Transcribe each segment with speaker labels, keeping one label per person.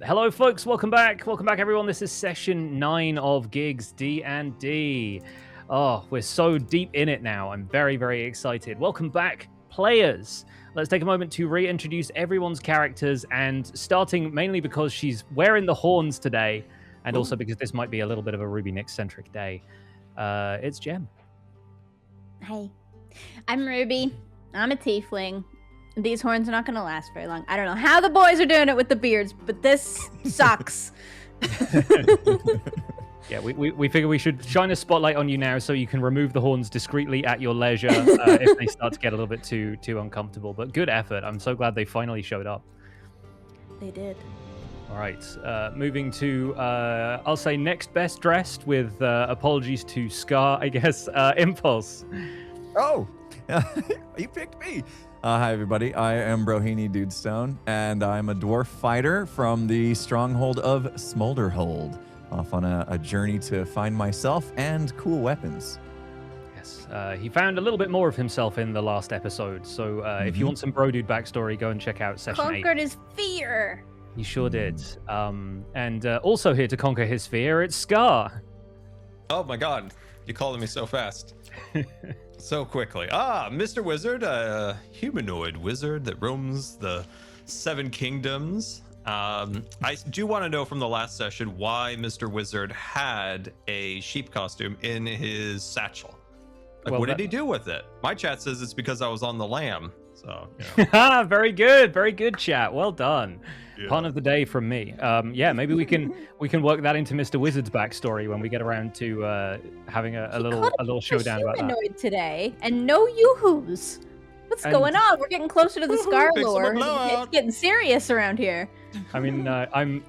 Speaker 1: Hello, folks. Welcome back. Welcome back, everyone. This is session 9 of GIGGS D&D. Oh, we're so deep in it now. I'm very, very excited. Welcome back, players. Let's take a moment to reintroduce everyone's characters, and starting mainly because she's wearing the horns today, and also because this might be a little bit of a Ruby Nick-centric day. It's Jem.
Speaker 2: Hi, I'm Ruby. I'm a tiefling. These horns are not going to last very long. I don't know how the boys are doing it with the beards, but this sucks.
Speaker 1: Yeah, we figure we should shine a spotlight on you now so you can remove the horns discreetly at your leisure if they start to get a little bit too uncomfortable. But good effort. I'm so glad they finally showed up.
Speaker 2: They did.
Speaker 1: All right, moving to, I'll say next best dressed with apologies to Scar, I guess, Impulse.
Speaker 3: Oh, you picked me. Hi, everybody. I am Brohini Dudestone, and I'm a dwarf fighter from the stronghold of Smolderhold, off on a journey to find myself and cool weapons.
Speaker 1: Yes, he found a little bit more of himself in the last episode, so if you want some Bro Dude backstory, go and check out session 8.
Speaker 2: Conquered his fear.
Speaker 1: He sure did. And also here to conquer his fear, it's Scar.
Speaker 4: Oh my god, you calling me so fast. So quickly. Mr. Wizard, a humanoid wizard that roams the 7 kingdoms. I do want to know from the last session why Mr. Wizard had a sheep costume in his satchel. Like,
Speaker 1: Well,
Speaker 4: what did he do with it? My chat says it's because I was on the lamb. So,
Speaker 1: Very good, chat. Well done.
Speaker 4: Yeah.
Speaker 1: Pun of the day from me. Yeah, maybe we can work that into Mr. Wizard's backstory when we get around to having a little showdown about that.
Speaker 2: Humanoid today, and no yoo-hoos. What's going on? We're getting closer to the Scar
Speaker 4: Fix 'em a
Speaker 2: lore.
Speaker 4: blowout.
Speaker 2: It's getting serious around here.
Speaker 1: I mean, I'm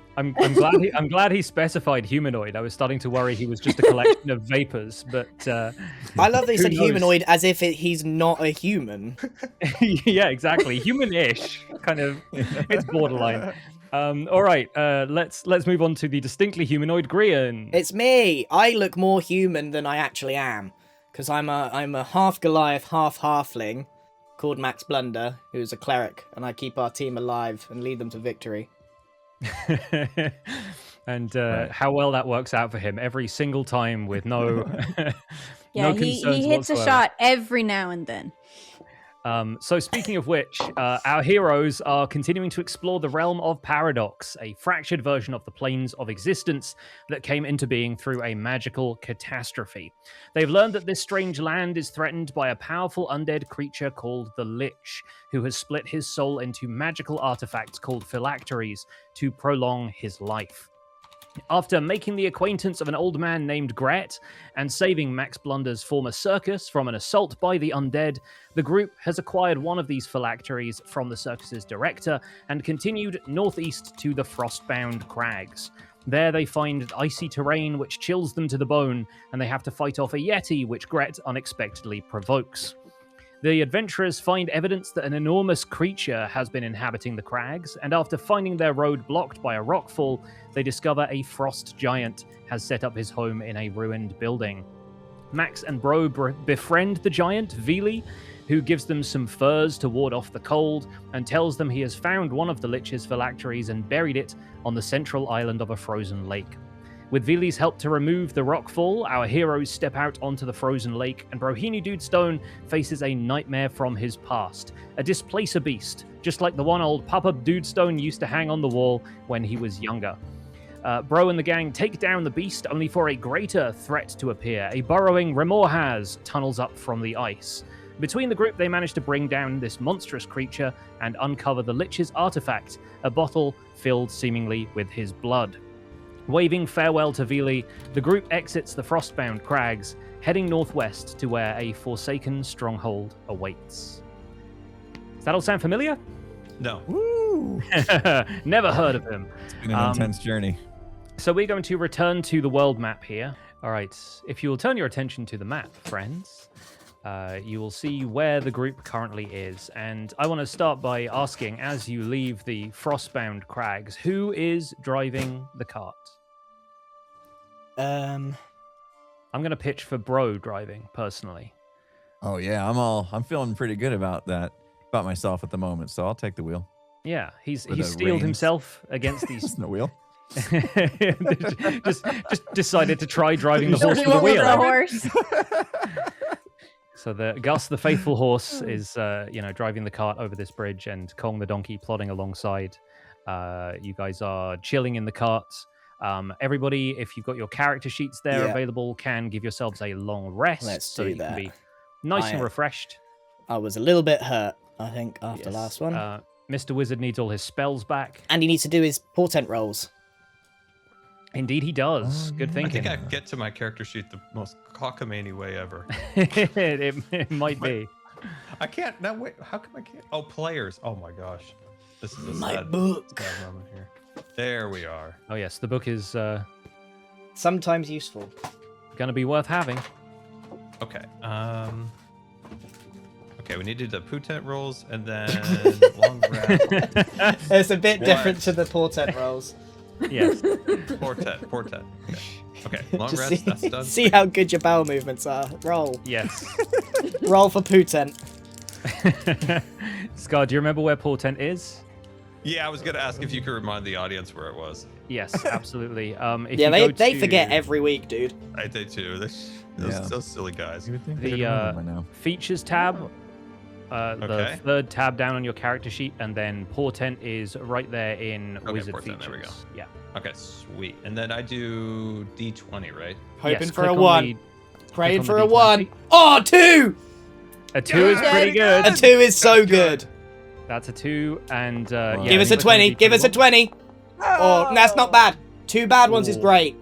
Speaker 1: glad he specified humanoid. I was starting to worry he was just a collection of vapors, but
Speaker 5: I love that he
Speaker 1: who
Speaker 5: said
Speaker 1: knows?
Speaker 5: humanoid as if he's not a human.
Speaker 1: Yeah, exactly. Human-ish, kind of. It's borderline. All right, let's move on to the distinctly humanoid Grian.
Speaker 5: It's me. I look more human than I actually am, because I'm a half Goliath, half halfling, called Max Blunder, who's a cleric, and I keep our team alive and lead them to victory.
Speaker 1: And how well that works out for him every single time with no
Speaker 2: Yeah,
Speaker 1: no
Speaker 2: he
Speaker 1: concerns
Speaker 2: hits
Speaker 1: whatsoever.
Speaker 2: a shot every now and then.
Speaker 1: So speaking of which, our heroes are continuing to explore the realm of Paradox, a fractured version of the planes of existence that came into being through a magical catastrophe. They've learned that this strange land is threatened by a powerful undead creature called the Lich, who has split his soul into magical artifacts called phylacteries to prolong his life. After making the acquaintance of an old man named Gret and saving Max Blunder's former circus from an assault by the undead, the group has acquired one of these phylacteries from the circus's director and continued northeast to the Frostbound Crags. There they find icy terrain which chills them to the bone, and they have to fight off a yeti which Gret unexpectedly provokes. The adventurers find evidence that an enormous creature has been inhabiting the crags, and after finding their road blocked by a rockfall, they discover a frost giant has set up his home in a ruined building. Max and Bro befriend the giant, Vili, who gives them some furs to ward off the cold, and tells them he has found one of the Lich's phylacteries and buried it on the central island of a frozen lake. With Vili's help to remove the rockfall, our heroes step out onto the frozen lake, and Brohini Dudestone faces a nightmare from his past, a displacer beast, just like the one old Papa Dudestone used to hang on the wall when he was younger. Bro and the gang take down the beast, only for a greater threat to appear. A burrowing Remorhaz tunnels up from the ice. Between the group, they manage to bring down this monstrous creature and uncover the Lich's artifact, a bottle filled seemingly with his blood. Waving farewell to Vili, the group exits the Frostbound Crags, heading northwest to where a forsaken stronghold awaits. Does that all sound familiar?
Speaker 4: no.
Speaker 3: Woo!
Speaker 1: Never heard of him.
Speaker 3: It's been an intense journey.
Speaker 1: So we're going to return to the world map here. All right, if you will turn your attention to the map, friends, you will see where the group currently is. And I want to start by asking, as you leave the Frostbound Crags, who is driving the cart? I'm going to pitch for Bro driving, personally.
Speaker 3: Oh yeah, I'm feeling pretty good about that, about myself at the moment, so I'll take the wheel.
Speaker 1: Yeah, he's
Speaker 3: With the
Speaker 1: steeled
Speaker 3: reins.
Speaker 1: himself against these.
Speaker 3: Just no wheel.
Speaker 1: just decided to try driving the horse with a
Speaker 2: What was
Speaker 1: wheel.
Speaker 2: the horse?
Speaker 1: So Gus, the faithful horse, is driving the cart over this bridge, and Kong the donkey plodding alongside. You guys are chilling in the cart. Everybody, if you've got your character sheets there
Speaker 5: Yeah.
Speaker 1: available, can give yourselves a long rest
Speaker 5: Let's
Speaker 1: so
Speaker 5: do
Speaker 1: you can
Speaker 5: that.
Speaker 1: be nice and
Speaker 5: I-
Speaker 1: refreshed.
Speaker 5: I was a little bit hurt, I think, after
Speaker 1: Yes.
Speaker 5: last one.
Speaker 1: Mr. Wizard needs all his spells back.
Speaker 5: And he needs to do his portent rolls.
Speaker 1: Indeed, he does. Good
Speaker 4: I
Speaker 1: thinking.
Speaker 4: think I get to my character sheet the most cockamamie way ever.
Speaker 1: it might be.
Speaker 4: I can't. No, wait. How come I can't? Oh, players. Oh my gosh. This is a
Speaker 5: My
Speaker 4: sad,
Speaker 5: book.
Speaker 4: sad moment here. There we are.
Speaker 1: Oh yes, the book is
Speaker 5: Sometimes useful.
Speaker 1: going to be worth having.
Speaker 4: Okay. Okay, we needed the Putent rolls and then long rest.
Speaker 5: It's a bit
Speaker 4: What?
Speaker 5: different to the portent rolls.
Speaker 1: Yes.
Speaker 4: Portent. Okay, long
Speaker 5: Just
Speaker 4: rest. That's done.
Speaker 5: see how good your bowel movements are. Roll.
Speaker 1: Yes.
Speaker 5: Roll for putent.
Speaker 1: Scar, do you remember where Portent is?
Speaker 4: Yeah, I was gonna ask if you could remind the audience where it was.
Speaker 1: Yes, absolutely. If
Speaker 5: Yeah,
Speaker 1: you go
Speaker 5: they
Speaker 1: to
Speaker 5: forget every week, dude.
Speaker 4: I did too. Those
Speaker 3: Yeah.
Speaker 4: silly guys.
Speaker 3: You would think
Speaker 1: The,
Speaker 3: they'd remember by now.
Speaker 1: features tab,
Speaker 4: Okay.
Speaker 1: the third tab down on your character sheet, and then Portent is right there in
Speaker 4: Okay,
Speaker 1: Wizard
Speaker 4: Portent,
Speaker 1: features.
Speaker 4: there we go.
Speaker 1: Yeah.
Speaker 4: Okay, sweet. And then I do D20, right?
Speaker 5: Hoping
Speaker 1: Yes,
Speaker 5: for
Speaker 1: click
Speaker 5: a
Speaker 1: on
Speaker 5: one.
Speaker 1: the-
Speaker 5: Praying
Speaker 1: on
Speaker 5: for
Speaker 1: the
Speaker 5: a
Speaker 1: D20.
Speaker 5: one. Oh, 2!
Speaker 1: A 2 is pretty good.
Speaker 5: A 2 is so
Speaker 4: That's good.
Speaker 5: good.
Speaker 1: That's a 2, and
Speaker 3: Wow.
Speaker 1: yeah,
Speaker 5: Give us a
Speaker 1: click on the
Speaker 5: 20. Give us a
Speaker 1: D20.
Speaker 5: 20. Oh, that's not bad. 2 bad ones is
Speaker 1: Ooh.
Speaker 5: great.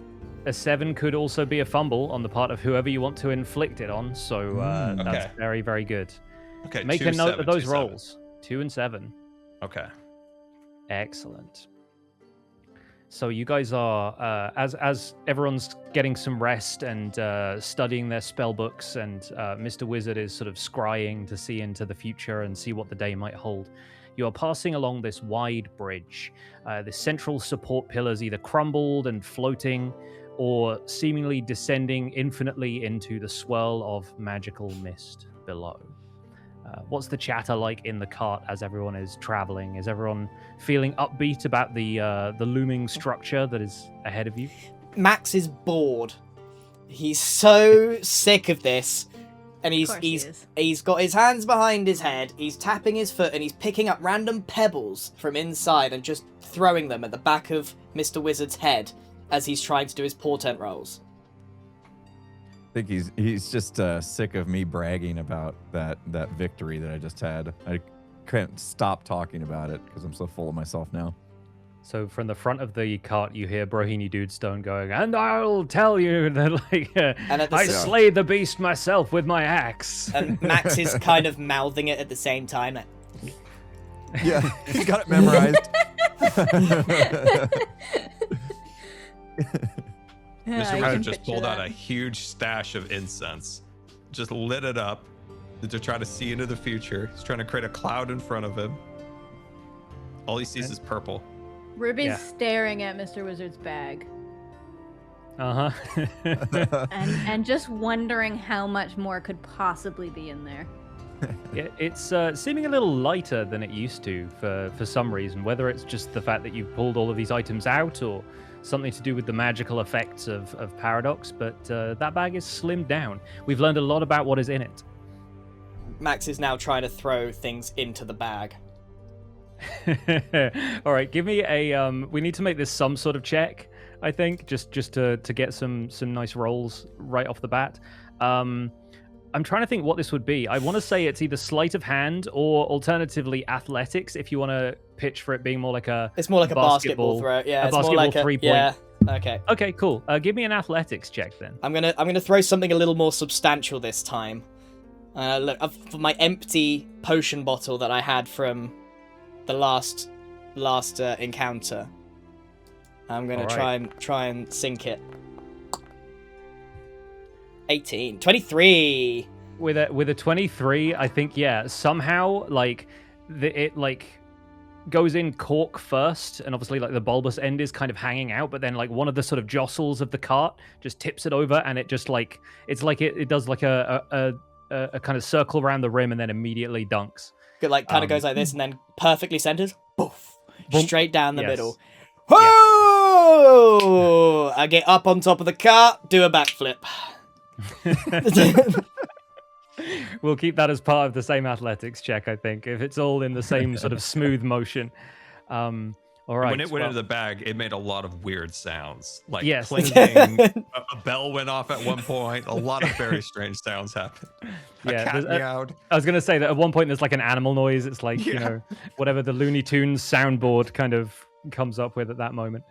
Speaker 1: A 7 could also be a fumble on the part of whoever you want to inflict it on, so that's
Speaker 4: Okay.
Speaker 1: very, very good.
Speaker 4: Okay.
Speaker 1: Make
Speaker 4: 2,
Speaker 1: a note
Speaker 4: 7,
Speaker 1: of those
Speaker 4: 2, 7.
Speaker 1: rolls. 2 and 7.
Speaker 4: Okay.
Speaker 1: Excellent. So you guys are, as everyone's getting some rest and studying their spell books, and Mr. Wizard is sort of scrying to see into the future and see what the day might hold. You are passing along this wide bridge. The central support pillars either crumbled and floating, or seemingly descending infinitely into the swirl of magical mist below. What's the chatter like in the cart as everyone is traveling? Is everyone feeling upbeat about the looming structure that is ahead of you?
Speaker 5: Max is bored. He's so sick of this. And
Speaker 2: Of course he is.
Speaker 5: he's got his hands behind his head, he's tapping his foot, and he's picking up random pebbles from inside and just throwing them at the back of Mr. Wizard's head as he's trying to do his portent rolls.
Speaker 3: I think he's just sick of me bragging about that victory that I just had. I can't stop talking about it because I'm so full of myself now.
Speaker 1: So from the front of the cart, you hear Brohini Dudestone going, "And I'll tell you that, like,
Speaker 5: And at the
Speaker 1: I
Speaker 5: sa-
Speaker 1: slayed the beast myself with my axe."
Speaker 5: And Max is kind of mouthing it at the same time. Like,
Speaker 3: Yeah, he's got it memorized.
Speaker 2: Yeah,
Speaker 4: Mr.
Speaker 2: I
Speaker 4: Wizard
Speaker 2: can
Speaker 4: just
Speaker 2: picture
Speaker 4: pulled out
Speaker 2: that.
Speaker 4: a huge stash of incense, just lit it up to try to see into the future. He's trying to create a cloud in front of him. All he sees is purple.
Speaker 2: Ruby's
Speaker 1: Yeah.
Speaker 2: staring at Mr. Wizard's bag
Speaker 1: Uh huh.
Speaker 2: and just wondering how much more could possibly be in there.
Speaker 1: It's seeming a little lighter than it used to for some reason, whether it's just the fact that you've pulled all of these items out or something to do with the magical effects of Paradox, but that bag is slimmed down. We've learned a lot about what is in it.
Speaker 5: Max is now trying to throw things into the bag.
Speaker 1: All right, give me a. We need to make this some sort of check, I think, just to get some nice rolls right off the bat. I'm trying to think what this would be. I want to say it's either sleight of hand or alternatively athletics. If you want to pitch for it being more like a.
Speaker 5: It's more like a basketball throw. Yeah,
Speaker 1: a
Speaker 5: it's more
Speaker 1: basketball
Speaker 5: like a
Speaker 1: 3-point.
Speaker 5: Yeah. Okay.
Speaker 1: Okay, cool. Give me an athletics check then.
Speaker 5: I'm gonna throw something a little more substantial this time. Look, for my empty potion bottle that I had from the last encounter. I'm gonna
Speaker 1: Alright.
Speaker 5: try and sink it. 18, 23.
Speaker 1: With a 23, I think somehow like it like goes in cork first, and obviously like the bulbous end is kind of hanging out, but then like one of the sort of jostles of the cart just tips it over, and it just like it does like a kind of circle around the rim and then immediately dunks.
Speaker 5: It like kind of goes like this and then perfectly centered. Poof,
Speaker 1: Boom.
Speaker 5: straight down the
Speaker 1: Yes.
Speaker 5: middle. Whoa! I get up on top of the cart, do a backflip.
Speaker 1: We'll keep that as part of the same athletics check, I think, if it's all in the same sort of smooth motion. All right.
Speaker 4: When it went into the bag, it made a lot of weird sounds, like
Speaker 1: Yes.
Speaker 4: clinking. A bell went off at one point. A lot of very strange sounds happened. A
Speaker 1: Yeah,
Speaker 4: cat
Speaker 1: there's-
Speaker 4: meowed.
Speaker 1: I was going to say that at one point there's like an animal noise. It's like, you
Speaker 4: Yeah.
Speaker 1: know, whatever the Looney Tunes soundboard kind of comes up with at that moment.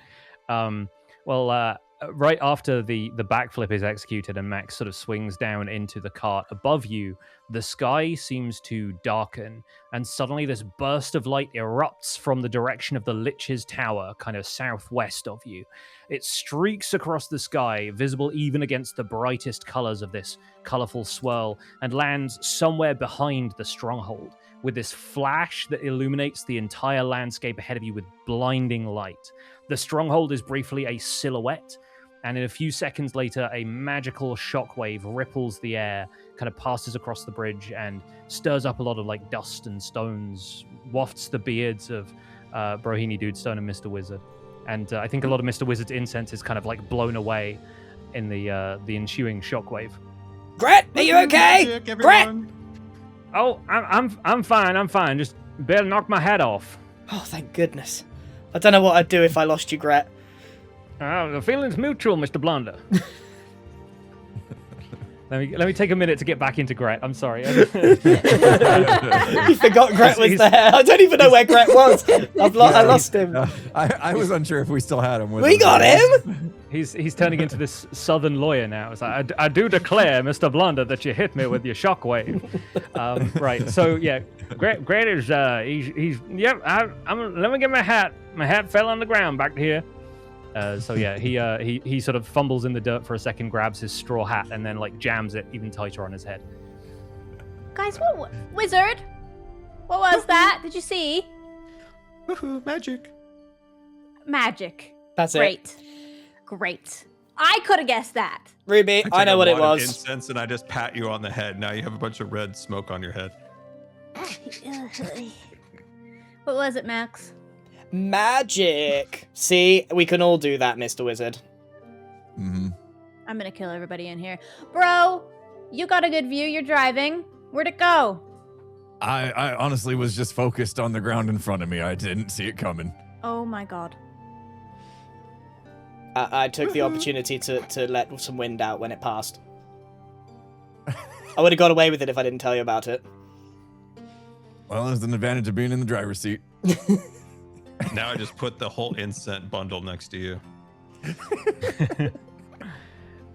Speaker 1: Right after the backflip is executed and Max sort of swings down into the cart above you, the sky seems to darken, and suddenly this burst of light erupts from the direction of the Lich's Tower, kind of southwest of you. It streaks across the sky, visible even against the brightest colors of this colorful swirl, and lands somewhere behind the stronghold, with this flash that illuminates the entire landscape ahead of you with blinding light. The stronghold is briefly a silhouette, and in a few seconds later, a magical shockwave ripples the air, kind of passes across the bridge, and stirs up a lot of like dust and stones, wafts the beards of Brohini Dudestone and Mr. Wizard. And I think a lot of Mr. Wizard's incense is kind of like blown away in the ensuing shockwave.
Speaker 5: Gret, are you okay?
Speaker 4: Magic,
Speaker 5: Gret!
Speaker 4: everyone.
Speaker 1: Oh, I'm fine. Just barely knocked my head off.
Speaker 5: Oh, thank goodness. I don't know what I'd do if I lost you, Gret.
Speaker 1: The feeling's mutual, Mr. Blunder. Let me take a minute to get back into Gret. I'm sorry.
Speaker 5: You forgot Gret was there. I don't even know where Gret was. I lost him.
Speaker 3: I was unsure if we still had him. With
Speaker 5: We
Speaker 3: us.
Speaker 5: got him!
Speaker 1: He's turning into this southern lawyer now. It's like, I do declare, Mr. Blunder, that you hit me with your shockwave. Right. So yeah, Gret is he's yep. Let me get my hat. My hat fell on the ground back here. So yeah, he sort of fumbles in the dirt for a second, grabs his straw hat, and then like jams it even tighter on his head.
Speaker 2: Guys, what wizard? What was that? Did you see?
Speaker 4: Woohoo, magic.
Speaker 2: Magic.
Speaker 5: That's it.
Speaker 2: Great. I could have guessed that.
Speaker 5: Ruby,
Speaker 4: take
Speaker 5: I know
Speaker 4: a
Speaker 5: what it
Speaker 4: wad of
Speaker 5: was.
Speaker 4: Incense, and I just pat you on the head. Now you have a bunch of red smoke on your head.
Speaker 2: What was it, Max?
Speaker 5: Magic. See, we can all do that, Mr. Wizard.
Speaker 3: Mm-hmm.
Speaker 2: I'm gonna kill everybody in here. Bro, you got a good view. You're driving. Where'd it go?
Speaker 3: I honestly was just focused on the ground in front of me. I didn't see it coming.
Speaker 2: Oh my god.
Speaker 5: I took the opportunity to let some wind out when it passed. I would have got away with it if I didn't tell you about it.
Speaker 3: Well, there's an advantage of being in the driver's seat.
Speaker 4: Now I just put the whole incense bundle next to you.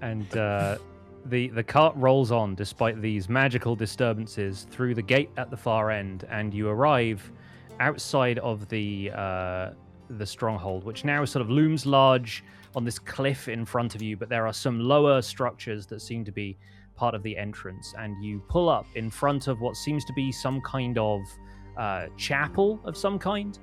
Speaker 1: And the cart rolls on despite these magical disturbances through the gate at the far end, and you arrive outside of the stronghold, which now sort of looms large on this cliff in front of you. But there are some lower structures that seem to be part of the entrance, and you pull up in front of what seems to be some kind of chapel of some kind.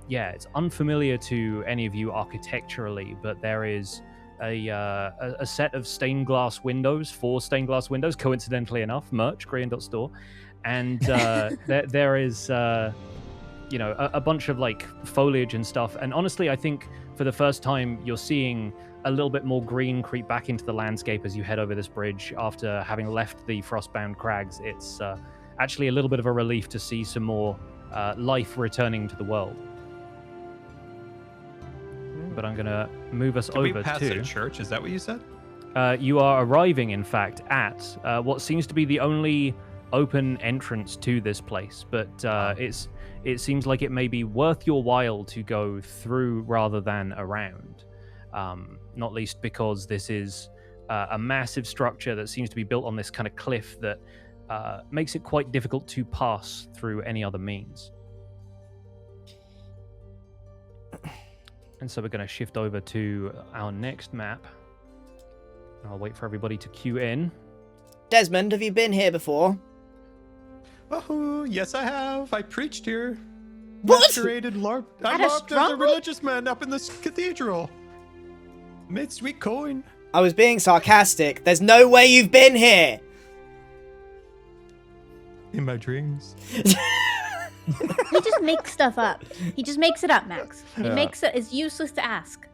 Speaker 1: Yeah, it's unfamiliar to any of you architecturally, but there is a set of stained glass windows, 4 stained glass windows, coincidentally enough, merch, Grey.store, and there is a bunch of like foliage and stuff. And honestly, I think for the first time you're seeing a little bit more green creep back into the landscape as you head over this bridge after having left the frostbound crags. It's actually a little bit of a relief to see some more life returning to the world. But I'm going to move us
Speaker 4: Did
Speaker 1: over
Speaker 4: we pass
Speaker 1: to...
Speaker 4: a church? Is that what you said?
Speaker 1: You are arriving, in fact, at what seems to be the only open entrance to this place, but it seems like it may be worth your while to go through rather than around. Not least because this is a massive structure that seems to be built on this kind of cliff that makes it quite difficult to pass through any other means. And so we're going to shift over to our next map. I'll wait for everybody to queue in.
Speaker 5: Desmond, have you been here before?
Speaker 4: Oh, yes, I have. I preached here.
Speaker 5: What?
Speaker 4: Masqueraded LARP. I
Speaker 2: At a
Speaker 4: LARPed as a
Speaker 2: stronghold?
Speaker 4: religious man up in this cathedral. Made sweet coin.
Speaker 5: I was being sarcastic. There's no way you've been here.
Speaker 4: In my dreams.
Speaker 2: He just makes stuff up. He just makes it up, Max. He
Speaker 3: Yeah.
Speaker 2: makes it. It's useless to ask.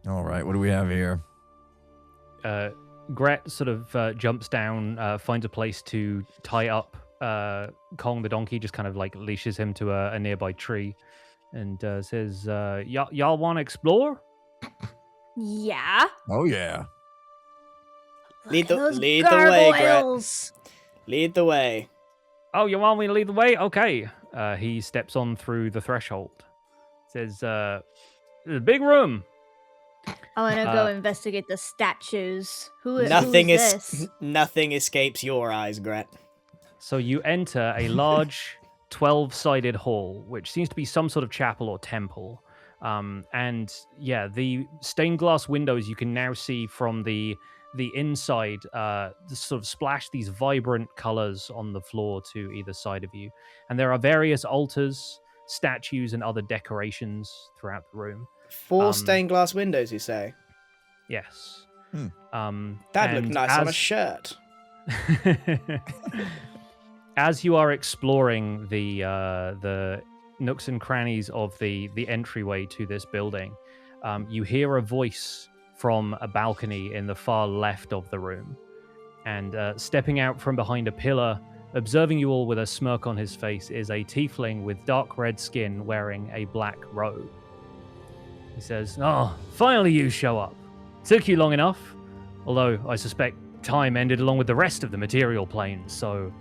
Speaker 3: All right, what do we have here?
Speaker 1: Gret sort of jumps down, finds a place to tie up Kong the donkey, just kind of like leashes him to a nearby tree, and says, y'all want to explore?
Speaker 2: Yeah.
Speaker 3: Oh, yeah.
Speaker 5: Lead
Speaker 2: Look at those
Speaker 5: the way, Gret.
Speaker 2: gargoyles.
Speaker 5: Lead the way.
Speaker 1: Oh, you want me to lead the way? Okay. He steps on through the threshold. Says, "There's a big room."
Speaker 2: I want to go investigate the statues.
Speaker 5: Nothing
Speaker 2: who is this?
Speaker 5: Nothing escapes your eyes, Gret.
Speaker 1: So you enter a large 12-sided hall, which seems to be some sort of chapel or temple. And yeah, the stained glass windows you can now see from the inside sort of splash these vibrant colors on the floor to either side of you. And there are various altars, statues, and other decorations throughout the room.
Speaker 5: 4 stained glass windows, you say?
Speaker 1: Yes.
Speaker 5: That'd look
Speaker 1: and
Speaker 5: nice on a shirt.
Speaker 1: As you are exploring the nooks and crannies of the entryway to this building, you hear a voice from a balcony in the far left of the room. And stepping out from behind a pillar, observing you all with a smirk on his face, is a tiefling with dark red skin wearing a black robe. He says, "Oh, finally you show up. Took you long enough. Although I suspect time ended along with the rest of the material planes, so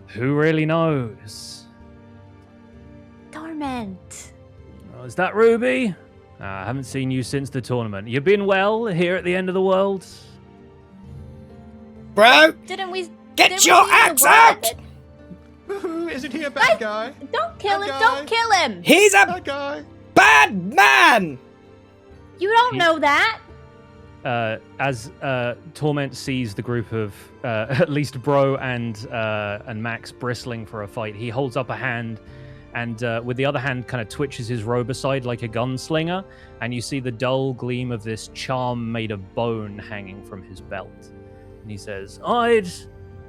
Speaker 1: who really knows?"
Speaker 2: Torment.
Speaker 1: "Oh, is that Ruby? I haven't seen you since the tournament. You been well here at the end of the world?"
Speaker 5: Bro,
Speaker 2: Didn't we?
Speaker 5: get
Speaker 2: didn't
Speaker 5: your
Speaker 2: we see the
Speaker 5: axe
Speaker 2: word?
Speaker 5: out!
Speaker 4: Woohoo, isn't he a bad guy?
Speaker 2: Don't kill him!
Speaker 4: That
Speaker 2: Don't
Speaker 4: guy.
Speaker 2: kill him!
Speaker 5: He's a
Speaker 4: Bad guy.
Speaker 5: bad man!
Speaker 2: You don't know that.
Speaker 1: As Torment sees the group of at least Bro and Max bristling for a fight, he holds up a hand and with the other hand kind of twitches his robe aside like a gunslinger, and you see the dull gleam of this charm made of bone hanging from his belt. And he says, "I'd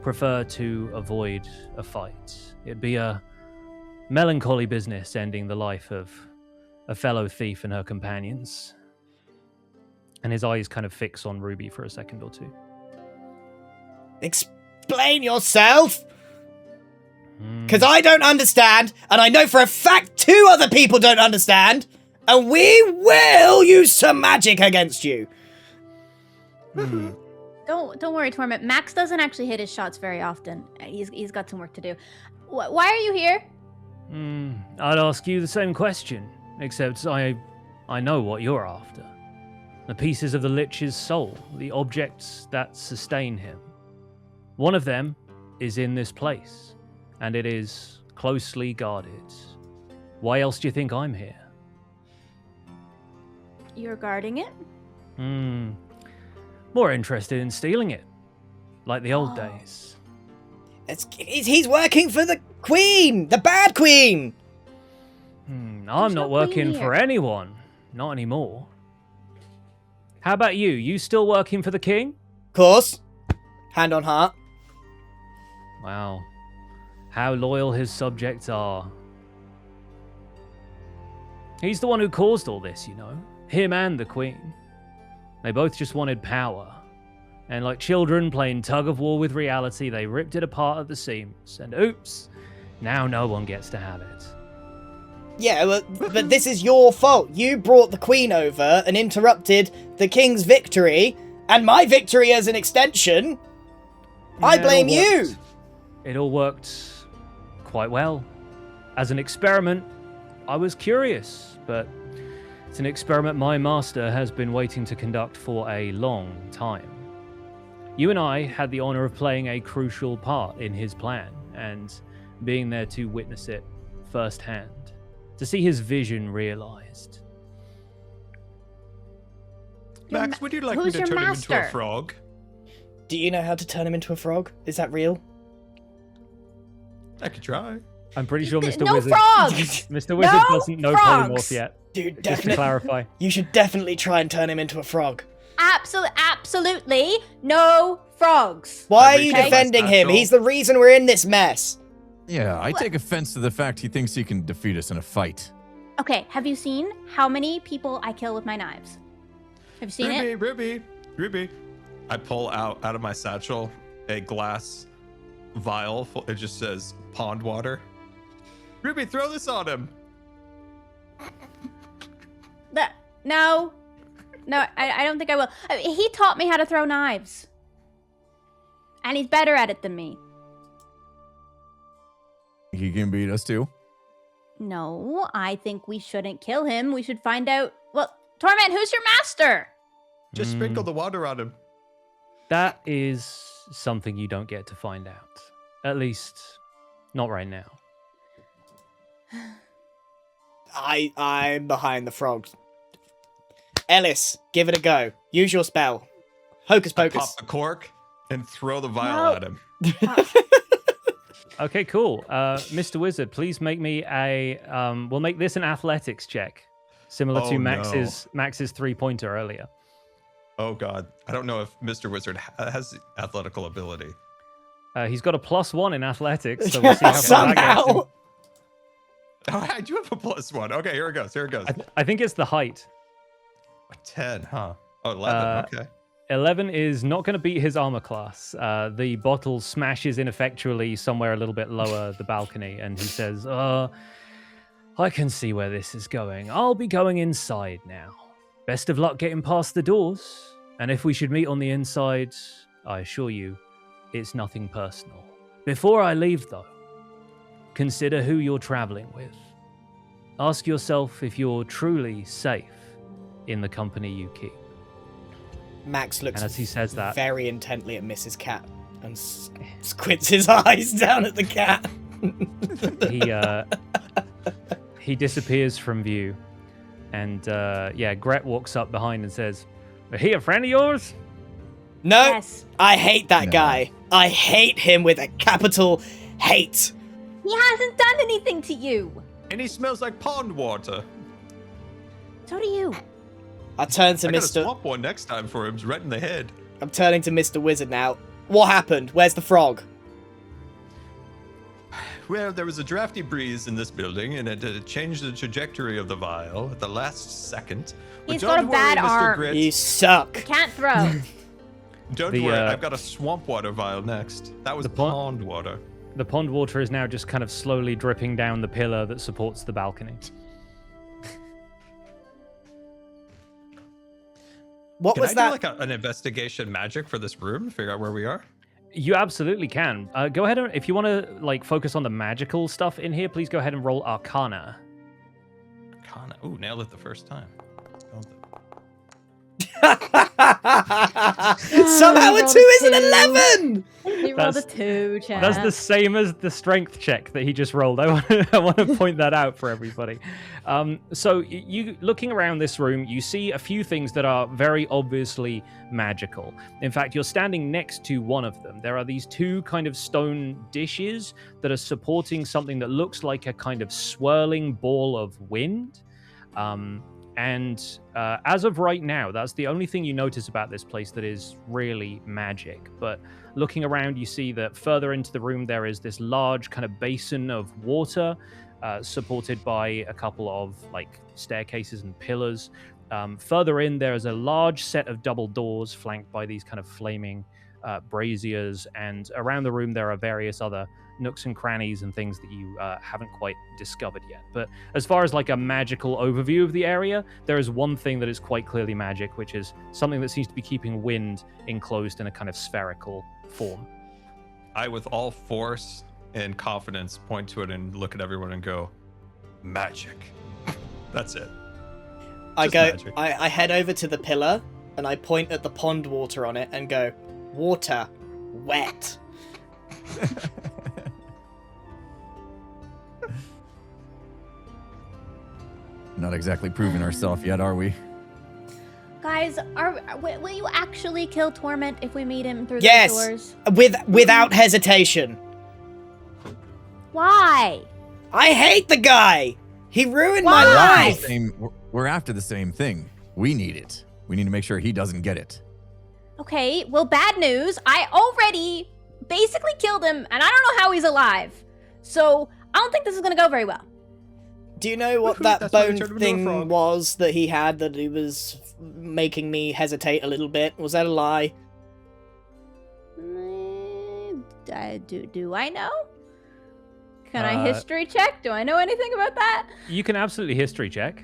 Speaker 1: prefer to avoid a fight. It'd be a melancholy business ending the life of a fellow thief and her companions." And his eyes kind of fix on Ruby for a second or two.
Speaker 5: Explain yourself! Because I don't understand, and I know for a fact 2 other people don't understand, and we will use some magic against you.
Speaker 2: Don't worry, Torment. Max doesn't actually hit his shots very often. He's got some work to do. Why are you here?
Speaker 1: I'd ask you the same question, except I know what you're after. The pieces of the Lich's soul, the objects that sustain him. One of them is in this place, and it is closely guarded. Why else do you think I'm here?
Speaker 2: You're guarding it?
Speaker 1: More interested in stealing it, like the old days.
Speaker 5: He's working for the Queen! The bad Queen!
Speaker 1: I'm
Speaker 2: There's
Speaker 1: not
Speaker 2: no
Speaker 1: working
Speaker 2: queen
Speaker 1: for
Speaker 2: here.
Speaker 1: anyone. Not anymore. How about you? You still working for the king?
Speaker 5: Course. Hand on heart.
Speaker 1: Wow. How loyal his subjects are. He's the one who caused all this, you know. Him and the queen. They both just wanted power. And like children playing tug of war with reality, they ripped it apart at the seams. And oops, now no one gets to have it.
Speaker 5: Yeah, but this is your fault. You brought the Queen over and interrupted the King's victory, and my victory as an extension. I
Speaker 1: Yeah,
Speaker 5: blame
Speaker 1: it all
Speaker 5: you.
Speaker 1: worked. It all worked quite well. As an experiment, I was curious, but it's an experiment my master has been waiting to conduct for a long time. You and I had the honor of playing a crucial part in his plan and being there to witness it firsthand, to see his vision realized.
Speaker 4: Max, would you like me
Speaker 2: who's
Speaker 4: to
Speaker 2: your
Speaker 4: turn him into
Speaker 2: master?
Speaker 4: a frog?
Speaker 5: Do you know how to turn him into a frog? Is that real?
Speaker 4: I could try.
Speaker 1: I'm pretty sure Mr.
Speaker 2: No
Speaker 1: Wizard,
Speaker 2: frogs!
Speaker 1: Mr. Wizard
Speaker 2: No
Speaker 1: doesn't know
Speaker 2: frogs!
Speaker 1: polymorph yet.
Speaker 5: Dude,
Speaker 1: Just to clarify.
Speaker 5: You should definitely try and turn him into a frog.
Speaker 2: absolutely no frogs.
Speaker 5: Why are you
Speaker 2: Okay.
Speaker 5: defending him?
Speaker 4: Satchel.
Speaker 5: He's the reason we're in this mess.
Speaker 3: Yeah, I take offense to the fact he thinks he can defeat us in a fight.
Speaker 2: Okay, have you seen how many people I kill with my knives? Have you seen it?
Speaker 4: Ruby. I pull out of my satchel a glass vial. It just says pond water. Ruby, throw this on him.
Speaker 2: No, I don't think I will. I mean, he taught me how to throw knives, and he's better at it than me.
Speaker 3: He can beat us too.
Speaker 2: No, I think we shouldn't kill him. We should find out. Well, Torment, who's your master?
Speaker 4: Just sprinkle the water on him.
Speaker 1: That is something you don't get to find out. At least, not right now.
Speaker 5: I'm behind the frogs. Ellis, give it a go. Use your spell. Hocus
Speaker 4: I
Speaker 5: pocus.
Speaker 4: pop the cork and throw the vial
Speaker 2: No.
Speaker 4: at him.
Speaker 1: Okay, cool. Mr. Wizard, please make me a. We'll make this an athletics check, similar
Speaker 4: Oh,
Speaker 1: to
Speaker 4: no.
Speaker 1: Max's 3-pointer earlier.
Speaker 4: Oh God, I don't know if Mr. Wizard has athletical ability.
Speaker 1: He's got a +1 in athletics, so we'll see how far that gets him.
Speaker 5: Somehow.
Speaker 4: Oh, I do have a +1. Okay, here it goes.
Speaker 1: I think it's the height.
Speaker 4: A 10, huh? Oh, 11. Okay.
Speaker 1: 11 is not going to beat his armor class. The bottle smashes ineffectually somewhere a little bit lower the balcony, and he says, I can see where this is going. I'll be going inside now. Best of luck getting past the doors. And if we should meet on the inside, I assure you, it's nothing personal. Before I leave, though, consider who you're traveling with. Ask yourself if you're truly safe in the company you keep.
Speaker 5: Max looks
Speaker 1: And as he says that,
Speaker 5: very intently at Mrs. Cat and squints his eyes down at the cat.
Speaker 1: he disappears from view. And Gret walks up behind and says, "Is he a friend of yours?"
Speaker 5: No,
Speaker 2: Yes.
Speaker 5: I hate that
Speaker 3: No.
Speaker 5: guy. I hate him with a capital hate.
Speaker 2: He hasn't done anything to you.
Speaker 4: And he smells like pond water.
Speaker 2: So do you.
Speaker 5: I turn to
Speaker 4: I gotta
Speaker 5: Mr.
Speaker 4: swap one next time for him, right in the head.
Speaker 5: I'm turning to Mr. Wizard now. What happened? Where's the frog?
Speaker 4: Well, there was a drafty breeze in this building, and it changed the trajectory of the vial at the last second. But
Speaker 2: He's
Speaker 4: don't
Speaker 2: got a bad
Speaker 4: worry, Mr.
Speaker 2: arm.
Speaker 4: Grit.
Speaker 5: You suck.
Speaker 2: Can't throw.
Speaker 4: Don't
Speaker 1: The,
Speaker 4: worry,
Speaker 1: uh,
Speaker 4: I've got a swamp water vial next. That was
Speaker 1: The pond-
Speaker 4: pond water.
Speaker 1: The pond water is now just kind of slowly dripping down the pillar that supports the balcony.
Speaker 5: What
Speaker 4: Can
Speaker 5: was
Speaker 4: I
Speaker 5: that?
Speaker 4: do like an investigation magic for this room to figure out where we are?
Speaker 1: You absolutely can. Go ahead and, if you want to focus on the magical stuff in here, please go ahead and roll Arcana.
Speaker 4: Arcana. Ooh, nailed it the first time.
Speaker 5: Somehow a
Speaker 2: rolled
Speaker 5: 2 is an
Speaker 2: a
Speaker 5: 11!
Speaker 2: He rolled a
Speaker 1: That's-
Speaker 2: 2, Chad.
Speaker 1: That's the same as the strength check that he just rolled. I want to point that out for everybody. So you looking around this room, you see a few things that are very obviously magical. In fact, you're standing next to one of them. There are these two kind of stone dishes that are supporting something that looks like a kind of swirling ball of wind. As of right now, that's the only thing you notice about this place that is really magic. But looking around, you see that further into the room, there is this large kind of basin of water, supported by a couple of like staircases and pillars. Further in, there is a large set of double doors flanked by these kind of flaming braziers. And around the room, there are various other nooks and crannies and things that you haven't quite discovered yet. But as far as like a magical overview of the area, there is one thing that is quite clearly magic, which is something that seems to be keeping wind enclosed in a kind of spherical form.
Speaker 4: I, with all force and confidence, point to it and look at everyone and go, magic. That's it.
Speaker 5: I
Speaker 4: Just
Speaker 5: go.
Speaker 4: magic.
Speaker 5: I head over to the pillar and I point at the pond water on it and go, water, wet.
Speaker 3: Not exactly proving ourselves yet, are we?
Speaker 2: Guys, will you actually kill Torment if we meet him through
Speaker 5: Yes.
Speaker 2: those doors?
Speaker 5: Without hesitation.
Speaker 2: Why?
Speaker 5: I hate the guy. He ruined my
Speaker 2: Why?
Speaker 5: life.
Speaker 3: We're after the same thing. We need it. We need to make sure he doesn't get it.
Speaker 2: Okay, well, bad news. I already basically killed him, and I don't know how he's alive. So I don't think this is gonna go very well.
Speaker 5: Do you know what
Speaker 4: Woohoo,
Speaker 5: that
Speaker 4: that's why we
Speaker 5: bone
Speaker 4: turned him into a
Speaker 5: thing
Speaker 4: frog.
Speaker 5: was that he had that he was making me hesitate a little bit? Was that a lie?
Speaker 2: Do I know? Can I history check? Do I know anything about that?
Speaker 1: You can absolutely history check.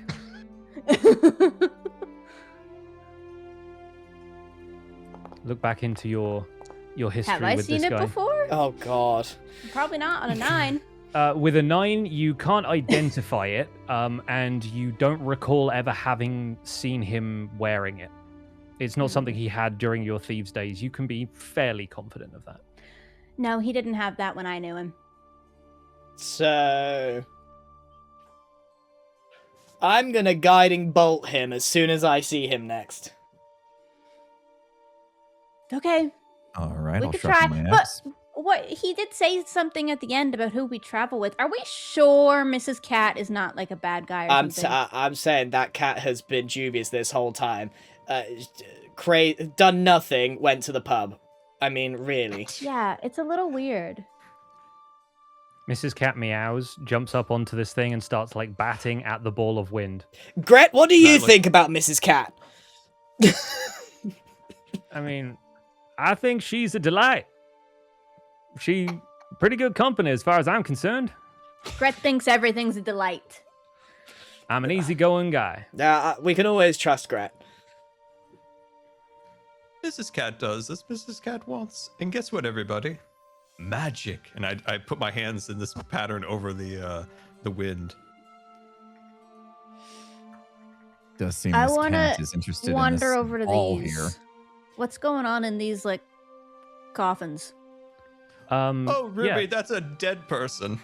Speaker 1: Look back into your history
Speaker 2: Have I
Speaker 1: with
Speaker 2: seen
Speaker 1: this
Speaker 2: it
Speaker 1: guy.
Speaker 2: before?
Speaker 5: Oh God.
Speaker 2: Probably not on a 9.
Speaker 1: With a 9, you can't identify it, and you don't recall ever having seen him wearing it. It's not something he had during your thieves' days. You can be fairly confident of that.
Speaker 2: No, he didn't have that when I knew him.
Speaker 5: So I'm gonna guiding bolt him as soon as I see him next.
Speaker 2: Okay,
Speaker 3: All right,
Speaker 2: we
Speaker 3: I'll
Speaker 2: could
Speaker 3: sharpen
Speaker 2: try.
Speaker 3: my
Speaker 2: But
Speaker 3: axe.
Speaker 2: what he did say something at the end about who we travel with. Are we sure Mrs. Cat is not like a bad guy or something?
Speaker 5: I'm saying that cat has been dubious this whole time. Done nothing, went to the pub. I mean, really.
Speaker 2: Yeah, it's a little weird.
Speaker 1: Mrs. Cat meows, jumps up onto this thing, and starts like batting at the ball of wind.
Speaker 5: Gret, what do you
Speaker 4: Like-
Speaker 5: think about Mrs. Cat?
Speaker 1: I mean, I think she's a delight. She pretty good company as far as I'm concerned.
Speaker 2: Gret thinks everything's a delight.
Speaker 1: I'm an easygoing guy.
Speaker 5: We can always trust Gret.
Speaker 4: Mrs. Cat does as Mrs. Cat wants. And guess what, everybody? Magic. And I put my hands in this pattern over the wind.
Speaker 3: Does seem
Speaker 2: I
Speaker 3: this
Speaker 2: wanna
Speaker 3: cat is interested in
Speaker 2: Wander
Speaker 3: this
Speaker 2: over to
Speaker 3: ball
Speaker 2: these.
Speaker 3: here.
Speaker 2: What's going on in these like coffins?
Speaker 4: Oh, Ruby,
Speaker 1: yeah.
Speaker 4: that's a dead person.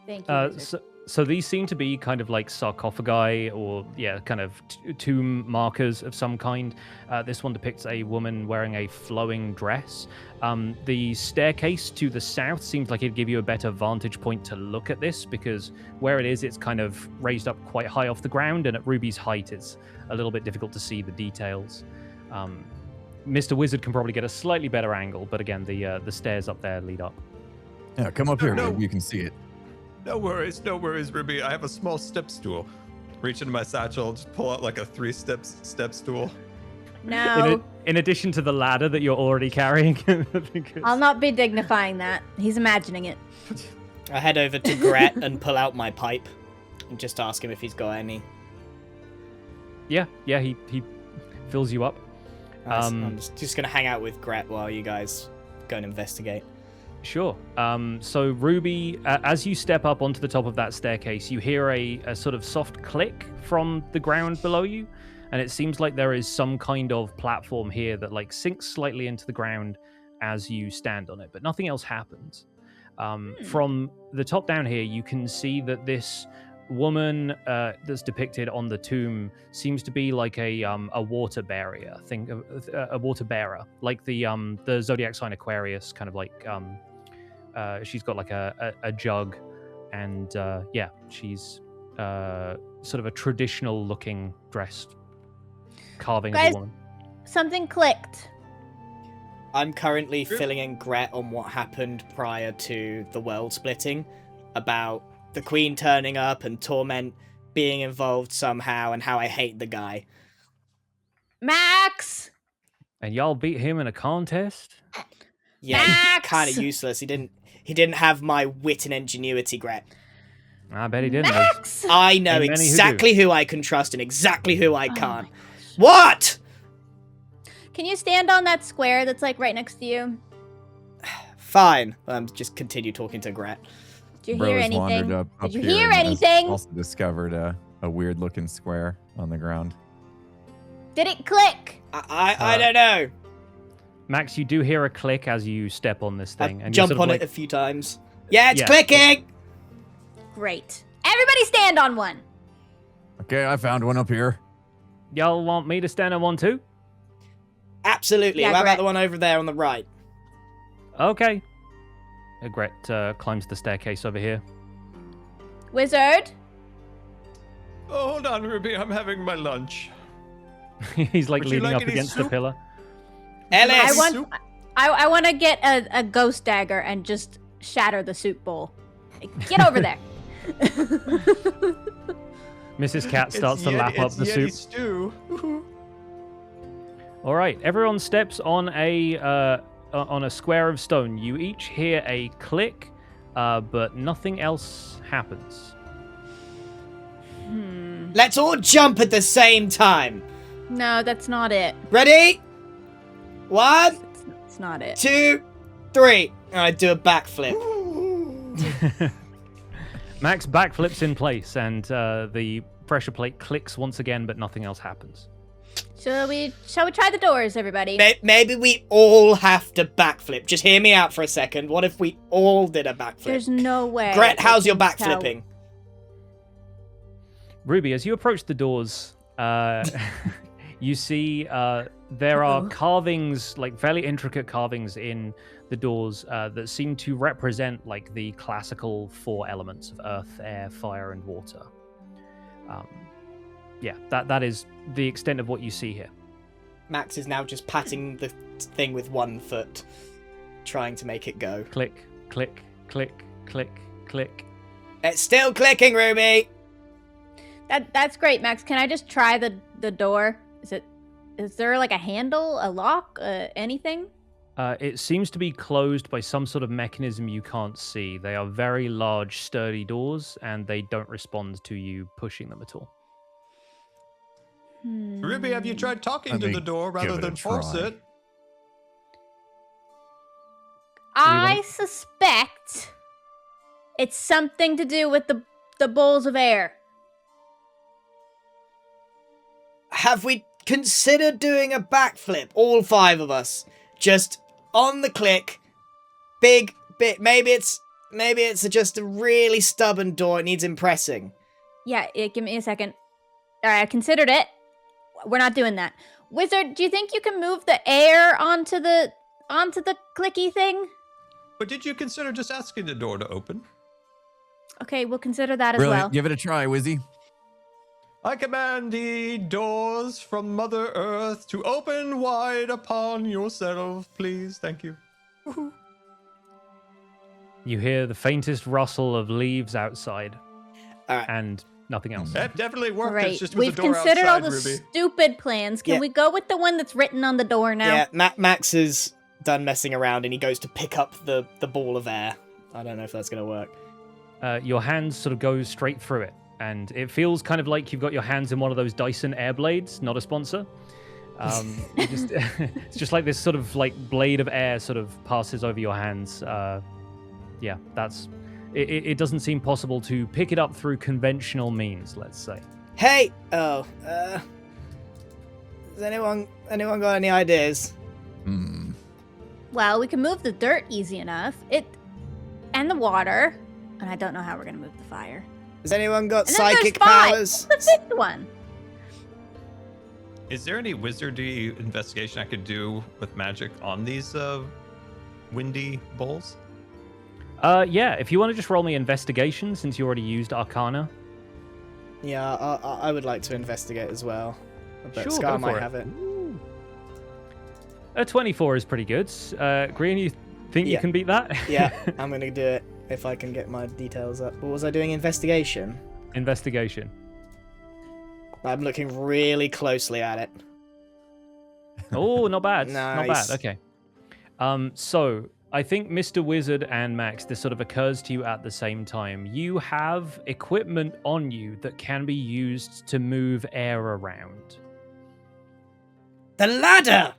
Speaker 2: Thank you. Wizard.
Speaker 1: So these seem to be kind of like sarcophagi or, kind of tomb markers of some kind. This one depicts a woman wearing a flowing dress. The staircase to the south seems like it'd give you a better vantage point to look at this, because where it is, it's kind of raised up quite high off the ground, and at Ruby's height, it's a little bit difficult to see the details. Mr. Wizard can probably get a slightly better angle, but again, the stairs up there lead up.
Speaker 3: Yeah, come up here.
Speaker 4: No.
Speaker 3: Maybe you can see it.
Speaker 4: No worries, Ruby. I have a small step stool. Reach into my satchel, just pull out like a 3-step stool.
Speaker 2: No,
Speaker 1: In addition to the ladder that you're already carrying, I think it's-
Speaker 2: I'll not be dignifying that. He's imagining it.
Speaker 5: I head over to Gret and pull out my pipe and just ask him if he's got any.
Speaker 1: Yeah, he fills you up.
Speaker 5: I'm just gonna hang out with Gret while you guys go and investigate.
Speaker 1: Sure. So Ruby, as you step up onto the top of that staircase, you hear a sort of soft click from the ground below you, and it seems like there is some kind of platform here that like sinks slightly into the ground as you stand on it, but nothing else happens. From the top down here, you can see that this woman that's depicted on the tomb seems to be like a water barrier. Think of a water bearer, like the zodiac sign Aquarius, kind of like she's got like a jug, and she's sort of a traditional looking dressed carving of
Speaker 2: Guys-
Speaker 1: a woman.
Speaker 2: Something clicked.
Speaker 5: I'm currently filling in Gret on what happened prior to the world splitting, about the Queen turning up and Torment being involved somehow, and how I hate the guy.
Speaker 2: Max!
Speaker 1: And y'all beat him in a contest?
Speaker 5: Yeah,
Speaker 2: Max!
Speaker 5: kind of useless. He didn't have my wit and ingenuity, Gret.
Speaker 1: I bet he didn't.
Speaker 2: Max!
Speaker 5: I know
Speaker 1: Ain't many who do.
Speaker 5: exactly who I can trust and exactly who I
Speaker 2: Oh
Speaker 5: can't.
Speaker 2: my
Speaker 5: What?
Speaker 2: Can you stand on that square that's like right next to you?
Speaker 5: Fine. Just continue talking to Gret.
Speaker 2: Did you hear
Speaker 3: Bro's wandered
Speaker 2: anything?
Speaker 3: up
Speaker 2: Did you
Speaker 3: here
Speaker 2: hear
Speaker 3: and has
Speaker 2: anything?
Speaker 3: Also discovered a weird looking square on the ground.
Speaker 2: Did it click?
Speaker 5: I don't know.
Speaker 1: Max, you do hear a click as you step on this thing,
Speaker 5: I
Speaker 1: and you
Speaker 5: jump
Speaker 1: sort of
Speaker 5: on
Speaker 1: like,
Speaker 5: it a few times. Yeah, it's
Speaker 1: Yeah.
Speaker 5: clicking!
Speaker 2: Great. Everybody stand on one.
Speaker 3: Okay, I found one up here.
Speaker 1: y'all want me to stand on one too?
Speaker 5: Absolutely.
Speaker 2: Yeah,
Speaker 5: How about
Speaker 2: Gret.
Speaker 5: the one over there on the right?
Speaker 1: Okay. Gret climbs the staircase over here.
Speaker 2: Wizard?
Speaker 4: Oh, hold on, Ruby. I'm having my lunch.
Speaker 1: He's like
Speaker 4: Would you
Speaker 1: leaning
Speaker 4: like
Speaker 1: up
Speaker 4: any
Speaker 1: against the
Speaker 4: soup?
Speaker 1: pillar.
Speaker 5: Ellis!
Speaker 2: I want to get a ghost dagger and just shatter the soup bowl. Get over there.
Speaker 1: Mrs. Cat starts to lap up the soup.
Speaker 4: Stew.
Speaker 1: All right, everyone steps on a square of stone. You each hear a click, but nothing else happens.
Speaker 5: Let's all jump at the same time.
Speaker 2: No, that's not it.
Speaker 5: Ready? 1,
Speaker 2: It's not it.
Speaker 5: 2, 3. And I do a backflip.
Speaker 1: Max backflips in place, and the pressure plate clicks once again, but nothing else happens.
Speaker 2: Shall we try the doors, everybody?
Speaker 5: Maybe we all have to backflip. Just hear me out for a second. What if we all did a backflip?
Speaker 2: There's no way.
Speaker 5: Gret, how's your
Speaker 2: I can tell.
Speaker 5: backflipping?
Speaker 1: Ruby, as you approach the doors, you see there are carvings, like fairly intricate carvings in the doors that seem to represent like the classical 4 elements of earth, air, fire, and water. Yeah, that is the extent of what you see here.
Speaker 5: Max is now just patting the thing with 1 foot, trying to make it go.
Speaker 1: Click, click, click, click, click.
Speaker 5: It's still clicking, Ruby!
Speaker 2: That's great, Max. Can I just try the door? Is there like a handle, a lock, anything?
Speaker 1: It seems to be closed by some sort of mechanism you can't see. They are very large, sturdy doors, and they don't respond to you pushing them at all.
Speaker 4: Ruby, have you tried talking to the door rather than force it?
Speaker 2: I suspect it's something to do with the bowls of air.
Speaker 5: Have we considered doing a backflip? All 5 of us. Just on the click. Big bit. Maybe it's just a really stubborn door. It needs impressing.
Speaker 2: Yeah, give me a second. All right, I considered it. We're not doing that. Wizard, do you think you can move the air onto the clicky thing?
Speaker 4: But did you consider just asking the door to open?
Speaker 2: Okay, we'll consider that as
Speaker 3: Brilliant.
Speaker 2: well.
Speaker 3: Give it a try, Wizzy.
Speaker 4: I command the doors from Mother Earth to open wide upon yourself, please. Thank you. Woohoo.
Speaker 1: You hear the faintest rustle of leaves outside,
Speaker 5: All right.
Speaker 1: and nothing else.
Speaker 4: That definitely worked.
Speaker 2: Right.
Speaker 4: It's just with
Speaker 2: We've
Speaker 4: the door
Speaker 2: considered
Speaker 4: outside,
Speaker 2: all the
Speaker 4: Ruby.
Speaker 2: stupid plans. Can
Speaker 5: Yeah.
Speaker 2: we go with the one that's written on the door now?
Speaker 5: Yeah, Max is done messing around and he goes to pick up the ball of air. I don't know if that's going to work.
Speaker 1: Your hands sort of go straight through it, and it feels kind of like you've got your hands in one of those Dyson air blades, not a sponsor. It's just like this sort of like blade of air sort of passes over your hands. Yeah, that's it. Doesn't seem possible to pick it up through conventional means, let's say.
Speaker 5: Hey! Oh, has anyone got any ideas?
Speaker 2: Well, we can move the dirt easy enough. And the water. And I don't know how we're gonna move the fire.
Speaker 5: Has anyone got
Speaker 2: And then there's
Speaker 5: psychic
Speaker 2: 5.
Speaker 5: powers?
Speaker 2: What's the 5th one?
Speaker 4: Is there any wizardy investigation I could do with magic on these windy bowls?
Speaker 1: Yeah, if you want to just roll me investigation, since you already used Arcana.
Speaker 5: Yeah, I would like to investigate as well. I bet
Speaker 1: Sure,
Speaker 5: Scar
Speaker 1: go
Speaker 5: might
Speaker 1: for it.
Speaker 5: have it.
Speaker 1: A 24 is pretty good. Green, you think you
Speaker 5: Yeah.
Speaker 1: can beat that?
Speaker 5: Yeah, I'm gonna do it if I can get my details up. What was I doing? Investigation?
Speaker 1: Investigation.
Speaker 5: I'm looking really closely at it.
Speaker 1: Oh, not bad. Not
Speaker 5: Nice.
Speaker 1: bad. Okay. So I think Mr. Wizard and Max, this sort of occurs to you at the same time. You have equipment on you that can be used to move air around.
Speaker 5: The ladder!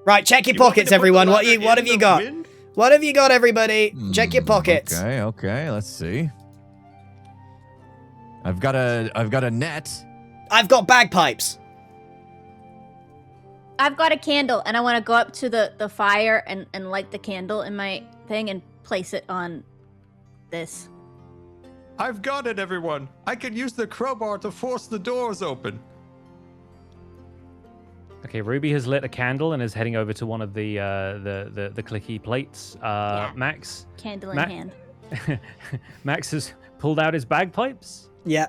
Speaker 5: Right, check your
Speaker 4: You want me
Speaker 5: pockets,
Speaker 4: to put the
Speaker 5: everyone. What
Speaker 4: ladder
Speaker 5: have
Speaker 4: in
Speaker 5: you
Speaker 4: the
Speaker 5: got?
Speaker 4: wind?
Speaker 5: What have you got, everybody? Check your pockets.
Speaker 3: Okay, let's see. I've got a net.
Speaker 5: I've got bagpipes.
Speaker 2: I've got a candle, and I want to go up to the fire and light the candle in my thing and place it on this.
Speaker 4: I've got it, everyone. I can use the crowbar to force the doors open.
Speaker 1: Okay, Ruby has lit a candle and is heading over to one of the clicky plates.
Speaker 2: Yeah.
Speaker 1: Max,
Speaker 2: Candle in
Speaker 1: Ma-
Speaker 2: hand.
Speaker 1: Max has pulled out his bagpipes.
Speaker 5: Yeah.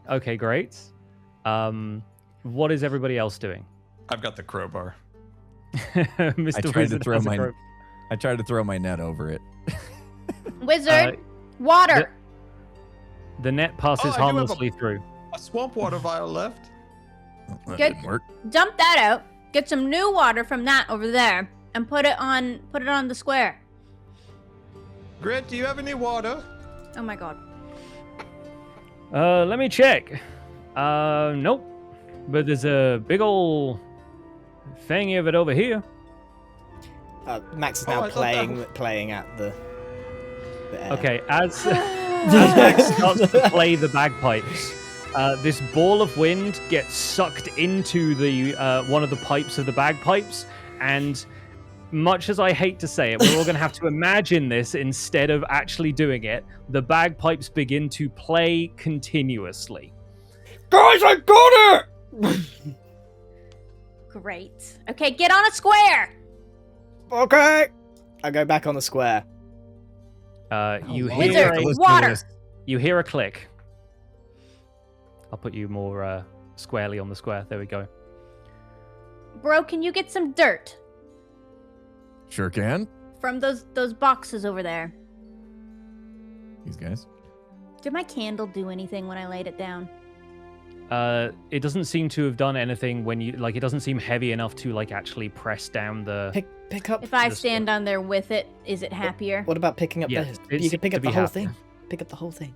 Speaker 1: Okay, great. What is everybody else doing?
Speaker 4: I've got the crowbar.
Speaker 1: Mr. Wizard has a crowbar.
Speaker 3: I tried to throw my net over it.
Speaker 2: Wizard, water.
Speaker 1: The net passes
Speaker 4: I do have
Speaker 1: harmlessly through.
Speaker 4: A swamp water vial left.
Speaker 3: That
Speaker 2: Good.
Speaker 3: didn't work.
Speaker 2: Dump that out. Get some new water from that over there, and put it on the square.
Speaker 4: Grant, do you have any water?
Speaker 2: Oh my god.
Speaker 1: Let me check. Nope. But there's a big ol' thingy of it over here.
Speaker 5: Max is
Speaker 4: Oh,
Speaker 5: now
Speaker 4: I thought
Speaker 5: playing at the air.
Speaker 1: Okay, as Max starts to play the bagpipes, this ball of wind gets sucked into the one of the pipes of the bagpipes, and much as I hate to say it, we're all going to have to imagine this instead of actually doing it. The bagpipes begin to play continuously.
Speaker 5: Guys, I got it!
Speaker 2: Great. Okay, get on a square.
Speaker 5: Okay. I go back on the square.
Speaker 1: You
Speaker 3: Lord.
Speaker 1: hear
Speaker 2: Wizard,
Speaker 3: Listen to
Speaker 2: water.
Speaker 3: this.
Speaker 1: you hear a click. I'll put you more squarely on the square. There we go.
Speaker 2: Bro, can you get some dirt
Speaker 3: Sure can.
Speaker 2: from those boxes over there?
Speaker 3: These guys.
Speaker 2: Did my candle do anything when I laid it down?
Speaker 1: It doesn't seem to have done anything when you it doesn't seem heavy enough to actually press down the.
Speaker 5: Pick up.
Speaker 2: If I
Speaker 1: This-
Speaker 2: stand on there with it, is it happier?
Speaker 5: What about picking up
Speaker 1: Yeah,
Speaker 5: the?
Speaker 1: it
Speaker 5: You can pick
Speaker 1: seems
Speaker 5: up
Speaker 1: to
Speaker 5: the
Speaker 1: be
Speaker 5: whole
Speaker 1: happier.
Speaker 5: thing. Pick up the whole thing.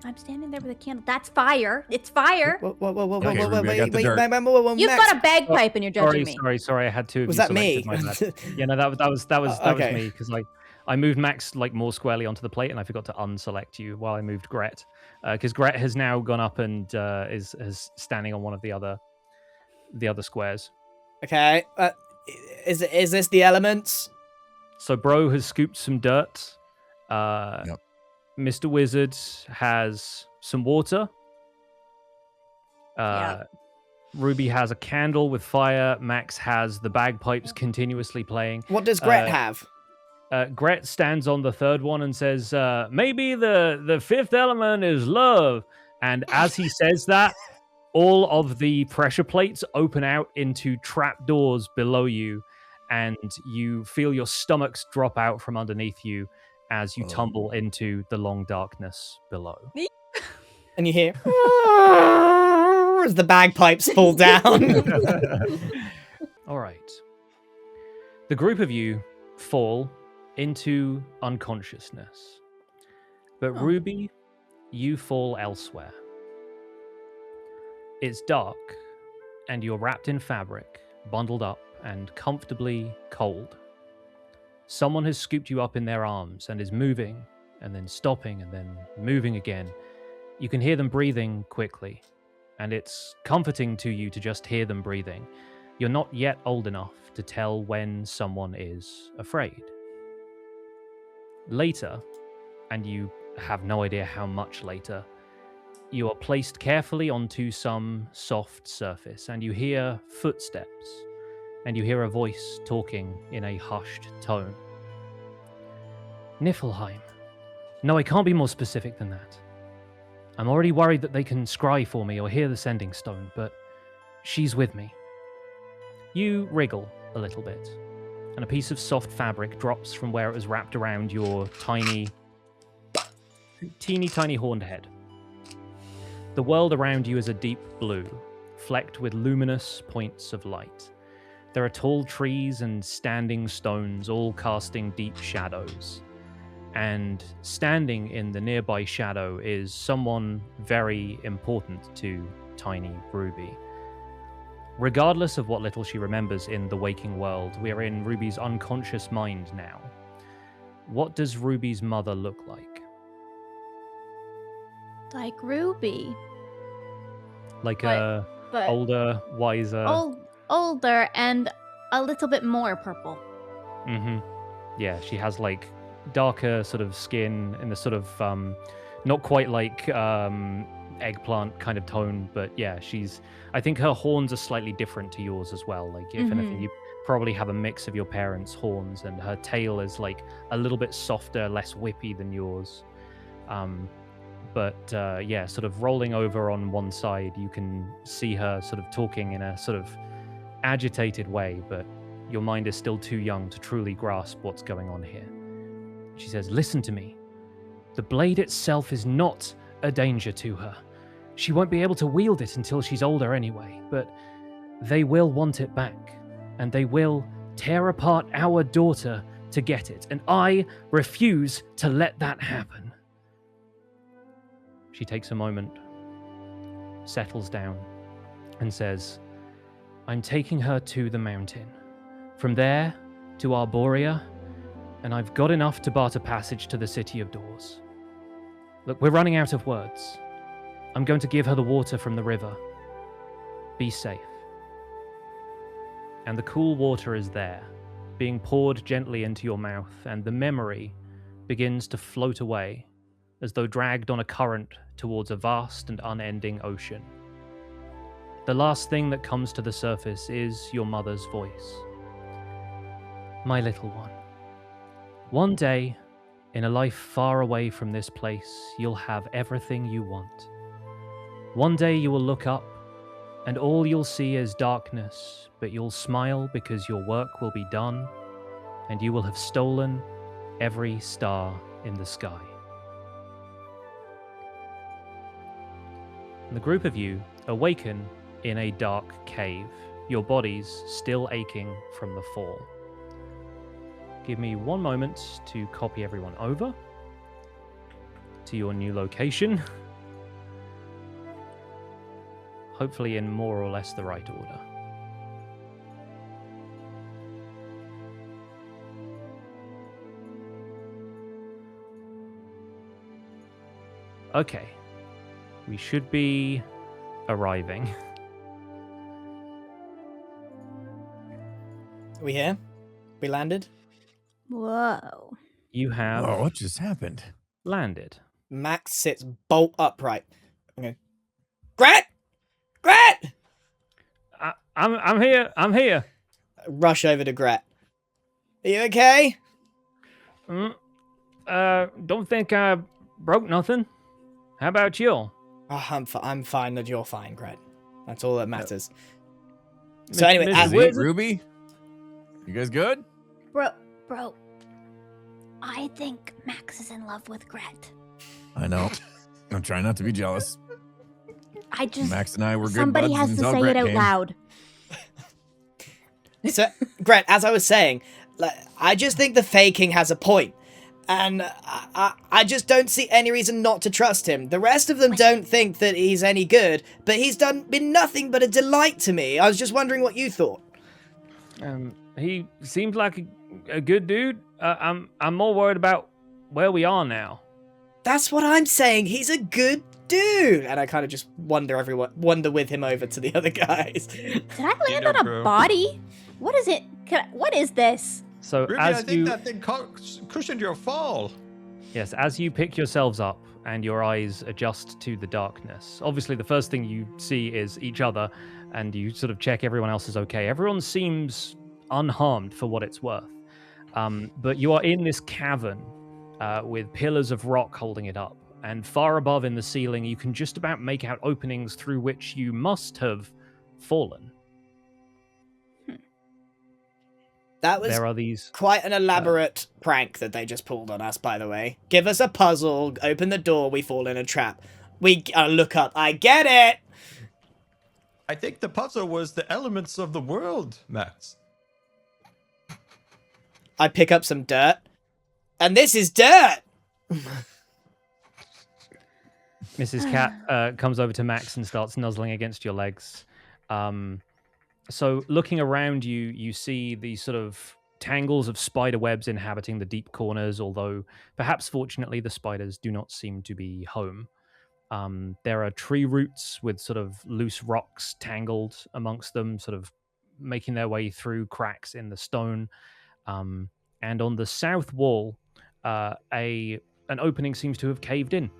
Speaker 2: I'm standing there with a candle. That's fire. It's fire.
Speaker 5: Whoa,
Speaker 3: Okay, Ruby, I got the dirt.
Speaker 2: You've
Speaker 5: Max.
Speaker 2: got a bagpipe and you're judging
Speaker 1: Sorry. I had two of
Speaker 5: Was
Speaker 1: you
Speaker 5: that me?
Speaker 1: selected, my bad. Yeah, no, that was
Speaker 5: Okay.
Speaker 1: me because I moved Max more squarely onto the plate and I forgot to unselect you while I moved Gret because Gret has now gone up and is standing on one of the other squares.
Speaker 5: Okay. Is this the elements?
Speaker 1: So Bro has scooped some dirt.
Speaker 3: Yep.
Speaker 1: Mr. Wizard has some water.
Speaker 2: Yeah.
Speaker 1: Ruby has a candle with fire. Max has the bagpipes continuously playing.
Speaker 5: What does Gret have?
Speaker 1: Gret stands on the third one and says, maybe the fifth element is love. And as he says that, all of the pressure plates open out into trap doors below you, and you feel your stomachs drop out from underneath you as you tumble into the long darkness below.
Speaker 5: And you hear as the bagpipes fall down.
Speaker 1: All right. The group of you fall into unconsciousness. But
Speaker 2: Oh.
Speaker 1: Ruby, you fall elsewhere. It's dark, and you're wrapped in fabric, bundled up, and comfortably cold. Someone has scooped you up in their arms and is moving, and then stopping, and then moving again. You can hear them breathing quickly, and it's comforting to you to just hear them breathing. You're not yet old enough to tell when someone is afraid. Later, and you have no idea how much later, you are placed carefully onto some soft surface, and you hear footsteps, and you hear a voice talking in a hushed tone. Niflheim. No, I can't be more specific than that. I'm already worried that they can scry for me or hear the sending stone, but she's with me. You wriggle a little bit, and a piece of soft fabric drops from where it was wrapped around your teeny tiny horned head. The world around you is a deep blue, flecked with luminous points of light. There are tall trees and standing stones, all casting deep shadows. And standing in the nearby shadow is someone very important to tiny Ruby. Regardless of what little she remembers in the waking world, we are in Ruby's unconscious mind now. What does Ruby's mother look like?
Speaker 2: Like Ruby,
Speaker 1: Like
Speaker 2: But-
Speaker 1: a
Speaker 2: but
Speaker 1: older, wiser.
Speaker 2: older and a little bit more purple.
Speaker 1: Yeah, she has darker sort of skin and the sort of not quite like eggplant kind of tone, but yeah, I think her horns are slightly different to yours as well. If anything, probably have a mix of your parents' horns, and her tail is like a little bit softer, less whippy than yours. Yeah, sort of rolling over on one side, you can see her sort of talking in a sort of agitated way, but your mind is still too young to truly grasp what's going on here. She says, "Listen to me. The blade itself is not a danger to her. She won't be able to wield it until she's older anyway, but they will want it back, and they will tear apart our daughter to get it, and I refuse to let that happen." She takes a moment, settles down, and says, "I'm taking her to the mountain. From there to Arborea, and I've got enough to barter passage to the City of Doors. Look, we're running out of words. I'm going to give her the water from the river. Be safe." And the cool water is there, being poured gently into your mouth, and the memory begins to float away, as though dragged on a current towards a vast and unending ocean. The last thing that comes to the surface is your mother's voice. "My little one day, in a life far away from this place, you'll have everything you want. One day you will look up, and all you'll see is darkness, but you'll smile because your work will be done, and you will have stolen every star in the sky." The group of you awaken in a dark cave, your bodies still aching from the fall. Give me one moment to copy everyone over to your new location. Hopefully in more or less the right order. Okay. We should be arriving.
Speaker 5: Are we here? We landed?
Speaker 2: Whoa.
Speaker 1: You have
Speaker 3: Oh, what just happened?
Speaker 1: landed.
Speaker 5: Max sits bolt upright. Okay. Gret! Gret!
Speaker 1: I'm here. I'm here.
Speaker 5: Rush over to Gret. Are you okay?
Speaker 1: Don't think I broke nothing. How about you?
Speaker 5: Oh, I'm fine that you're fine, Gret. That's all that matters. So anyway,
Speaker 1: Mrs.
Speaker 5: as
Speaker 1: Wizard?
Speaker 3: Ruby? You guys good?
Speaker 2: Bro, I think Max is in love with Gret.
Speaker 3: I know. I'm trying not to be jealous.
Speaker 2: I just...
Speaker 3: Max and I were good
Speaker 2: Somebody
Speaker 3: buds
Speaker 2: has to
Speaker 3: until
Speaker 2: say
Speaker 3: Brett
Speaker 2: it out
Speaker 3: came.
Speaker 2: loud.
Speaker 5: So, Gret, as I was saying, like, I just think the faking has a point. And I just don't see any reason not to trust him. The rest of them don't think that he's any good, but he's been nothing but a delight to me. I was just wondering what you thought.
Speaker 1: He seems like a good dude. I'm more worried about where we are now.
Speaker 5: That's what I'm saying. He's a good dude. And I kind of just wander with him over to the other guys.
Speaker 2: Did I land on a
Speaker 4: bro.
Speaker 2: body? What is it? What is this?
Speaker 1: So
Speaker 4: Ruby, I
Speaker 1: as
Speaker 4: think
Speaker 1: you
Speaker 4: that thing cushioned your fall.
Speaker 1: Yes, as you pick yourselves up and your eyes adjust to the darkness, obviously the first thing you see is each other, and you sort of check everyone else is okay. Everyone seems unharmed for what it's worth. But you are in this cavern with pillars of rock holding it up, and far above in the ceiling you can just about make out openings through which you must have fallen.
Speaker 5: That was
Speaker 1: There are these...
Speaker 5: quite an elaborate prank that they just pulled on us, by the way. Give us a puzzle, open the door, we fall in a trap. We look up, I get it!
Speaker 4: I think the puzzle was the elements of the world, Max.
Speaker 5: I pick up some dirt. And this is dirt!
Speaker 1: Mrs. Cat comes over to Max and starts nuzzling against your legs. So looking around you, you see these sort of tangles of spider webs inhabiting the deep corners, although perhaps fortunately the spiders do not seem to be home. There are tree roots with sort of loose rocks tangled amongst them, sort of making their way through cracks in the stone. And on the south wall, an opening seems to have caved in.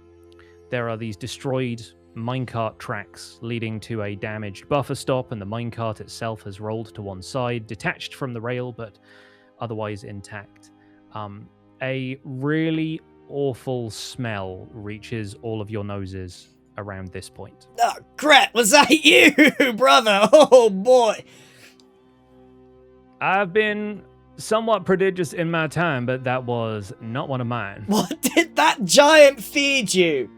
Speaker 1: There are these destroyed minecart tracks leading to a damaged buffer stop, and the minecart itself has rolled to one side, detached from the rail, but otherwise intact. A really awful smell reaches all of your noses around this point.
Speaker 5: Oh, Gret, was that you, brother? Oh, boy.
Speaker 1: I've been somewhat prodigious in my time, but that was not one of mine.
Speaker 5: What did that giant feed you?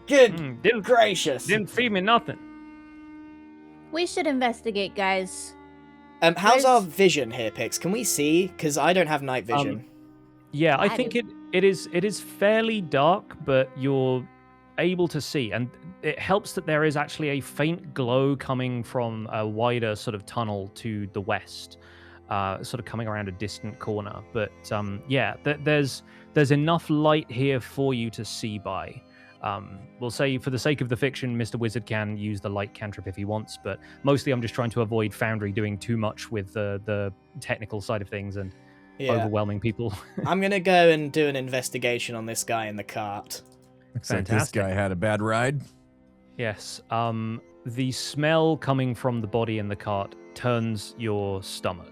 Speaker 5: Good gracious.
Speaker 1: Didn't feed me nothing.
Speaker 2: We should investigate, guys.
Speaker 5: How's our vision here, Pix? Can we see? Because I don't have night vision.
Speaker 1: Yeah, I think it is fairly dark, but you're able to see, and it helps that there is actually a faint glow coming from a wider sort of tunnel to the west, sort of coming around a distant corner. But yeah, there's enough light here for you to see by. We'll say, for the sake of the fiction, Mr. Wizard can use the light cantrip if he wants, but mostly I'm just trying to avoid Foundry doing too much with the technical side of things and overwhelming people.
Speaker 5: I'm gonna go and do an investigation on this guy in the cart.
Speaker 3: Looks like this guy had a bad ride.
Speaker 1: Yes. The smell coming from the body in the cart turns your stomach.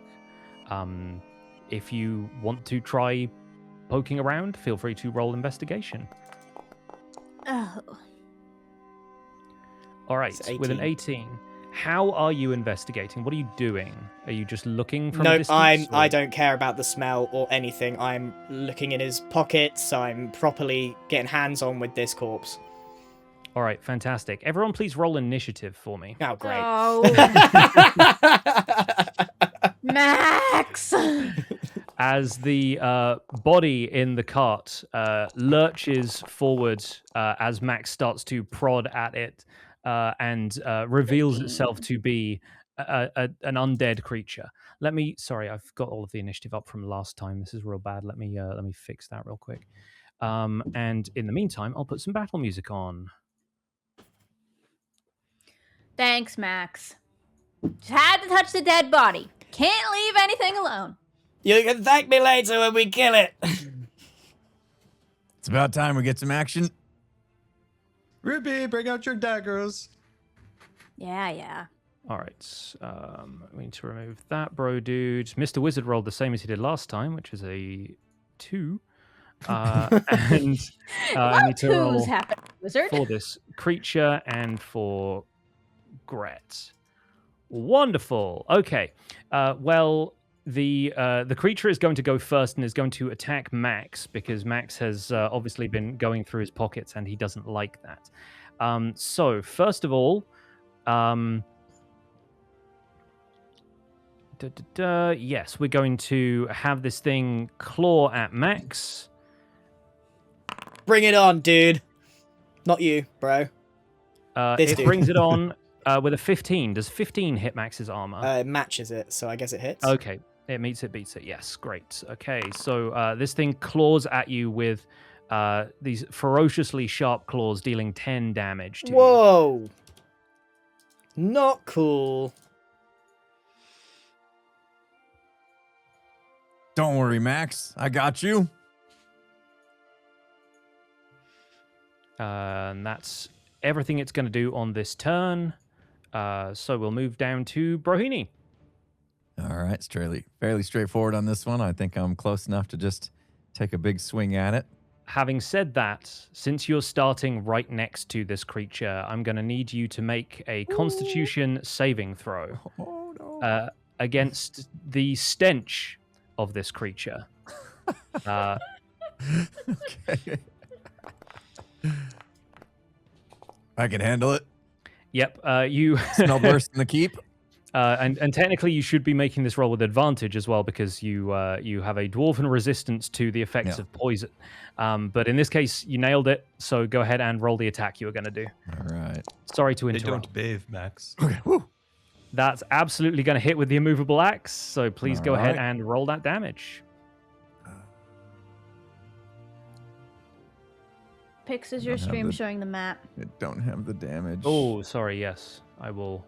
Speaker 1: If you want to try poking around, feel free to roll investigation.
Speaker 2: Oh.
Speaker 1: All right,
Speaker 5: It's 18.
Speaker 1: with an 18. How are you investigating? What are you doing? Are you just looking from a
Speaker 5: No,
Speaker 1: distance?
Speaker 5: I don't care about the smell or anything. I'm looking in his pockets. I'm properly getting hands-on with this corpse.
Speaker 1: All right, fantastic. Everyone please roll initiative for me.
Speaker 5: Oh, great.
Speaker 2: Oh. Max!
Speaker 1: As the body in the cart lurches forward as Max starts to prod at it and reveals itself to be an undead creature. Sorry, I've got all of the initiative up from last time. This is real bad. Let me fix that real quick. And in the meantime, I'll put some battle music on.
Speaker 2: Thanks, Max. Just had to touch the dead body. Can't leave anything alone.
Speaker 5: You can thank me later when we kill it.
Speaker 3: It's about time we get some action.
Speaker 4: Ruby, bring out your daggers.
Speaker 2: Yeah.
Speaker 1: All right, we need to remove that, bro, dude. Mr. Wizard rolled the same as he did last time, which is a 2. And I need to roll
Speaker 2: happened, Wizard?
Speaker 1: for this creature and for Gret. Wonderful. Okay. Well, the creature is going to go first and is going to attack Max because Max has obviously been going through his pockets and he doesn't like that. So first of all, yes, we're going to have this thing claw at Max.
Speaker 5: Bring it on, dude. Not you, bro.
Speaker 1: It brings it on with a 15. Does 15 hit Max's armor?
Speaker 5: It matches it, so I guess it hits.
Speaker 1: Okay. It meets it, beats it. Yes, great. Okay, so this thing claws at you with these ferociously sharp claws, dealing 10 damage to you.
Speaker 5: Whoa. Not cool.
Speaker 3: Don't worry, Max. I got you.
Speaker 1: And that's everything it's going to do on this turn. So we'll move down to Brohini.
Speaker 3: All right, it's fairly straightforward on this one. I think I'm close enough to just take a big swing at it.
Speaker 1: Having said that, since you're starting right next to this creature, I'm going to need you to make a Constitution saving throw against the stench of this creature.
Speaker 3: Okay. I can handle it.
Speaker 1: Yep, you
Speaker 3: Smell worse than the keep.
Speaker 1: And technically, you should be making this roll with advantage as well because you have a dwarven resistance to the effects of poison. But in this case, you nailed it. So go ahead and roll the attack you were going to do.
Speaker 3: All right.
Speaker 1: Sorry to
Speaker 4: They
Speaker 1: interrupt.
Speaker 4: don't bathe, Max.
Speaker 3: Okay. Woo.
Speaker 1: That's absolutely going to hit with the immovable axe. So please go ahead
Speaker 3: right.
Speaker 1: and roll that damage.
Speaker 2: Pix, is your stream showing the map?
Speaker 3: I don't have the damage.
Speaker 1: Oh, sorry. Yes, I'll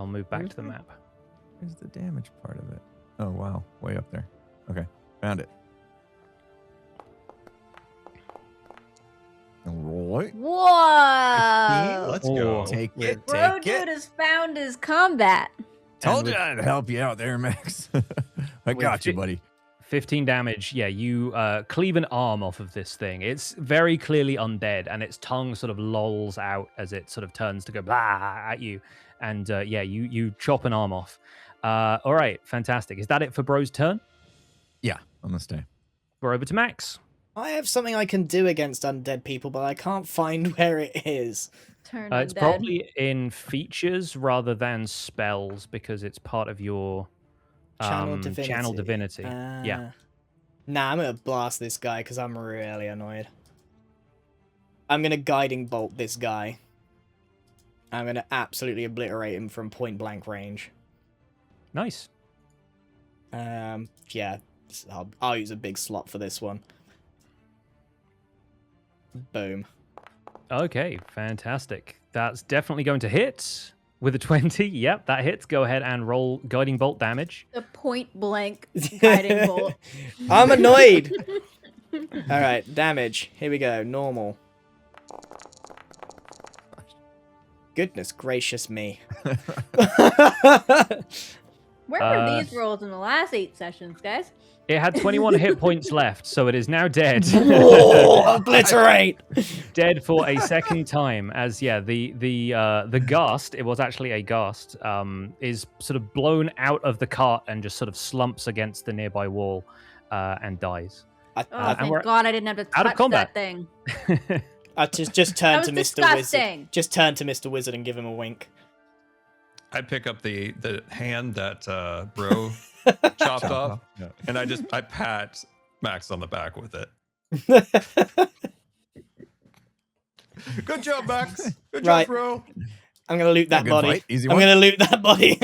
Speaker 1: move back to the map.
Speaker 3: Where's the damage part of it? Oh, wow. Way up there. Okay. Found it. All right.
Speaker 2: Whoa!
Speaker 4: Oh.
Speaker 3: Take it,
Speaker 2: Bro,
Speaker 3: take
Speaker 2: dude
Speaker 3: it.
Speaker 2: has found his combat.
Speaker 3: Told
Speaker 1: with-
Speaker 3: you I'd help you out there, Max. I got you, buddy.
Speaker 1: 15 damage. Yeah, you cleave an arm off of this thing. It's very clearly undead, and its tongue sort of lolls out as it sort of turns to go blah at you. And yeah, you chop an arm off. All right, fantastic. Is that it for Bro's turn?
Speaker 3: Yeah, I'm gonna stay.
Speaker 1: We're over to Max.
Speaker 5: I have something I can do against undead people, but I can't find where it is.
Speaker 2: Turn
Speaker 1: It's
Speaker 2: undead.
Speaker 1: probably in features rather than spells because it's part of your
Speaker 5: Channel divinity.
Speaker 1: Channel divinity. Yeah.
Speaker 5: Nah, I'm gonna blast this guy because I'm really annoyed. I'm gonna guiding bolt this guy. I'm gonna absolutely obliterate him from point blank range.
Speaker 1: Nice.
Speaker 5: Yeah, I'll use a big slot for this one. Boom.
Speaker 1: Okay, fantastic. That's definitely going to hit with a 20. Yep, that hits. Go ahead and roll guiding bolt damage.
Speaker 2: The point blank guiding bolt.
Speaker 5: I'm annoyed. All right, damage. Here we go. Normal. Goodness gracious me.
Speaker 2: Where were these rolls in the last 8 sessions, guys?
Speaker 1: It had 21 hit points left, so it is now dead.
Speaker 5: Oh, obliterate.
Speaker 1: Dead for a second time. As yeah, the ghast, it was actually a ghast, is sort of blown out of the cart and just sort of slumps against the nearby wall and dies.
Speaker 2: Oh,
Speaker 1: and
Speaker 2: thank
Speaker 1: we're
Speaker 2: God I didn't have to
Speaker 1: out of
Speaker 2: touch
Speaker 1: combat.
Speaker 2: that thing.
Speaker 5: I just turn
Speaker 2: That
Speaker 5: to
Speaker 2: was
Speaker 5: Mr. Wizard.
Speaker 2: disgusting.
Speaker 5: Just turn to Mr. Wizard and give him a wink.
Speaker 4: I pick up the hand that Bro chopped off,
Speaker 3: Yeah.
Speaker 4: and I pat Max on the back with it. Good job, Max. Good job,
Speaker 5: Right.
Speaker 4: Bro.
Speaker 5: I'm gonna loot that
Speaker 3: Good
Speaker 5: body.
Speaker 3: fight. Easy
Speaker 5: I'm
Speaker 3: one.
Speaker 5: gonna loot that body.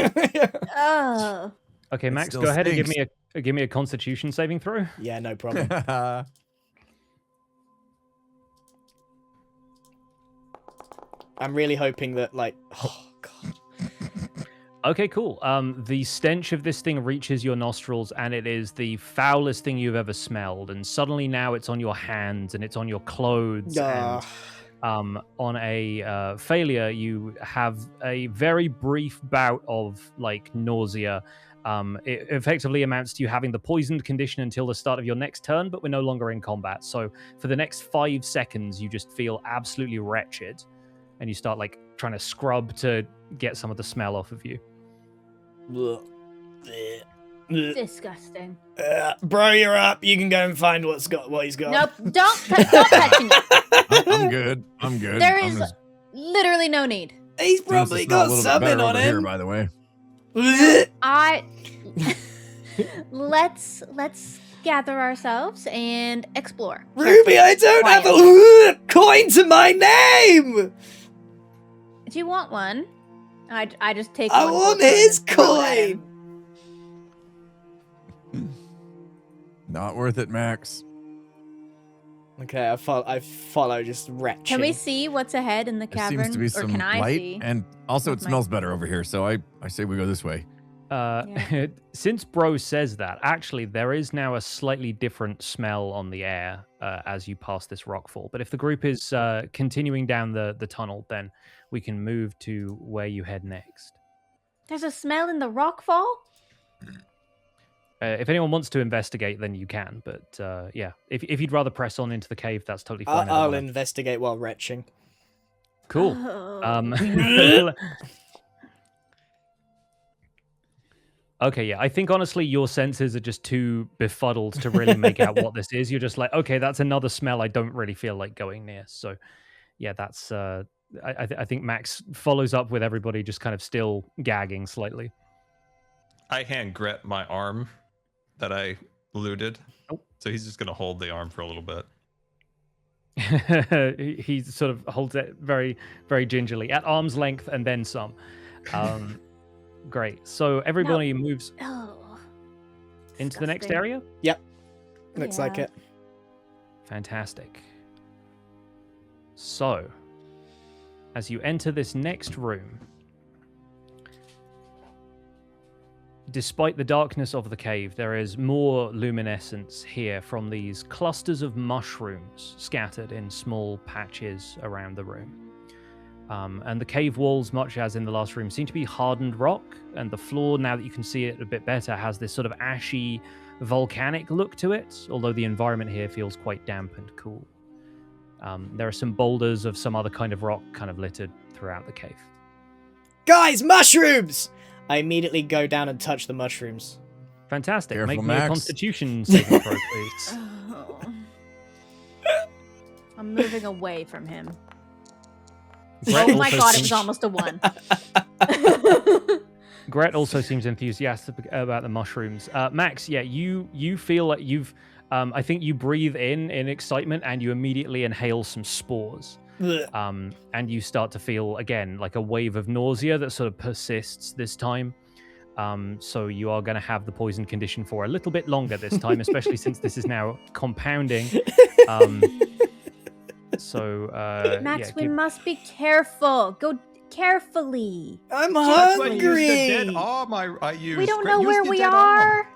Speaker 2: Oh.
Speaker 1: Okay,
Speaker 3: It
Speaker 1: Max,
Speaker 3: still
Speaker 1: go ahead and
Speaker 3: stinks.
Speaker 1: give me a Constitution saving throw.
Speaker 5: Yeah, no problem. I'm really hoping that, like, oh god.
Speaker 1: Okay, cool. The stench of this thing reaches your nostrils, and it is the foulest thing you've ever smelled. And suddenly now it's on your hands and it's on your clothes.
Speaker 5: Ah.
Speaker 1: And on a failure, you have a very brief bout of like nausea. It effectively amounts to you having the poisoned condition until the start of your next turn, but we're no longer in combat. So for the next 5 seconds, you just feel absolutely wretched, and you start like trying to scrub to get some of the smell off of you.
Speaker 5: Ugh. Ugh.
Speaker 2: Disgusting.
Speaker 5: Bro, you're up. You can go and find what he's got.
Speaker 2: Nope, stop touching it.
Speaker 3: I'm good. I'm good.
Speaker 2: There
Speaker 3: I'm
Speaker 2: is
Speaker 3: just
Speaker 2: literally no need.
Speaker 5: He's
Speaker 3: doing
Speaker 5: probably
Speaker 3: this smell a
Speaker 5: got
Speaker 3: little bit
Speaker 5: something
Speaker 3: better
Speaker 5: on
Speaker 3: over here,
Speaker 5: him.
Speaker 3: by the way.
Speaker 5: Ugh.
Speaker 2: Let's gather ourselves and explore.
Speaker 5: Ruby, I don't have
Speaker 2: Quiet.
Speaker 5: a coin to my name.
Speaker 2: Do you want one? I just take
Speaker 5: I
Speaker 2: one
Speaker 5: want
Speaker 2: gold coin
Speaker 5: his
Speaker 2: and throw it at him.
Speaker 5: coin.
Speaker 3: Not worth it, Max.
Speaker 5: Okay, I follow just retching.
Speaker 2: Can we see what's ahead in the
Speaker 3: There
Speaker 2: cavern?
Speaker 3: seems to be
Speaker 2: or
Speaker 3: some
Speaker 2: can I
Speaker 3: light,
Speaker 2: see?
Speaker 3: and also it
Speaker 2: What's my-
Speaker 3: smells better over here. So I say we go this way.
Speaker 1: Since Bro says that, actually, there is now a slightly different smell on the air as you pass this rockfall. But if the group is continuing down the tunnel, then we can move to where you head next.
Speaker 2: There's a smell in the rockfall?
Speaker 1: If anyone wants to investigate, then you can. But yeah, if you'd rather press on into the cave, that's totally fine. I don't
Speaker 5: I'll
Speaker 1: mind.
Speaker 5: investigate while retching.
Speaker 1: Cool.
Speaker 2: Oh.
Speaker 1: Okay, yeah. I think honestly your senses are just too befuddled to really make out what this is. You're just like, okay, that's another smell I don't really feel like going near. So yeah, that's I think Max follows up with everybody just kind of still gagging slightly.
Speaker 4: I hand Gret my arm that I looted.
Speaker 1: Oh.
Speaker 4: So he's just gonna hold the arm for a little bit.
Speaker 1: He sort of holds it very, very gingerly at arm's length and then some. Great. So everybody moves
Speaker 2: Oh.
Speaker 1: into the next
Speaker 2: Disgusting.
Speaker 1: area.
Speaker 5: Yep. Looks like
Speaker 2: Yeah.
Speaker 5: it.
Speaker 1: Fantastic. So, as you enter this next room, despite the darkness of the cave, there is more luminescence here from these clusters of mushrooms scattered in small patches around the room. And the cave walls, much as in the last room, seem to be hardened rock, and the floor, now that you can see it a bit better, has this sort of ashy, volcanic look to it, although the environment here feels quite damp and cool. There are some boulders of some other kind of rock kind of littered throughout the cave.
Speaker 5: Guys, mushrooms! I immediately go down and touch the mushrooms.
Speaker 1: Fantastic.
Speaker 3: Careful,
Speaker 1: Make me
Speaker 3: Max.
Speaker 1: a constitution saving throw, please.
Speaker 2: Oh. I'm moving away from him.
Speaker 1: Gret
Speaker 2: Oh my
Speaker 1: also
Speaker 2: god, it
Speaker 1: seems-
Speaker 2: was almost a 1.
Speaker 1: Gret also seems enthusiastic about the mushrooms. Max, yeah, you feel like you've... I think you breathe in excitement and you immediately inhale some spores.
Speaker 5: Ugh.
Speaker 1: And you start to feel, again, like a wave of nausea that sort of persists this time. So you are going to have the poison condition for a little bit longer this time, especially since this is now compounding.
Speaker 2: Max, we must be careful. Go carefully.
Speaker 5: I'm
Speaker 4: That's why I used the
Speaker 5: hungry!
Speaker 4: dead arm I used.
Speaker 2: We don't
Speaker 4: Gret,
Speaker 2: know
Speaker 4: use
Speaker 2: where
Speaker 4: the
Speaker 2: we
Speaker 4: dead
Speaker 2: are.
Speaker 4: arm.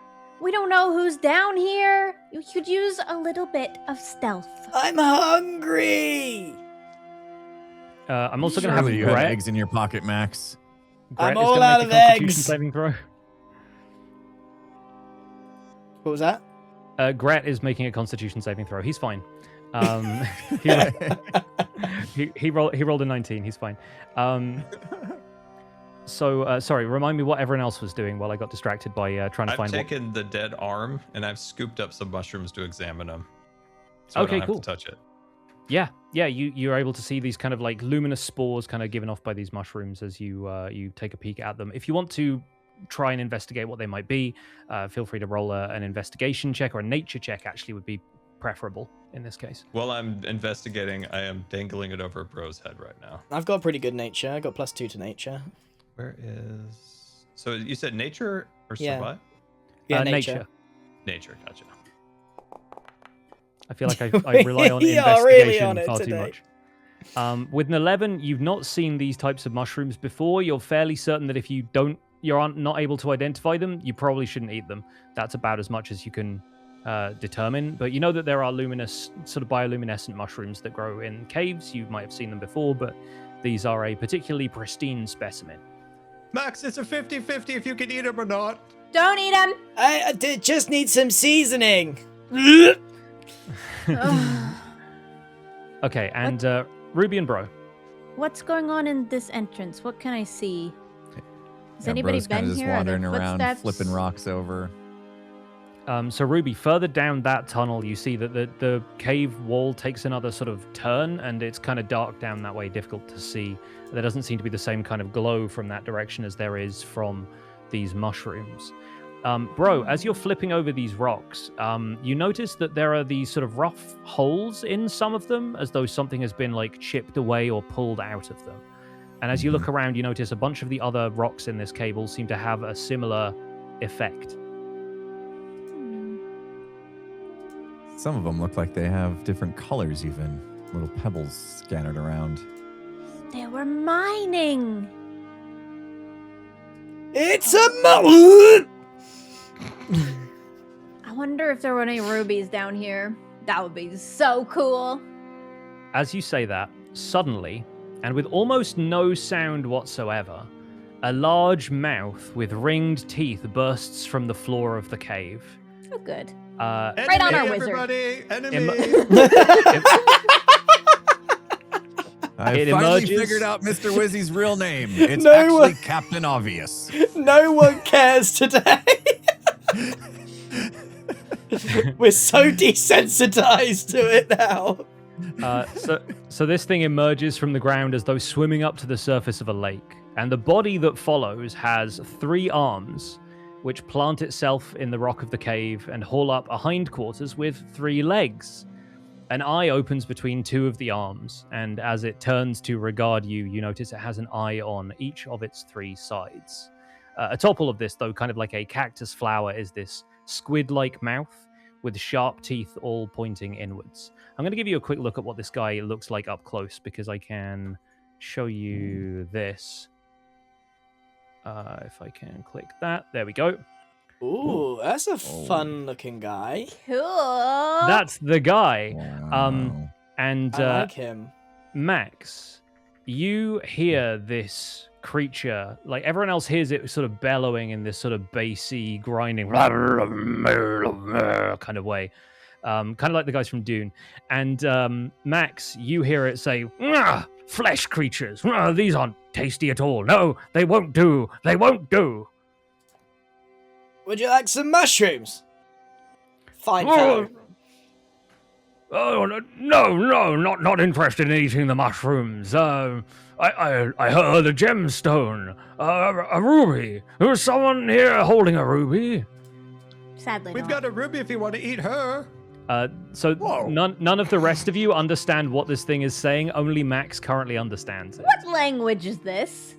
Speaker 2: We don't know who's down here. You could use a little bit of stealth.
Speaker 5: I'm hungry!
Speaker 1: I'm also going to have
Speaker 3: Surely you have
Speaker 1: Gret.
Speaker 3: eggs in your pocket, Max.
Speaker 1: Gret
Speaker 5: I'm
Speaker 1: is
Speaker 5: all
Speaker 1: gonna
Speaker 5: out
Speaker 1: make
Speaker 5: of
Speaker 1: a Constitution
Speaker 5: eggs.
Speaker 1: saving throw.
Speaker 5: What was that?
Speaker 1: Gret is making a Constitution saving throw. He's fine. He rolled a 19. He's fine. Sorry. Remind me what everyone else was doing while I got distracted by trying to
Speaker 4: I've
Speaker 1: find.
Speaker 4: taken the dead arm and I've scooped up some mushrooms to examine them. So
Speaker 1: Okay,
Speaker 4: I don't
Speaker 1: cool.
Speaker 4: have to touch it.
Speaker 1: Yeah. You're able to see these kind of like luminous spores kind of given off by these mushrooms as you take a peek at them. If you want to try and investigate what they might be, feel free to roll an investigation check, or a nature check actually would be preferable in this case.
Speaker 4: While I'm investigating, I am dangling it over Bro's head right now.
Speaker 5: I've got pretty good nature. I got +2 to nature.
Speaker 4: Where is... So you said nature or
Speaker 5: Yeah.
Speaker 4: survive?
Speaker 5: Yeah,
Speaker 1: nature.
Speaker 4: Nature, gotcha.
Speaker 1: I feel like I rely on
Speaker 5: We are
Speaker 1: investigation
Speaker 5: really on it
Speaker 1: far too
Speaker 5: today.
Speaker 1: much. With an 11, you've not seen these types of mushrooms before. You're fairly certain that if you're not able to identify them, you probably shouldn't eat them. That's about as much as you can determine. But you know that there are luminous, sort of bioluminescent mushrooms that grow in caves. You might have seen them before, but these are a particularly pristine specimen.
Speaker 4: Max, it's a 50-50 if you can eat them or not.
Speaker 2: Don't eat him.
Speaker 5: I just need some seasoning.
Speaker 1: Okay, and Ruby and Bro.
Speaker 2: What's going on in this entrance? What can I see? Has
Speaker 3: Yeah,
Speaker 2: anybody
Speaker 3: bro's kinda
Speaker 2: been
Speaker 3: just
Speaker 2: here? Are there
Speaker 3: wandering around,
Speaker 2: footsteps?
Speaker 3: flipping rocks over.
Speaker 1: So Ruby, further down that tunnel, you see that the cave wall takes another sort of turn, and it's kind of dark down that way, difficult to see. There doesn't seem to be the same kind of glow from that direction as there is from these mushrooms. Bro, as you're flipping over these rocks, you notice that there are these sort of rough holes in some of them, as though something has been like chipped away or pulled out of them. And as you look around, you notice a bunch of the other rocks in this cave all seem to have a similar effect.
Speaker 3: Some of them look like they have different colors even. Little pebbles scattered around.
Speaker 2: They were mining.
Speaker 5: It's a
Speaker 2: I wonder if there were any rubies down here. That would be so cool.
Speaker 1: As you say that, suddenly, and with almost no sound whatsoever, a large mouth with ringed teeth bursts from the floor of the cave.
Speaker 2: Oh, good.
Speaker 4: Enemy,
Speaker 2: Right on our wizard.
Speaker 4: everybody! Enemy!
Speaker 3: I
Speaker 1: It
Speaker 3: finally
Speaker 1: emerges-
Speaker 3: figured out Mr. Wizzy's real name. It's
Speaker 5: No
Speaker 3: actually
Speaker 5: one-
Speaker 3: Captain Obvious.
Speaker 5: No one cares today. We're so desensitized to it now.
Speaker 1: So this thing emerges from the ground as though swimming up to the surface of a lake, and the body that follows has 3 arms, which plant itself in the rock of the cave and haul up a hindquarters with 3 legs. An eye opens between 2 of the arms, and as it turns to regard you, you notice it has an eye on each of its 3 sides. Atop all of this, though, kind of like a cactus flower, is this squid-like mouth with sharp teeth all pointing inwards. I'm going to give you a quick look at what this guy looks like up close, because I can show you this. If I can click that. There we go.
Speaker 5: Ooh, that's a fun-looking guy.
Speaker 2: Cool.
Speaker 1: That's the guy.
Speaker 3: Wow.
Speaker 1: And
Speaker 5: I like him.
Speaker 1: Max, you hear this creature, like everyone else hears it sort of bellowing in this sort of bassy, grinding kind of way. Kind of like the guys from Dune. And Max, you hear it say, flesh creatures. These aren't tasty at all. No, they won't do. They won't do.
Speaker 5: Would you like some mushrooms? Fine fellow.
Speaker 1: Oh, no, not interested in eating the mushrooms. I heard a gemstone, a ruby. There was someone here holding a ruby.
Speaker 2: Sadly,
Speaker 4: We've
Speaker 2: not.
Speaker 4: got a ruby if you want to eat her.
Speaker 1: So
Speaker 3: Whoa.
Speaker 1: none of the rest of you understand what this thing is saying. Only Max currently understands it.
Speaker 2: What language is this?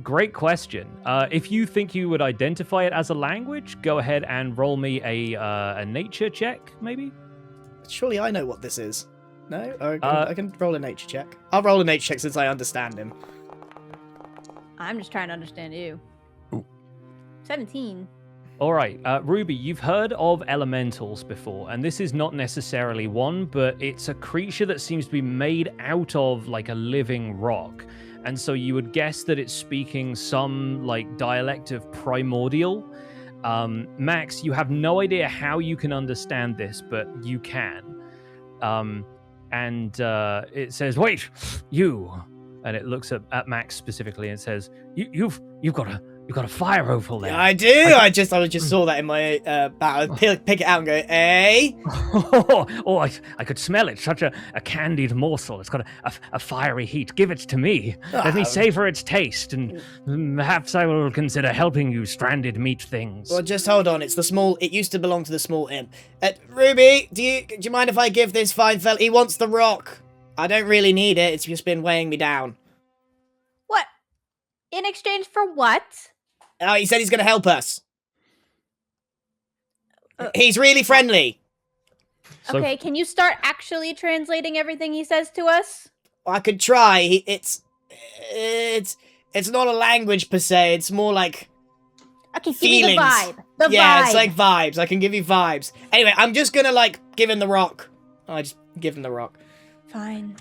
Speaker 1: Great question. If you think you would identify it as a language, go ahead and roll me a nature check, maybe.
Speaker 5: Surely I know what this is. No? I can roll a nature check. I'll roll a nature check since I understand him.
Speaker 2: I'm just trying to understand you.
Speaker 3: Ooh.
Speaker 2: 17.
Speaker 1: All right, Ruby, you've heard of elementals before, and this is not necessarily one, but it's a creature that seems to be made out of like a living rock. And so you would guess that it's speaking some like dialect of primordial. Max, you have no idea how you can understand this, but you can. It says, "Wait, you," and it looks at Max specifically and says, "You've got a fire rifle there."
Speaker 5: Yeah, I do. I just saw that in my battle. Pick it out and go, eh?
Speaker 1: I could smell it. Such a candied morsel. It's got a fiery heat. Give it to me. Let me savor its taste, and perhaps I will consider helping you, stranded meat things.
Speaker 5: Well, just hold on. It's the small. It used to belong to the small imp. Ruby, do you mind if I give this fine fella? He wants the rock. I don't really need it. It's just been weighing me down.
Speaker 2: What? In exchange for what?
Speaker 5: Oh, he said he's going to help us. He's really friendly.
Speaker 1: So-
Speaker 2: Okay, can you start actually translating everything he says to us?
Speaker 5: I could try. It's not a language per se. It's more like
Speaker 2: Okay, give
Speaker 5: feelings.
Speaker 2: me the vibe. The
Speaker 5: yeah,
Speaker 2: vibe.
Speaker 5: it's like vibes. I can give you vibes. Anyway, I'm just gonna like give him the rock. I just give him the rock.
Speaker 2: Fine.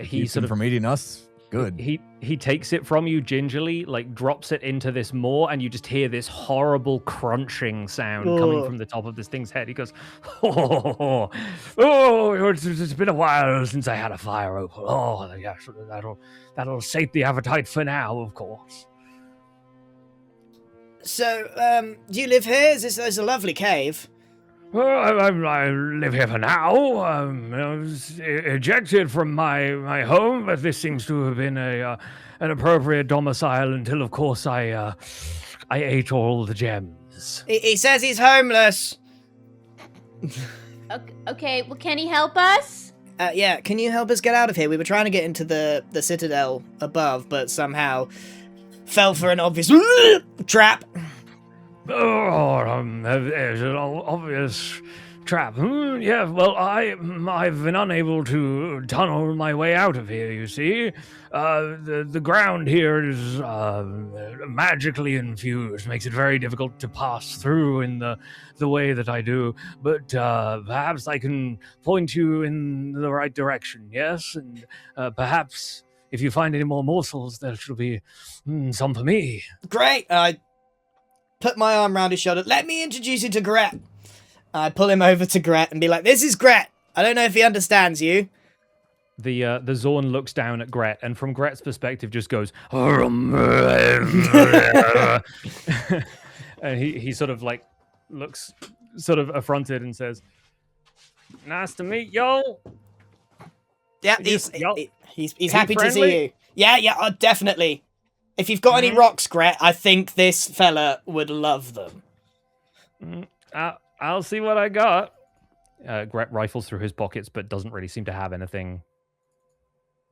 Speaker 1: He
Speaker 3: Keeps
Speaker 1: sort
Speaker 3: him
Speaker 1: of
Speaker 3: from eating us. Good.
Speaker 1: He takes it from you gingerly, like drops it into this maw, and you just hear this horrible crunching sound coming
Speaker 5: Ugh.
Speaker 1: from the top of this thing's head. He goes, "Oh, it's been a while since I had a fire open. Oh, yes, that'll sate the appetite for now, of course."
Speaker 5: So, do you live here? There's a lovely cave.
Speaker 1: Well, I live here for now. I was ejected from my home, but this seems to have been an appropriate domicile until, of course, I ate all the gems.
Speaker 5: He says he's homeless.
Speaker 2: Okay, well, can he help us?
Speaker 5: Yeah, can you help us get out of here? We were trying to get into the citadel above, but somehow fell for an obvious trap.
Speaker 1: There's an obvious trap. Yeah, well, I've been unable to tunnel my way out of here, you see. The ground here is magically infused, makes it very difficult to pass through in the way that I do. But perhaps I can point you in the right direction, yes? And perhaps if you find any more morsels, there shall be some for me.
Speaker 5: Great. I put my arm around his shoulder. Let me introduce you to Gret. I pull him over to Gret and be like, "This is Gret. I don't know if he understands you."
Speaker 1: The Zorn looks down at Gret, and from Gret's perspective, just goes, and he sort of like looks sort of affronted and says, "Nice to meet y'all."
Speaker 5: Yeah,
Speaker 1: He's
Speaker 5: he's happy to
Speaker 1: friendly?
Speaker 5: see you. Yeah, definitely. If you've got any rocks, Gret, I think this fella would love them.
Speaker 1: I'll see what I got. Gret rifles through his pockets, but doesn't really seem to have anything.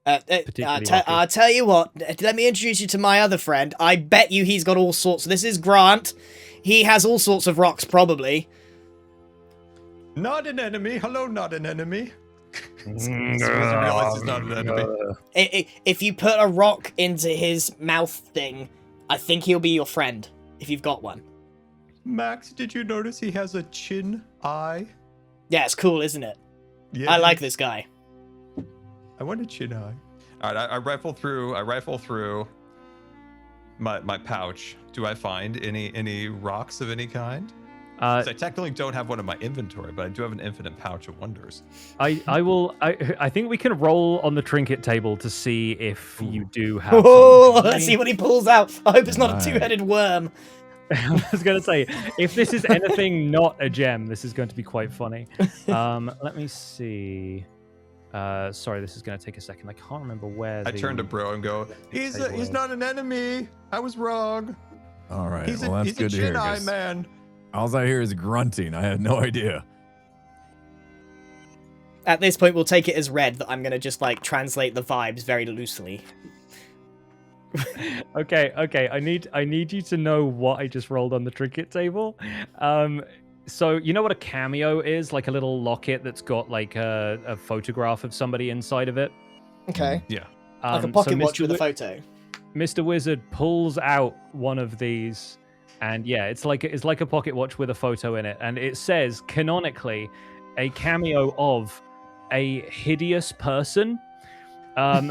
Speaker 1: Particularly
Speaker 5: I'll tell you what. Let me introduce you to my other friend. I bet you he's got all sorts. This is Grant. He has all sorts of rocks, probably.
Speaker 4: Not an enemy. Hello, not an enemy. This wizard realizes he's not an enemy.
Speaker 5: If you put a rock into his mouth thing, I think he'll be your friend, if you've got one.
Speaker 4: Max, did you notice he has a chin eye?
Speaker 5: Yeah, it's cool, isn't it?
Speaker 4: Yeah.
Speaker 5: I like this guy.
Speaker 4: I want a chin eye. All right, I rifle through my pouch. Do I find any rocks of any kind? 'Cause I technically don't have one in my inventory, but I do have an infinite pouch of wonders.
Speaker 1: I think we can roll on the trinket table to see if you do have.
Speaker 5: Oh,
Speaker 1: something.
Speaker 5: let's see what he pulls out. I hope it's not a
Speaker 3: Right.
Speaker 5: two-headed worm.
Speaker 1: I was going to say, if this is anything not a gem, this is going to be quite funny. Let me see. Sorry, this is going to take a second. I can't remember where.
Speaker 4: I turn to Bro and go, he's not an enemy. I was wrong.
Speaker 3: All right.
Speaker 4: He's
Speaker 3: Well,
Speaker 4: a
Speaker 3: that's good to hear.
Speaker 4: Jedi
Speaker 3: 'Cause
Speaker 4: man.
Speaker 3: all I hear is grunting. I had no idea.
Speaker 5: At this point, we'll take it as read that I'm going to just, like, translate the vibes very loosely.
Speaker 1: Okay. I need you to know what I just rolled on the trinket table. So you know what a cameo is? Like a little locket that's got like a photograph of somebody inside of it.
Speaker 5: Okay.
Speaker 4: Yeah.
Speaker 5: Like a
Speaker 1: So
Speaker 5: pocket watch
Speaker 1: Mr.
Speaker 5: with a photo.
Speaker 1: Mr. Wizard pulls out one of these, and yeah, it's like a pocket watch with a photo in it, and it says canonically a cameo of a hideous person. And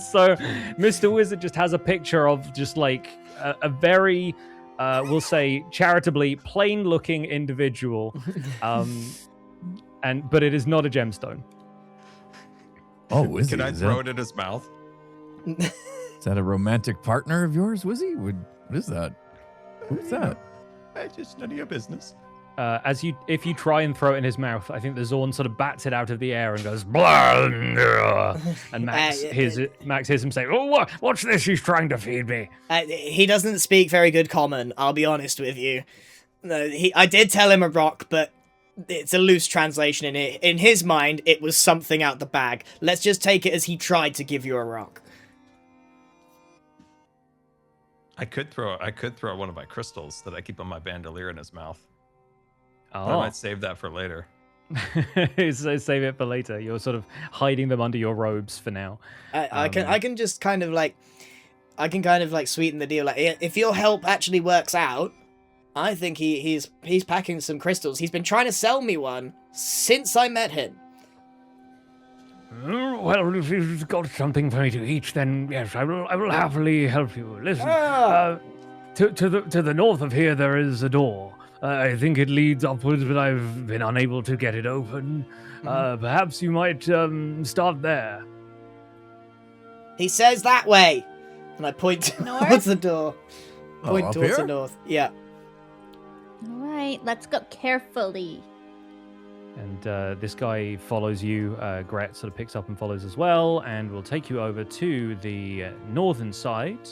Speaker 1: so Mr. Wizard just has a picture of just like a very we'll say charitably plain looking individual, but it is not a gemstone.
Speaker 3: Oh, is
Speaker 4: Can I
Speaker 3: is
Speaker 4: throw
Speaker 3: that,
Speaker 4: it in his mouth?
Speaker 3: is that a romantic partner of yours, Wizzy? What is that? Who's that?
Speaker 4: It's just none of your business.
Speaker 1: If you try and throw it in his mouth, I think the Zorn sort of bats it out of the air and goes blah, blah, and Max hears him say, "Oh, what's this? He's trying to feed me."
Speaker 5: He doesn't speak very good common, I'll be honest with you. No, I did tell him a rock, but it's a loose translation in his mind, it was something out the bag. Let's just take it as he tried to give you a rock.
Speaker 4: I could throw one of my crystals that I keep on my bandolier in his mouth. I
Speaker 1: Oh,
Speaker 4: might save that for later.
Speaker 1: so save it for later. You're sort of hiding them under your robes for now.
Speaker 5: I can just kind of like sweeten the deal. Like, if your help actually works out, I think he's packing some crystals. He's been trying to sell me one since I met him.
Speaker 1: Well, if you've got something for me to eat, then yes, I will happily help you. Listen, to the north of here there is a door. I think it leads upwards, but I've been unable to get it open. Perhaps you might start there.
Speaker 5: He says that way, and I point
Speaker 2: North?
Speaker 5: towards the door. Point
Speaker 3: up
Speaker 5: towards
Speaker 3: here?
Speaker 5: the north. Yeah.
Speaker 2: All right, let's go carefully.
Speaker 1: And this guy follows you. Gret sort of picks up and follows as well, and will take you over to the northern side.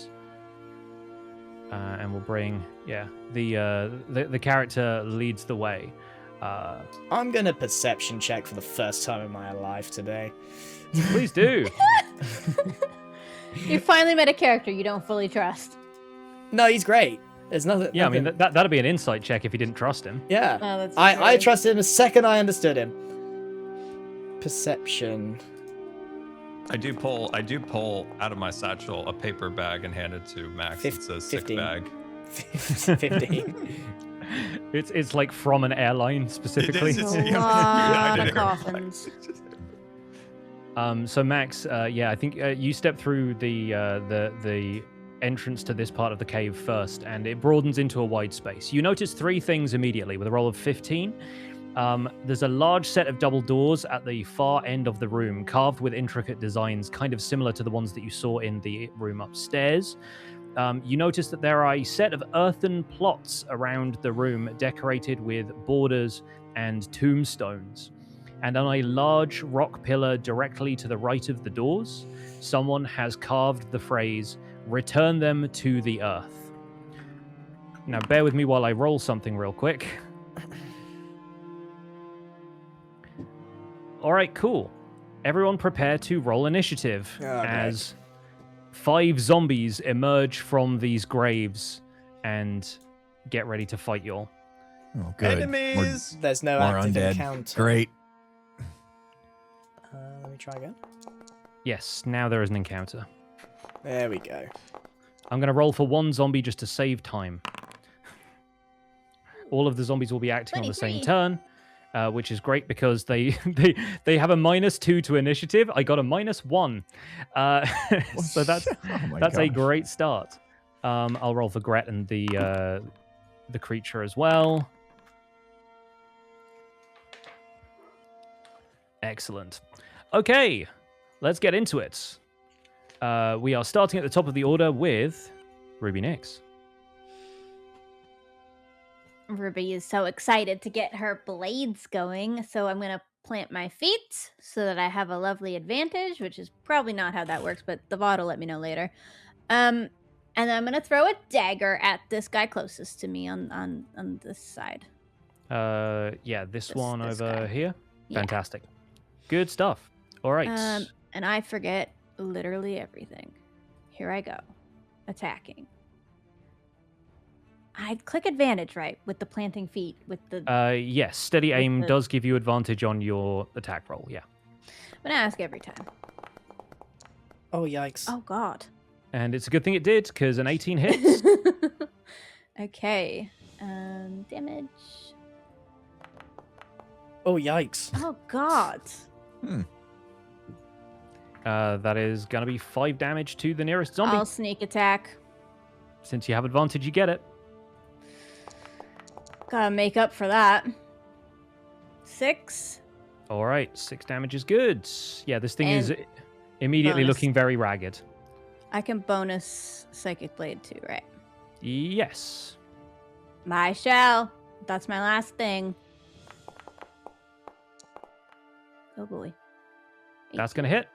Speaker 1: And we'll bring, the character leads the way.
Speaker 5: I'm gonna perception check for the first time in my life today.
Speaker 1: Please do.
Speaker 2: You finally met a character you don't fully trust.
Speaker 5: No, he's great. There's nothing.
Speaker 1: Yeah, I mean,
Speaker 5: nothing-
Speaker 1: that'd be an insight check if you didn't trust him.
Speaker 5: Yeah.
Speaker 2: Oh, that's
Speaker 5: I
Speaker 2: true.
Speaker 5: trusted him the second I understood him. Perception.
Speaker 4: I do pull out of my satchel a paper bag and hand it to Max. It says sick
Speaker 5: 15.
Speaker 4: bag.
Speaker 5: 15.
Speaker 1: It's like from an airline specifically.
Speaker 4: It is,
Speaker 2: A
Speaker 4: Yeah,
Speaker 2: lot
Speaker 4: United
Speaker 2: of coffins.
Speaker 1: So Max, I think you step through the entrance to this part of the cave first, and it broadens into a wide space. You notice three things immediately with a roll of 15. There's a large set of double doors at the far end of the room, carved with intricate designs, kind of similar to the ones that you saw in the room upstairs. You notice that there are a set of earthen plots around the room, decorated with borders and tombstones. And on a large rock pillar directly to the right of the doors, someone has carved the phrase, "Return them to the earth." Now, bear with me while I roll something real quick. All right, cool. Everyone prepare to roll initiative as 5 zombies emerge from these graves and get ready to fight y'all.
Speaker 3: Oh, good.
Speaker 4: Enemies!
Speaker 5: There's no
Speaker 3: More
Speaker 5: active
Speaker 3: undead.
Speaker 5: encounter.
Speaker 3: Great.
Speaker 5: Let me try again.
Speaker 1: Yes, now there is an encounter.
Speaker 5: There we go.
Speaker 1: I'm going to roll for 1 zombie just to save time. All of the zombies will be acting on the same
Speaker 2: 23.
Speaker 1: turn, which is great because they have a -2 to initiative. I got a -1, so that's
Speaker 3: Oh my
Speaker 1: a
Speaker 3: gosh.
Speaker 1: great start. I'll roll for Gret and the creature as well. Excellent. Okay, let's get into it. We are starting at the top of the order with Ruby Nix.
Speaker 2: Ruby is so excited to get her blades going, so I'm gonna plant my feet so that I have a lovely advantage, which is probably not how that works, but the VOD will let me know later. And then I'm gonna throw a dagger at this guy closest to me on this side.
Speaker 1: Yeah, this
Speaker 2: This
Speaker 1: one over
Speaker 2: guy.
Speaker 1: here.
Speaker 2: Yeah.
Speaker 1: Fantastic. Good stuff. All right.
Speaker 2: And I forget literally everything. Here I go. Attacking. I click advantage, right, with the planting feet, with the...
Speaker 1: Yes, steady
Speaker 2: with
Speaker 1: aim
Speaker 2: the-
Speaker 1: does give you advantage on your attack roll. Yeah.
Speaker 2: I'm gonna ask every time.
Speaker 5: Oh, yikes.
Speaker 2: Oh, God.
Speaker 1: And it's a good thing it did, because an 18 hits.
Speaker 2: Okay. Damage.
Speaker 5: Oh, yikes.
Speaker 2: Oh, God.
Speaker 1: That is going to be 5 damage to the nearest zombie.
Speaker 2: I'll sneak attack.
Speaker 1: Since you have advantage, you get it.
Speaker 2: Gotta make up for that. 6.
Speaker 1: All right, 6 damage is good. Yeah, this thing is
Speaker 2: And
Speaker 1: immediately
Speaker 2: bonus.
Speaker 1: looking very ragged.
Speaker 2: I can bonus Psychic Blade too, right?
Speaker 1: Yes.
Speaker 2: My shell. That's my last thing. Oh boy.
Speaker 1: That's going to hit.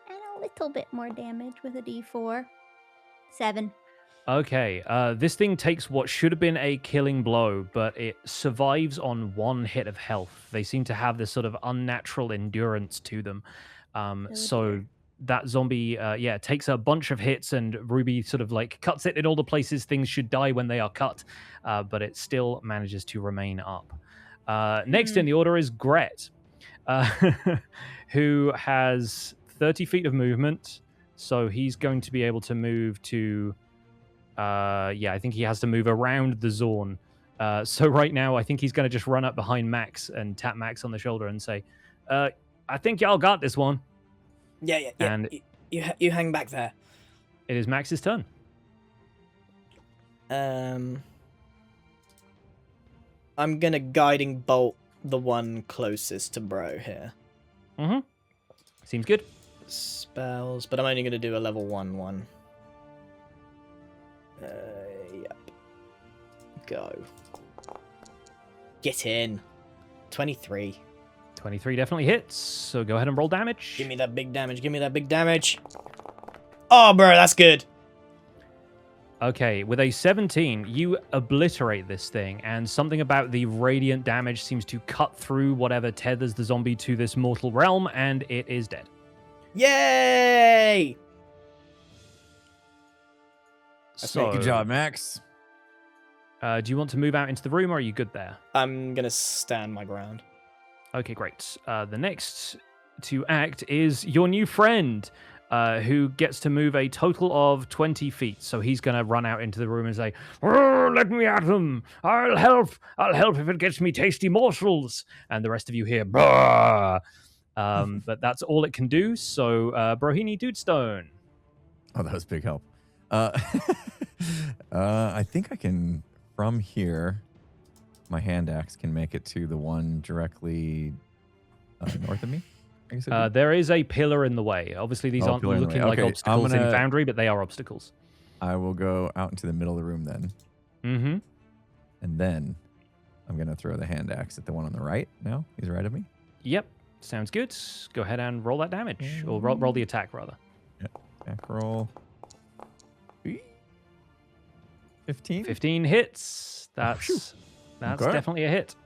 Speaker 2: And a little bit more damage with a d4. 7.
Speaker 1: Okay, this thing takes what should have been a killing blow, but it survives on 1 hit of health. They seem to have this sort of unnatural endurance to them. So
Speaker 2: dear.
Speaker 1: that zombie, takes a bunch of hits, and Ruby sort of like cuts it in all the places things should die when they are cut, but it still manages to remain up. Next in the order is Gret, who has 30 feet of movement, so he's going to be able to move to... I think he has to move around the Zorn. So right now, I think he's going to just run up behind Max and tap Max on the shoulder and say, I think y'all got this one.
Speaker 5: Yeah.
Speaker 1: And-
Speaker 5: You hang back there.
Speaker 1: It is Max's turn.
Speaker 5: I'm gonna guiding bolt the one closest to Bro here.
Speaker 1: Mm-hmm. Seems good.
Speaker 5: Spells, but I'm only gonna do a level 1 one. Yep. Go. Get in. 23.
Speaker 1: 23 definitely hits, so go ahead and roll damage.
Speaker 5: Give me that big damage. Give me that big damage. Oh, bro, that's good.
Speaker 1: Okay, with a 17, you obliterate this thing, and something about the radiant damage seems to cut through whatever tethers the zombie to this mortal realm, and it is dead.
Speaker 5: Yay!
Speaker 1: So,
Speaker 3: Good job, Max.
Speaker 1: do you want to move out into the room, or are you good there?
Speaker 5: I'm gonna stand my ground.
Speaker 1: Okay, great. The next to act is your new friend, who gets to move a total of 20 feet. So he's going to run out into the room and say, "Oh, let me at them. I'll help. I'll help if it gets me tasty morsels." And the rest of you hear, "Bah." But that's all it can do. So, Brohini Dudestone.
Speaker 3: Oh, that was big help. I think I can, from here, my hand axe can make it to the one directly north of me. I guess it'd be.
Speaker 1: There is a pillar in the way. Obviously, these aren't
Speaker 3: Pillar in the
Speaker 1: looking
Speaker 3: way.
Speaker 1: like
Speaker 3: Okay,
Speaker 1: obstacles in
Speaker 3: gonna-
Speaker 1: Foundry, but they are obstacles.
Speaker 3: I will go out into the middle of the room then,
Speaker 1: Mm-hmm.
Speaker 3: and then I'm gonna throw the hand axe at the one on the right. Now he's right of me.
Speaker 1: Yep. Sounds good. Go ahead and roll that damage. Or roll the attack, rather.
Speaker 3: Attack roll. 15.
Speaker 1: 15 hits. That's
Speaker 3: Okay.
Speaker 1: definitely a hit.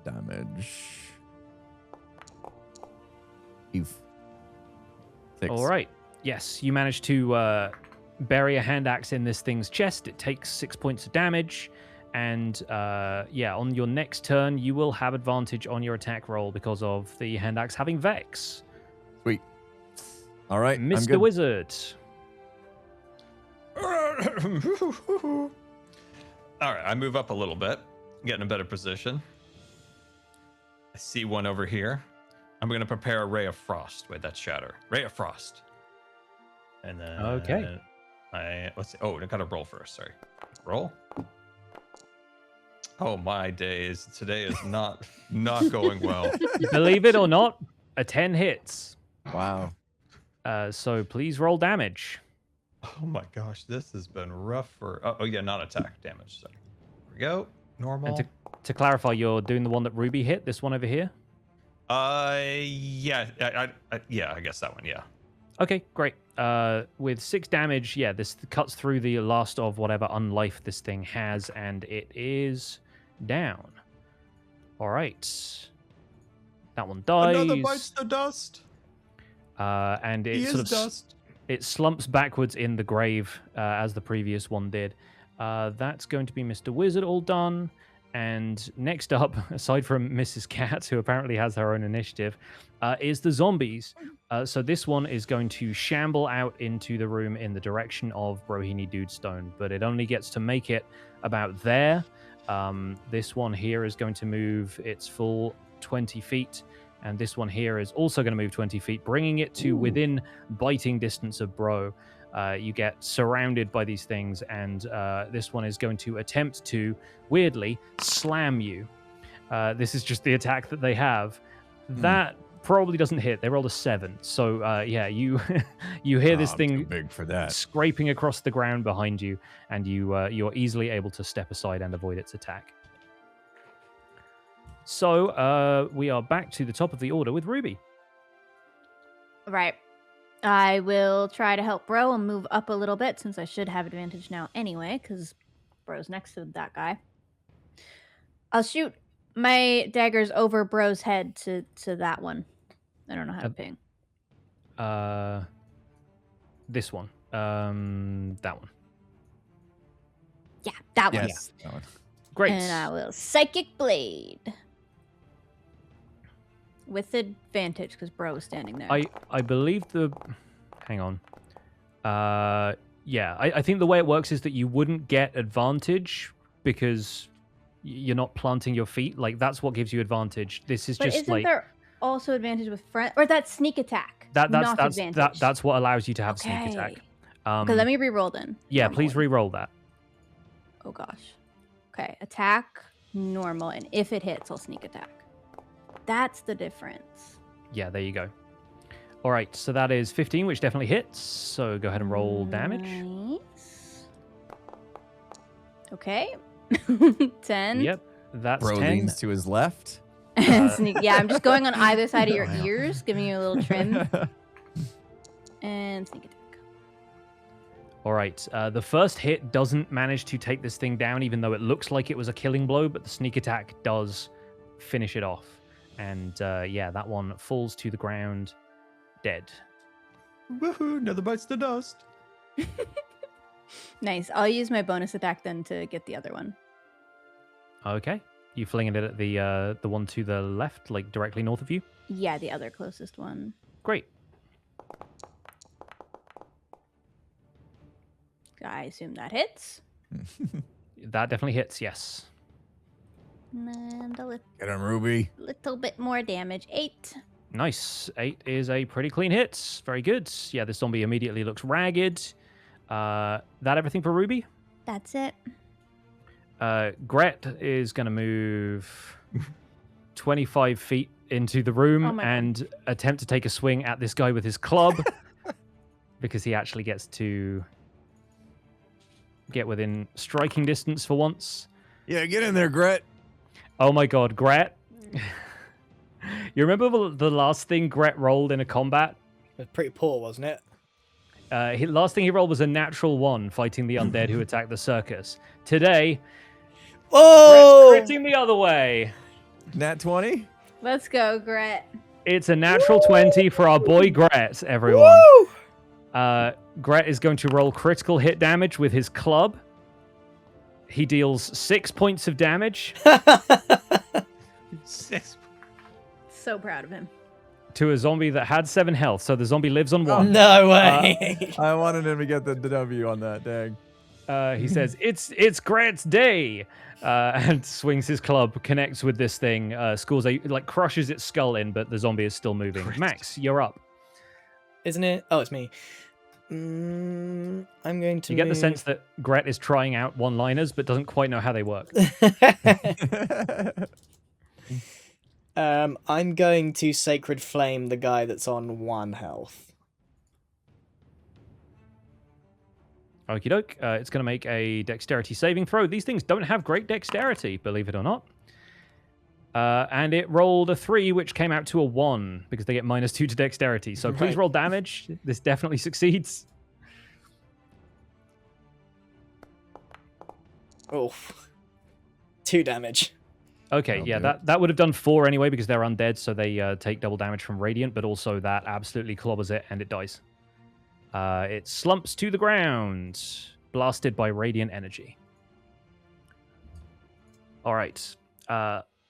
Speaker 3: Damage. Oof. 6.
Speaker 1: All right. Yes, you manage to bury a hand axe in this thing's chest. It takes 6 points of damage. And on your next turn, you will have advantage on your attack roll because of the hand axe having Vex.
Speaker 3: Sweet. All right, I'm
Speaker 1: Mr.
Speaker 3: good.
Speaker 1: Wizard.
Speaker 4: All right, I move up a little bit. get in a better position. I see one over here. I'm going to prepare a ray of frost. Wait, that's shatter. Ray of frost. And then
Speaker 1: Okay.
Speaker 4: let's see. Oh, I got to roll first. Sorry. Roll. Oh my days! Today is not going well.
Speaker 1: Believe it or not, a 10 hits.
Speaker 3: Wow.
Speaker 1: So please roll damage.
Speaker 4: Oh my gosh, this has been rough for. Oh yeah, not attack damage. So here we go. Normal.
Speaker 1: And to clarify, you're doing the one that Ruby hit. This one over here.
Speaker 4: Yeah, I guess that one. Yeah.
Speaker 1: Okay, great. With 6 damage, yeah, this cuts through the last of whatever unlife this thing has, and it is down. All right. That one dies.
Speaker 4: Another bites the dust.
Speaker 1: And it
Speaker 4: He
Speaker 1: sort
Speaker 4: is
Speaker 1: of
Speaker 4: dust.
Speaker 1: it slumps backwards in the grave as the previous one did. That's going to be Mr. Wizard all done. And next up, aside from Mrs. Cat, who apparently has her own initiative, is the zombies. So this one is going to shamble out into the room in the direction of Brohini Dudestone, but it only gets to make it about there. This one here is going to move its full 20 feet, and this one here is also going to move 20 feet, bringing it to within biting distance of Bro. You get surrounded by these things, and this one is going to attempt to, weirdly, slam you. This is just the attack that they have. That probably doesn't hit. They rolled a 7. So, yeah, you you hear this
Speaker 3: I'm
Speaker 1: thing
Speaker 3: too big for that.
Speaker 1: scraping across the ground behind you, and you're easily able to step aside and avoid its attack. So, we are back to the top of the order with Ruby.
Speaker 2: Right. I will try to help Bro and move up a little bit since I should have advantage now anyway, because Bro's next to that guy. I'll shoot my daggers over Bro's head to that one. I don't know how to ping.
Speaker 1: This one. That one.
Speaker 2: Yeah, that one.
Speaker 3: Yes. That one.
Speaker 1: Great.
Speaker 2: And I will Psychic Blade. With advantage, because Bro is standing there.
Speaker 1: I believe the... Hang on. Yeah, I think the way it works is that you wouldn't get advantage because you're not planting your feet. Like, that's what gives you advantage. This is
Speaker 2: But
Speaker 1: just
Speaker 2: isn't
Speaker 1: like...
Speaker 2: there also advantage with friend, or that's sneak attack? Not advantage.
Speaker 1: That's what allows you to have sneak attack.
Speaker 2: Okay, let me re-roll then.
Speaker 1: Yeah,
Speaker 2: Normal.
Speaker 1: please re-roll that.
Speaker 2: Oh gosh. Okay, attack normal, and if it hits, I'll sneak attack. That's the difference.
Speaker 1: Yeah, there you go. All right, so that is 15, which definitely hits. So go ahead and roll damage.
Speaker 2: Nice. Okay. 10.
Speaker 1: Yep, that's
Speaker 3: Bro
Speaker 1: 10.
Speaker 3: leans to his left.
Speaker 2: Sneak. Yeah, I'm just going on either side of your ears, giving you a little trim. And sneak attack.
Speaker 1: All right, the first hit doesn't manage to take this thing down, even though it looks like it was a killing blow, but the sneak attack does finish it off. And yeah, that one falls to the ground dead.
Speaker 4: Woohoo! Another bites the dust.
Speaker 2: Nice. I'll use my bonus attack then to get the other one.
Speaker 1: Okay. You flinging it at the one to the left, like directly north of you?
Speaker 2: Yeah, the other closest one.
Speaker 1: Great.
Speaker 2: I assume that hits.
Speaker 1: That definitely hits, yes.
Speaker 2: And a
Speaker 3: Get him, Ruby.
Speaker 2: little bit more damage. 8.
Speaker 1: Nice. 8 is a pretty clean hit. Very good. Yeah, this zombie immediately looks ragged. That everything for Ruby?
Speaker 2: That's it.
Speaker 1: Gret is going to move 25 feet into the room
Speaker 2: Oh my God.
Speaker 1: and attempt to take a swing at this guy with his club because he actually gets to get within striking distance for once.
Speaker 3: Yeah, get in there, Gret.
Speaker 1: Oh my God, Gret. You remember the last thing Gret rolled in a combat?
Speaker 5: It was pretty poor, wasn't it?
Speaker 1: Last thing he rolled was a natural 1 fighting the undead who attacked the circus. Today,
Speaker 5: Oh!
Speaker 1: Gret's critting the other way.
Speaker 3: Nat 20.
Speaker 2: Let's go, Gret.
Speaker 1: It's a natural 20 for our boy Gret, everyone.
Speaker 5: Woo!
Speaker 1: Gret is going to roll critical hit damage with his club. He deals 6 points of damage
Speaker 4: 6.
Speaker 2: So proud of him.
Speaker 1: to a zombie that had 7 health. So the zombie lives on 1.
Speaker 5: No way!
Speaker 3: I wanted him to get the W on that, dang.
Speaker 1: He says, "It's Gret's day," and swings his club, connects with this thing, scores crushes its skull in, but the zombie is still moving.
Speaker 4: Great.
Speaker 1: Max, you're up.
Speaker 5: Isn't it? Oh, it's me. I'm going to.
Speaker 1: You get the sense that Gret is trying out one-liners, but doesn't quite know how they work.
Speaker 5: I'm going to Sacred Flame the guy that's on 1 health.
Speaker 1: Okie doke. It's going to make a dexterity saving throw. These things don't have great dexterity, believe it or not. And it rolled a 3, which came out to a 1 because they get -2 to dexterity. So please roll damage. This definitely succeeds.
Speaker 5: Oh, 2 damage.
Speaker 1: Okay, yeah, that would have done 4 anyway because they're undead, so they take double damage from Radiant, but also that absolutely clobbers it and it dies. It slumps to the ground, blasted by Radiant energy. All right.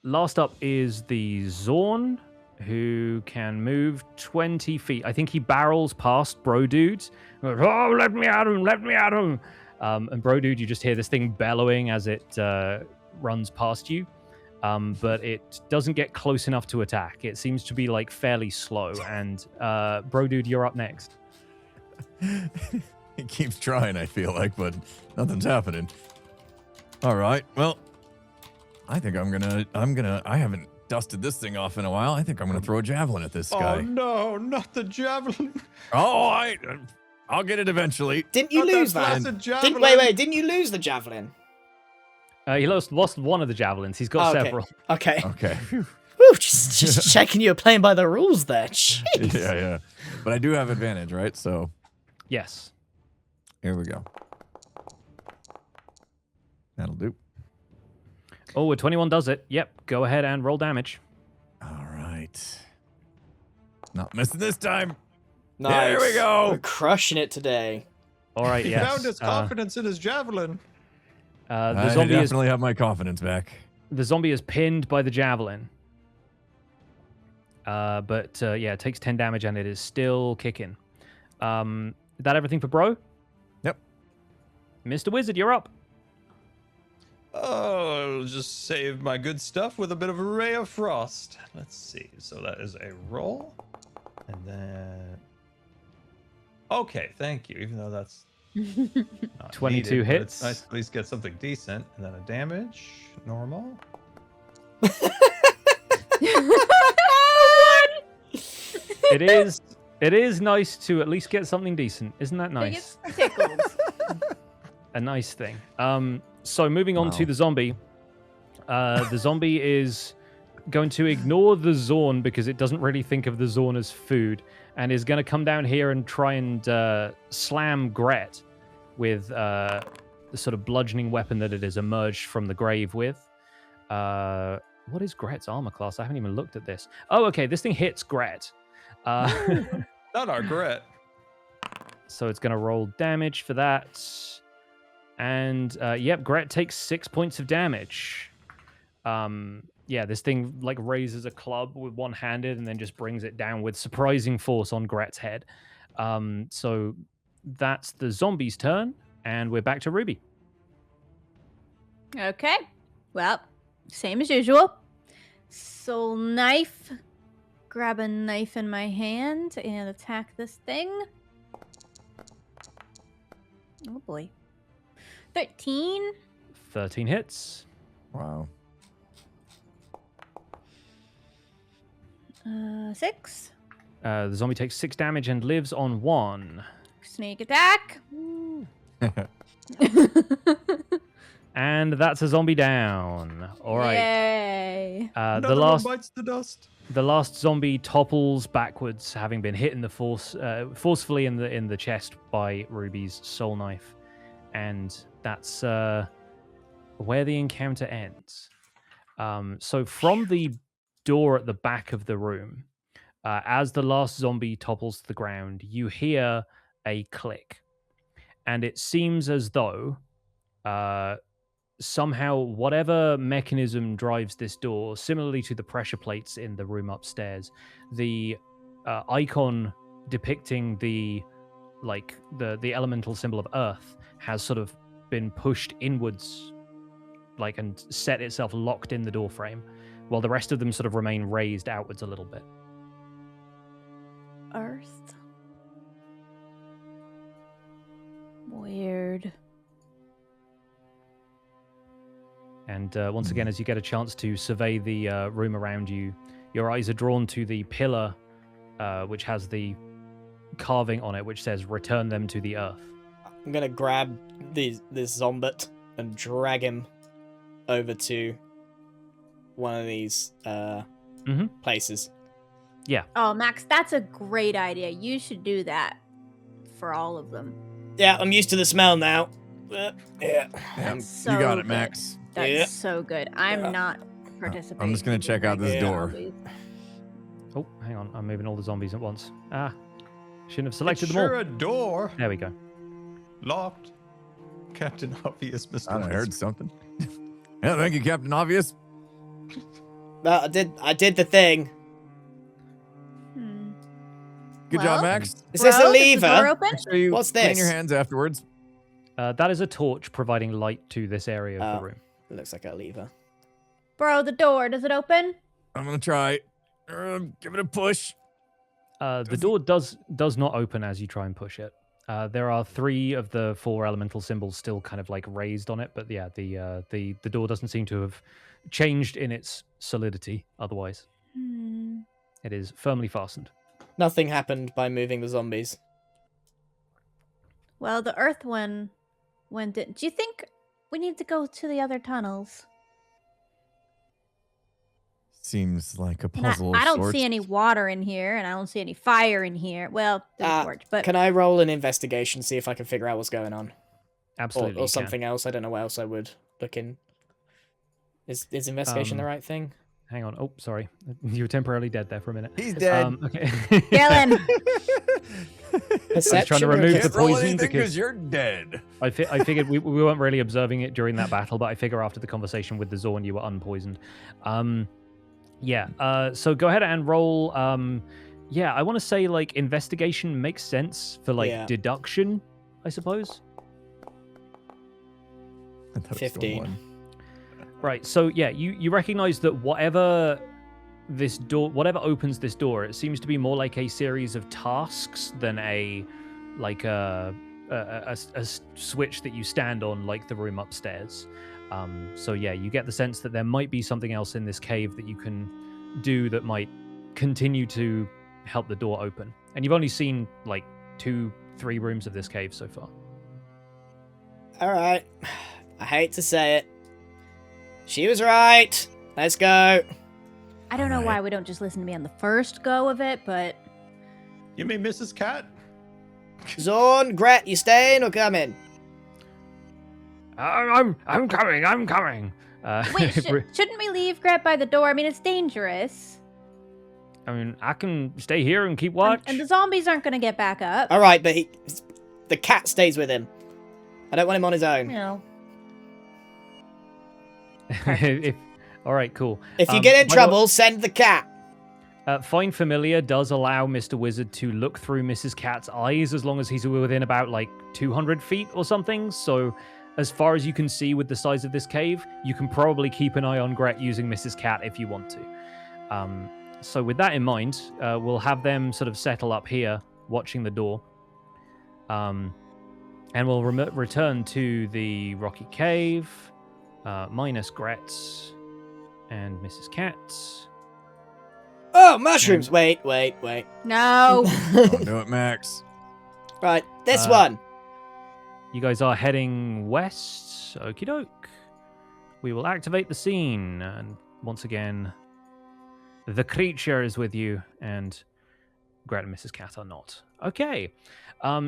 Speaker 1: Last up is the Zorn, who can move 20 feet. I think he barrels past Bro Dude. Oh, let me at him, let me at him. And Bro Dude, you just hear this thing bellowing as it runs past you. But it doesn't get close enough to attack. It seems to be like fairly slow. And Bro Dude, you're up next.
Speaker 3: He keeps trying, I feel like, but nothing's happening. All right, well, I think I haven't dusted this thing off in a while. I think I'm gonna throw a javelin at this guy.
Speaker 4: Oh no, not the javelin.
Speaker 3: Oh, I'll get it eventually.
Speaker 5: Didn't you
Speaker 4: Not
Speaker 5: lose
Speaker 4: that
Speaker 5: that?
Speaker 4: blasted javelin.
Speaker 5: Wait, didn't you lose the javelin?
Speaker 1: He lost one of the javelins. He's got
Speaker 5: Oh, okay.
Speaker 1: several.
Speaker 5: Okay.
Speaker 3: Okay.
Speaker 5: Whew, just checking you're playing by the rules there. Jeez.
Speaker 3: Yeah. But I do have advantage, right? So
Speaker 1: Yes.
Speaker 3: here we go. That'll do.
Speaker 1: Oh, a 21 does it. Yep. Go ahead and roll damage.
Speaker 3: All right. Not missing this time.
Speaker 5: Nice.
Speaker 3: There we go.
Speaker 5: We're crushing it today.
Speaker 1: All right.
Speaker 4: He
Speaker 1: Yes.
Speaker 4: found his confidence in his javelin.
Speaker 1: The
Speaker 3: I
Speaker 1: zombie is
Speaker 3: definitely have my confidence back.
Speaker 1: pinned by the javelin. But it takes 10 damage and it is still kicking. Is that everything for Bro?
Speaker 3: Yep.
Speaker 1: Mr. Wizard, you're up.
Speaker 4: Oh, I'll just save my good stuff with a bit of a ray of frost. Let's see. So that is a roll. And then... Okay, thank you. Even though that's not
Speaker 1: 22
Speaker 4: needed, but
Speaker 1: hits.
Speaker 4: It's nice to at least get something decent. And then a damage. Normal.
Speaker 1: It is nice to at least get something decent. Isn't that
Speaker 2: It
Speaker 1: nice?
Speaker 2: gets tickled.
Speaker 1: A nice thing. So moving on to
Speaker 3: Wow.
Speaker 1: the zombie. The zombie is going to ignore the Zorn because it doesn't really think of the Zorn as food, and is going to come down here and try and slam Gret with the sort of bludgeoning weapon that it has emerged from the grave with. What is Gret's armor class? I haven't even looked at this. Oh, okay. This thing hits Gret.
Speaker 4: Not our Gret.
Speaker 1: So it's going to roll damage for that. And yep, Gret takes 6 points of damage. This thing like raises a club with one-handed and then just brings it down with surprising force on Gret's head. So that's the zombie's turn, and we're back to Ruby.
Speaker 2: Okay. Well, same as usual. Soul knife. Grab a knife in my hand and attack this thing. Oh boy. 13.
Speaker 1: 13 hits.
Speaker 3: Wow.
Speaker 2: 6.
Speaker 1: The zombie takes 6 damage and lives on 1.
Speaker 2: Sneak attack.
Speaker 1: And that's a zombie down. All right.
Speaker 2: Yay.
Speaker 4: Another
Speaker 1: The
Speaker 4: one bites the dust.
Speaker 1: zombie topples backwards, having been hit in the forcefully in the chest by Ruby's soul knife, and that's where the encounter ends. So from the door at the back of the room, as the last zombie topples to the ground, you hear a click, and it seems as though somehow whatever mechanism drives this door, similarly to the pressure plates in the room upstairs, the icon depicting the elemental symbol of earth has sort of been pushed inwards, like, and set itself locked in the door frame, while the rest of them sort of remain raised outwards a little bit.
Speaker 2: Earth. Weird.
Speaker 1: And once again, as you get a chance to survey the room around you, your eyes are drawn to the pillar, which has the carving on it, which says "Return them to the earth."
Speaker 5: I'm gonna grab this zombot and drag him over to one of these places.
Speaker 1: Yeah.
Speaker 2: Oh, Max, that's a great idea. You should do that for all of them.
Speaker 5: Yeah, I'm used to the smell now. Yeah.
Speaker 2: That's so
Speaker 3: you got it,
Speaker 2: good.
Speaker 3: Max.
Speaker 2: That's
Speaker 5: Yeah.
Speaker 2: so good. I'm not participating.
Speaker 3: I'm just gonna check out this
Speaker 5: Yeah.
Speaker 3: door.
Speaker 1: Oh, hang on. I'm moving all the zombies at once. Ah, shouldn't have selected
Speaker 4: It's
Speaker 1: them all.
Speaker 4: sure a door.
Speaker 1: There we go.
Speaker 4: Locked. Captain Obvious, Mr.
Speaker 3: I
Speaker 4: Wise.
Speaker 3: heard something. Yeah, thank you, Captain Obvious.
Speaker 5: I did the thing.
Speaker 2: Hmm.
Speaker 3: Good
Speaker 2: Well,
Speaker 3: job, Max.
Speaker 5: Is this a
Speaker 2: Bro, is the door
Speaker 5: lever?
Speaker 2: open?
Speaker 3: Make sure you
Speaker 5: What's
Speaker 3: clean
Speaker 5: this?
Speaker 3: your hands afterwards.
Speaker 1: That is a torch providing light to this area of
Speaker 5: Oh.
Speaker 1: the room.
Speaker 5: It looks like a lever.
Speaker 2: Bro, the door, does it open?
Speaker 3: I'm gonna try. Give it a push.
Speaker 1: The door does not open as you try and push it. There are 3 of the 4 elemental symbols still kind of like raised on it, but yeah, the door doesn't seem to have changed in its solidity. Otherwise, it is firmly fastened.
Speaker 5: Nothing happened by moving the zombies.
Speaker 2: Well, the earth one went in. Do you think we need to go to the other tunnels?
Speaker 3: Seems like a
Speaker 2: And I
Speaker 3: puzzle. of
Speaker 2: don't
Speaker 3: sorts.
Speaker 2: see any water in here, and I don't see any fire in here. Well, there's a torch, but
Speaker 5: Can I roll an investigation, see if I can figure out what's going on?
Speaker 1: Absolutely, you
Speaker 5: Or
Speaker 1: can.
Speaker 5: something else. I don't know what else I would look in. Is investigation the right thing?
Speaker 1: Hang on. Oh, sorry. You were temporarily dead there for a minute.
Speaker 3: He's dead.
Speaker 1: Okay.
Speaker 2: kill him.
Speaker 5: Perception.
Speaker 1: trying to
Speaker 5: or
Speaker 1: remove the
Speaker 3: Can't roll
Speaker 1: poison
Speaker 3: anything
Speaker 1: because-
Speaker 3: you're dead.
Speaker 1: I figured we weren't really observing it during that battle, but I figure after the conversation with the Zorn, you were unpoisoned. Yeah. So go ahead and roll. Yeah, I want to say like investigation makes sense for like
Speaker 5: Yeah.
Speaker 1: deduction, I suppose.
Speaker 3: I thought it was
Speaker 5: 15.
Speaker 3: one.
Speaker 1: Right. So yeah, you recognize that whatever opens this door, it seems to be more like a series of tasks than a switch that you stand on like the room upstairs. So yeah, you get the sense that there might be something else in this cave that you can do that might continue to help the door open. And you've only seen like 2-3 rooms of this cave so far.
Speaker 5: All right. I hate to say it. She was right. Let's go.
Speaker 2: I don't know why we don't just listen to me on the first go of it, but
Speaker 4: You mean Mrs. Cat?
Speaker 5: Zorn, Gret, you staying or coming?
Speaker 1: I'm coming. I'm coming.
Speaker 2: wait, shouldn't we leave Gret by the door? I mean, it's dangerous.
Speaker 1: I mean, I can stay here and keep watch.
Speaker 2: And the zombies aren't going to get back up.
Speaker 5: All right, but the cat stays with him. I don't want him on his own.
Speaker 2: You know.
Speaker 1: All right, cool.
Speaker 5: If you get in
Speaker 1: by the
Speaker 5: trouble, send the cat.
Speaker 1: Find Familiar does allow Mr. Wizard to look through Mrs. Cat's eyes as long as he's within about like 200 feet or something. So as far as you can see with the size of this cave, you can probably keep an eye on Gret using Mrs. Cat if you want to. So with that in mind, we'll have them sort of settle up here watching the door. And we'll return to the rocky cave, minus Gret and Mrs. Cat.
Speaker 5: Oh, mushrooms. Wait.
Speaker 2: No.
Speaker 3: Don't do it, Max.
Speaker 5: Right, this
Speaker 1: Uh,
Speaker 5: one.
Speaker 1: You guys are heading west. Okie doke. We will activate the scene. And once again, the creature is with you, and Gret and Mrs. Cat are not. Okay.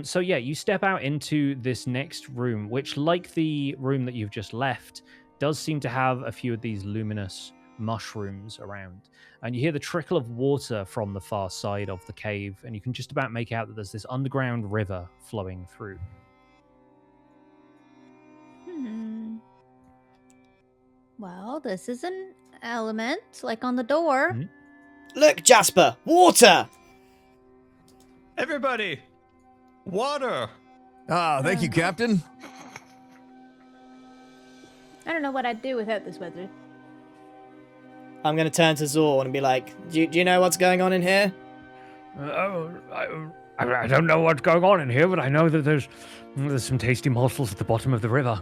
Speaker 1: So yeah, you step out into this next room, which, like the room that you've just left, does seem to have a few of these luminous mushrooms around. And you hear the trickle of water from the far side of the cave, and you can just about make out that there's this underground river flowing through.
Speaker 2: Well, this is an element, like on the door.
Speaker 1: Mhm.
Speaker 5: Look, Jasper, water.
Speaker 4: Everybody, water.
Speaker 3: Ah, thank you, Captain.
Speaker 2: I don't know what I'd do without this wizard.
Speaker 5: I'm going to turn to Zorn and be like, do you know what's going on in here?
Speaker 1: I don't know what's going on in here, but I know that there's some tasty morsels at the bottom of the river.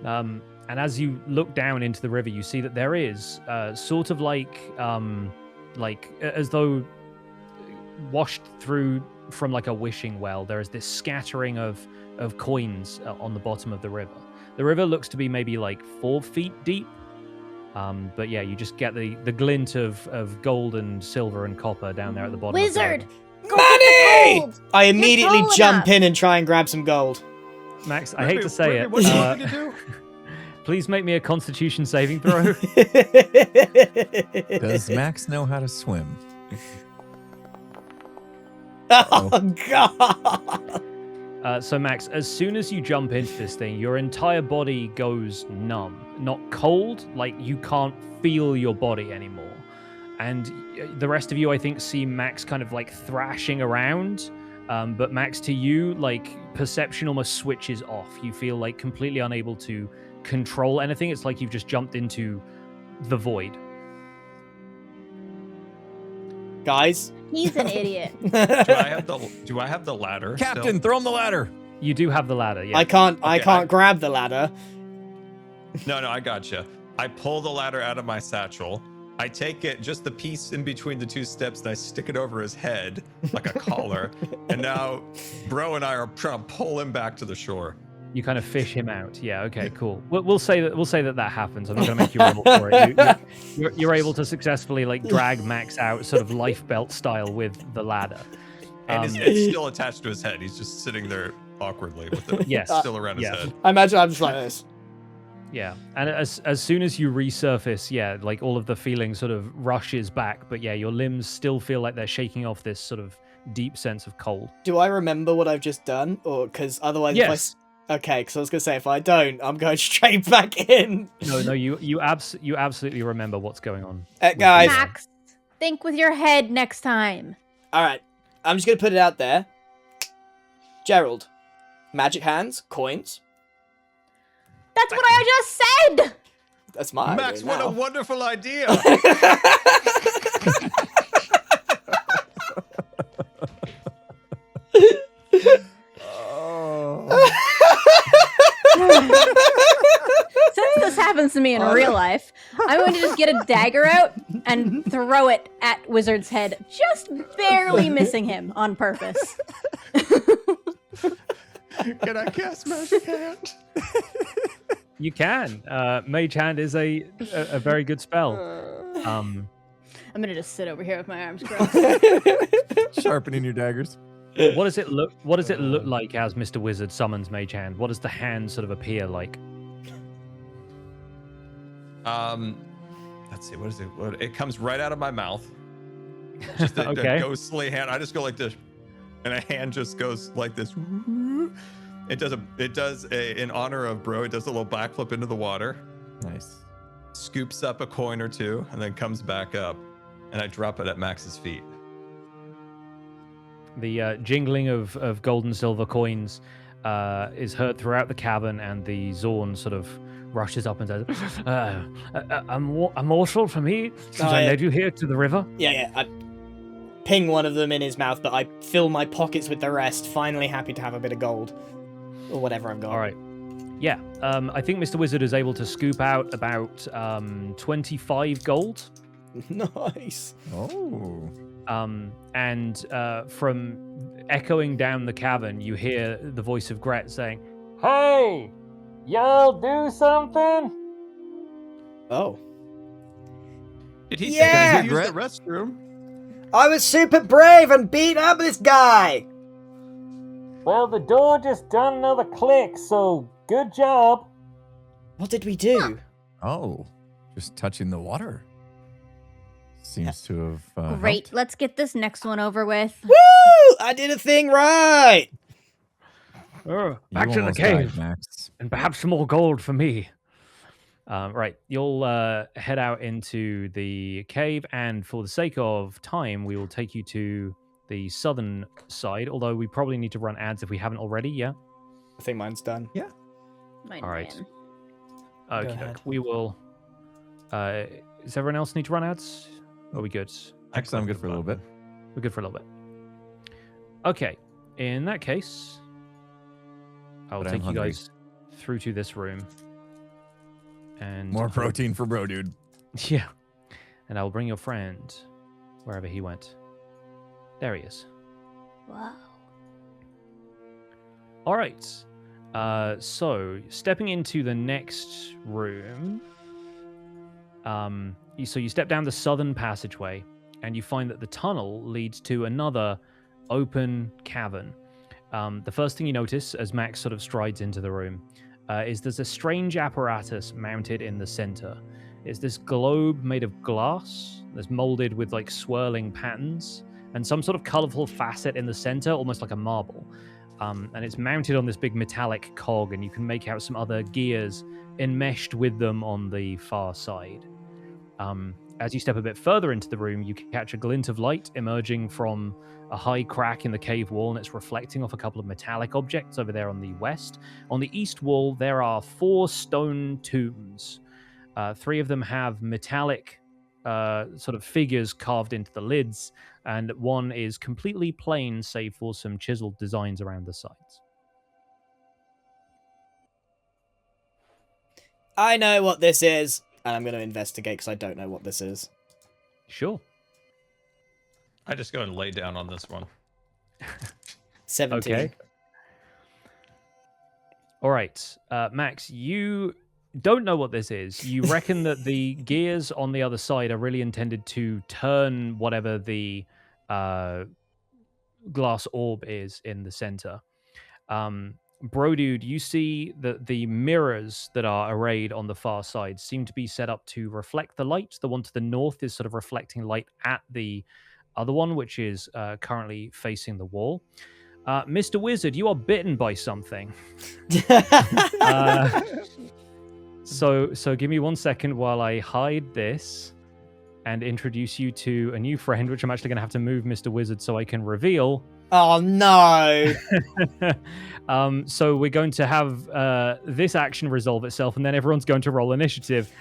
Speaker 1: And as you look down into the river, you see that there is sort of like as though washed through from like a wishing well. There is this scattering of coins on the bottom of the river. The river looks to be maybe like 4 feet deep. But yeah, you just get the glint of gold and silver and copper down there at the bottom.
Speaker 2: Wizard!
Speaker 5: Money! I immediately
Speaker 2: tall
Speaker 5: jump
Speaker 2: enough.
Speaker 5: in and try and grab some gold.
Speaker 1: Max, I hate to say it.
Speaker 4: What do you want me to do?
Speaker 1: Please make me a Constitution saving throw.
Speaker 3: Does Max know how to swim?
Speaker 5: Oh, God.
Speaker 1: So Max, as soon as you jump into this thing, your entire body goes numb. Not cold, like you can't feel your body anymore. And the rest of you, I think, see Max kind of like thrashing around. But Max, to you, like perception almost switches off. You feel like completely unable to control anything. It's like you've just jumped into the void.
Speaker 5: Guys.
Speaker 2: He's an idiot.
Speaker 4: Do I have the ladder?
Speaker 3: Captain,
Speaker 4: still?
Speaker 3: throw him the ladder.
Speaker 1: You do have the ladder, yeah.
Speaker 5: I can't grab the ladder.
Speaker 4: No, I gotcha. I pull the ladder out of my satchel. I take it, just the piece in between the 2 steps, and I stick it over his head like a collar. And now Bro and I are trying to pull him back to the shore.
Speaker 1: You kind of fish him out. Yeah. Okay. Cool. We'll say that happens. I'm not going to make you roll for it. You're able to successfully like drag Max out, sort of life belt style, with the ladder.
Speaker 4: And it's still attached to his head. He's just sitting there awkwardly with it
Speaker 1: Yes.
Speaker 4: still around his head.
Speaker 5: I imagine I'm just like this.
Speaker 1: Yeah. And as soon as you resurface, yeah, like all of the feeling sort of rushes back. But yeah, your limbs still feel like they're shaking off this sort of deep sense of cold.
Speaker 5: Do I remember what I've just done? Or because otherwise,
Speaker 1: Yes.
Speaker 5: Okay, because I was gonna say if I don't, I'm going straight back in.
Speaker 1: No, you absolutely remember what's going on.
Speaker 5: Guys.
Speaker 2: Max, think with your head next time.
Speaker 5: All right, I'm just gonna put it out there. Gerald, magic hands, coins.
Speaker 2: That's what I just said!
Speaker 5: That's my
Speaker 4: Max,
Speaker 5: idea
Speaker 4: what a
Speaker 5: now.
Speaker 4: wonderful idea!
Speaker 2: Since this happens to me in real life, I'm going to just get a dagger out and throw it at Wizard's head, just barely missing him on purpose.
Speaker 4: Can I cast Magic Hand?
Speaker 1: You can. Mage Hand is a very good spell.
Speaker 2: I'm going to just sit over here with my arms crossed.
Speaker 3: Sharpening your daggers.
Speaker 1: What does it look like as Mr. Wizard summons Mage Hand? What does the hand sort of appear like?
Speaker 4: Let's see, what is it? It comes right out of my mouth. Just a
Speaker 1: Okay.
Speaker 4: ghostly hand. I just go like this, and a hand just goes like this. It does in honor of Bro. It does a little backflip into the water,
Speaker 3: Nice.
Speaker 4: scoops up a coin or 2, and then comes back up, and I drop it at Max's feet.
Speaker 1: The jingling of gold and silver coins is heard throughout the cavern, and the Zorn sort of rushes up and says, a morsel for me, since I led you here to the river.
Speaker 5: Yeah. I ping one of them in his mouth, but I fill my pockets with the rest, finally happy to have a bit of gold. Or whatever I've got.
Speaker 1: All right. Yeah. I think Mr. Wizard is able to scoop out about 25 gold.
Speaker 5: Nice.
Speaker 3: Oh.
Speaker 1: And from echoing down the cavern, you hear the voice of Gret saying, "Hey, y'all do something?"
Speaker 5: Oh.
Speaker 4: Did he
Speaker 5: Yeah!
Speaker 4: say he used the restroom?
Speaker 5: I was super brave and beat up this guy!
Speaker 1: Well, the door just done another click, so good job.
Speaker 5: What did we do?
Speaker 3: Oh. Just touching the water. Seems to have.
Speaker 2: Great,
Speaker 3: helped.
Speaker 2: let's get this next one over with.
Speaker 5: Woo! I did a thing right!
Speaker 3: You
Speaker 1: Back to the
Speaker 3: almost
Speaker 1: cave,
Speaker 3: died, Max.
Speaker 1: and perhaps some more gold for me. Right, you'll head out into the cave, and for the sake of time, we will take you to the southern side, although we probably need to run ads if we haven't already, yeah?
Speaker 5: I think mine's done.
Speaker 2: Mine
Speaker 1: All right.
Speaker 2: ran.
Speaker 1: Okay,
Speaker 5: ahead.
Speaker 1: we will. Does everyone else need to run ads? Are we good?
Speaker 3: Actually, I'm good for a little bit.
Speaker 1: We're good for a little bit. Okay, in that case, I'll
Speaker 3: But I'm
Speaker 1: take you
Speaker 3: hungry.
Speaker 1: guys through to this room. And
Speaker 3: More protein for bro, dude.
Speaker 1: Yeah. And I'll bring your friend wherever he went. There he is.
Speaker 2: Wow.
Speaker 1: All right. So stepping into the next room, so you step down the southern passageway, and you find that the tunnel leads to another open cavern. The first thing you notice as Max sort of strides into the room is there's a strange apparatus mounted in the center. It's this globe made of glass that's molded with like swirling patterns and some sort of colorful facet in the center, almost like a marble. And it's mounted on this big metallic cog, and you can make out some other gears enmeshed with them on the far side. As you step a bit further into the room, you catch a glint of light emerging from a high crack in the cave wall, and it's reflecting off a couple of metallic objects over there on the west. On the east wall, there are 4 stone tombs. 3 of them have metallic sort of figures carved into the lids, and one is completely plain save for some chiseled designs around the sides.
Speaker 5: I know what this is, and I'm going to investigate because I don't know what this is.
Speaker 1: Sure.
Speaker 4: I just go and lay down on this one.
Speaker 5: 17.
Speaker 1: Okay. All right. Max, you don't know what this is. You reckon that the gears on the other side are really intended to turn whatever the glass orb is in the center. Bro dude, you see that the mirrors that are arrayed on the far side seem to be set up to reflect the light. The one to the north is sort of reflecting light at the other one, which is currently facing the wall. Mr. Wizard, you are bitten by something. So give me 1 second while I hide this and introduce you to a new friend, which I'm actually going to have to move Mr. Wizard so I can reveal.
Speaker 5: Oh, no.
Speaker 1: So we're going to have this action resolve itself, and then everyone's going to roll initiative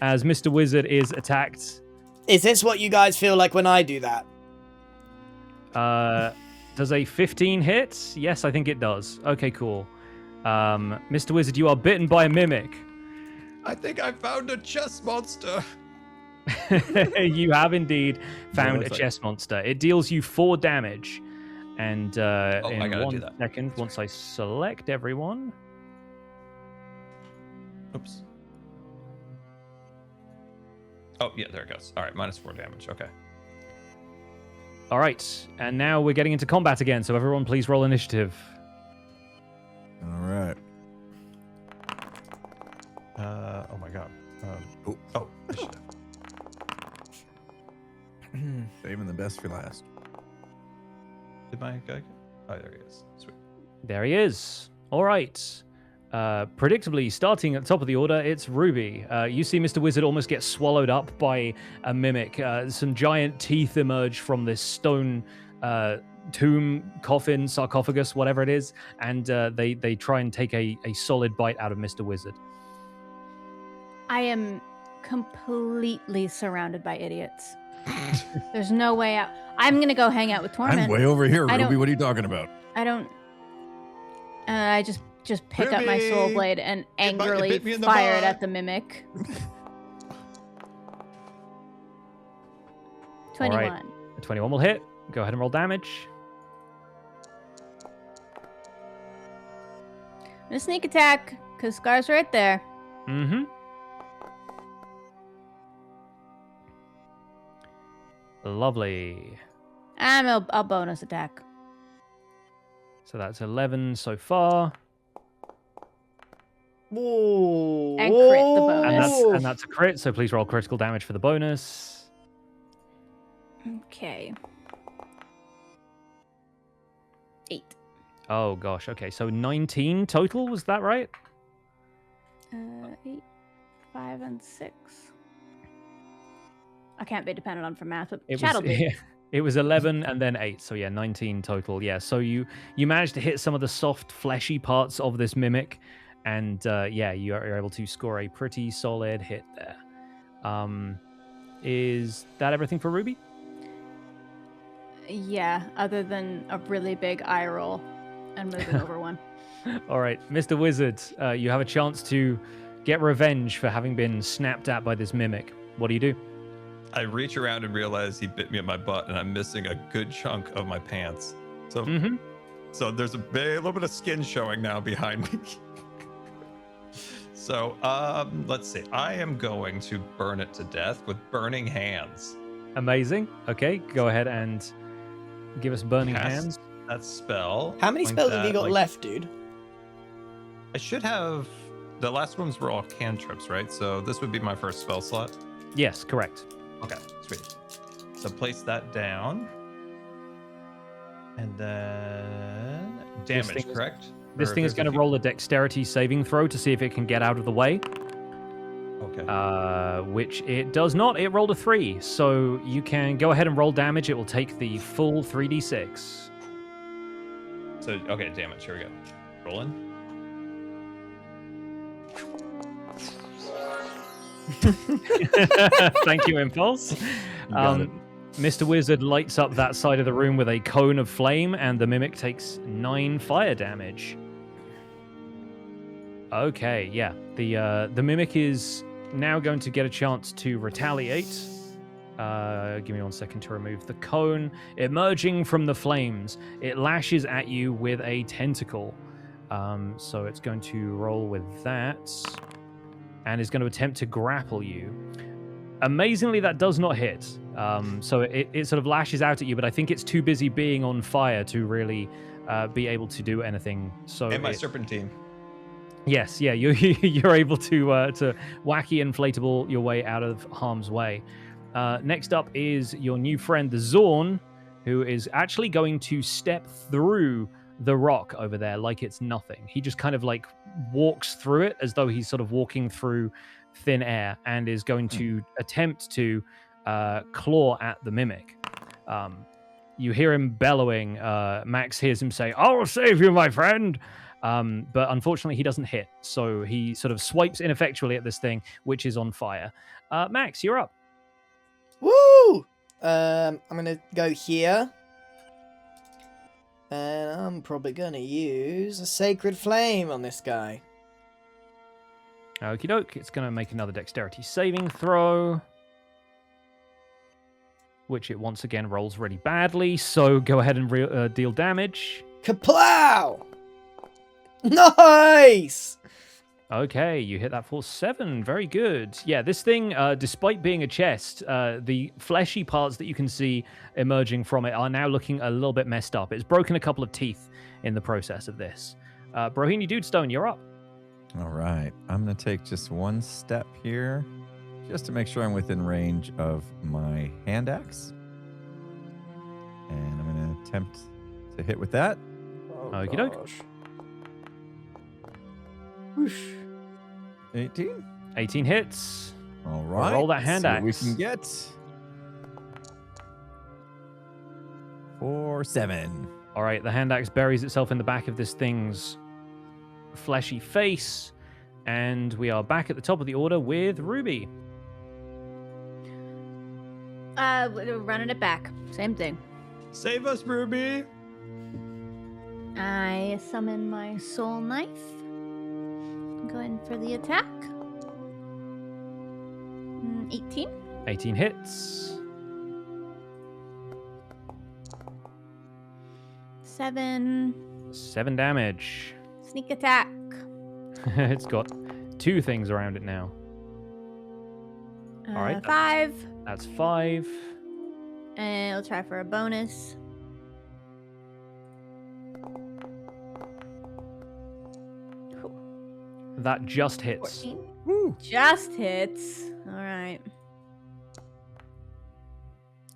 Speaker 1: as Mr. Wizard is attacked.
Speaker 5: Is this what you guys feel like when I do that?
Speaker 1: Does a 15 hit? Yes, I think it does. Okay, cool. Mr. Wizard, you are bitten by a mimic.
Speaker 4: I think I found a chess monster.
Speaker 1: You have indeed found a
Speaker 3: looks like-
Speaker 1: chess monster. It deals you 4 damage. And
Speaker 4: I
Speaker 1: in
Speaker 4: gotta do
Speaker 1: 1
Speaker 4: that.
Speaker 1: second, once I select everyone.
Speaker 4: Oops. Oh, yeah, there it goes. All right, -4 damage. Okay.
Speaker 1: All right, and now we're getting into combat again, so everyone please roll initiative.
Speaker 3: All right.
Speaker 4: Oh my god. Initiative.
Speaker 3: Saving the best for last.
Speaker 4: Did my guy? Oh, there he is. Sweet.
Speaker 1: There he is. All right. Predictably, starting at the top of the order, it's Ruby. You see Mr. Wizard almost get swallowed up by a mimic. Some giant teeth emerge from this stone tomb, coffin, sarcophagus, whatever it is, and they try and take a solid bite out of Mr. Wizard.
Speaker 2: I am completely surrounded by idiots. There's no way out. I'm going to go hang out with Torment.
Speaker 3: I'm way over here,
Speaker 2: I
Speaker 3: Ruby.
Speaker 2: don't-
Speaker 3: What are you talking about?
Speaker 2: I don't. I just pick up my soul
Speaker 4: Ruby!
Speaker 2: blade and
Speaker 4: It
Speaker 2: angrily
Speaker 4: bit me in the
Speaker 2: fire it
Speaker 4: butt.
Speaker 2: at the mimic. 21.
Speaker 1: 21 will hit. Go ahead and roll damage.
Speaker 2: I'm gonna sneak attack because Scar's right there.
Speaker 1: Mm-hmm. Lovely.
Speaker 2: I'll bonus attack.
Speaker 1: So that's 11 so far.
Speaker 5: Whoa.
Speaker 2: And crit the
Speaker 1: And
Speaker 2: bonus.
Speaker 1: that's a crit, so please roll critical damage for the bonus.
Speaker 2: Okay. 8.
Speaker 1: Oh gosh, okay, so 19 total, was that right?
Speaker 2: 8, 5, and 6. I can't be dependent on for math, but
Speaker 1: It
Speaker 2: chat'll
Speaker 1: was,
Speaker 2: be.
Speaker 1: it was 11 and then 8, so yeah, 19 total. Yeah, so you managed to hit some of the soft, fleshy parts of this mimic, And yeah, you're able to score a pretty solid hit there. Is that everything for Ruby?
Speaker 2: Yeah, other than a really big eye roll and moving over one.
Speaker 1: All right, Mr. Wizard, you have a chance to get revenge for having been snapped at by this mimic. What do you do?
Speaker 4: I reach around and realize he bit me at my butt, and I'm missing a good chunk of my pants. So, so there's a little bit of skin showing now behind me. So, let's see. I am going to burn it to death with burning hands.
Speaker 1: Amazing. Okay, go ahead and give us burning
Speaker 4: Cast
Speaker 1: hands.
Speaker 4: that spell.
Speaker 5: How many
Speaker 4: like
Speaker 5: spells have you
Speaker 4: that,
Speaker 5: got
Speaker 4: like-
Speaker 5: left, dude?
Speaker 4: I should have. The last ones were all cantrips, right? So this would be my first spell slot.
Speaker 1: Yes, correct.
Speaker 4: Okay, sweet. So place that down. And then damage,
Speaker 1: thing is-
Speaker 4: correct?
Speaker 1: This
Speaker 4: Or
Speaker 1: thing is
Speaker 4: there's
Speaker 1: going to
Speaker 4: few-
Speaker 1: roll a dexterity saving throw to see if it can get out of the way,
Speaker 4: Okay.
Speaker 1: which it does not. It rolled a 3, so you can go ahead and roll damage. It will take the full 3d6.
Speaker 4: So, okay, damage. Here we go. Rolling.
Speaker 1: Thank you, Impulse.
Speaker 3: You got it.
Speaker 1: Mr. Wizard lights up that side of the room with a cone of flame, and the mimic takes 9 fire damage. Okay, yeah. The mimic is now going to get a chance to retaliate. Give me 1 second to remove the cone. Emerging from the flames, it lashes at you with a tentacle. So it's going to roll with that, and is going to attempt to grapple you. Amazingly, that does not hit. So it sort of lashes out at you, but I think it's too busy being on fire to really be able to do anything. So
Speaker 4: And my serpentine.
Speaker 1: yes, yeah, you're able to wacky inflatable your way out of harm's way. Next up is your new friend, the Zorn, who is actually going to step through the rock over there like it's nothing. He just kind of like walks through it as though he's sort of walking through thin air, and is going to attempt to claw at the mimic. You hear him bellowing. Max hears him say, "I'll save you, my friend." But unfortunately, he doesn't hit. So he sort of swipes ineffectually at this thing, which is on fire. Max, you're up.
Speaker 5: Woo! I'm gonna go here. And I'm probably gonna use a Sacred Flame on this guy.
Speaker 1: Okie doke. It's going to make another dexterity saving throw, which it once again rolls really badly. So go ahead and deal damage.
Speaker 5: Kaplow! Nice!
Speaker 1: Okay, you hit that for 7. Very good. Yeah, this thing, despite being a chest, the fleshy parts that you can see emerging from it are now looking a little bit messed up. It's broken a couple of teeth in the process of this. Brohini Dudestone, you're up.
Speaker 3: All right. I'm going to take just one step here just to make sure I'm within range of my hand axe. And I'm going to attempt to hit with that.
Speaker 5: Oh,
Speaker 1: Okie doke.
Speaker 5: gosh. Whoosh.
Speaker 3: 18.
Speaker 1: 18 hits.
Speaker 3: All right.
Speaker 1: roll that hand
Speaker 3: see what we
Speaker 1: axe.
Speaker 3: can get. 4, 7.
Speaker 1: All right, the hand axe buries itself in the back of this thing's fleshy face, and we are back at the top of the order with Ruby.
Speaker 2: Running it back. Same thing.
Speaker 4: Save us, Ruby!
Speaker 2: I summon my soul knife. Going for the attack. 18.
Speaker 1: 18 hits.
Speaker 2: 7.
Speaker 1: 7 damage.
Speaker 2: Sneak attack.
Speaker 1: It's got 2 things around it now. All right.
Speaker 2: 5.
Speaker 1: That's 5.
Speaker 2: And I'll try for a bonus.
Speaker 1: That just hits.
Speaker 2: 14.
Speaker 3: Woo.
Speaker 2: Just hits. All right.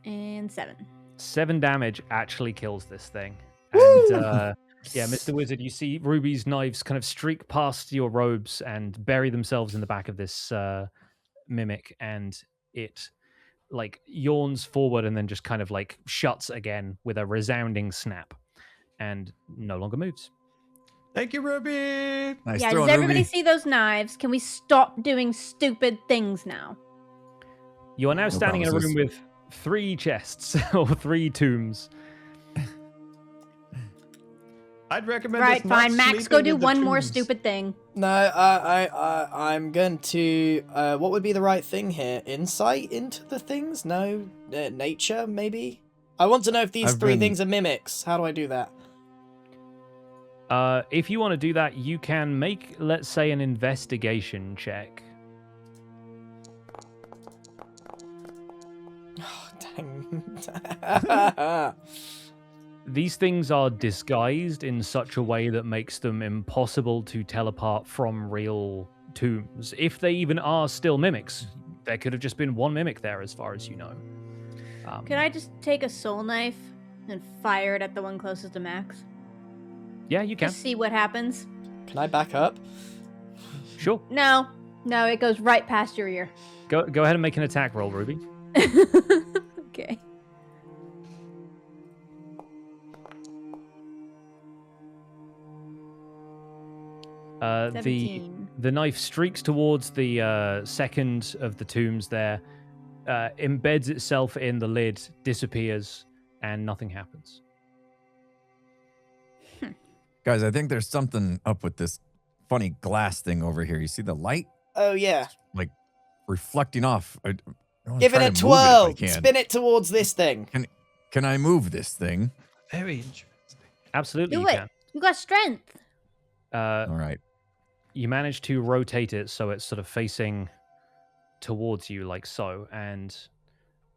Speaker 2: And 7.
Speaker 1: 7 damage actually kills this thing. And yeah, Mr. Wizard, you see Ruby's knives kind of streak past your robes and bury themselves in the back of this mimic, and it like yawns forward and then just kind of like shuts again with a resounding snap and no longer moves.
Speaker 4: Thank you, Ruby.
Speaker 3: Nice
Speaker 2: Yeah,
Speaker 3: throwing,
Speaker 2: does everybody
Speaker 3: Ruby.
Speaker 2: see those knives? Can we stop doing stupid things now?
Speaker 1: You are now standing in a room
Speaker 3: promises.
Speaker 1: with 3 chests or 3 tombs.
Speaker 4: I'd recommend
Speaker 2: Right,
Speaker 4: us not
Speaker 2: fine. Max, go
Speaker 4: sleeping
Speaker 2: do
Speaker 4: in the
Speaker 2: one more
Speaker 4: tombs.
Speaker 2: stupid thing.
Speaker 5: No, I'm going to. What would be the right thing here? Insight into the things? No, nature maybe. I want to know if these
Speaker 3: I've
Speaker 5: 3
Speaker 3: been-
Speaker 5: things are mimics. How do I do that?
Speaker 1: If you want to do that, you can make, let's say, an investigation check.
Speaker 5: Oh, dang.
Speaker 1: These things are disguised in such a way that makes them impossible to tell apart from real tombs. If they even are still mimics, there could have just been one mimic there, as far as you know.
Speaker 2: Could I just take a soul knife and fire it at the one closest to Max?
Speaker 1: Yeah, you can.
Speaker 2: Just see what happens.
Speaker 5: Can I back up?
Speaker 1: Sure.
Speaker 2: No, it goes right past your ear.
Speaker 1: Go ahead and make an attack roll, Ruby.
Speaker 2: Okay.
Speaker 1: The
Speaker 2: 17.
Speaker 1: the knife streaks towards the second of the tombs there, embeds itself in the lid, disappears, and nothing happens.
Speaker 3: Guys, I think there's something up with this funny glass thing over here. You see the light
Speaker 5: Oh yeah.
Speaker 3: reflecting off? I wanna
Speaker 5: Give it
Speaker 3: try
Speaker 5: a
Speaker 3: to move if I
Speaker 5: twirl.
Speaker 3: can.
Speaker 5: Spin it towards this thing.
Speaker 3: Can I move this thing?
Speaker 4: Very interesting.
Speaker 1: Absolutely,
Speaker 2: Do
Speaker 1: you
Speaker 2: it.
Speaker 1: can.
Speaker 2: You got strength.
Speaker 3: All right.
Speaker 1: You manage to rotate it so it's sort of facing towards you like so, and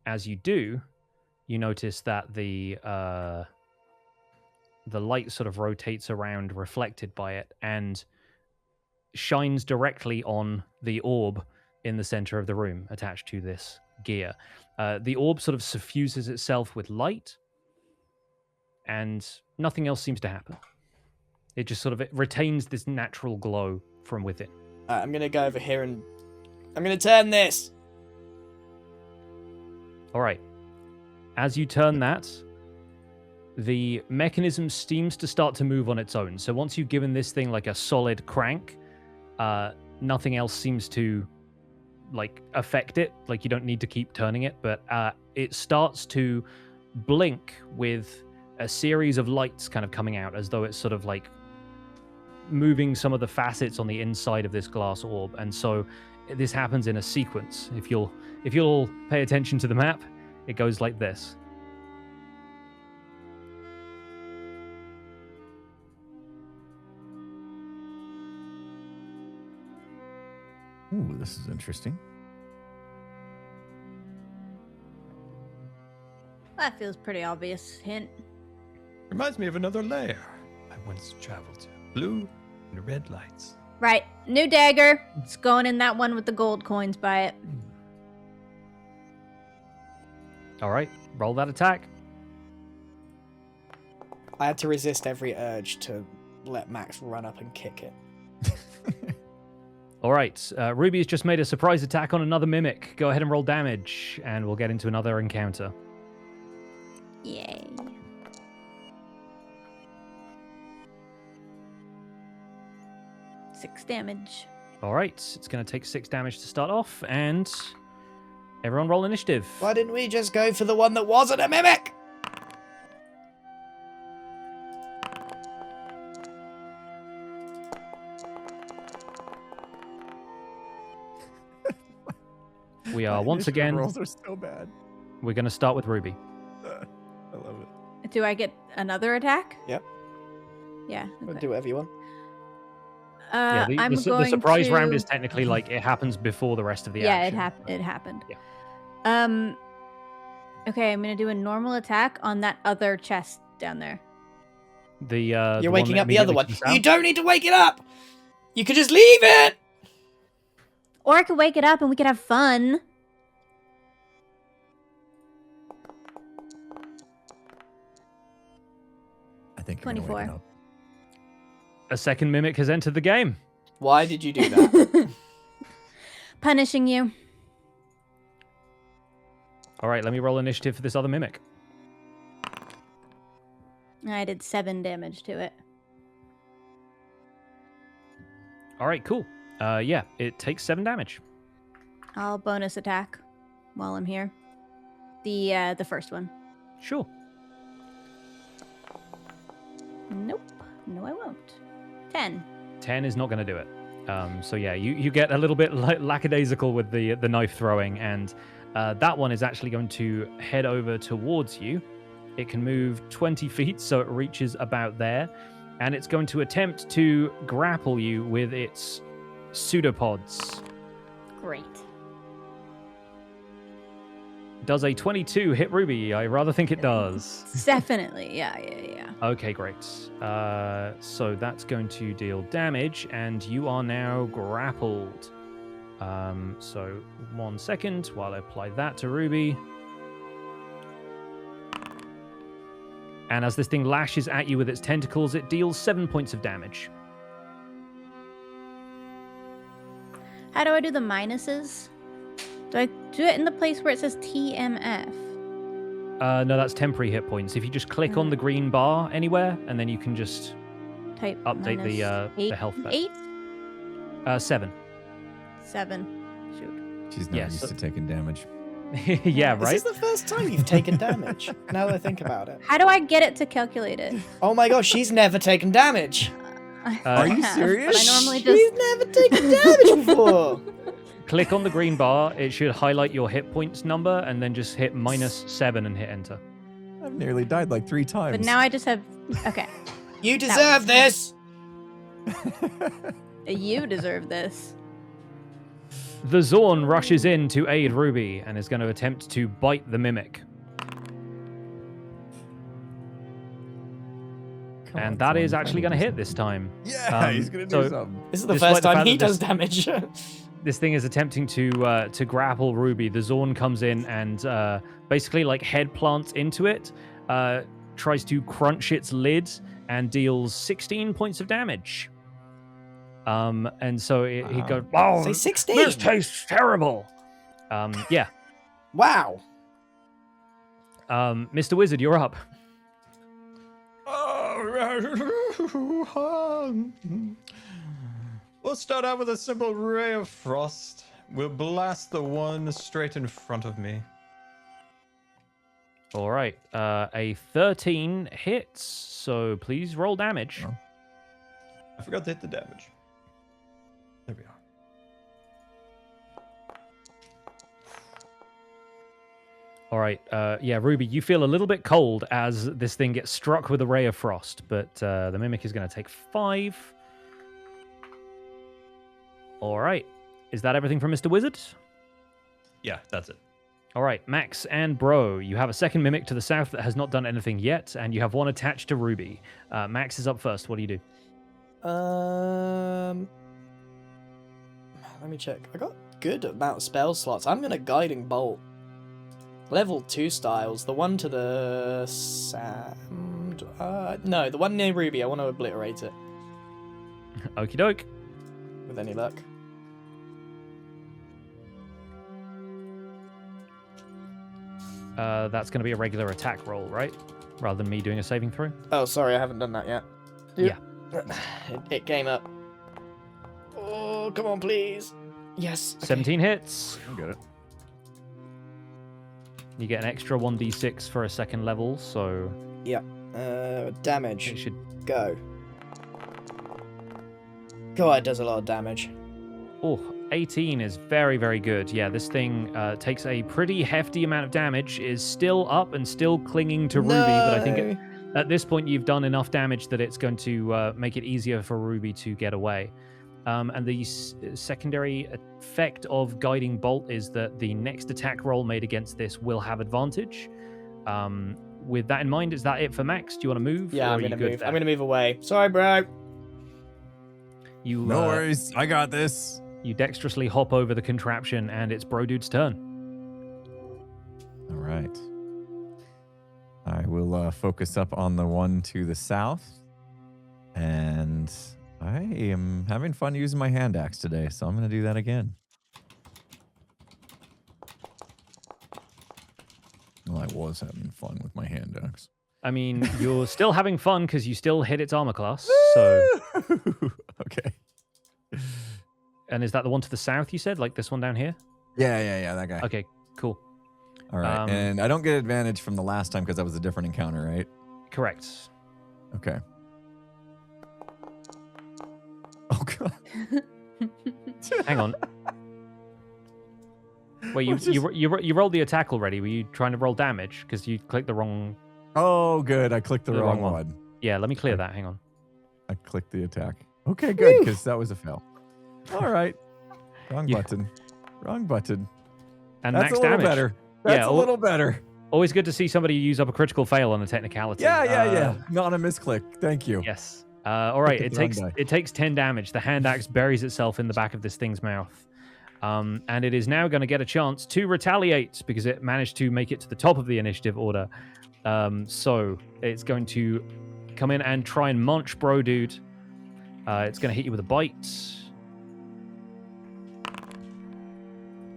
Speaker 1: as you do, you notice that the light sort of rotates around, reflected by it, and shines directly on the orb in the center of the room attached to this gear. The orb sort of suffuses itself with light, and nothing else seems to happen. It just sort of it retains this natural glow from within.
Speaker 5: I'm gonna go over here and I'm gonna turn this.
Speaker 1: All right. As you turn that, the mechanism seems to start to move on its own. So once you've given this thing like a solid crank, nothing else seems to like affect it. Like you don't need to keep turning it, but it starts to blink with a series of lights kind of coming out, as though it's sort of like moving some of the facets on the inside of this glass orb. And so this happens in a sequence. If you'll pay attention to the map, it goes like this.
Speaker 3: Ooh, this is interesting.
Speaker 2: That feels pretty obvious. Hint.
Speaker 4: Reminds me of another layer I once traveled to. Blue and red lights.
Speaker 2: Right. New dagger. It's going in that one with the gold coins by it.
Speaker 1: All right, roll that attack.
Speaker 5: I had to resist every urge to let Max run up and kick it.
Speaker 1: All right, Ruby has just made a surprise attack on another mimic. Go ahead and roll damage, and we'll get into another encounter.
Speaker 2: Yay. Six damage.
Speaker 1: All right, it's going to take 6 damage to start off, and everyone roll initiative.
Speaker 5: Why didn't we just go for the one that wasn't a mimic?
Speaker 1: We are once
Speaker 3: Initiative
Speaker 1: again,
Speaker 3: rolls are so bad.
Speaker 1: we're going to start with Ruby.
Speaker 3: I love it.
Speaker 2: Do I get another attack?
Speaker 5: Yep.
Speaker 2: Yeah. Okay.
Speaker 5: Do whatever you want.
Speaker 1: Yeah,
Speaker 2: I'm
Speaker 1: the
Speaker 2: going
Speaker 1: surprise
Speaker 2: to...
Speaker 1: round is technically like it happens before the rest of the
Speaker 2: yeah,
Speaker 1: action.
Speaker 2: it happened.
Speaker 1: Yeah.
Speaker 2: Okay, I'm gonna do a normal attack on that other chest down there.
Speaker 5: You're waking up the other one. You
Speaker 1: You
Speaker 5: don't need to wake it up. You could just leave it.
Speaker 2: Or I could wake it up and we could have fun.
Speaker 3: I think you're gonna wake
Speaker 2: 24.
Speaker 3: it up.
Speaker 1: A second mimic has entered the game.
Speaker 5: Why did you do that?
Speaker 2: Punishing you.
Speaker 1: All right, let me roll initiative for this other mimic.
Speaker 2: I did 7 damage to it.
Speaker 1: All right, cool. Yeah, it takes 7 damage.
Speaker 2: I'll bonus attack while I'm here. The first one.
Speaker 1: Sure.
Speaker 2: Nope. No, I won't. 10.
Speaker 1: 10 is not going to do it. So yeah, you get a little bit lackadaisical with the knife throwing, and that one is actually going to head over towards you. It can move 20 feet, so it reaches about there, and it's going to attempt to grapple you with its pseudopods.
Speaker 2: Great.
Speaker 1: Does a 22 hit Ruby? I rather think it does.
Speaker 2: Definitely. Yeah.
Speaker 1: Okay, great. So that's going to deal damage, and you are now grappled. So 1 second while I apply that to Ruby. And as this thing lashes at you with its tentacles, it deals 7 points of damage.
Speaker 2: How do I do the minuses? Do I do it in the place where it says TMF?
Speaker 1: No, that's temporary hit points. If you just click on the green bar anywhere, and then you can just
Speaker 2: Type
Speaker 1: update
Speaker 2: minus
Speaker 1: the health bar.
Speaker 2: 8?
Speaker 1: 7.
Speaker 2: 7. Shoot.
Speaker 3: She's not
Speaker 1: Yeah,
Speaker 3: used
Speaker 1: so-
Speaker 3: to taking damage.
Speaker 1: Yeah, right?
Speaker 5: Is this the first time you've taken damage? Now that I think about it.
Speaker 2: How do I get it to calculate it?
Speaker 5: Oh my gosh, she's never taken damage.
Speaker 3: Are you
Speaker 2: have,
Speaker 3: serious?
Speaker 2: But I normally
Speaker 5: She's
Speaker 2: just
Speaker 5: never taken damage before.
Speaker 1: Click on the green bar. It should highlight your hit points number, and then just hit -7 and hit enter.
Speaker 3: I've nearly died like 3 times.
Speaker 2: But now I just have. Okay.
Speaker 5: You deserve this.
Speaker 2: You deserve this.
Speaker 1: The Zorn rushes in to aid Ruby and is going to attempt to bite the mimic.
Speaker 3: Come
Speaker 1: And
Speaker 3: on,
Speaker 1: that is
Speaker 3: Zorn,
Speaker 1: actually
Speaker 3: finally
Speaker 1: going to
Speaker 3: do
Speaker 1: hit this time.
Speaker 3: Yeah, he's gonna do
Speaker 1: so-
Speaker 3: something.
Speaker 5: This is the
Speaker 1: Despite
Speaker 5: first
Speaker 1: the
Speaker 5: time
Speaker 1: fact
Speaker 5: he
Speaker 1: that
Speaker 5: does damage.
Speaker 1: This thing is attempting to grapple Ruby. The Zorn comes in and basically like head plants into it, tries to crunch its lid and deals 16 points of damage. And so he goes, "Oh,
Speaker 5: Say 16.
Speaker 1: this tastes terrible." Yeah.
Speaker 5: Wow.
Speaker 1: Mr. Wizard, you're up.
Speaker 4: We'll start out with a simple ray of frost. We'll blast the one straight in front of me.
Speaker 1: All right. A 13 hits, so please roll damage.
Speaker 3: Oh.
Speaker 4: I forgot to hit the damage. There we are.
Speaker 1: All right. Yeah, Ruby, you feel a little bit cold as this thing gets struck with a ray of frost, but the mimic is going to take 5. All right. Is that everything from Mr. Wizard?
Speaker 4: Yeah, that's it.
Speaker 1: All right, Max and Bro, you have a second mimic to the south that has not done anything yet, and you have one attached to Ruby. Max is up first. What do you do?
Speaker 5: Let me check. I got good amount of spell slots. I'm gonna Guiding Bolt. Level 2 styles. The one to the sand. No, the one near Ruby. I want to obliterate it
Speaker 1: Okie doke.
Speaker 5: with any luck.
Speaker 1: That's going to be a regular attack roll, right? Rather than me doing a saving throw?
Speaker 5: Oh, sorry, I haven't done that yet.
Speaker 1: Yeah.
Speaker 5: It came up. Oh, come on, please. Yes. okay.
Speaker 1: 17 hits.
Speaker 3: I get it.
Speaker 1: You get an extra 1d6 for a second level, so
Speaker 5: Damage.
Speaker 1: it should...
Speaker 5: Go. God, it does a lot of damage.
Speaker 1: Oh, 18 is very, very good. Yeah, this thing takes a pretty hefty amount of damage, is still up and still clinging to Ruby, but I think at this point you've done enough damage that it's going to make it easier for Ruby to get away. And the secondary effect of Guiding Bolt is that the next attack roll made against this will have advantage. With that in mind, is that it for Max? Do you want to move?
Speaker 5: Yeah,
Speaker 1: or
Speaker 5: I'm
Speaker 1: are you
Speaker 5: gonna
Speaker 1: good
Speaker 5: move.
Speaker 1: there?
Speaker 5: I'm gonna move away. Sorry, bro.
Speaker 1: You,
Speaker 3: No worries. I got this.
Speaker 1: You dexterously hop over the contraption, and it's Bro Dude's turn.
Speaker 3: All right. I will focus up on the one to the south. And I am having fun using my hand axe today, so I'm going to do that again. Well, I was having fun with my hand axe.
Speaker 1: I mean, you're still having fun because you still hit its armor class, so...
Speaker 3: Okay.
Speaker 1: And is that the one to the south, you said? Like this one down here?
Speaker 3: Yeah, that guy.
Speaker 1: Okay, cool.
Speaker 3: All right, and I don't get advantage from the last time because that was a different encounter, right?
Speaker 1: Correct.
Speaker 3: Okay. Oh, God.
Speaker 1: Hang on. Wait, you rolled the attack already. Were you trying to roll damage? Because you clicked the wrong...
Speaker 3: Oh, good. I clicked the wrong one.
Speaker 1: Yeah, let me clear that. Hang on.
Speaker 3: I clicked the attack. Okay, good, because that was a fail. All right. Wrong button. Wrong button.
Speaker 1: And
Speaker 3: That's
Speaker 1: max
Speaker 3: a little
Speaker 1: damage.
Speaker 3: better. That's a little better.
Speaker 1: Always good to see somebody use up a critical fail on a technicality.
Speaker 3: Yeah. Not a misclick. Thank you.
Speaker 1: Yes. All right.
Speaker 3: Pick the wrong die.
Speaker 1: It takes 10 damage. The hand axe buries itself in the back of this thing's mouth. And it is now going to get a chance to retaliate because it managed to make it to the top of the initiative order. So it's going to come in and try and munch Bro Dude. It's going to hit you with a bite.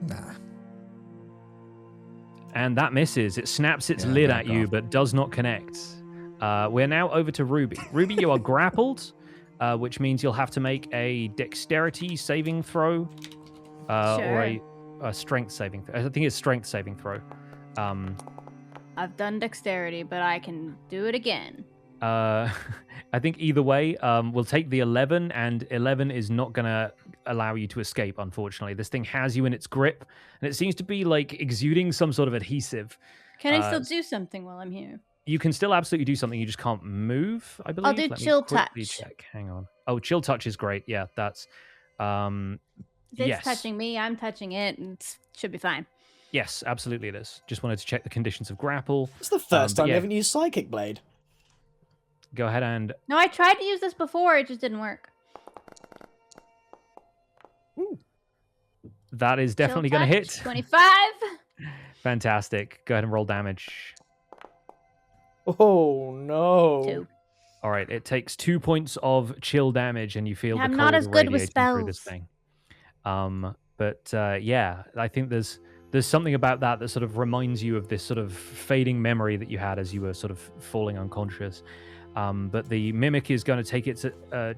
Speaker 3: Nah.
Speaker 1: And that misses. It snaps its
Speaker 3: Yeah,
Speaker 1: lid
Speaker 3: back
Speaker 1: at you,
Speaker 3: off.
Speaker 1: but does not connect. We're now over to Ruby. Ruby, you are grappled, which means you'll have to make a dexterity saving throw. Or a strength saving throw. I think it's strength saving throw.
Speaker 2: I've done dexterity, but I can do it again.
Speaker 1: I think either way, we'll take the 11, and 11 is not going to allow you to escape, unfortunately. This thing has you in its grip, and it seems to be like exuding some sort of adhesive.
Speaker 2: Can I still do something while I'm here?
Speaker 1: You can still absolutely do something, you just can't move, I believe.
Speaker 2: I'll do
Speaker 1: Let me
Speaker 2: chill
Speaker 1: quickly
Speaker 2: touch.
Speaker 1: check. Hang on. Oh, chill touch is great. Yeah, that's...
Speaker 2: It's
Speaker 1: yes.
Speaker 2: touching me, I'm touching it, and it should be fine.
Speaker 1: Yes, absolutely it is. Just wanted to check the conditions of grapple.
Speaker 5: It's the first
Speaker 1: but
Speaker 5: time
Speaker 1: yeah.
Speaker 5: you haven't used Psychic Blade.
Speaker 1: Go ahead and...
Speaker 2: No, I tried to use this before, it just didn't work.
Speaker 1: That is definitely
Speaker 2: Chill
Speaker 1: going to
Speaker 2: touch,
Speaker 1: hit.
Speaker 2: 25.
Speaker 1: Fantastic. Go ahead and roll damage.
Speaker 5: Oh, no.
Speaker 2: 2.
Speaker 1: All right, it takes 2 points of chill damage, and you feel the
Speaker 2: I'm
Speaker 1: cold
Speaker 2: not as good with
Speaker 1: radiating through this
Speaker 2: spells.
Speaker 1: thing. Yeah, I think there's something about that sort of reminds you of this sort of fading memory that you had as you were sort of falling unconscious. But the mimic is going to take its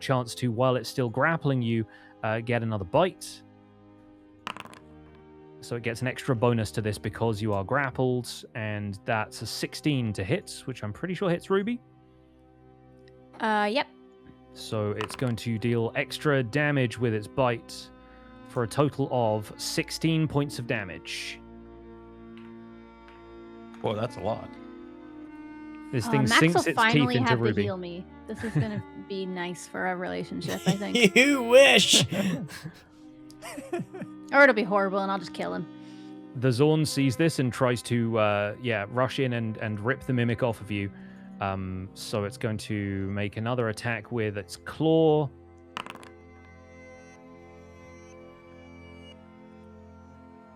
Speaker 1: chance to, while it's still grappling you, get another bite. So it gets an extra bonus to this because you are grappled, and that's a 16 to hit, which I'm pretty sure hits Ruby.
Speaker 2: Yep.
Speaker 1: So it's going to deal extra damage with its bite for a total of 16 points of damage.
Speaker 4: Whoa, that's a lot.
Speaker 1: This thing
Speaker 2: Max
Speaker 1: sinks
Speaker 2: will
Speaker 1: its teeth
Speaker 2: finally
Speaker 1: into
Speaker 2: have to
Speaker 1: Ruby.
Speaker 2: heal me. This is gonna be nice for our relationship, I think.
Speaker 5: You wish!
Speaker 2: Or it'll be horrible and I'll just kill him.
Speaker 1: The Zorn sees this and tries to rush in and rip the mimic off of you. So it's going to make another attack with its claw.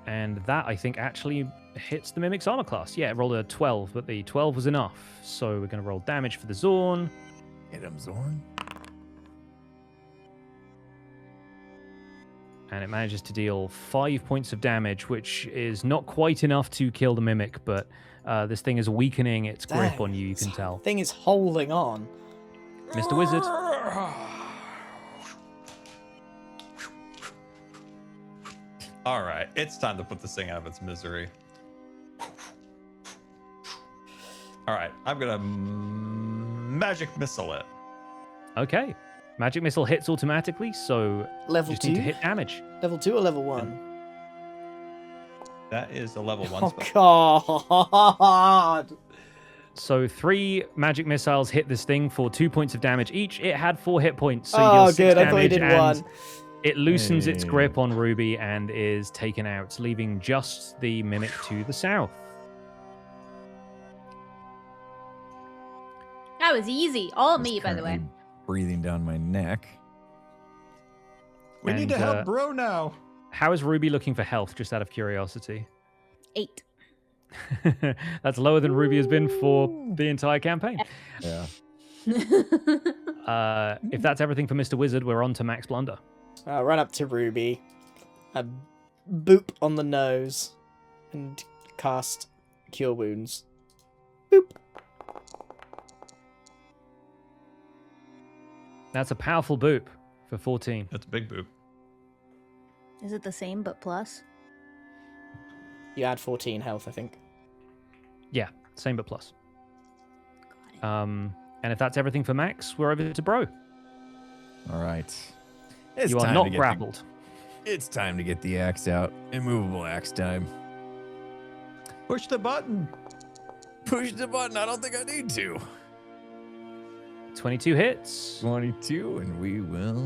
Speaker 1: And that, I think, actually hits the mimic's armor class. Yeah, it rolled a 12, but the 12 was enough. So we're going to roll damage for the Zorn.
Speaker 3: Hit him, Zorn.
Speaker 1: And it manages to deal 5 points of damage, which is not quite enough to kill the mimic, but this thing is weakening its grip
Speaker 5: Dang,
Speaker 1: on you can
Speaker 5: this
Speaker 1: tell.
Speaker 5: Thing is holding on.
Speaker 1: Mr. Wizard.
Speaker 4: All right, it's time to put this thing out of its misery. All right, I'm gonna magic missile it.
Speaker 1: Okay. Magic Missile hits automatically, so
Speaker 5: Level
Speaker 1: you just need to
Speaker 5: 2?
Speaker 1: hit damage.
Speaker 5: Level 2 or level 1?
Speaker 4: That is a level 1 spell.
Speaker 5: Oh, God!
Speaker 1: So 3 magic missiles hit this thing for 2 points of damage each. It had 4 hit points, so you
Speaker 5: Oh,
Speaker 1: deal 6
Speaker 5: good. I
Speaker 1: damage,
Speaker 5: thought you did
Speaker 1: and
Speaker 5: 1.
Speaker 1: it loosens its
Speaker 3: Hey.
Speaker 1: grip on Ruby and is taken out, leaving just the mimic to the south.
Speaker 2: That was easy. All
Speaker 3: He's
Speaker 2: me, by the way.
Speaker 3: currently breathing down my neck.
Speaker 4: We need to
Speaker 1: And,
Speaker 4: help bro now.
Speaker 1: How is Ruby looking for health, just out of curiosity?
Speaker 2: 8.
Speaker 1: That's lower than Ruby has been for the entire campaign.
Speaker 3: Yeah.
Speaker 1: If that's everything for Mr. Wizard, we're on to Max Blunder.
Speaker 5: I'll run up to Ruby, a boop on the nose, and cast Cure Wounds. Boop.
Speaker 1: That's a powerful boop for 14.
Speaker 4: That's a big boop.
Speaker 2: Is it the same but plus?
Speaker 5: You add 14 health, I think.
Speaker 1: Yeah, same but plus.
Speaker 2: Got it.
Speaker 1: And if that's everything for Max, we're over to Bro.
Speaker 3: All right. It's
Speaker 1: You are
Speaker 3: time
Speaker 1: not
Speaker 3: to get
Speaker 1: grappled.
Speaker 3: It's time to get the axe out. Immovable axe time.
Speaker 4: Push the button.
Speaker 3: Push the button. I don't think I need to.
Speaker 1: 22 hits.
Speaker 3: 22, and we will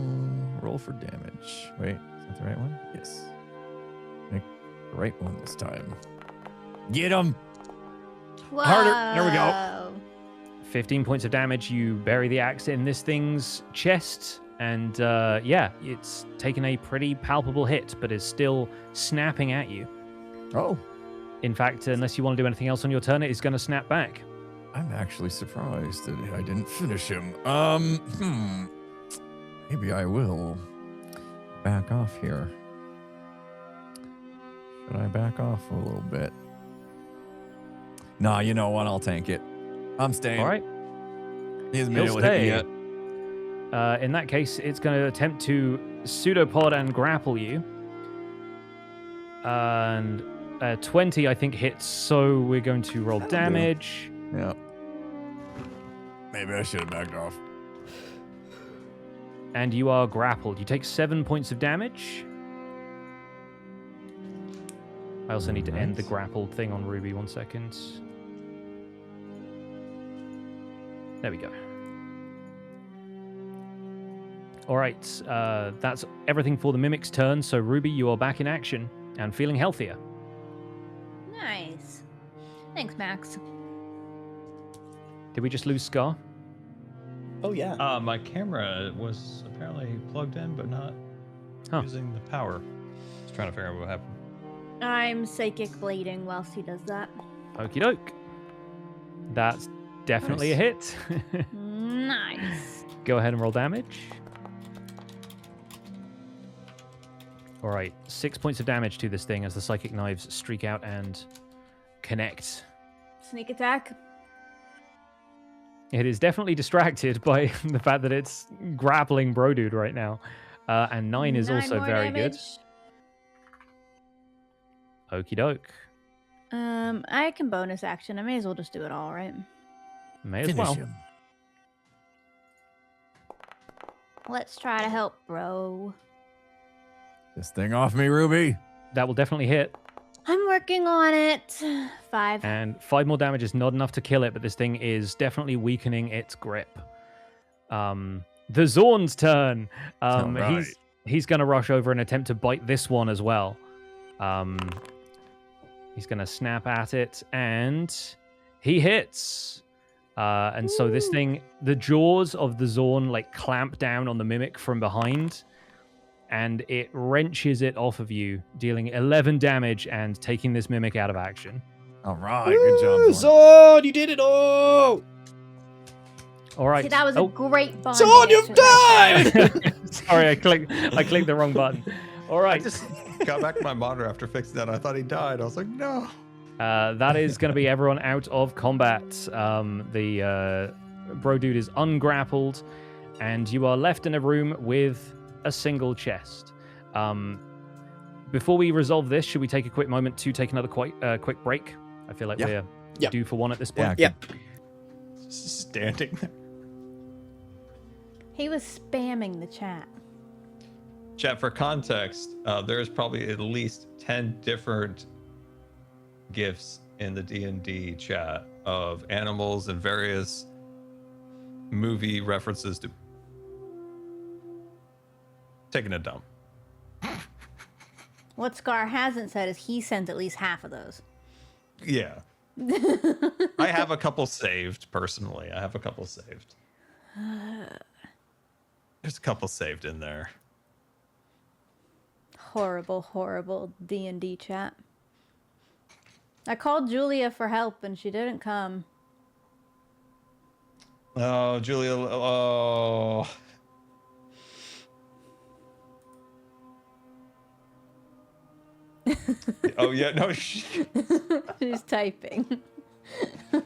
Speaker 3: roll for damage. Wait, is that the right one? Yes. Pick the right one this time. Get him!
Speaker 2: Whoa.
Speaker 3: Harder. There we go.
Speaker 1: 15 points of damage. You bury the axe in this thing's chest. And yeah, it's taken a pretty palpable hit, but is still snapping at you.
Speaker 3: Oh,
Speaker 1: In fact, unless you want to do anything else on your turn, it is going to snap back.
Speaker 3: I'm actually surprised that I didn't finish him. Maybe I will back off here. Should I back off a little bit? Nah, you know what? I'll tank it. I'm staying.
Speaker 1: All right.
Speaker 3: He hasn't
Speaker 1: He'll
Speaker 3: been able to hit me
Speaker 1: stay.
Speaker 3: yet.
Speaker 1: In that case, it's going to attempt to pseudopod and grapple you. And 20, I think, hits, so we're going to roll
Speaker 3: That'll do.
Speaker 1: damage.
Speaker 3: Yeah. Maybe I should have backed off.
Speaker 1: And you are grappled. You take 7 points of damage. I also need to end the
Speaker 3: Nice.
Speaker 1: grappled thing on Ruby. 1 second. There we go. All right. That's everything for the Mimic's turn. So, Ruby, you are back in action and feeling healthier.
Speaker 2: Nice. Thanks, Max.
Speaker 1: Did we just lose Scar?
Speaker 5: Oh, yeah.
Speaker 4: My camera was apparently plugged in, but not using the power. I was trying to figure out what happened.
Speaker 2: I'm psychic blading whilst he does that.
Speaker 1: Okie doke. That's definitely a hit.
Speaker 2: Nice.
Speaker 1: Go ahead and roll damage. All right, 6 points of damage to this thing as the psychic knives streak out and connect.
Speaker 2: Sneak attack.
Speaker 1: It is definitely distracted by the fact that it's grappling Bro Dude right now. And 9 is also
Speaker 2: more
Speaker 1: very
Speaker 2: damage.
Speaker 1: good. Okie doke.
Speaker 2: I can bonus action. I may as well just do it all, right?
Speaker 1: May as
Speaker 3: Finish
Speaker 1: well.
Speaker 3: him.
Speaker 2: Let's try to help, bro.
Speaker 3: This thing off me, Ruby.
Speaker 1: That will definitely hit.
Speaker 2: I'm working on it. 5.
Speaker 1: And 5 more damage is not enough to kill it, but this thing is definitely weakening its grip. The Zorn's turn.
Speaker 3: Alright.
Speaker 1: He's going to rush over and attempt to bite this one as well. He's going to snap at it, and he hits. And so this thing, the jaws of the Zorn like clamp down on the Mimic from behind, and it wrenches it off of you, dealing 11 damage and taking this Mimic out of action.
Speaker 3: All right, good job, Zorn.
Speaker 5: Zord, you did it all!
Speaker 1: All right.
Speaker 2: See, that was a
Speaker 1: Oh,
Speaker 2: great bond.
Speaker 5: Zord, you've died!
Speaker 1: sorry, I clicked the wrong button. All
Speaker 4: I
Speaker 1: right.
Speaker 4: just got back to my monitor after fixing that. I thought he died. I was like, no.
Speaker 1: That is going to be everyone out of combat. The Bro Dude is ungrappled, and you are left in a room with a single chest. Before we resolve this, should we take a quick moment to take another quick break? I feel like we're due for one at this point.
Speaker 5: Yeah.
Speaker 4: Just standing there.
Speaker 2: He was spamming the chat.
Speaker 4: Chat, for context, there is probably at least 10 different GIFs in the D&D chat of animals and various movie references to taking a dump.
Speaker 2: What Scar hasn't said is he sent at least half of those.
Speaker 4: Yeah. I have a couple saved personally. I have a couple saved. There's a couple saved in there.
Speaker 2: Horrible, horrible D&D chat. I called Julia for help and she didn't come.
Speaker 4: Oh, Julia. Oh. Oh, yeah. No.
Speaker 2: She's typing.
Speaker 4: I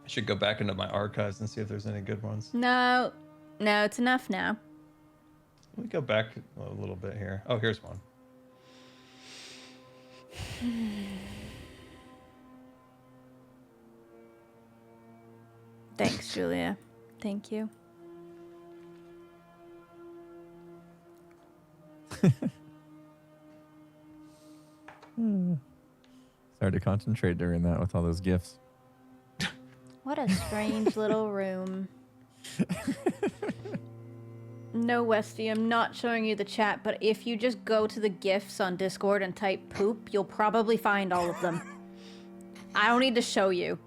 Speaker 4: should go back into my archives and see if there's any good ones.
Speaker 2: No, it's enough now.
Speaker 4: Let me go back a little bit here. Oh, here's one.
Speaker 2: Thanks, Julia. Thank you.
Speaker 3: It's hard to concentrate during that with all those gifts.
Speaker 2: What a strange little room. No, Westy, I'm not showing you the chat, but if you just go to the GIFs on Discord and type poop, you'll probably find all of them. I don't need to show you.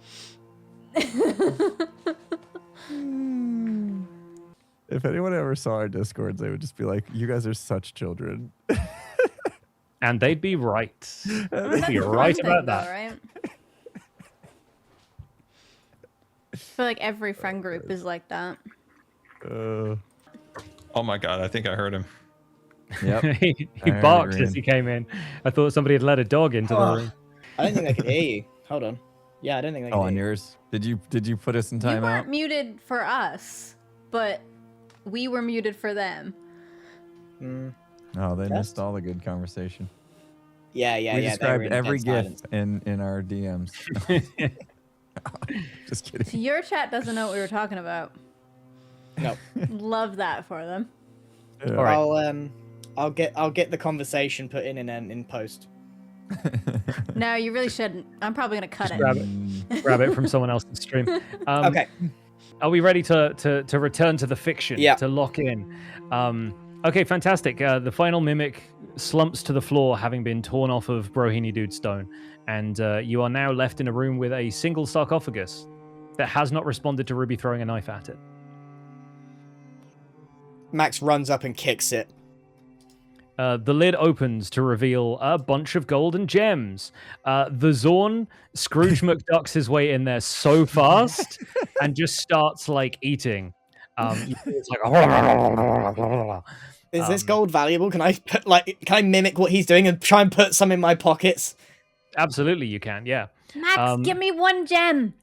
Speaker 3: If anyone ever saw our Discords, they would just be like, you guys are such children.
Speaker 1: And they'd be right. They'd be
Speaker 2: That's
Speaker 1: right
Speaker 2: one
Speaker 1: about
Speaker 2: thing,
Speaker 1: that.
Speaker 2: though, right? I feel like every friend group is like that.
Speaker 4: Oh my god, I think I heard him.
Speaker 3: Yep.
Speaker 1: he
Speaker 3: I heard
Speaker 1: barked
Speaker 3: it
Speaker 1: as he came in. I thought somebody had let a dog into the room.
Speaker 5: I don't think I could hear you. Hold on. Yeah, I don't think I could
Speaker 3: Oh,
Speaker 5: hear
Speaker 3: on
Speaker 5: you.
Speaker 3: yours? Did you put us in
Speaker 2: You weren't
Speaker 3: timeout?
Speaker 2: muted for us, but we were muted for them.
Speaker 3: Oh, they
Speaker 5: Test?
Speaker 3: missed all the good conversation.
Speaker 5: Yeah,
Speaker 3: We
Speaker 5: they were
Speaker 3: described
Speaker 5: in
Speaker 3: every
Speaker 5: dead
Speaker 3: gift
Speaker 5: silence.
Speaker 3: in our DMs. Just
Speaker 2: So
Speaker 3: kidding.
Speaker 2: your chat doesn't know what we were talking about.
Speaker 5: No.
Speaker 2: Love that for them.
Speaker 3: Yeah.
Speaker 1: All right.
Speaker 5: I'll get the conversation put in post.
Speaker 2: No, you really shouldn't. I'm probably gonna cut
Speaker 1: Just
Speaker 2: it.
Speaker 1: grab it. Grab it from someone else's stream.
Speaker 5: Okay.
Speaker 1: Are we ready to return to the fiction?
Speaker 5: Yeah.
Speaker 1: To lock in. Okay, fantastic. The final mimic slumps to the floor, having been torn off of Brohini Dude Stone, and you are now left in a room with a single sarcophagus that has not responded to Ruby throwing a knife at it.
Speaker 5: Max runs up and kicks it.
Speaker 1: The lid opens to reveal a bunch of golden gems. The Zorn, Scrooge McDucks his way in there so fast and just starts like eating. It's like
Speaker 5: Is this gold valuable? Can I mimic what he's doing and try and put some in my pockets?
Speaker 1: absolutely you can, yeah.
Speaker 2: Max, give me one gem.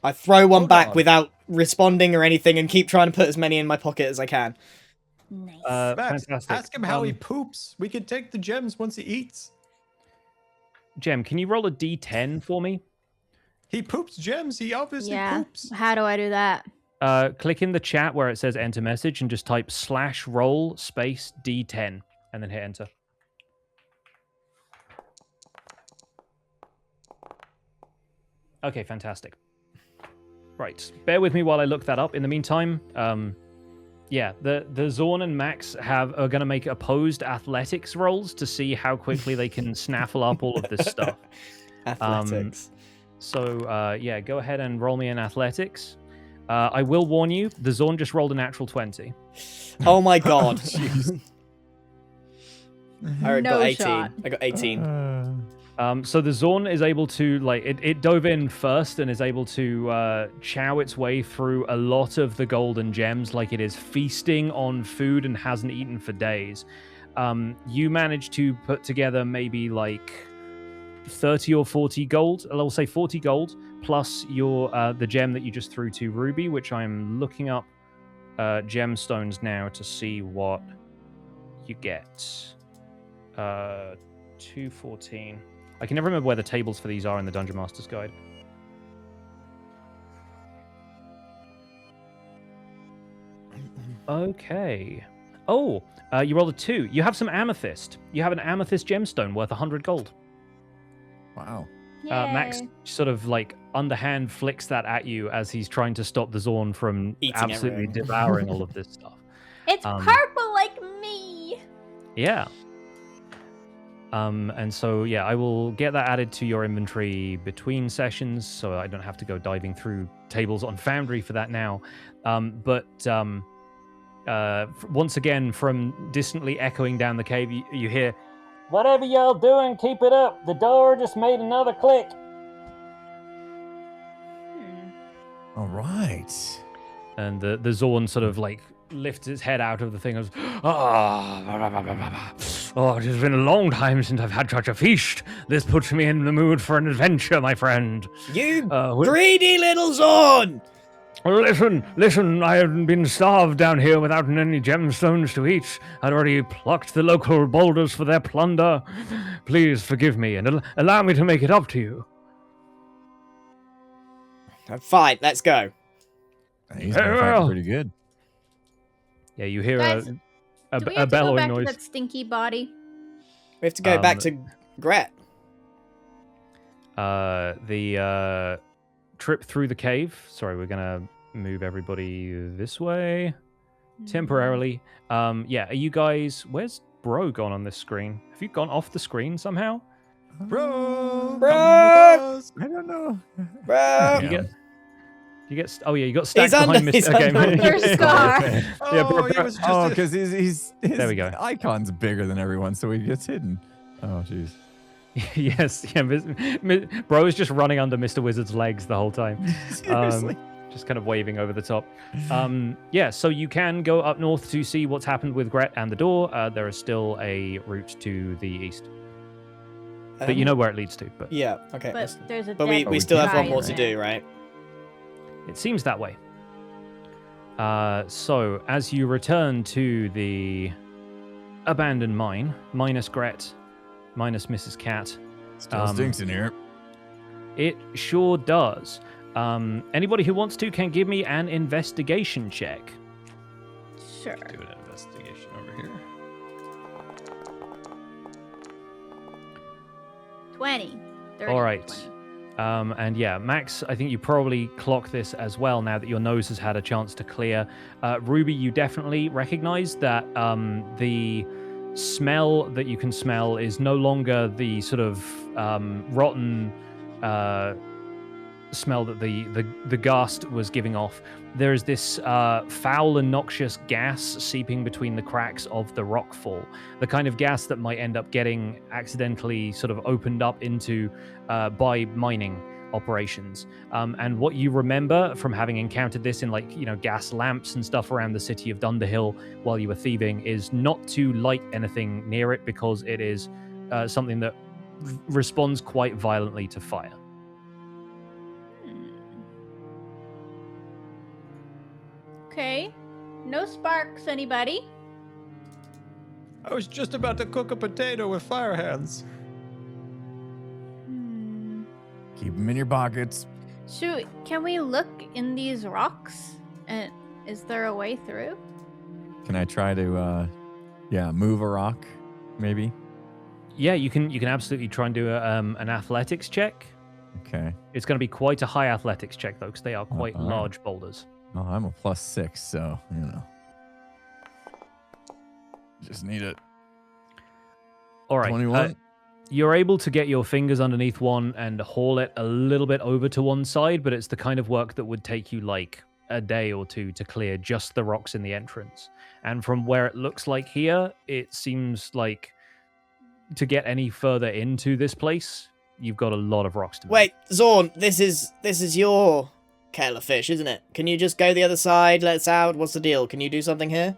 Speaker 5: I throw one
Speaker 4: Hold
Speaker 5: back
Speaker 4: on.
Speaker 5: without responding or anything and keep trying to put as many in my pocket as I can.
Speaker 2: Nice.
Speaker 4: Max,
Speaker 1: Fantastic.
Speaker 4: ask him how he poops. We can take the gems once he eats.
Speaker 1: Gem, can you roll a d10 for me?
Speaker 4: He poops gems. He obviously
Speaker 2: Yeah.
Speaker 4: poops.
Speaker 2: How do I do that?
Speaker 1: Click in the chat where it says enter message and just type /roll space d10 and then hit enter. Okay, fantastic. Right, bear with me while I look that up. In the meantime, yeah, the Zorn and Max are going to make opposed athletics rolls to see how quickly they can snaffle up all of this stuff.
Speaker 5: Athletics.
Speaker 1: So, yeah, go ahead and roll me in athletics. I will warn you, the Zorn just rolled a natural 20.
Speaker 5: Oh my god. I
Speaker 2: No
Speaker 5: got 18.
Speaker 2: shot.
Speaker 5: I got 18.
Speaker 1: So the Zorn is able to, like, it dove in first and is able to chow its way through a lot of the golden gems like it is feasting on food and hasn't eaten for days. You managed to put together maybe like 30 or 40 gold. I'll say 40 gold plus your the gem that you just threw to Ruby, which I'm looking up gemstones now to see what you get. 214. I can never remember where the tables for these are in the Dungeon Master's Guide. Okay. Oh, you rolled a 2. You have some amethyst. You have an amethyst gemstone worth 100 gold.
Speaker 3: Wow.
Speaker 1: Max
Speaker 2: Yay.
Speaker 1: sort of like underhand flicks that at you as he's trying to stop the Zorn from
Speaker 5: Eating
Speaker 1: absolutely
Speaker 5: everything.
Speaker 1: devouring all of this stuff.
Speaker 2: It's
Speaker 1: Um,
Speaker 2: purple like me.
Speaker 1: Yeah. And so, yeah, I will get that added to your inventory between sessions, so I don't have to go diving through tables on Foundry for that now. Once again, from distantly echoing down the cave, you hear, "Whatever y'all doing, keep it up. The door just made another click."
Speaker 3: All right.
Speaker 1: And the Zorn sort of like lifts its head out of the thing and goes, oh, it has been a long time since I've had such a feast. This puts me in the mood for an adventure, my friend.
Speaker 5: You
Speaker 1: Uh, wh-
Speaker 5: greedy little Zorn!
Speaker 1: Listen, I have been starved down here without any gemstones to eat. I'd already plucked the local boulders for their plunder. Please forgive me and allow me to make it up to you.
Speaker 5: Fine, let's go.
Speaker 3: He's
Speaker 1: Very
Speaker 3: been fighting
Speaker 1: well.
Speaker 3: pretty good.
Speaker 1: Yeah, you hear
Speaker 2: Guys, do we
Speaker 1: a
Speaker 2: have to go
Speaker 1: bellowing
Speaker 2: back
Speaker 1: noise.
Speaker 2: to that stinky body?
Speaker 5: We have to go back to Gret.
Speaker 1: The trip through the cave. Sorry, we're gonna move everybody this way temporarily. Yeah, are you guys? Where's Bro gone on this screen? Have you gone off the screen somehow?
Speaker 4: Bro,
Speaker 5: Bro!
Speaker 4: come with us.
Speaker 3: I don't know.
Speaker 5: Bro!
Speaker 1: You get. Oh yeah, you got stacked
Speaker 5: under-
Speaker 1: behind
Speaker 5: he's
Speaker 1: Mr. Okay,
Speaker 5: under
Speaker 1: man.
Speaker 2: First scar.
Speaker 1: Yeah,
Speaker 4: Oh, he was just
Speaker 3: Oh,
Speaker 4: a-
Speaker 3: because his
Speaker 1: There we go.
Speaker 3: icon's bigger than everyone, so he gets hidden. Oh, jeez.
Speaker 1: Yes, yeah. Bro is just running under Mr. Wizard's legs the whole time.
Speaker 3: Seriously.
Speaker 1: Just kind of waving over the top. Yeah, so you can go up north to see what's happened with Gret and the door. There is still a route to the east, but you know where it leads to. But
Speaker 5: Yeah, okay.
Speaker 2: But there's a
Speaker 5: But
Speaker 2: dead
Speaker 5: we still have one
Speaker 2: guy
Speaker 5: more
Speaker 2: in
Speaker 5: to
Speaker 2: there.
Speaker 5: do, right?
Speaker 1: it seems that way. So as you return to the abandoned mine, minus Gret, minus Mrs. Cat,
Speaker 3: Still stinks in here.
Speaker 1: it sure does. Anybody who wants to can give me an investigation check.
Speaker 2: Sure.
Speaker 4: Do an investigation over here.
Speaker 2: 20. 30,
Speaker 1: All right.
Speaker 2: 20.
Speaker 1: And yeah, Max, I think you probably clock this as well now that your nose has had a chance to clear. Ruby, you definitely recognize that the smell that you can smell is no longer the sort of rotten smell that the ghast was giving off. There is this foul and noxious gas seeping between the cracks of the rock fall. The kind of gas that might end up getting accidentally sort of opened up into by mining operations. And what you remember from having encountered this in gas lamps and stuff around the city of Dunderhill while you were thieving is not to light anything near it because it is something that responds quite violently to fire.
Speaker 2: Okay. No sparks, anybody?
Speaker 4: I was just about to cook a potato with fire hands.
Speaker 2: Hmm.
Speaker 3: Keep them in your pockets.
Speaker 2: Can we look in these rocks? And is there a way through?
Speaker 3: Can I try to, move a rock, maybe?
Speaker 1: Yeah, you can absolutely try and do an athletics check.
Speaker 3: Okay.
Speaker 1: It's going to be quite a high athletics check though, because they are quite
Speaker 3: all right.
Speaker 1: large boulders.
Speaker 3: Oh, I'm a +6, so, Just need it.
Speaker 1: All right.
Speaker 3: 21.
Speaker 1: You're able to get your fingers underneath one and haul it a little bit over to one side, but it's the kind of work that would take you like a day or two to clear just the rocks in the entrance. And from where it looks like here, it seems like to get any further into this place, you've got a lot of rocks to move.
Speaker 5: Wait, Zorn, this is your kettle of fish, isn't it? Can you just go the other side, let us out? What's the deal? Can you do something here?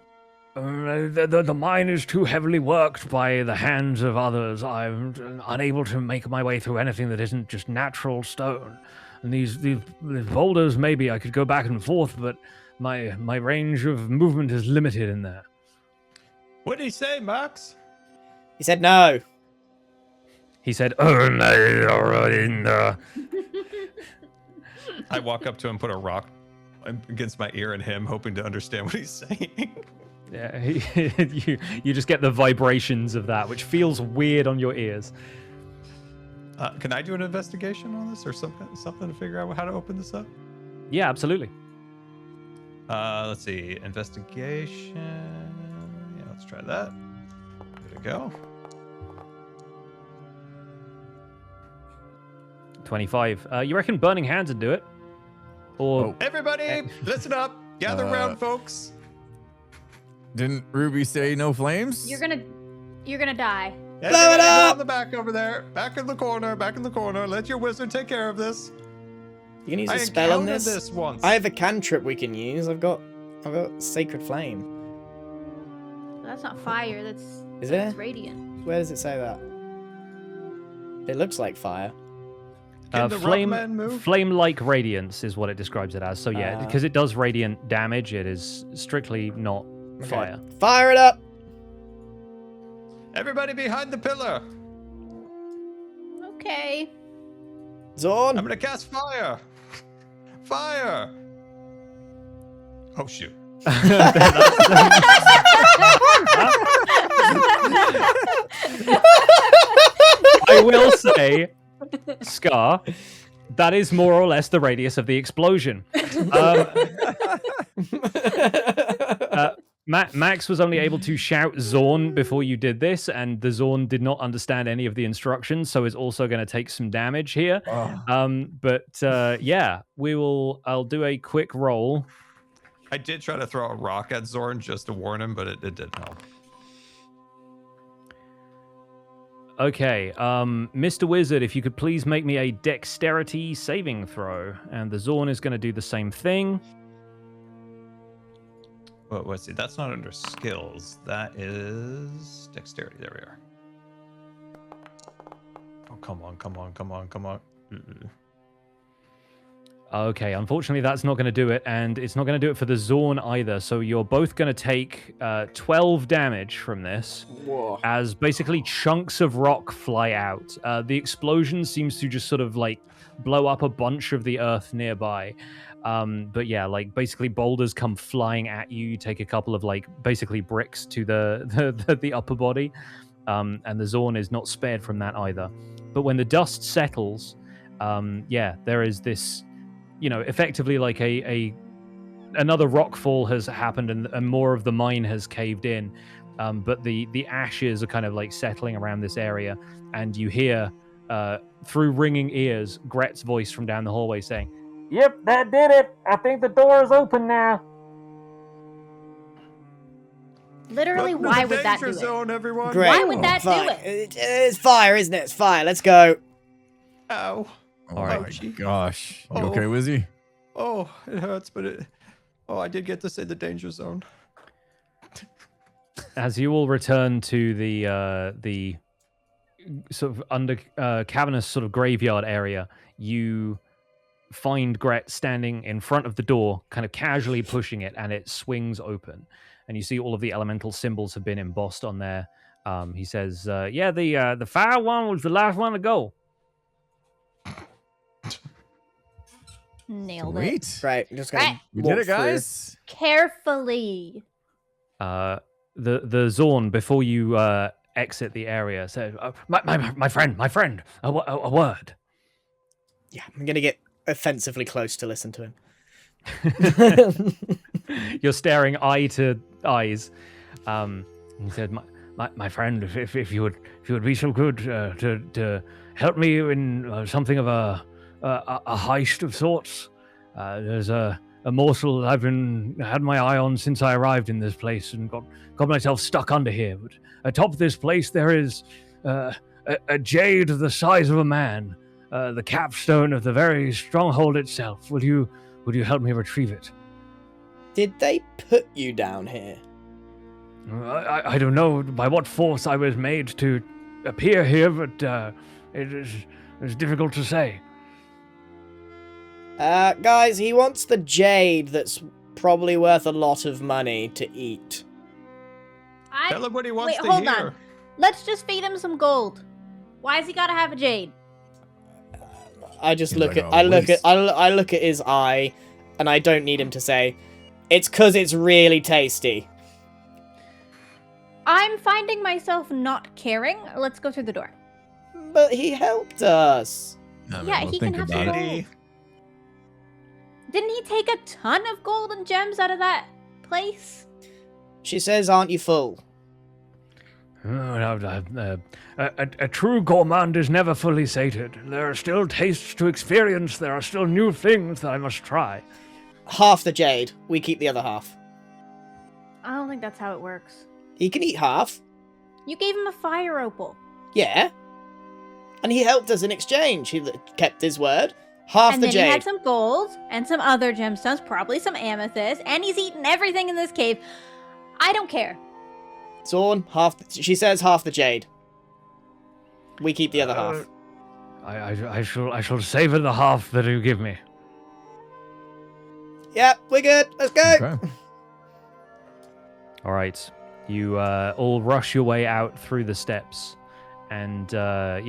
Speaker 1: The mine is too heavily worked by the hands of others. I'm unable to make my way through anything that isn't just natural stone. And these boulders, maybe I could go back and forth, but my range of movement is limited in there.
Speaker 4: What did he say, Max?
Speaker 5: He said no.
Speaker 1: He said, "Oh, no, in the."
Speaker 4: I walk up to him, put a rock against my ear and him, hoping to understand what he's saying.
Speaker 1: Yeah, you just get the vibrations of that, which feels weird on your ears.
Speaker 4: Can I do an investigation on this or something to figure out how to open this up?
Speaker 1: Yeah, absolutely.
Speaker 4: Let's see. Investigation. Yeah, let's try that. There we go.
Speaker 1: 25. You reckon burning hands would do it? Or
Speaker 3: Oh.
Speaker 4: Everybody, listen up. Gather round, folks.
Speaker 3: Didn't Ruby say no flames?
Speaker 2: You're gonna die.
Speaker 5: Blow it
Speaker 4: Everybody go
Speaker 5: up!
Speaker 4: in the back over there. Back in the corner. Let your wizard take care of this.
Speaker 5: You can use
Speaker 4: I
Speaker 5: a spell on
Speaker 4: encountered
Speaker 5: this.
Speaker 4: once.
Speaker 5: I have a cantrip we can use. I've got Sacred Flame.
Speaker 2: That's not fire. That's
Speaker 5: Is
Speaker 2: that's
Speaker 5: it?
Speaker 2: radiant.
Speaker 5: Where does it say that? It looks like fire.
Speaker 4: Can the Rockman move?
Speaker 1: Flame-like radiance is what it describes it as. So yeah,
Speaker 5: Ah.
Speaker 1: because it does radiant damage, it is strictly not fire.
Speaker 5: Fire it up!
Speaker 4: Everybody behind the pillar.
Speaker 2: Okay.
Speaker 5: Zorn!
Speaker 4: I'm gonna cast fire. Fire. Oh shoot.
Speaker 1: I will say, Scar, that is more or less the radius of the explosion. Max was only able to shout Zorn before you did this, and the Zorn did not understand any of the instructions, so is also going to take some damage here. Yeah, I'll do a quick roll.
Speaker 4: I did try to throw a rock at Zorn just to warn him, but it didn't help.
Speaker 1: Okay, Mr. Wizard, if you could please make me a dexterity saving throw, and the Zorn is going to do the same thing.
Speaker 4: Well, let's see. That's not under skills. That is dexterity. There we are. Oh, come on.
Speaker 1: Okay, unfortunately, that's not going to do it, and it's not going to do it for the Zorn either. So you're both going to take 12 damage from this.
Speaker 5: Whoa.
Speaker 1: As basically chunks of rock fly out. The explosion seems to just sort of like blow up a bunch of the earth nearby. But yeah, like basically boulders come flying at you. You take a couple of like basically bricks to the upper body, and the Zorn is not spared from that either. But when the dust settles, there is this, effectively like another rockfall has happened, and more of the mine has caved in. But the ashes are kind of like settling around this area, and you hear through ringing ears Gret's voice from down the hallway saying, "Yep, that did it. I think the door is open now."
Speaker 2: Literally,
Speaker 4: Welcome to
Speaker 2: why
Speaker 4: the
Speaker 2: would that do
Speaker 4: danger zone,
Speaker 2: it?
Speaker 4: everyone.
Speaker 5: Great.
Speaker 2: Why would that do
Speaker 5: Fine.
Speaker 2: it?
Speaker 5: It's fire, isn't it? It's fire. Let's go.
Speaker 4: Ow.
Speaker 3: Oh
Speaker 1: All right.
Speaker 3: my gosh. You
Speaker 4: Oh.
Speaker 3: okay, Wizzy?
Speaker 4: Oh, it hurts, but I did get to say the danger zone.
Speaker 1: As you all return to the sort of under cavernous sort of graveyard area, you find Gret standing in front of the door, kind of casually pushing it, and it swings open. And you see all of the elemental symbols have been embossed on there. He says, the fire one was the last one to go.
Speaker 2: Nailed it.
Speaker 3: Sweet.
Speaker 5: Right, I'm just gonna
Speaker 2: Right.
Speaker 3: We
Speaker 5: walk
Speaker 3: did it,
Speaker 5: through.
Speaker 3: guys.
Speaker 2: Carefully.
Speaker 1: The Zorn, before you exit the area, said, my friend, a word.
Speaker 5: Yeah, I'm gonna get offensively close to listen to him.
Speaker 1: You're staring eye to eyes. He said, "My friend, if you would be so good to help me in something of a heist of sorts. There's a morsel I've had my eye on since I arrived in this place and got myself stuck under here. But atop this place there is a jade the size of a man, the capstone of the very stronghold itself. Would you help me retrieve it?"
Speaker 5: Did they put you down here?
Speaker 1: I don't know by what force I was made to appear here, but it's difficult to say.
Speaker 5: Guys, he wants the jade that's probably worth a lot of money to eat.
Speaker 4: Tell him what he wants
Speaker 2: Wait,
Speaker 4: to
Speaker 2: hold
Speaker 4: hear.
Speaker 2: on. Let's just feed him some gold. Why has he got to have a jade?
Speaker 5: I just
Speaker 3: He's
Speaker 5: look
Speaker 3: like,
Speaker 5: at
Speaker 3: "Oh,
Speaker 5: I look at his eye, and I don't need him to say, "It's 'cause it's really tasty."
Speaker 2: I'm finding myself not caring. Let's go through the door.
Speaker 5: But he helped us.
Speaker 3: I mean,
Speaker 2: Yeah,
Speaker 3: we'll
Speaker 2: he
Speaker 3: think
Speaker 2: can have
Speaker 3: about
Speaker 2: some
Speaker 3: it.
Speaker 2: gold. Didn't he take a ton of gold and gems out of that place?
Speaker 5: She says, "Aren't you full?"
Speaker 1: A true gourmand is never fully sated. There are still tastes to experience. There are still new things that I must try.
Speaker 5: Half the jade. We keep the other half.
Speaker 2: I don't think that's how it works.
Speaker 5: He can eat half.
Speaker 2: You gave him a fire opal.
Speaker 5: Yeah. And he helped us in exchange. He kept his word. Half
Speaker 2: And
Speaker 5: the
Speaker 2: then
Speaker 5: jade.
Speaker 2: he had some gold and some other gemstones, probably some amethyst, and he's eaten everything in this cave. I don't care.
Speaker 5: Zorn, she says half the jade. We keep the other half.
Speaker 1: I shall savor the half that you give me.
Speaker 5: Yep, we're good. Let's go.
Speaker 3: Okay.
Speaker 1: All right, you all rush your way out through the steps, and as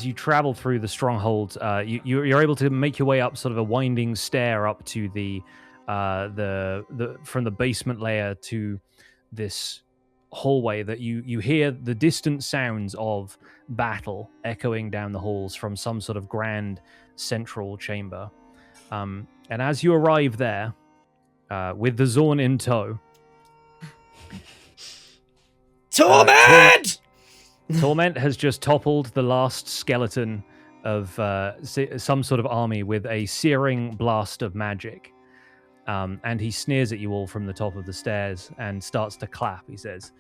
Speaker 1: you travel through the stronghold, you're able to make your way up sort of a winding stair up to the from the basement layer to this hallway that you hear the distant sounds of battle echoing down the halls from some sort of grand central chamber. And as you arrive there, with the Zorn in tow,
Speaker 5: Torment!
Speaker 1: Torment has just toppled the last skeleton of some sort of army with a searing blast of magic. And he sneers at you all from the top of the stairs and starts to clap. He says,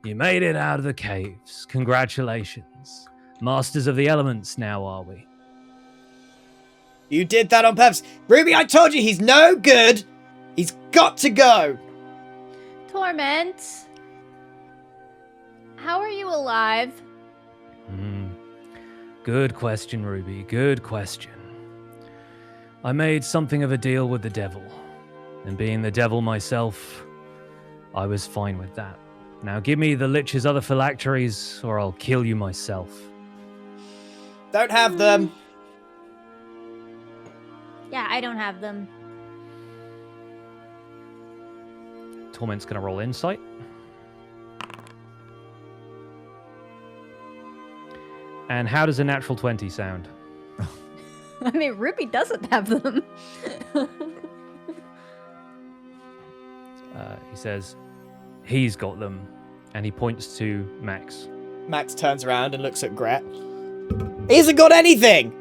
Speaker 1: "You made it out of the caves. Congratulations. Masters of the elements now, are we?"
Speaker 5: You did that on purpose. Ruby, I told you he's no good. He's got to go.
Speaker 2: Torment, how are you alive?
Speaker 1: Good question, Ruby. Good question. I made something of a deal with the devil. And being the devil myself, I was fine with that. Now give me the Lich's other phylacteries, or I'll kill you myself.
Speaker 5: Don't have them.
Speaker 2: Yeah, I don't have them.
Speaker 1: Torment's going to roll insight. And how does a natural 20 sound?
Speaker 2: I mean, Ruby doesn't have them.
Speaker 1: He says, he's got them. And he points to Max.
Speaker 5: Max turns around and looks at Gret. He hasn't got anything!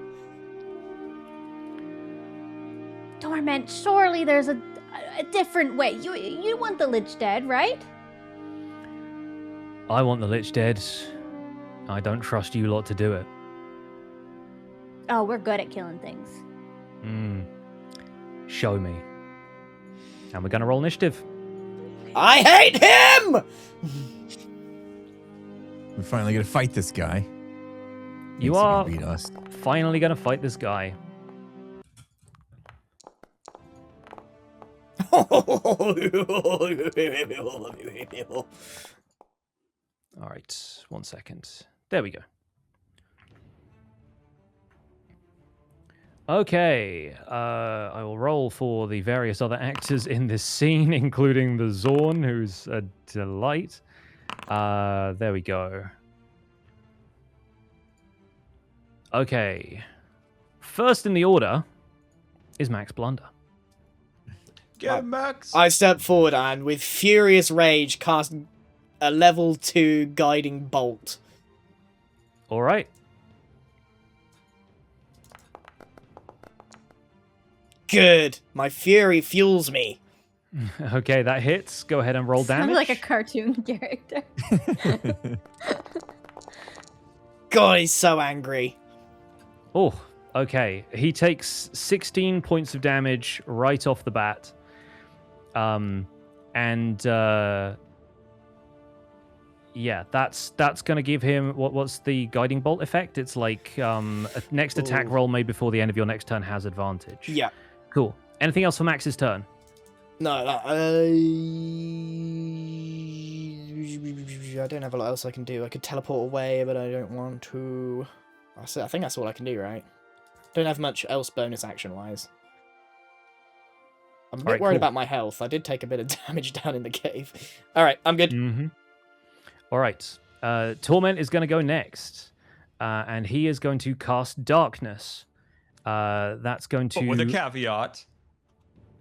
Speaker 2: Torment, surely there's a different way. You want the Lich dead, right?
Speaker 1: I want the Lich dead. I don't trust you lot to do it.
Speaker 2: Oh, we're good at killing things.
Speaker 1: Show me. And we're going to roll initiative.
Speaker 5: I hate him!
Speaker 3: We're finally gonna fight this guy.
Speaker 1: You
Speaker 3: Thinks he
Speaker 1: are
Speaker 3: can beat us.
Speaker 1: finally going to fight this guy. All right, 1 second. There we go. Okay, I will roll for the various other actors in this scene, including the Zorn, who's a delight. There we go. Okay. First in the order is Max Blunder.
Speaker 4: Get Max.
Speaker 5: I step forward and, with furious rage, cast a level 2 guiding bolt.
Speaker 1: All right.
Speaker 5: Good. My fury fuels me.
Speaker 1: Okay, that hits. Go ahead and roll
Speaker 2: Sounds
Speaker 1: damage.
Speaker 2: like a cartoon character.
Speaker 5: God, he's so angry.
Speaker 1: Oh, okay. He takes 16 points of damage right off the bat. Yeah, that's going to give him what's the guiding bolt effect? It's like a next attack roll made before the end of your next turn has advantage.
Speaker 5: Yeah.
Speaker 1: Cool. Anything else for Max's turn?
Speaker 5: No, I don't have a lot else I can do. I could teleport away, but I don't want to. I think that's all I can do, right? Don't have much else bonus action-wise. I'm a bit worried about my health. I did take a bit of damage down in the cave. All right, I'm good.
Speaker 1: Mm-hmm. All right. Torment is going to go next, and he is going to cast Darkness. That's going to...
Speaker 4: But with a caveat.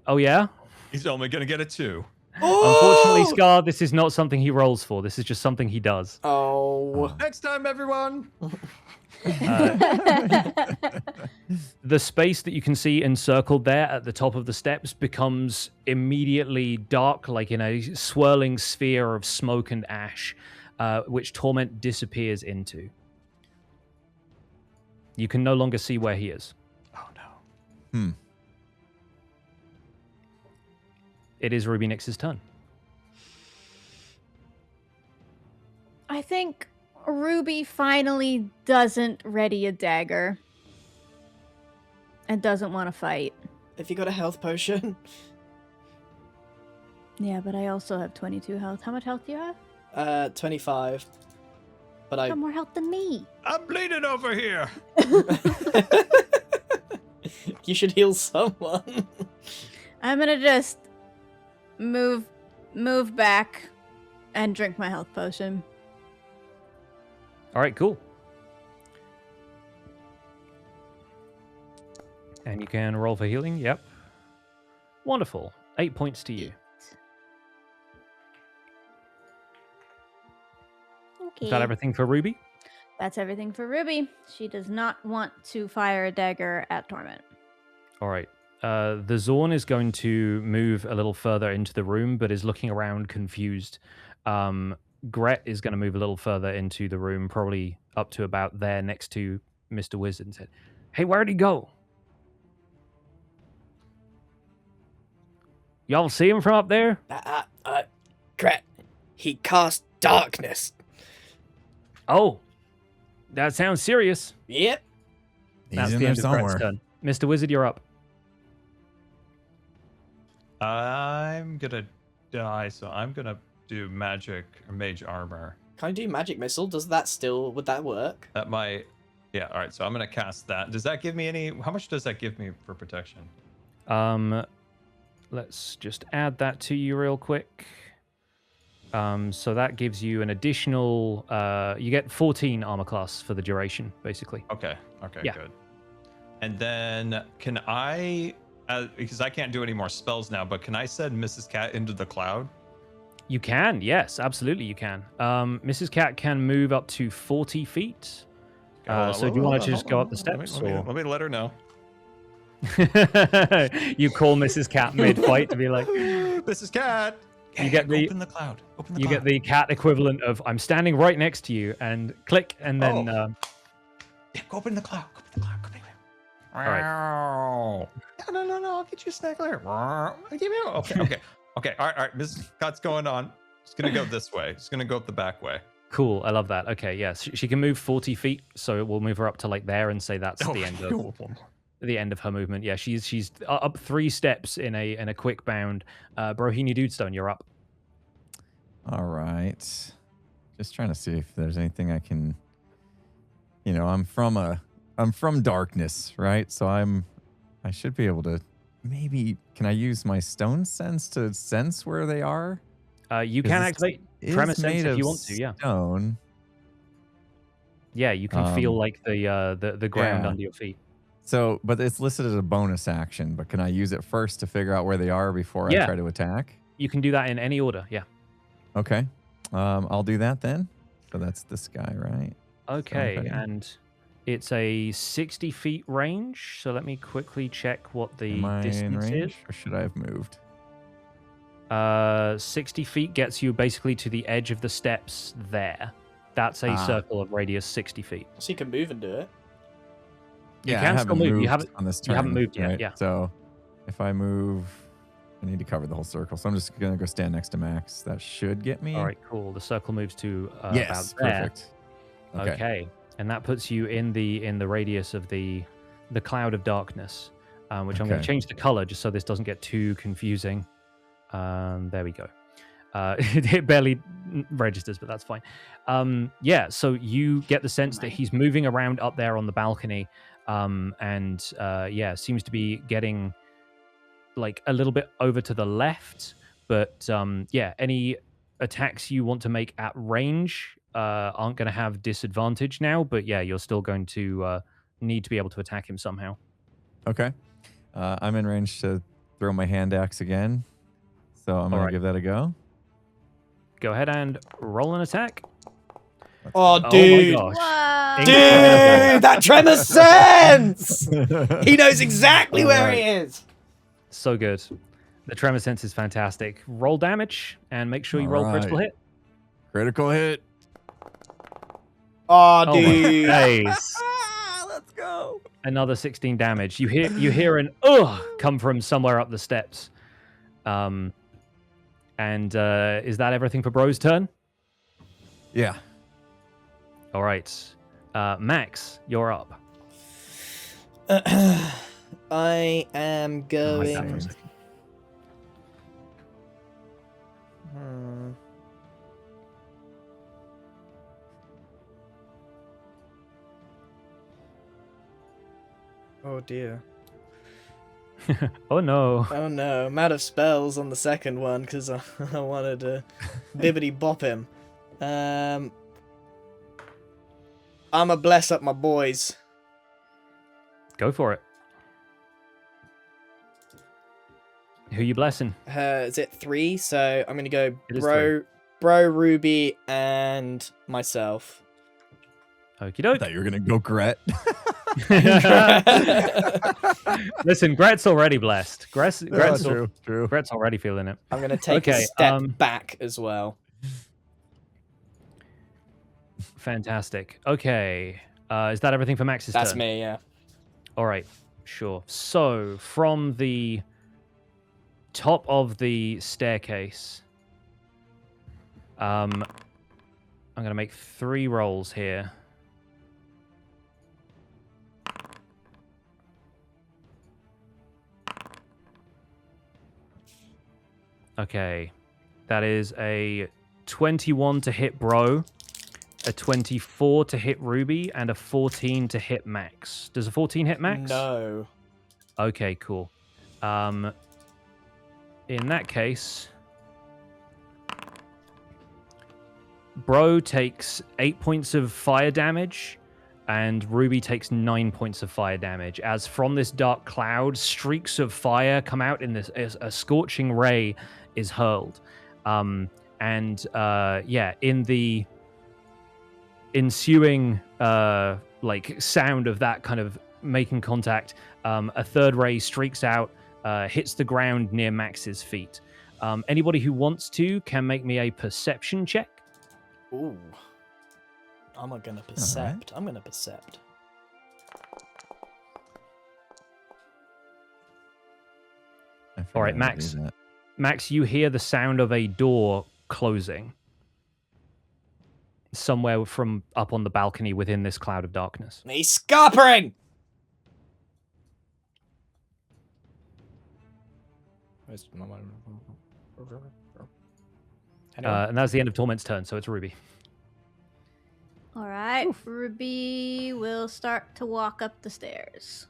Speaker 1: Oh, yeah?
Speaker 4: He's only going to get a 2.
Speaker 1: Unfortunately, Scar, this is not something he rolls for. This is just something he does.
Speaker 5: Oh.
Speaker 4: Next time, everyone.
Speaker 1: The space that you can see encircled there at the top of the steps becomes immediately dark, like in a swirling sphere of smoke and ash, which Torment disappears into. You can no longer see where he is.
Speaker 4: Oh, no.
Speaker 1: It is Ruby Nix's turn.
Speaker 2: I think Ruby finally doesn't ready a dagger and doesn't want to fight.
Speaker 5: Have you got a health potion?
Speaker 2: Yeah, but I also have 22 health. How much health do you have?
Speaker 5: 25. But
Speaker 2: You have more health than me.
Speaker 4: I'm bleeding over here.
Speaker 5: You should heal someone.
Speaker 2: I'm gonna just move back and drink my health potion.
Speaker 1: All right, cool. And you can roll for healing. Yep. Wonderful. 8 points to you.
Speaker 2: Okay.
Speaker 1: Is that everything for Ruby?
Speaker 2: That's everything for Ruby. She does not want to fire a dagger at Torment.
Speaker 1: All right. The Zorn is going to move a little further into the room, but is looking around confused. Gret is going to move a little further into the room, probably up to about there next to Mr. Wizard, and said, "Hey, where'd he go? Y'all see him from up there?"
Speaker 5: Gret, he cast darkness.
Speaker 1: Oh, that sounds serious.
Speaker 5: Yep.
Speaker 3: He's
Speaker 1: That's
Speaker 3: in
Speaker 1: the
Speaker 3: there
Speaker 1: end of Gret's
Speaker 3: somewhere.
Speaker 1: turn. Mr. Wizard, you're up.
Speaker 4: I'm gonna die, so I'm gonna do magic or mage armor.
Speaker 5: Can I do magic missile? Would that work?
Speaker 4: That might. Yeah. All right. So I'm gonna cast that. Does that give me any? How much does that give me for protection?
Speaker 1: Let's just add that to you real quick. So that gives you an additional. You get 14 armor class for the duration, basically.
Speaker 4: Okay. Okay.
Speaker 1: Yeah.
Speaker 4: Good. And then can I? Because I can't do any more spells now, but can I send Mrs. Cat into the cloud?
Speaker 1: You can, yes, absolutely, you can. Mrs. Cat can move up to 40 feet. So do you want to just go up the steps?
Speaker 4: Let me let her know.
Speaker 1: You call Mrs. Cat mid-fight to be like,
Speaker 4: Mrs. Cat.
Speaker 1: You get the
Speaker 4: open the cloud. Open the
Speaker 1: you
Speaker 4: cloud.
Speaker 1: get the cat equivalent of I'm standing right next to you, and click, and then
Speaker 4: Yeah, go open the cloud. Go open the cloud. Come here.
Speaker 1: All right.
Speaker 4: No. I'll get you a snack later. Give me. Okay. All right. Mrs. Cat's going on. It's gonna go this way. It's gonna go up the back way.
Speaker 1: Cool, I love that. Okay, yes, she can move 40 feet, so we'll move her up to like there and say that's the end of her movement. Yeah, she's up 3 steps in a quick bound. Brohini Dudestone, you're up.
Speaker 3: All right. Just trying to see if there's anything I can. I'm from darkness, right? So I should be able to. Maybe can I use my stone sense to sense where they are?
Speaker 1: You can activate Tremor Sense if you want to. Yeah.
Speaker 3: Stone.
Speaker 1: Yeah, you can feel like the ground under your feet.
Speaker 3: So, but it's listed as a bonus action. But can I use it first to figure out where they are before I try to attack?
Speaker 1: You can do that in any order. Yeah.
Speaker 3: Okay. I'll do that then. So that's this guy, right?
Speaker 1: Okay,
Speaker 3: Okay.
Speaker 1: and it's a 60 feet range. So let me quickly check what the
Speaker 3: Am I in
Speaker 1: distance
Speaker 3: range,
Speaker 1: is.
Speaker 3: or should I have moved?
Speaker 1: 60 feet gets you basically to the edge of the steps there. That's a circle of radius 60 feet.
Speaker 5: So you can move and do it.
Speaker 1: You
Speaker 3: I
Speaker 1: can still
Speaker 3: haven't
Speaker 1: move. You
Speaker 3: moved
Speaker 1: haven't.
Speaker 3: on this
Speaker 1: you haven't
Speaker 3: turn,
Speaker 1: moved yet,
Speaker 3: right?
Speaker 1: yeah.
Speaker 3: So if I move, I need to cover the whole circle. So I'm just gonna go stand next to Max. That should get me.
Speaker 1: All right, cool. The circle moves to
Speaker 3: Yes,
Speaker 1: about there.
Speaker 3: perfect.
Speaker 1: Okay, and that puts you in the radius of the cloud of darkness, which I'm going to
Speaker 3: Okay.
Speaker 1: change the color just so this doesn't get too confusing. There we go. It barely registers, but that's fine. Yeah, so you get the sense that he's moving around up there on the balcony, and seems to be getting like a little bit over to the left. But any attacks you want to make at range aren't going to have disadvantage now. But yeah, you're still going to need to be able to attack him somehow.
Speaker 3: Okay. I'm in range to throw my hand axe again. So I'm going to give that a go.
Speaker 1: Go ahead and roll an attack.
Speaker 5: Oh, dude.
Speaker 1: Oh my gosh.
Speaker 2: Whoa.
Speaker 5: Dude, that tremor sense! He knows exactly where he is.
Speaker 1: So good. The tremor sense is fantastic. Roll damage and make sure you roll critical hit.
Speaker 3: Critical hit.
Speaker 5: Oh,
Speaker 1: Oh my
Speaker 5: dude.
Speaker 1: days.
Speaker 3: Let's go.
Speaker 1: Another 16 damage. You hear an come from somewhere up the steps. And is that everything for Bro's turn?
Speaker 3: Yeah.
Speaker 1: All right. Max, you're up.
Speaker 5: I am
Speaker 1: Hide that for a
Speaker 5: going.
Speaker 1: second.
Speaker 5: Oh dear.
Speaker 1: Oh no.
Speaker 5: Oh no, I'm out of spells on the second one because I wanted to bibbity bop him. I'ma bless up my boys.
Speaker 1: Go for it. Who you blessing?
Speaker 5: Is it 3? So I'm gonna go
Speaker 1: It is
Speaker 5: bro, Ruby, and myself.
Speaker 1: Okie
Speaker 3: I
Speaker 1: doke.
Speaker 3: thought you were gonna go Gret.
Speaker 1: Listen, Gret's already blessed. Gret's
Speaker 3: true.
Speaker 1: Gret's already feeling it.
Speaker 5: I'm gonna take
Speaker 1: Okay,
Speaker 5: a step back as well.
Speaker 1: Fantastic. Okay. Is that everything for Max's
Speaker 5: That's
Speaker 1: turn?
Speaker 5: me, yeah.
Speaker 1: All right. Sure. So, from the top of the staircase, I'm going to make 3 rolls here. Okay. That is a 21 to hit Bro, a 24 to hit Ruby, and a 14 to hit Max. Does a 14 hit Max?
Speaker 5: No.
Speaker 1: Okay, cool. In that case, Bro takes 8 points of fire damage, and Ruby takes 9 points of fire damage. As from this dark cloud, streaks of fire come out in this. A scorching ray is hurled, in the ensuing sound of that kind of making contact, a third ray streaks out, hits the ground near Max's feet. Anybody who wants to can make me a perception check.
Speaker 5: Ooh. I'm gonna percept. I'm gonna percept.
Speaker 1: All right, Max. Max, you hear the sound of a door closing somewhere from up on the balcony within this cloud of darkness.
Speaker 5: He's scarpering!
Speaker 1: And that's the end of Torment's turn, so it's Ruby.
Speaker 2: All right, Ruby will start to walk up the stairs.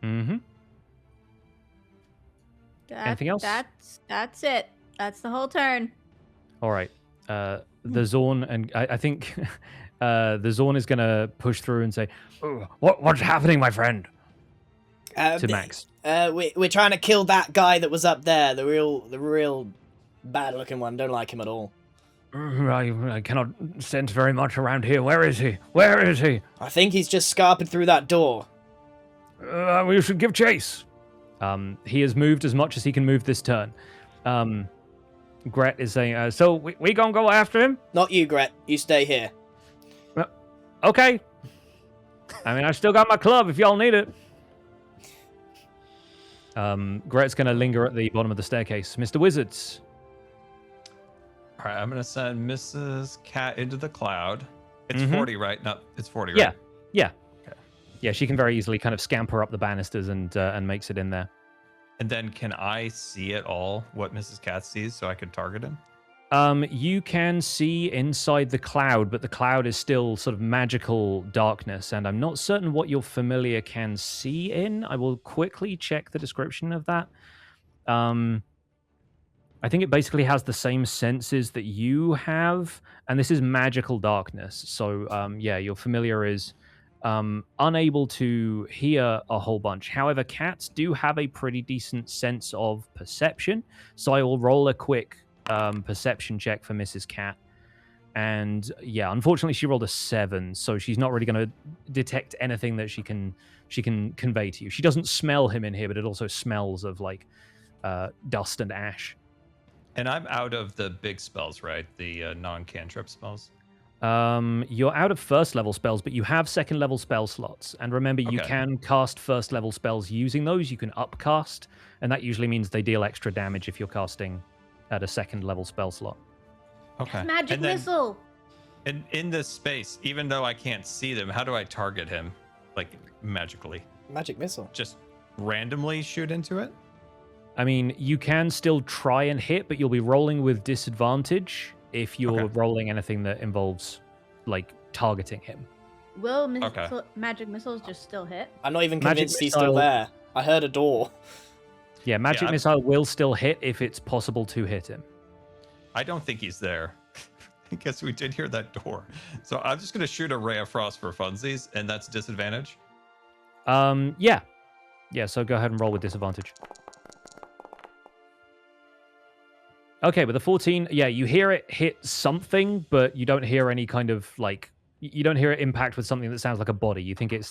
Speaker 1: Mm-hmm. Anything else?
Speaker 2: That's it. That's the whole turn.
Speaker 1: All right. The Zorn, and I think the Zorn is going to push through and say, what's happening, my friend? To Max.
Speaker 5: We're trying to kill that guy that was up there, the real bad-looking one. Don't like him at all.
Speaker 1: I cannot sense very much around here. Where is he? Where is he?
Speaker 5: I think he's just scarping through that door.
Speaker 1: We should give chase. He has moved as much as he can move this turn. Gret is saying, so we gonna go after him?
Speaker 5: Not you, Gret. You stay here.
Speaker 1: Okay. I mean, I still got my club if y'all need it. Gret's gonna linger at the bottom of the staircase. Mr. Wizards.
Speaker 4: All right, I'm gonna send Mrs. Cat into the cloud. It's
Speaker 1: Mhm.
Speaker 4: 40, right? No, it's 40,
Speaker 1: Yeah.
Speaker 4: right?
Speaker 1: Yeah.
Speaker 4: Okay.
Speaker 1: Yeah, she can very easily kind of scamper up the banisters and makes it in there.
Speaker 4: And then can I see at all what Mrs. Cat sees so I can target him?
Speaker 1: You can see inside the cloud, but the cloud is still sort of magical darkness, and I'm not certain what your familiar can see in. I will quickly check the description of that. I think it basically has the same senses that you have, and this is magical darkness. So, your familiar is unable to hear a whole bunch. However, cats do have a pretty decent sense of perception, so I will roll a quick perception check for Mrs. Cat. And yeah, unfortunately, she rolled a 7, so she's not really going to detect anything that she can convey to you. She doesn't smell him in here, but it also smells of like dust and ash.
Speaker 4: And I'm out of the big spells, right? The non-cantrip spells.
Speaker 1: You're out of first level spells, but you have second level spell slots. And remember, you
Speaker 4: Okay.
Speaker 1: can cast first level spells using those. You can upcast, and that usually means they deal extra damage if you're casting at a second level spell slot.
Speaker 4: Okay.
Speaker 2: Magic
Speaker 4: And then
Speaker 2: missile.
Speaker 4: in this space, even though I can't see them, how do I target him? Like magically?
Speaker 5: Magic missile.
Speaker 4: Just randomly shoot into it?
Speaker 1: I mean, you can still try and hit, but you'll be rolling with disadvantage if you're
Speaker 4: Okay.
Speaker 1: rolling anything that involves like targeting him.
Speaker 2: Will
Speaker 4: Okay.
Speaker 2: magic missiles just still hit?
Speaker 5: I'm not even
Speaker 1: Magic
Speaker 5: convinced he's still
Speaker 1: missile-
Speaker 5: there. I heard a door.
Speaker 1: Yeah, magic
Speaker 4: I'm-
Speaker 1: missile will still hit if it's possible to hit him.
Speaker 4: I don't think he's there. I guess we did hear that door. So I'm just going to shoot a ray of frost for funsies, and that's disadvantage.
Speaker 1: Yeah. Yeah, so go ahead and roll with disadvantage. Okay, with the 14, yeah, you hear it hit something, but you don't hear any kind of like you don't hear it impact with something that sounds like a body. You think it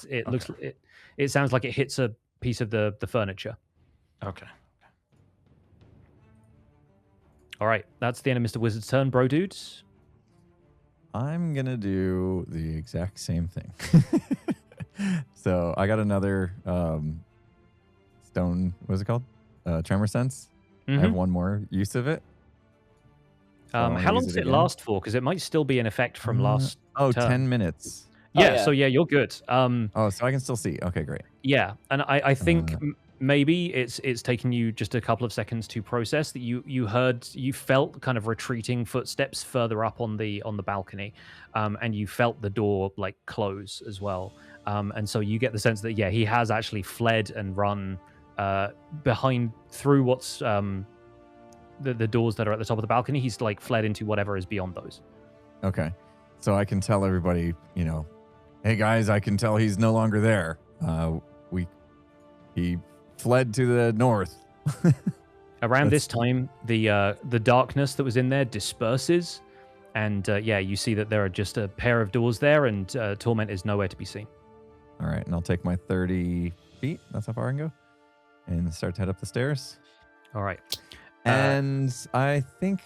Speaker 1: sounds like it hits a piece of the furniture.
Speaker 4: Okay.
Speaker 1: All right, that's the end of Mr. Wizard's turn, bro dudes.
Speaker 3: I'm gonna do the exact same thing. So I got another stone. What's it called? Tremor sense. I have one more use of it. So I'm gonna
Speaker 1: How long
Speaker 3: use
Speaker 1: does
Speaker 3: it
Speaker 1: it
Speaker 3: again.
Speaker 1: last for? Because it might still be in effect from last.
Speaker 3: Oh,
Speaker 1: turn.
Speaker 3: 10 minutes.
Speaker 1: Yeah,
Speaker 5: yeah.
Speaker 1: so yeah, you're good.
Speaker 3: Oh, so I can still see. Okay, great.
Speaker 1: Yeah, and I think maybe it's taken you just a couple of seconds to process that you felt kind of retreating footsteps further up on the balcony, and you felt the door like close as well, and so you get the sense that yeah, he has actually fled and run behind through what's the doors that are at the top of the balcony. He's like fled into whatever is beyond those.
Speaker 3: Okay. So I can tell everybody, hey guys, I can tell he's no longer there. He fled to the north.
Speaker 1: Around this time, the darkness that was in there disperses, and yeah, you see that there are just a pair of doors there, and Torment is nowhere to be seen.
Speaker 3: All right, and I'll take my 30 feet. That's how far I can go. And start to head up the stairs.
Speaker 1: All right.
Speaker 3: And I think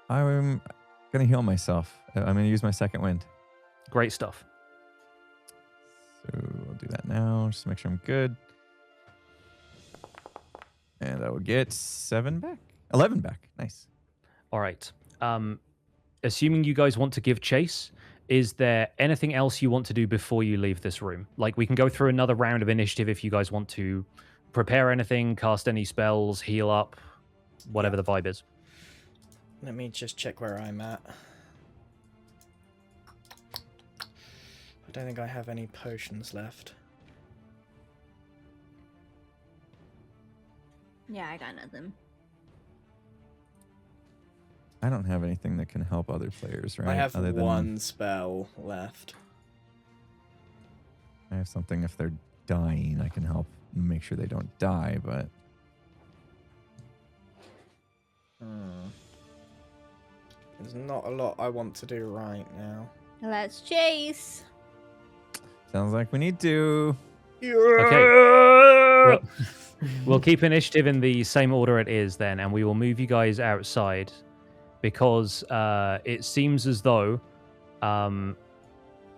Speaker 3: I'm going to heal myself. I'm going to use my second wind.
Speaker 1: Great stuff.
Speaker 3: So I'll do that now, just to make sure I'm good. And I will get 7 back. 11 back. Nice.
Speaker 1: All right. Assuming you guys want to give chase, is there anything else you want to do before you leave this room? Like, we can go through another round of initiative if you guys want to prepare anything, cast any spells, heal up, whatever the vibe is.
Speaker 5: Let me just check where I'm at. I don't think I have any potions left.
Speaker 2: Yeah, I got nothing.
Speaker 3: I don't have anything that can help other players, right?
Speaker 5: I have
Speaker 3: Other than
Speaker 5: one spell left.
Speaker 3: I have something if they're dying, I can help make sure they don't die, but
Speaker 5: There's not a lot I want to do right now.
Speaker 2: Let's chase.
Speaker 3: sounds like we need to.
Speaker 1: Okay. We'll keep initiative in the same order it is then, and we will move you guys outside because it seems as though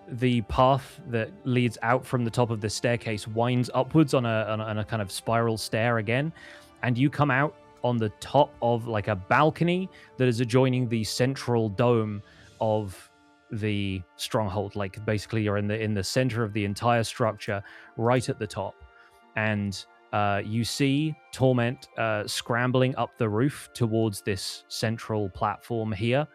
Speaker 1: the path that leads out from the top of the staircase winds upwards on a kind of spiral stair again, and you come out on the top of like a balcony that is adjoining the central dome of the stronghold. Like basically you're in the center of the entire structure, right at the top, and you see Torment scrambling up the roof towards this central platform here,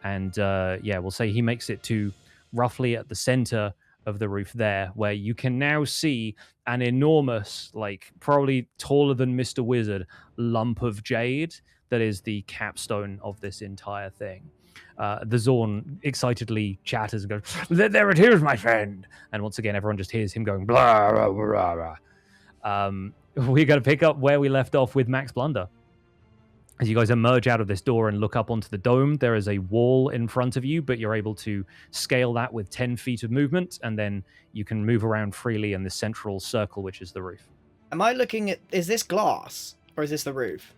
Speaker 1: and yeah, we'll say he makes it to roughly at the center of the roof there, where you can now see an enormous, like probably taller than Mr. Wizard, lump of jade that is the capstone of this entire thing. The Zorn excitedly chatters and goes, there it is, my friend. And once again, everyone just hears him going, blah, blah, blah, blah. We're going to pick up where we left off with Max Blunder. As you guys emerge out of this door and look up onto the dome, there is a wall in front of you, but you're able to scale that with 10 feet of movement, and then you can move around freely in the central circle, which is the roof.
Speaker 5: Am I looking at... Is this glass? Or is this the roof?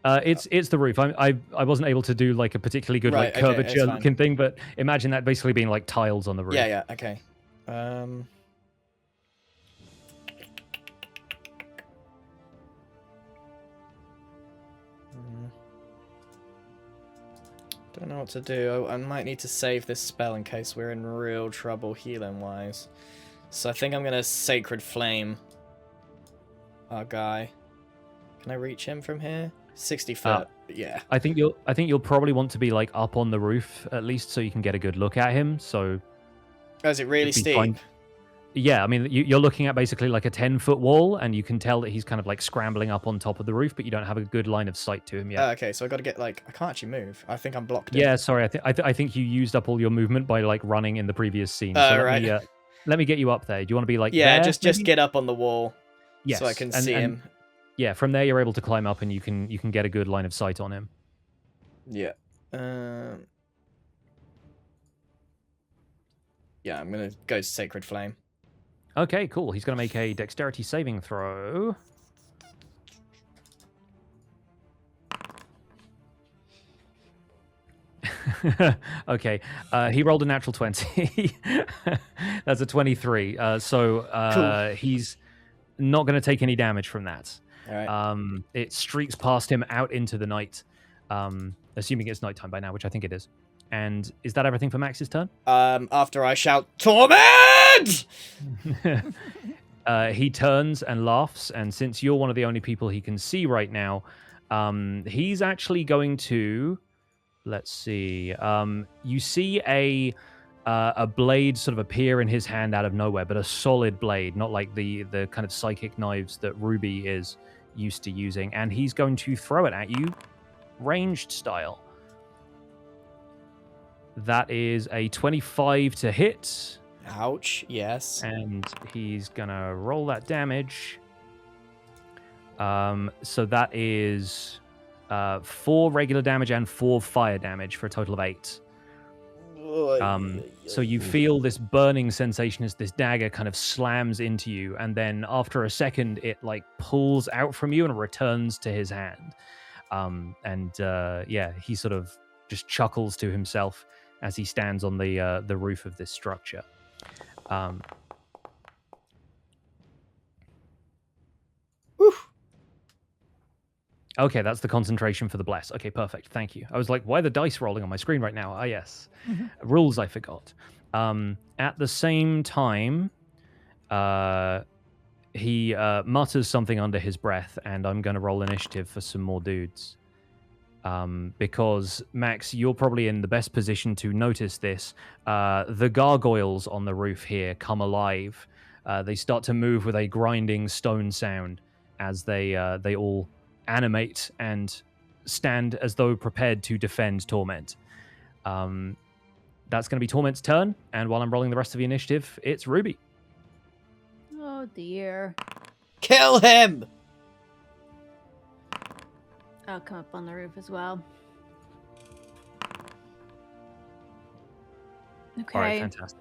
Speaker 1: It's the roof. I wasn't able to do like a particularly good
Speaker 5: Right,
Speaker 1: like
Speaker 5: okay,
Speaker 1: curvature
Speaker 5: it's fine.
Speaker 1: looking thing, but imagine that basically being like tiles on the roof.
Speaker 5: Yeah, okay. Don't know what to do. I might need to save this spell in case we're in real trouble healing-wise. So I think I'm going to Sacred Flame our guy. Can I reach him from here? 60 foot. Yeah.
Speaker 1: I think you'll probably want to be like up on the roof at least so you can get a good look at him. So
Speaker 5: Oh, is it really
Speaker 1: it'd be
Speaker 5: steep?
Speaker 1: fine. Yeah, I mean, you're looking at basically like a 10-foot wall, and you can tell that he's kind of like scrambling up on top of the roof, but you don't have a good line of sight to him yet.
Speaker 5: Okay, so I got to get like I can't actually move. I think I'm blocked.
Speaker 1: Yeah, sorry. I think you used up all your movement by like running in the previous scene. So
Speaker 5: Right.
Speaker 1: let me get you up there. Do you want to be like
Speaker 5: Yeah,
Speaker 1: there,
Speaker 5: just
Speaker 1: maybe?
Speaker 5: get up on the wall.
Speaker 1: Yes,
Speaker 5: So I can see him.
Speaker 1: Yeah, from there you're able to climb up, and you can get a good line of sight on him.
Speaker 5: Yeah. Yeah, I'm gonna go Sacred Flame.
Speaker 1: Okay, cool. He's going to make a dexterity saving throw. Okay, he rolled a natural 20. That's a 23. So he's not going to take any damage from that.
Speaker 5: All right.
Speaker 1: It streaks past him out into the night, assuming it's nighttime by now, which I think it is. And is that everything for Max's turn?
Speaker 5: After I shout torment.
Speaker 1: He turns and laughs, and since you're one of the only people he can see right now, he's actually going to, let's see, you see a blade sort of appear in his hand out of nowhere, but a solid blade, not like the kind of psychic knives that Ruby is used to using, and he's going to throw it at you, ranged style. That is a 25 to hit.
Speaker 5: Ouch. Yes.
Speaker 1: And he's gonna roll that damage. So that is 4 regular damage and 4 fire damage for a total of 8. So you feel this burning sensation as this dagger kind of slams into you, and then after a second, it like pulls out from you and returns to his hand. Yeah, he sort of just chuckles to himself as he stands on the roof of this structure. Okay, that's the concentration for the bless. Okay, perfect. Thank you. I was like, why are the dice rolling on my screen right now? Ah, yes. Rules I forgot. At the same time, he mutters something under his breath, and I'm going to roll initiative for some more dudes. Because, Max, you're probably in the best position to notice this. The gargoyles on the roof here come alive. They start to move with a grinding stone sound as they all animate and stand as though prepared to defend Torment. That's going to be Torment's turn, and while I'm rolling the rest of the initiative, it's Ruby.
Speaker 2: Oh dear.
Speaker 5: Kill him!
Speaker 2: I'll come up on the roof as well. Okay.
Speaker 1: All right, fantastic.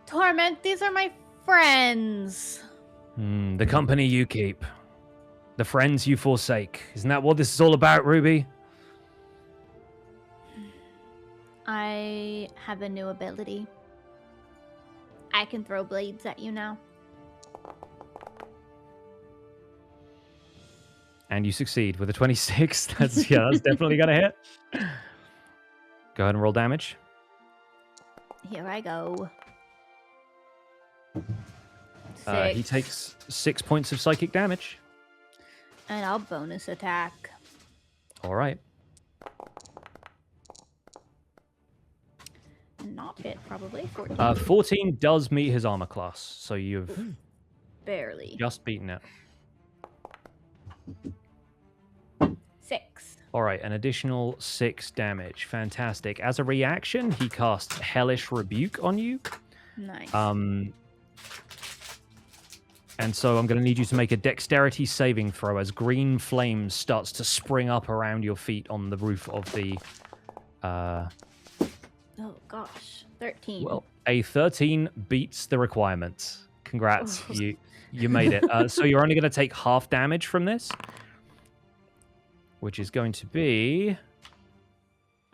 Speaker 2: Torment, these are my friends.
Speaker 1: The company you keep. The friends you forsake. Isn't that what this is all about, Ruby?
Speaker 2: I have a new ability. I can throw blades at you now.
Speaker 1: And you succeed with a 26. That's definitely gonna hit. Go ahead and roll damage.
Speaker 2: Here I go.
Speaker 1: He takes 6 points of psychic damage.
Speaker 2: And I'll bonus attack.
Speaker 1: All right.
Speaker 2: Not hit, probably. 14.
Speaker 1: 14 does meet his armor class, so you've
Speaker 2: Barely.
Speaker 1: just beaten it.
Speaker 2: 6.
Speaker 1: All right, an additional 6 damage. Fantastic. As a reaction, he casts Hellish Rebuke on you.
Speaker 2: Nice.
Speaker 1: And so I'm going to need you to make a dexterity saving throw as green flames starts to spring up around your feet on the roof of the...
Speaker 2: Oh, gosh. 13.
Speaker 1: Well, a 13 beats the requirement. Congrats. You made it. So you're only going to take half damage from this, which is going to be...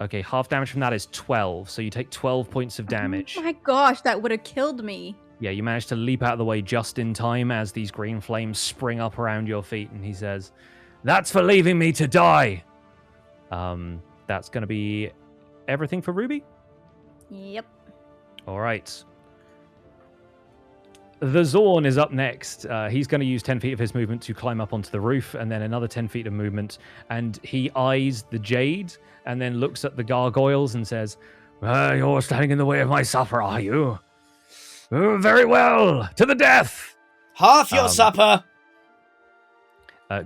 Speaker 1: Okay, half damage from that is 12. So you take 12 points of damage.
Speaker 2: Oh my gosh, that would have killed me.
Speaker 1: Yeah, you managed to leap out of the way just in time as these green flames spring up around your feet, and he says, "That's for leaving me to die." That's going to be everything for Ruby.
Speaker 2: Yep.
Speaker 1: All right. The Zorn is up next. He's going to use 10 feet of his movement to climb up onto the roof, and then another 10 feet of movement. And he eyes the Jade, and then looks at the gargoyles and says, "You're standing in the way of my supper, are you? Very well, to the death."
Speaker 5: Half your supper.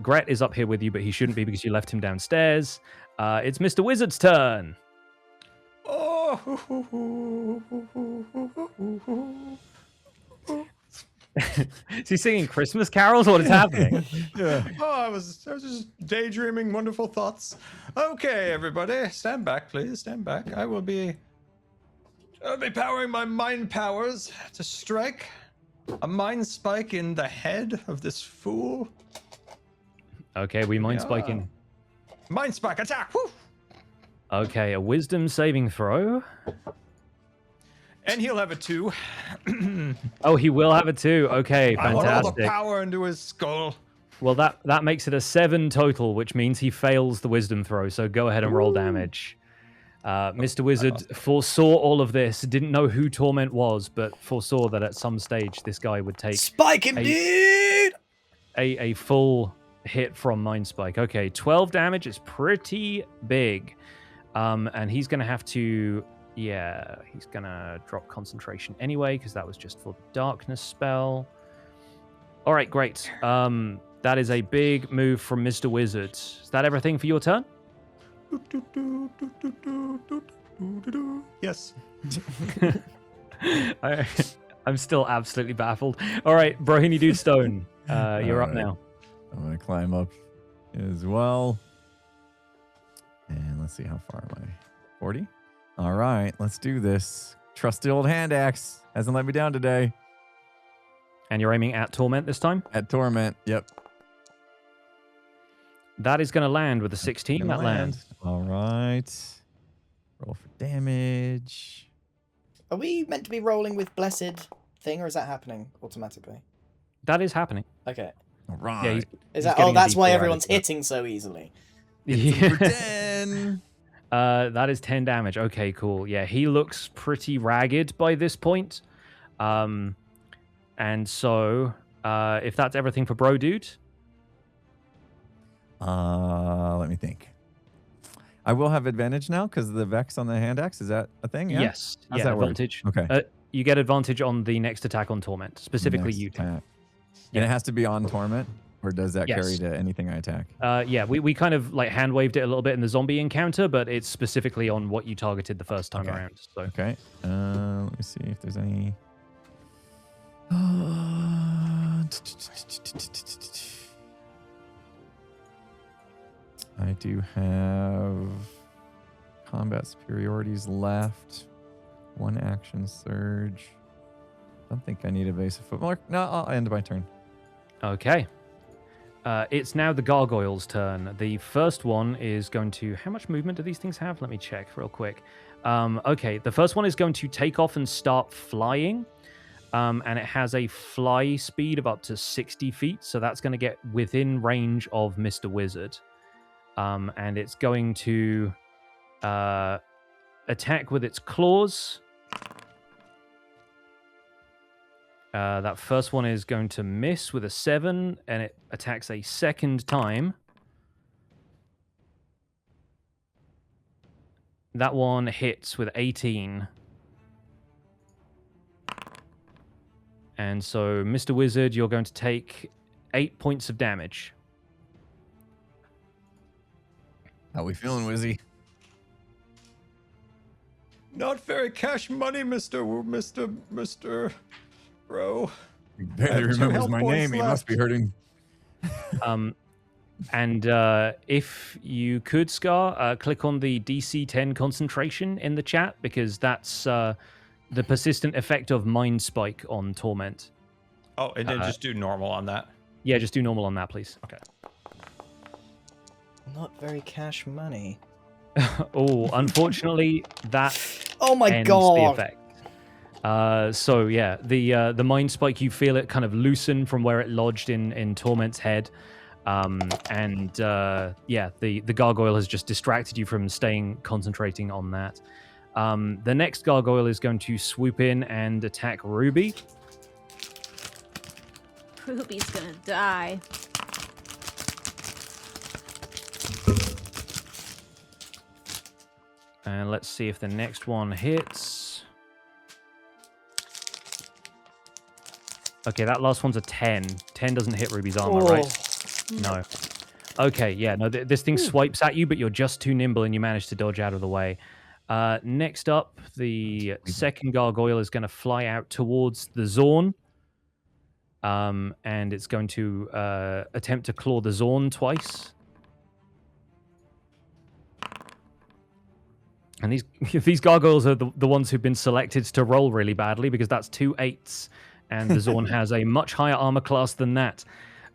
Speaker 1: Gret is up here with you, but he shouldn't be because you left him downstairs. It's Mr. Wizard's turn. Is he singing Christmas carols? What is happening?
Speaker 3: Yeah.
Speaker 4: Oh, I was just daydreaming wonderful thoughts. Okay, everybody, stand back, please. Stand back. I'll be powering my mind powers to strike a mind spike in the head of this fool.
Speaker 1: Okay, we mind spiking.
Speaker 4: Mind spike attack. Woo!
Speaker 1: Okay, a wisdom saving throw.
Speaker 4: And he'll have a 2.
Speaker 1: Oh, he will have a 2. Okay,
Speaker 4: I want all the
Speaker 1: fantastic.
Speaker 4: power into his skull.
Speaker 1: Well, that makes it a 7 total, which means he fails the wisdom throw. So go ahead and roll damage. Mr. Wizard foresaw all of this, didn't know who Torment was, but foresaw that at some stage this guy would take
Speaker 5: Spike him, dude!
Speaker 1: a full hit from Mind Spike. Okay, 12 damage is pretty big. And he's going to have to... Yeah, he's going to drop concentration anyway, because that was just for the darkness spell. All right, great. That is a big move from Mr. Wizard. Is that everything for your turn?
Speaker 4: Yes.
Speaker 1: I'm still absolutely baffled. All right, Brohini Dude Stone, you're up
Speaker 3: right.
Speaker 1: now.
Speaker 3: I'm going to climb up as well. And let's see, how far am I? 40? All right, let's do this. Trusty old hand axe. Hasn't let me down today.
Speaker 1: And you're aiming at Torment this time?
Speaker 3: At Torment, yep.
Speaker 1: That is going to land with a 16.
Speaker 3: Gonna
Speaker 1: That lands.
Speaker 3: All right. Roll for damage.
Speaker 5: Are we meant to be rolling with blessed thing, or is that happening automatically?
Speaker 1: That is happening.
Speaker 5: Okay.
Speaker 3: All right.
Speaker 1: Yeah,
Speaker 5: Is
Speaker 1: He's
Speaker 5: that?
Speaker 1: getting
Speaker 5: Oh,
Speaker 1: a
Speaker 5: that's why
Speaker 1: D4
Speaker 5: everyone's
Speaker 1: out of it.
Speaker 5: hitting so easily.
Speaker 1: Yeah.
Speaker 3: For 10.
Speaker 1: That is 10 damage. Okay, cool. Yeah, he looks pretty ragged by this point. And so, if that's everything for Bro Dude,
Speaker 3: Let me think. I will have advantage now because of the Vex on the hand axe. Is that a thing? Yeah?
Speaker 1: yes.
Speaker 3: How's
Speaker 1: Yeah,
Speaker 3: that work?
Speaker 1: advantage.
Speaker 3: Okay.
Speaker 1: You get advantage on the next attack on Torment, specifically
Speaker 3: Next
Speaker 1: you.
Speaker 3: attack.
Speaker 1: Yeah.
Speaker 3: And it has to be on Torment? Or does that
Speaker 1: Yes.
Speaker 3: carry to anything I attack?
Speaker 1: Yeah, we kind of like hand waved it a little bit in the zombie encounter, but it's specifically on what you targeted the first time
Speaker 3: Okay.
Speaker 1: around. So
Speaker 3: Okay. Let me see if there's any. I do have combat superiorities left. 1 action surge. Don't think I need evasive footmark. No, I'll end my turn.
Speaker 1: okay. It's now the gargoyle's turn. The first one is going to... How much movement do these things have? Let me check real quick. Okay, the first one is going to take off and start flying. And it has a fly speed of up to 60 feet. So that's going to get within range of Mr. Wizard. And it's going to attack with its claws. That first one is going to miss with a 7, and it attacks a second time. That one hits with 18. And so, Mr. Wizard, you're going to take 8 points of damage.
Speaker 3: How we feeling, Wizzy?
Speaker 4: Not very cash money, Mr. Bro.
Speaker 3: He barely
Speaker 4: Two
Speaker 3: remembers
Speaker 4: health
Speaker 3: my
Speaker 4: points
Speaker 3: name. He must be hurting.
Speaker 1: And if you could, Scar, click on the DC 10 concentration in the chat, because that's the persistent effect of Mind Spike on Torment.
Speaker 4: Oh, and then just do normal on that.
Speaker 1: Yeah, just do normal on that, please.
Speaker 4: Okay.
Speaker 5: Not very cash money.
Speaker 1: Oh, unfortunately, that
Speaker 5: Oh my
Speaker 1: ends
Speaker 5: god.
Speaker 1: the effect. So yeah, the Mind Spike, you feel it kind of loosen from where it lodged in Torment's head. Yeah, the gargoyle has just distracted you from concentrating on that. The next gargoyle is going to swoop in and attack Ruby.
Speaker 2: Ruby's gonna die.
Speaker 1: And let's see if the next one hits. Okay, that last one's a 10. 10 doesn't hit Ruby's armor, right? No. Okay, yeah, no, this thing swipes at you, but you're just too nimble and you manage to dodge out of the way. Next up, the second gargoyle is going to fly out towards the Zorn. And it's going to attempt to claw the Zorn twice. And these gargoyles are the ones who've been selected to roll really badly because that's 2 8s. And the Zorn has a much higher armor class than that.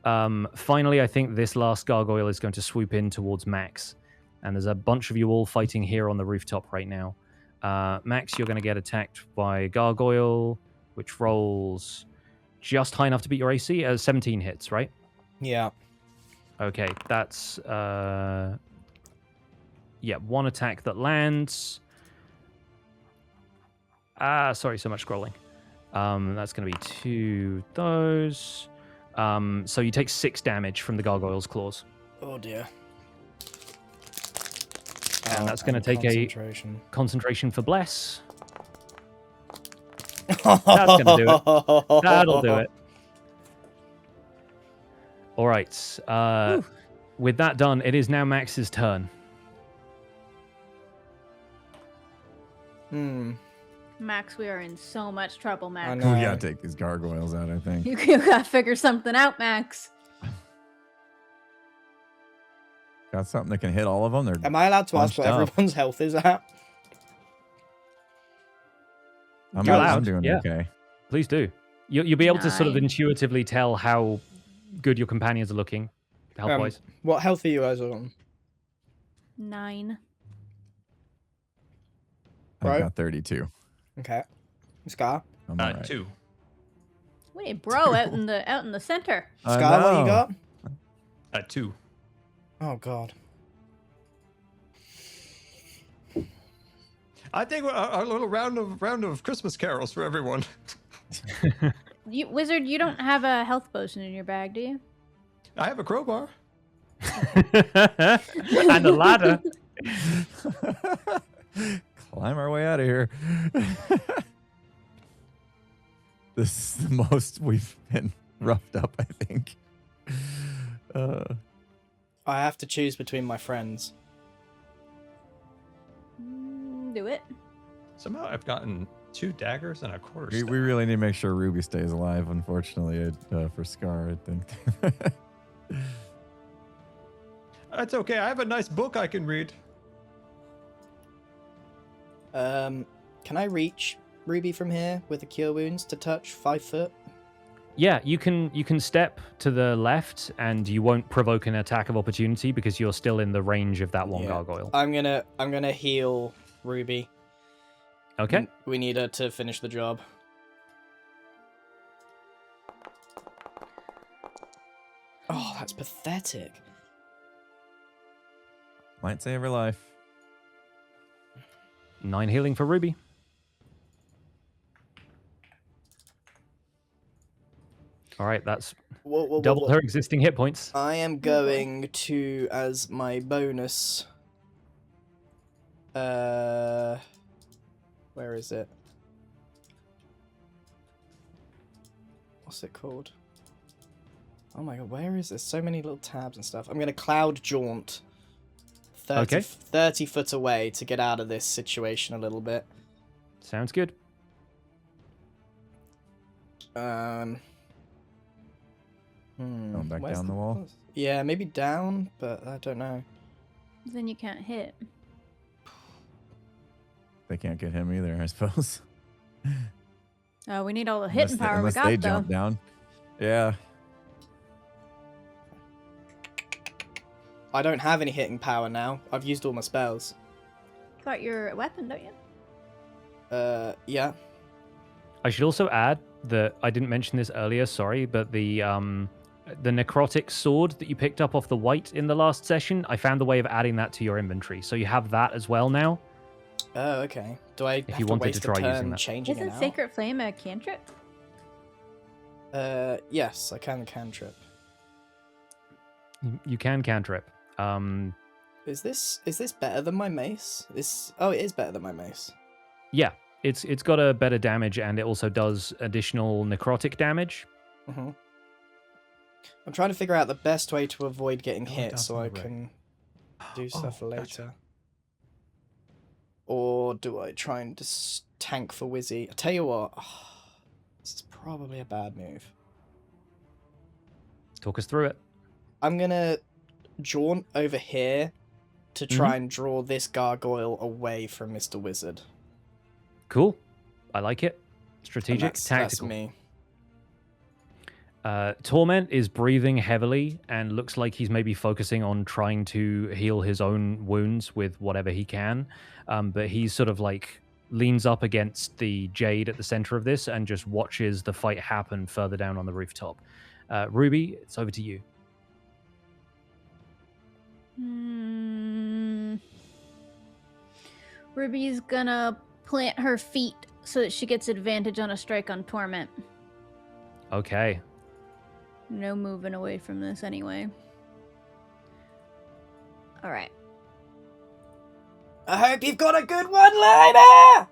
Speaker 1: Finally, I think this last gargoyle is going to swoop in towards Max. And there's a bunch of you all fighting here on the rooftop right now. Max, you're going to get attacked by a gargoyle, which rolls just high enough to beat your AC. 17 hits, right?
Speaker 5: Yeah.
Speaker 1: Okay, that's... yeah, one attack that lands. Sorry, so much scrolling. That's going to be 2 those. So you take 6 damage from the gargoyle's claws.
Speaker 5: Oh dear.
Speaker 1: And that's going to take a concentration for bless. That's going to do it. That'll do it. All right. With that done, it is now Max's turn.
Speaker 2: Max, we are in so much trouble, Max.
Speaker 3: We gotta take these gargoyles out, I think.
Speaker 2: You gotta figure something out, Max.
Speaker 3: Got something that can hit all of them? They're
Speaker 5: Am I allowed to ask what
Speaker 3: bunched up.
Speaker 5: everyone's health is at?
Speaker 3: I'm
Speaker 1: You're allowed,
Speaker 3: doing
Speaker 1: yeah.
Speaker 3: okay.
Speaker 1: Please do. You'll be able to sort of
Speaker 2: 9.
Speaker 1: intuitively tell how good your companions are looking, health-wise.
Speaker 5: What health are you guys on?
Speaker 2: 9.
Speaker 3: I've
Speaker 5: Right.
Speaker 3: got 32.
Speaker 5: Okay. Scar?
Speaker 3: I'm all right.
Speaker 4: 2.
Speaker 2: Wait, bro, out in the center.
Speaker 3: I
Speaker 5: Scar, what you
Speaker 3: know.
Speaker 5: got?
Speaker 4: At 2.
Speaker 5: Oh god.
Speaker 4: I think a little round of Christmas carols for everyone.
Speaker 2: Wizard, you don't have a health potion in your bag, do you?
Speaker 4: I have a crowbar.
Speaker 1: And a ladder.
Speaker 3: Climb our way out of here. This is the most we've been roughed up, I think.
Speaker 5: I have to choose between my friends.
Speaker 2: Do it.
Speaker 4: Somehow I've gotten 2 daggers and a quarter
Speaker 3: We
Speaker 4: staff.
Speaker 3: really need to make sure Ruby stays alive, unfortunately, for Scar, I think.
Speaker 4: That's okay. I have a nice book I can read.
Speaker 5: Can I reach Ruby from here with the cure wounds to touch 5 foot?
Speaker 1: Yeah, you can step to the left and you won't provoke an attack of opportunity because you're still in the range of that one
Speaker 5: Yeah.
Speaker 1: gargoyle.
Speaker 5: I'm gonna heal Ruby.
Speaker 1: Okay.
Speaker 5: We need her to finish the job. Oh, that's pathetic.
Speaker 3: Might save her life.
Speaker 1: 9 healing for Ruby. All right, that's double her existing hit points.
Speaker 5: I am going to, as my bonus... where is it? What's it called? Oh my god, where is this? So many little tabs and stuff. I'm going to cloud jaunt 30 foot away to get out of this situation a little bit.
Speaker 1: Sounds good.
Speaker 3: Going back
Speaker 5: Where's
Speaker 3: down the wall?
Speaker 5: Yeah, maybe down, but I don't know.
Speaker 2: Then you can't hit.
Speaker 3: They can't get him either, I suppose.
Speaker 2: Oh, we need all the hitting power we
Speaker 3: unless
Speaker 2: got,
Speaker 3: they
Speaker 2: though.
Speaker 3: jump down. Yeah.
Speaker 5: I don't have any hitting power now. I've used all my spells.
Speaker 2: Got your weapon, don't you?
Speaker 5: Yeah.
Speaker 1: I should also add that I didn't mention this earlier, sorry, but the the necrotic sword that you picked up off the white in the last session. I found a way of adding that to your inventory, so you have that as well now.
Speaker 5: Oh, okay. Do I
Speaker 1: If
Speaker 5: have
Speaker 1: you
Speaker 5: to
Speaker 1: wanted
Speaker 5: waste
Speaker 1: to try
Speaker 5: a turn
Speaker 1: using that.
Speaker 5: changing it
Speaker 2: Isn't
Speaker 5: out?
Speaker 2: Sacred Flame a cantrip?
Speaker 5: Yes, I can cantrip.
Speaker 1: You can cantrip.
Speaker 5: Is this better than my mace? Oh, it is better than my mace.
Speaker 1: Yeah, it's got a better damage, and it also does additional necrotic damage.
Speaker 5: Mm-hmm. I'm trying to figure out the best way to avoid getting
Speaker 4: Oh,
Speaker 5: hit so I
Speaker 4: definitely.
Speaker 5: can do stuff
Speaker 4: Oh,
Speaker 5: later.
Speaker 4: gotcha.
Speaker 5: Or do I try and just tank for Wizzy? I tell you what, this is probably a bad move.
Speaker 1: Talk us through it.
Speaker 5: I'm gonna jaunt over here to try and draw this gargoyle away from Mr. Wizard.
Speaker 1: Cool. I like it.
Speaker 5: And
Speaker 1: Strategic, tactical.
Speaker 5: That's me.
Speaker 1: Torment is breathing heavily and looks like he's maybe focusing on trying to heal his own wounds with whatever he can. But he's sort of like leans up against the jade at the center of this and just watches the fight happen further down on the rooftop. Ruby, it's over to you.
Speaker 2: Ruby's gonna plant her feet so that she gets advantage on a strike on Torment.
Speaker 1: Okay.
Speaker 2: No moving away from this anyway. Alright.
Speaker 5: I hope you've got a good one-liner!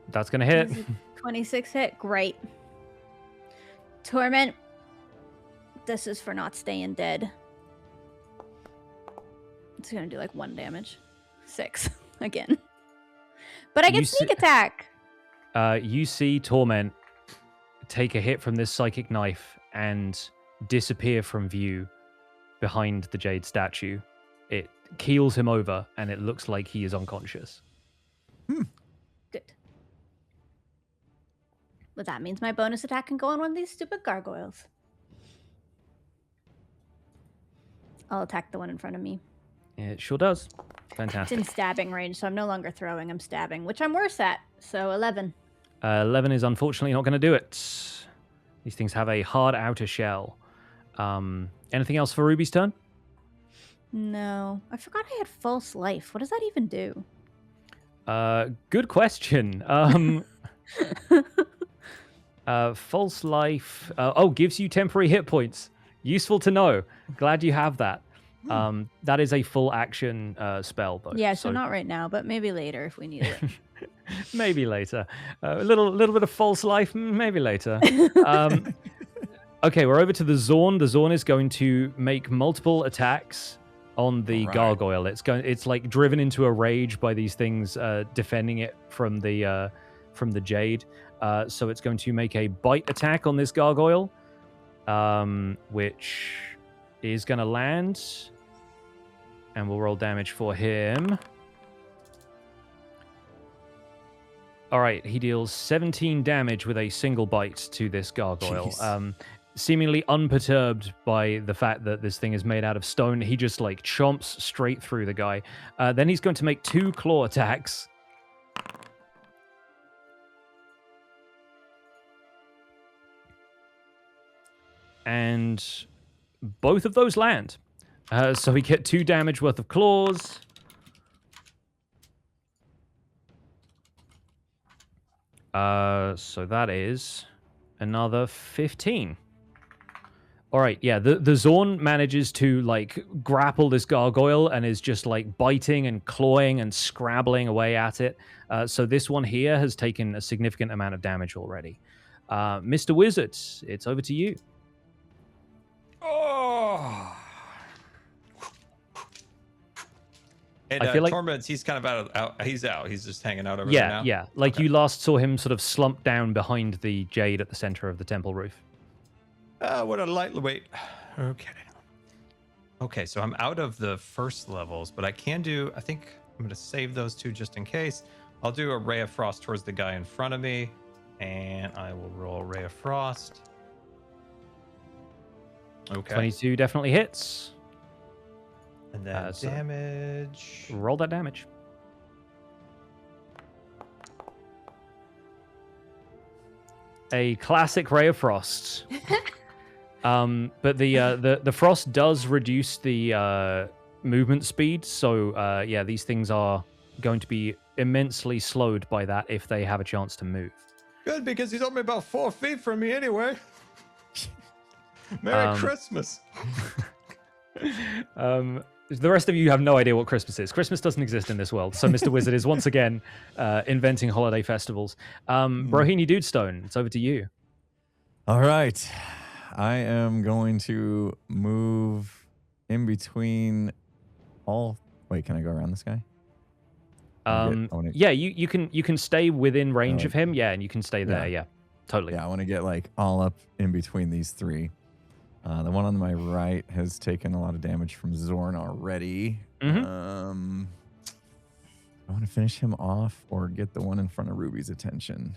Speaker 1: That's going to hit.
Speaker 2: 26 hit. Great. Torment. This is for not staying dead. It's going to do like 1 damage. 6 again. But I
Speaker 1: You
Speaker 2: get sneak attack.
Speaker 1: You see Torment take a hit from this psychic knife and disappear from view behind the jade statue. It keels him over, and it looks like he is unconscious.
Speaker 2: Good. But that means my bonus attack can go on one of these stupid gargoyles. I'll attack the one in front of me.
Speaker 1: It sure does.
Speaker 2: It's
Speaker 1: Fantastic.
Speaker 2: in stabbing range, so I'm no longer throwing, I'm stabbing, which I'm worse at. So 11.
Speaker 1: 11 is unfortunately not going to do it. These things have a hard outer shell. Anything else for Ruby's turn?
Speaker 2: No. I forgot I had false life. What does that even do?
Speaker 1: Good question. False life. Gives you temporary hit points. Useful to know. Glad you have that. That is a full action spell, though.
Speaker 2: Yeah, so not right now, but maybe later if we need it.
Speaker 1: Maybe later. A little bit of false life. Maybe later. Okay, we're over to the Zorn. The Zorn is going to make multiple attacks on the gargoyle. It's like driven into a rage by these things defending it from the jade. So it's going to make a bite attack on this gargoyle, which is going to land, and we'll roll damage for him. All right, he deals 17 damage with a single bite to this gargoyle. Seemingly unperturbed by the fact that this thing is made out of stone, he just like chomps straight through the guy. Then he's going to make 2 claw attacks. And both of those land. So we get 2 damage worth of claws. So that is another 15. All right, yeah, the Zorn manages to like grapple this gargoyle and is just like biting and clawing and scrabbling away at it. So this one here has taken a significant amount of damage already. Mr. Wizard, it's over to you.
Speaker 4: Oh. And
Speaker 1: I feel like
Speaker 4: Torments, he's kind of he's out. He's just hanging out over there now.
Speaker 1: Yeah. Like you last saw him sort of slump down behind the jade at the center of the temple roof.
Speaker 4: What a lightweight. Okay, so I'm out of the first levels, but I think I'm going to save those 2 just in case. I'll do a Ray of Frost towards the guy in front of me, and I will roll Ray of Frost. Okay.
Speaker 1: 22 definitely hits.
Speaker 4: And then
Speaker 1: so
Speaker 4: damage.
Speaker 1: Roll that damage. A classic ray of frost. But the frost does reduce the movement speed, so yeah, these things are going to be immensely slowed by that if they have a chance to move.
Speaker 4: Good, because he's only about 4 feet from me anyway. Merry Christmas.
Speaker 1: The rest of you have no idea what Christmas is. Christmas doesn't exist in this world, so Mr. Wizard is once again inventing holiday festivals. Brohini Dudestone, it's over to you.
Speaker 3: All right. I am going to move in between all... Wait, can I go around this guy?
Speaker 1: Yeah, you can stay within range of him, yeah, and you can stay there, yeah. Totally.
Speaker 3: Yeah, I want to get like all up in between these three. The one on my right has taken a lot of damage from Zorn already.
Speaker 1: Mm-hmm.
Speaker 3: I want to finish him off or get the one in front of Ruby's attention.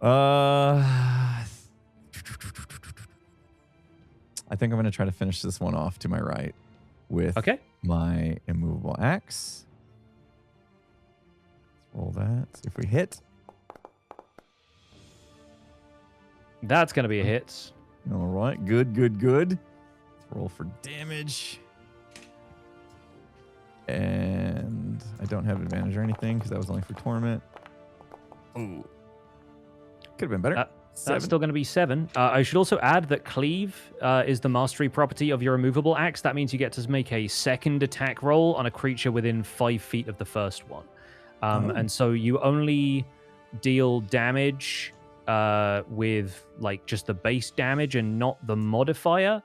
Speaker 3: I think I'm going to try to finish this one off to my right with my immovable axe. Let's roll that. See if we hit.
Speaker 1: That's going to be a hit.
Speaker 3: All right. Good, good, good. Let's roll for damage. And I don't have advantage or anything because that was only for torment. Ooh. Could have been better.
Speaker 1: That's still going to be 7. I should also add that Cleave is the mastery property of your immovable axe. That means you get to make a second attack roll on a creature within 5 feet of the first one. And so you only deal damage with like just the base damage and not the modifier.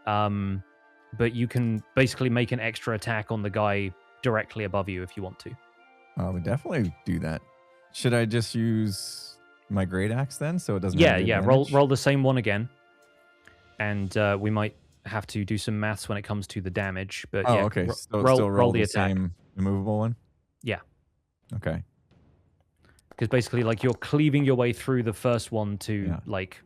Speaker 1: But you can basically make an extra attack on the guy directly above you if you want to.
Speaker 3: I would definitely do that. Should I just use my great axe then, so it doesn't?
Speaker 1: Yeah. Roll the same one again, and we might have to do some maths when it comes to the damage. But yeah,
Speaker 3: okay.
Speaker 1: Roll the attack.
Speaker 3: Same immovable one.
Speaker 1: Yeah.
Speaker 3: Okay.
Speaker 1: Because basically, like you're cleaving your way through the first one to like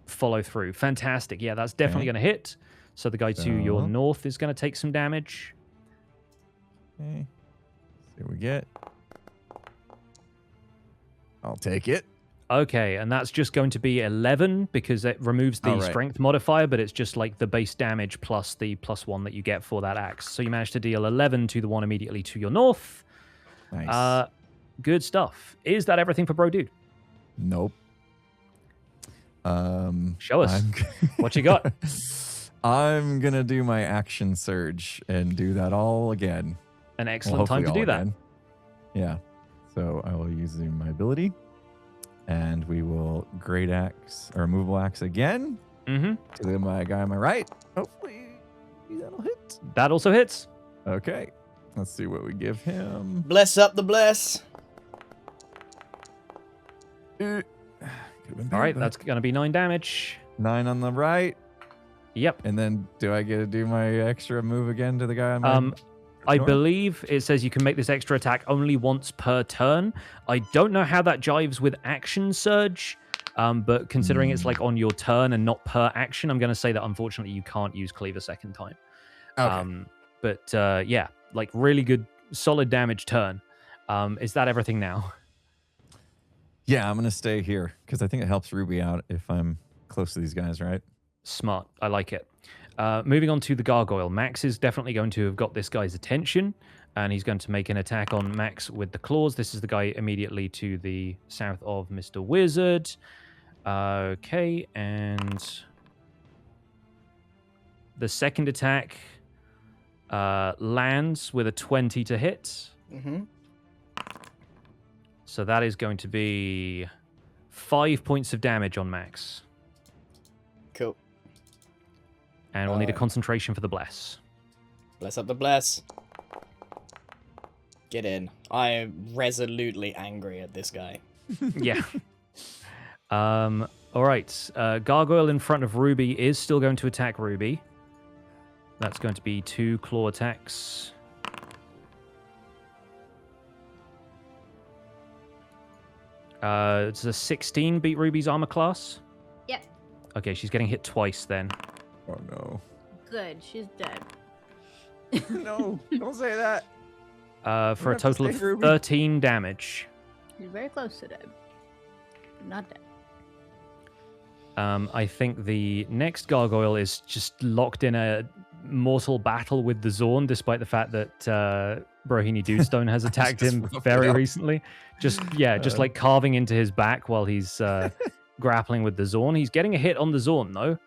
Speaker 1: follow through. Fantastic. Yeah, that's definitely going to hit. So the guy to your north is going to take some damage.
Speaker 3: Okay. See what we get. I'll take it.
Speaker 1: Okay, and that's just going to be 11 because it removes the strength modifier, but it's just like the base damage plus the +1 that you get for that axe. So you managed to deal 11 to the one immediately to your north.
Speaker 3: Nice.
Speaker 1: Good stuff. Is that everything for Bro Dude?
Speaker 3: Nope.
Speaker 1: Show us. What you got?
Speaker 3: I'm going to do my action surge and do that all again.
Speaker 1: An excellent time to do that.
Speaker 3: Yeah. So I will use my ability, and we will great axe or immovable axe again.
Speaker 1: Mm-hmm.
Speaker 3: To my guy on my right. Hopefully that'll hit.
Speaker 1: That also hits.
Speaker 3: Okay. Let's see what we give him.
Speaker 5: Bless up the bless.
Speaker 1: All right, that's going to be 9 damage.
Speaker 3: 9 on the right.
Speaker 1: Yep.
Speaker 3: And then do I get to do my extra move again to the guy on my
Speaker 1: I believe it says you can make this extra attack only once per turn. I don't know how that jives with action surge, but considering it's like on your turn and not per action, I'm going to say that unfortunately you can't use Cleave a second time.
Speaker 3: Okay.
Speaker 1: But yeah, like really good, solid damage turn. Is that everything now?
Speaker 3: Yeah, I'm going to stay here because I think it helps Ruby out if I'm close to these guys, right?
Speaker 1: Smart. I like it. Moving on to the gargoyle. Max is definitely going to have got this guy's attention, and he's going to make an attack on Max with the claws. This is the guy immediately to the south of Mr. Wizard. Okay, and the second attack lands with a 20 to hit.
Speaker 5: Mm-hmm.
Speaker 1: So that is going to be 5 points of damage on Max.
Speaker 5: Cool.
Speaker 1: And we'll need a concentration for the bless.
Speaker 5: Bless up the bless. Get in. I am resolutely angry at this guy.
Speaker 1: Yeah. All right. Gargoyle in front of Ruby is still going to attack Ruby. That's going to be 2 claw attacks. Does a 16 beat Ruby's armor class?
Speaker 2: Yep.
Speaker 1: Okay, she's getting hit twice then.
Speaker 3: Oh, no.
Speaker 2: Good. She's dead.
Speaker 3: No, don't say that.
Speaker 1: For a total of 13 damage.
Speaker 2: She's very close to dead. not dead.
Speaker 1: I think the next gargoyle is just locked in a mortal battle with the Zorn, despite the fact that Brohini Dudestone has attacked
Speaker 3: just
Speaker 1: him
Speaker 3: roughed it
Speaker 1: very
Speaker 3: up.
Speaker 1: recently. Just like carving into his back while he's grappling with the Zorn. He's getting a hit on the Zorn, though.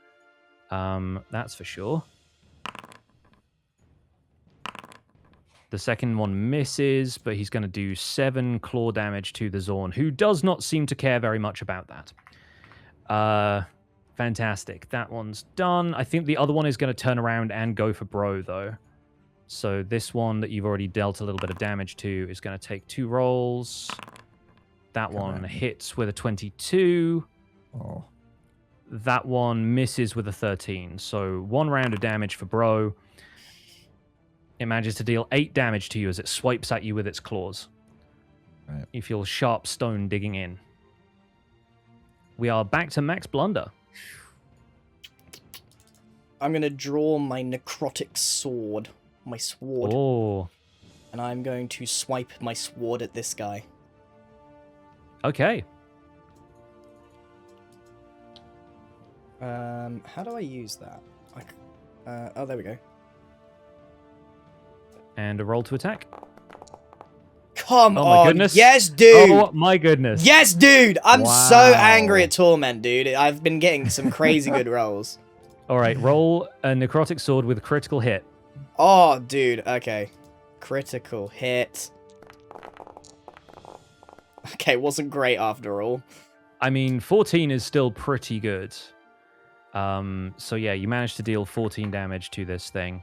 Speaker 1: That's for sure. The second one misses, but he's going to do 7 claw damage to the Zorn, who does not seem to care very much about that. Fantastic. That one's done. I think the other one is going to turn around and go for Bro, though. So this one that you've already dealt a little bit of damage to is going to take 2 rolls. That one hits with a 22.
Speaker 3: Oh.
Speaker 1: That one misses with a 13. So 1 round of damage for Bro. It manages to deal 8 damage to you as it swipes at you with its claws.
Speaker 3: Right.
Speaker 1: You feel sharp stone digging in. We are back to Max Blunder.
Speaker 5: I'm going to draw my necrotic sword. My sword.
Speaker 1: Oh,
Speaker 5: And I'm going to swipe my sword at this guy.
Speaker 1: okay.
Speaker 5: How do I use that? Oh, there we go.
Speaker 1: And a roll to attack.
Speaker 5: Come
Speaker 1: Oh my
Speaker 5: on.
Speaker 1: goodness.
Speaker 5: Yes, dude.
Speaker 1: Oh my goodness.
Speaker 5: Yes, dude. I'm so
Speaker 3: Wow.
Speaker 5: angry at Torment, dude. I've been getting some crazy good rolls.
Speaker 1: All right, roll a necrotic sword with a critical hit.
Speaker 5: Oh, dude. Okay. Critical hit. Okay, wasn't great after all.
Speaker 1: I mean, 14 is still pretty good. So yeah, you managed to deal 14 damage to this thing.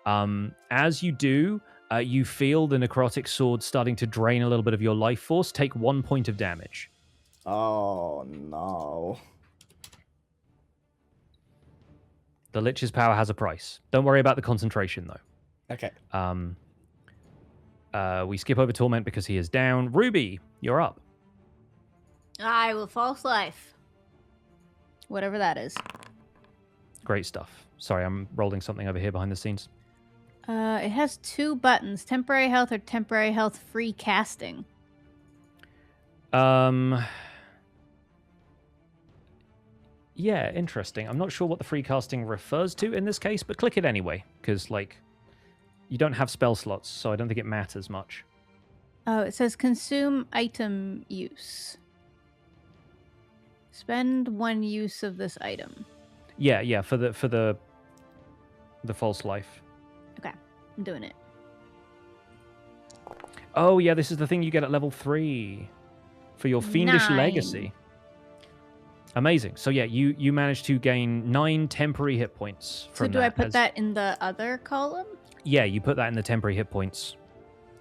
Speaker 1: As you do, you feel the necrotic sword starting to drain a little bit of your life force. Take 1 point of damage.
Speaker 5: Oh, no.
Speaker 1: The Lich's power has a price. Don't worry about the concentration, though.
Speaker 5: Okay.
Speaker 1: We skip over Torment because he is down. Ruby, you're up.
Speaker 2: I will false life. Whatever that is.
Speaker 1: Great stuff. Sorry, I'm rolling something over here behind the scenes.
Speaker 2: It has 2 buttons: temporary health or temporary health free casting.
Speaker 1: Yeah, interesting. I'm not sure what the free casting refers to in this case, but click it anyway, because, like, you don't have spell slots, so I don't think it matters much.
Speaker 2: Oh, it says consume item use. Spend 1 use of this item.
Speaker 1: Yeah, for the false life.
Speaker 2: Okay, I'm doing it.
Speaker 1: Oh, yeah, this is the thing you get at level 3 for your Fiendish
Speaker 2: 9.
Speaker 1: Legacy. Amazing. So, yeah, you managed to gain 9 temporary hit points from
Speaker 2: So do I put
Speaker 1: as-
Speaker 2: that in the other column?
Speaker 1: Yeah, you put that in the temporary hit points.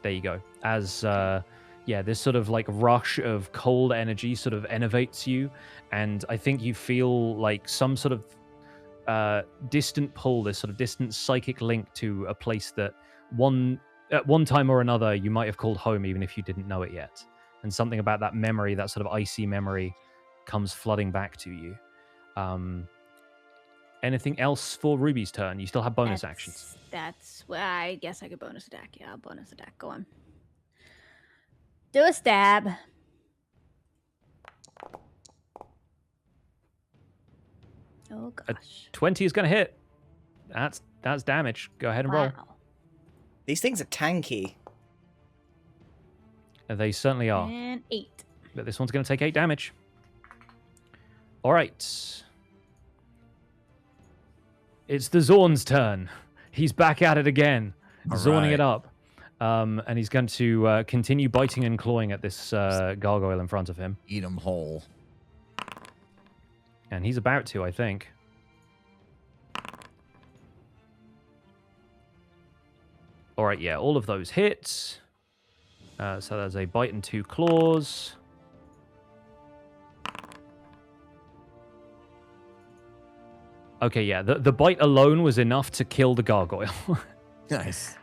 Speaker 1: There you go. As, this sort of, like, rush of cold energy sort of enervates you, and I think you feel like some sort of distant pull, this sort of distant psychic link to a place that at one time or another you might have called home, even if you didn't know it yet. And something about that memory, that sort of icy memory, comes flooding back to you. Anything else for Ruby's turn? You still have bonus actions.
Speaker 2: Well, I guess I could bonus attack. Yeah, I'll bonus attack. Go on. Do a stab. Oh gosh.
Speaker 1: 20 is going to hit. That's damage. Go ahead and roll.
Speaker 2: Wow.
Speaker 5: These things are tanky.
Speaker 1: They certainly are.
Speaker 2: And 8.
Speaker 1: But this one's going to take 8 damage. All right. It's the Zorn's turn. He's back at it again,
Speaker 3: All
Speaker 1: zorning
Speaker 3: right.
Speaker 1: it up. And he's going to continue biting and clawing at this gargoyle in front of him.
Speaker 3: Eat him whole.
Speaker 1: And he's about to, I think. All right, yeah, all of those hits. So there's a bite and 2 claws. Okay, yeah, the bite alone was enough to kill the gargoyle.
Speaker 3: Nice.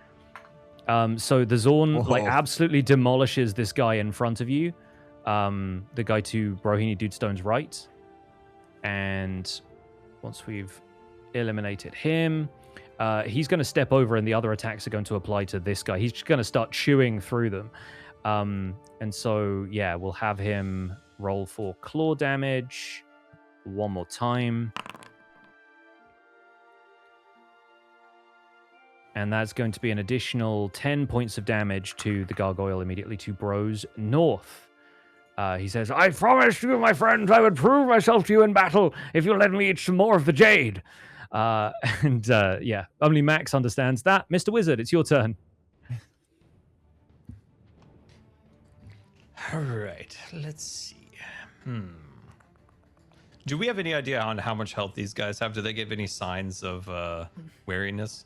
Speaker 1: So the Zorn like
Speaker 3: Whoa.
Speaker 1: absolutely demolishes this guy in front of you. The guy to Brohini Dudestone's right. And once we've eliminated him, he's going to step over and the other attacks are going to apply to this guy. He's just going to start chewing through them. And so, yeah, we'll have him roll for claw damage one more time. And that's going to be an additional 10 points of damage to the gargoyle immediately to Bros North. He says, I promised you, my friends, I would prove myself to you in battle if you let me eat some more of the jade. Yeah, only Max understands that. Mr. Wizard, it's your turn.
Speaker 4: All right, let's see. Do we have any idea on how much health these guys have? Do they give any signs of wariness?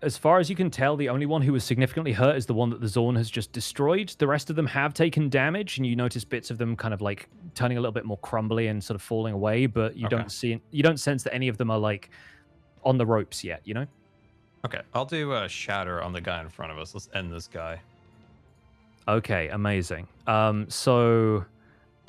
Speaker 1: As far as you can tell, the only one who was significantly hurt is the one that the Zorn has just destroyed. The rest of them have taken damage, and you notice bits of them kind of like turning a little bit more crumbly and sort of falling away, but you don't sense that any of them are like on the ropes yet, you know?
Speaker 4: Okay, I'll do a shatter on the guy in front of us. Let's end this guy.
Speaker 1: Okay, amazing.
Speaker 4: Oh,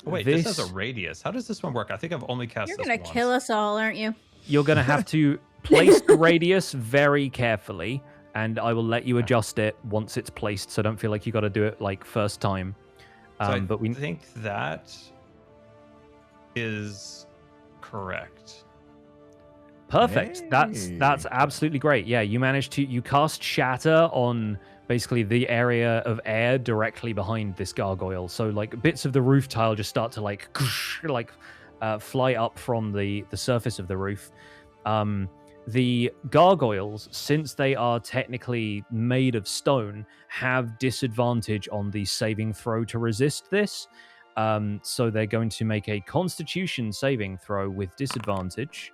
Speaker 4: wait, this has a radius. How does this one work? I think I've only cast
Speaker 2: You're
Speaker 4: this
Speaker 2: gonna
Speaker 4: once.
Speaker 2: kill us all, aren't you?
Speaker 1: You're going to have to place the radius very carefully, and I will let you adjust it once it's placed, so don't feel like you got to do it like first time.
Speaker 4: So
Speaker 1: But we
Speaker 4: think that is correct.
Speaker 1: Perfect.
Speaker 3: Hey.
Speaker 1: That's absolutely great. Yeah, you cast Shatter on basically the area of air directly behind this gargoyle. So like bits of the roof tile just start to like fly up from the surface of the roof. The gargoyles, since they are technically made of stone, have disadvantage on the saving throw to resist this. So they're going to make a Constitution saving throw with disadvantage.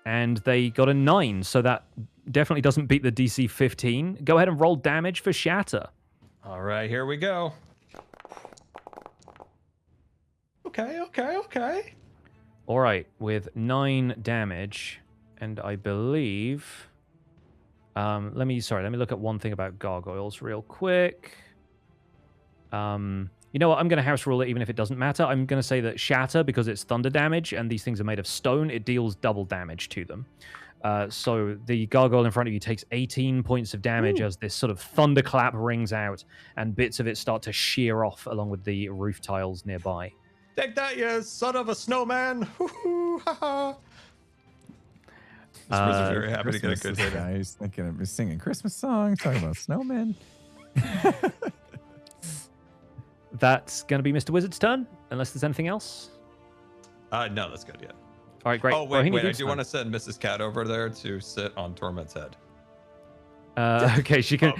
Speaker 1: And they got a 9, so that definitely doesn't beat the DC 15. Go ahead and roll damage for Shatter.
Speaker 4: All right, here we go. Okay.
Speaker 1: All right, with 9 damage, and I believe... let me look at one thing about gargoyles real quick. You know what? I'm going to house rule it even if it doesn't matter. I'm going to say that Shatter, because it's thunder damage and these things are made of stone, it deals double damage to them. So the gargoyle in front of you takes 18 points of damage as this sort of thunderclap rings out and bits of it start to shear off along with the roof tiles nearby.
Speaker 4: Take that, you son of a snowman! Hoo-hoo, ha-ha. This was very happy to get a good
Speaker 3: Christmas
Speaker 4: hit.
Speaker 3: is- He's thinking of singing Christmas songs, talking about snowmen.
Speaker 1: That's going to be Mr. Wizard's turn, unless there's anything else.
Speaker 4: No, that's good, yeah.
Speaker 1: All right, great.
Speaker 4: Oh, wait,
Speaker 1: Rohini,
Speaker 4: I
Speaker 1: Duke's
Speaker 4: do
Speaker 1: turn.
Speaker 4: want to send Mrs. Cat over there to sit on Torment's head.
Speaker 1: Okay, she can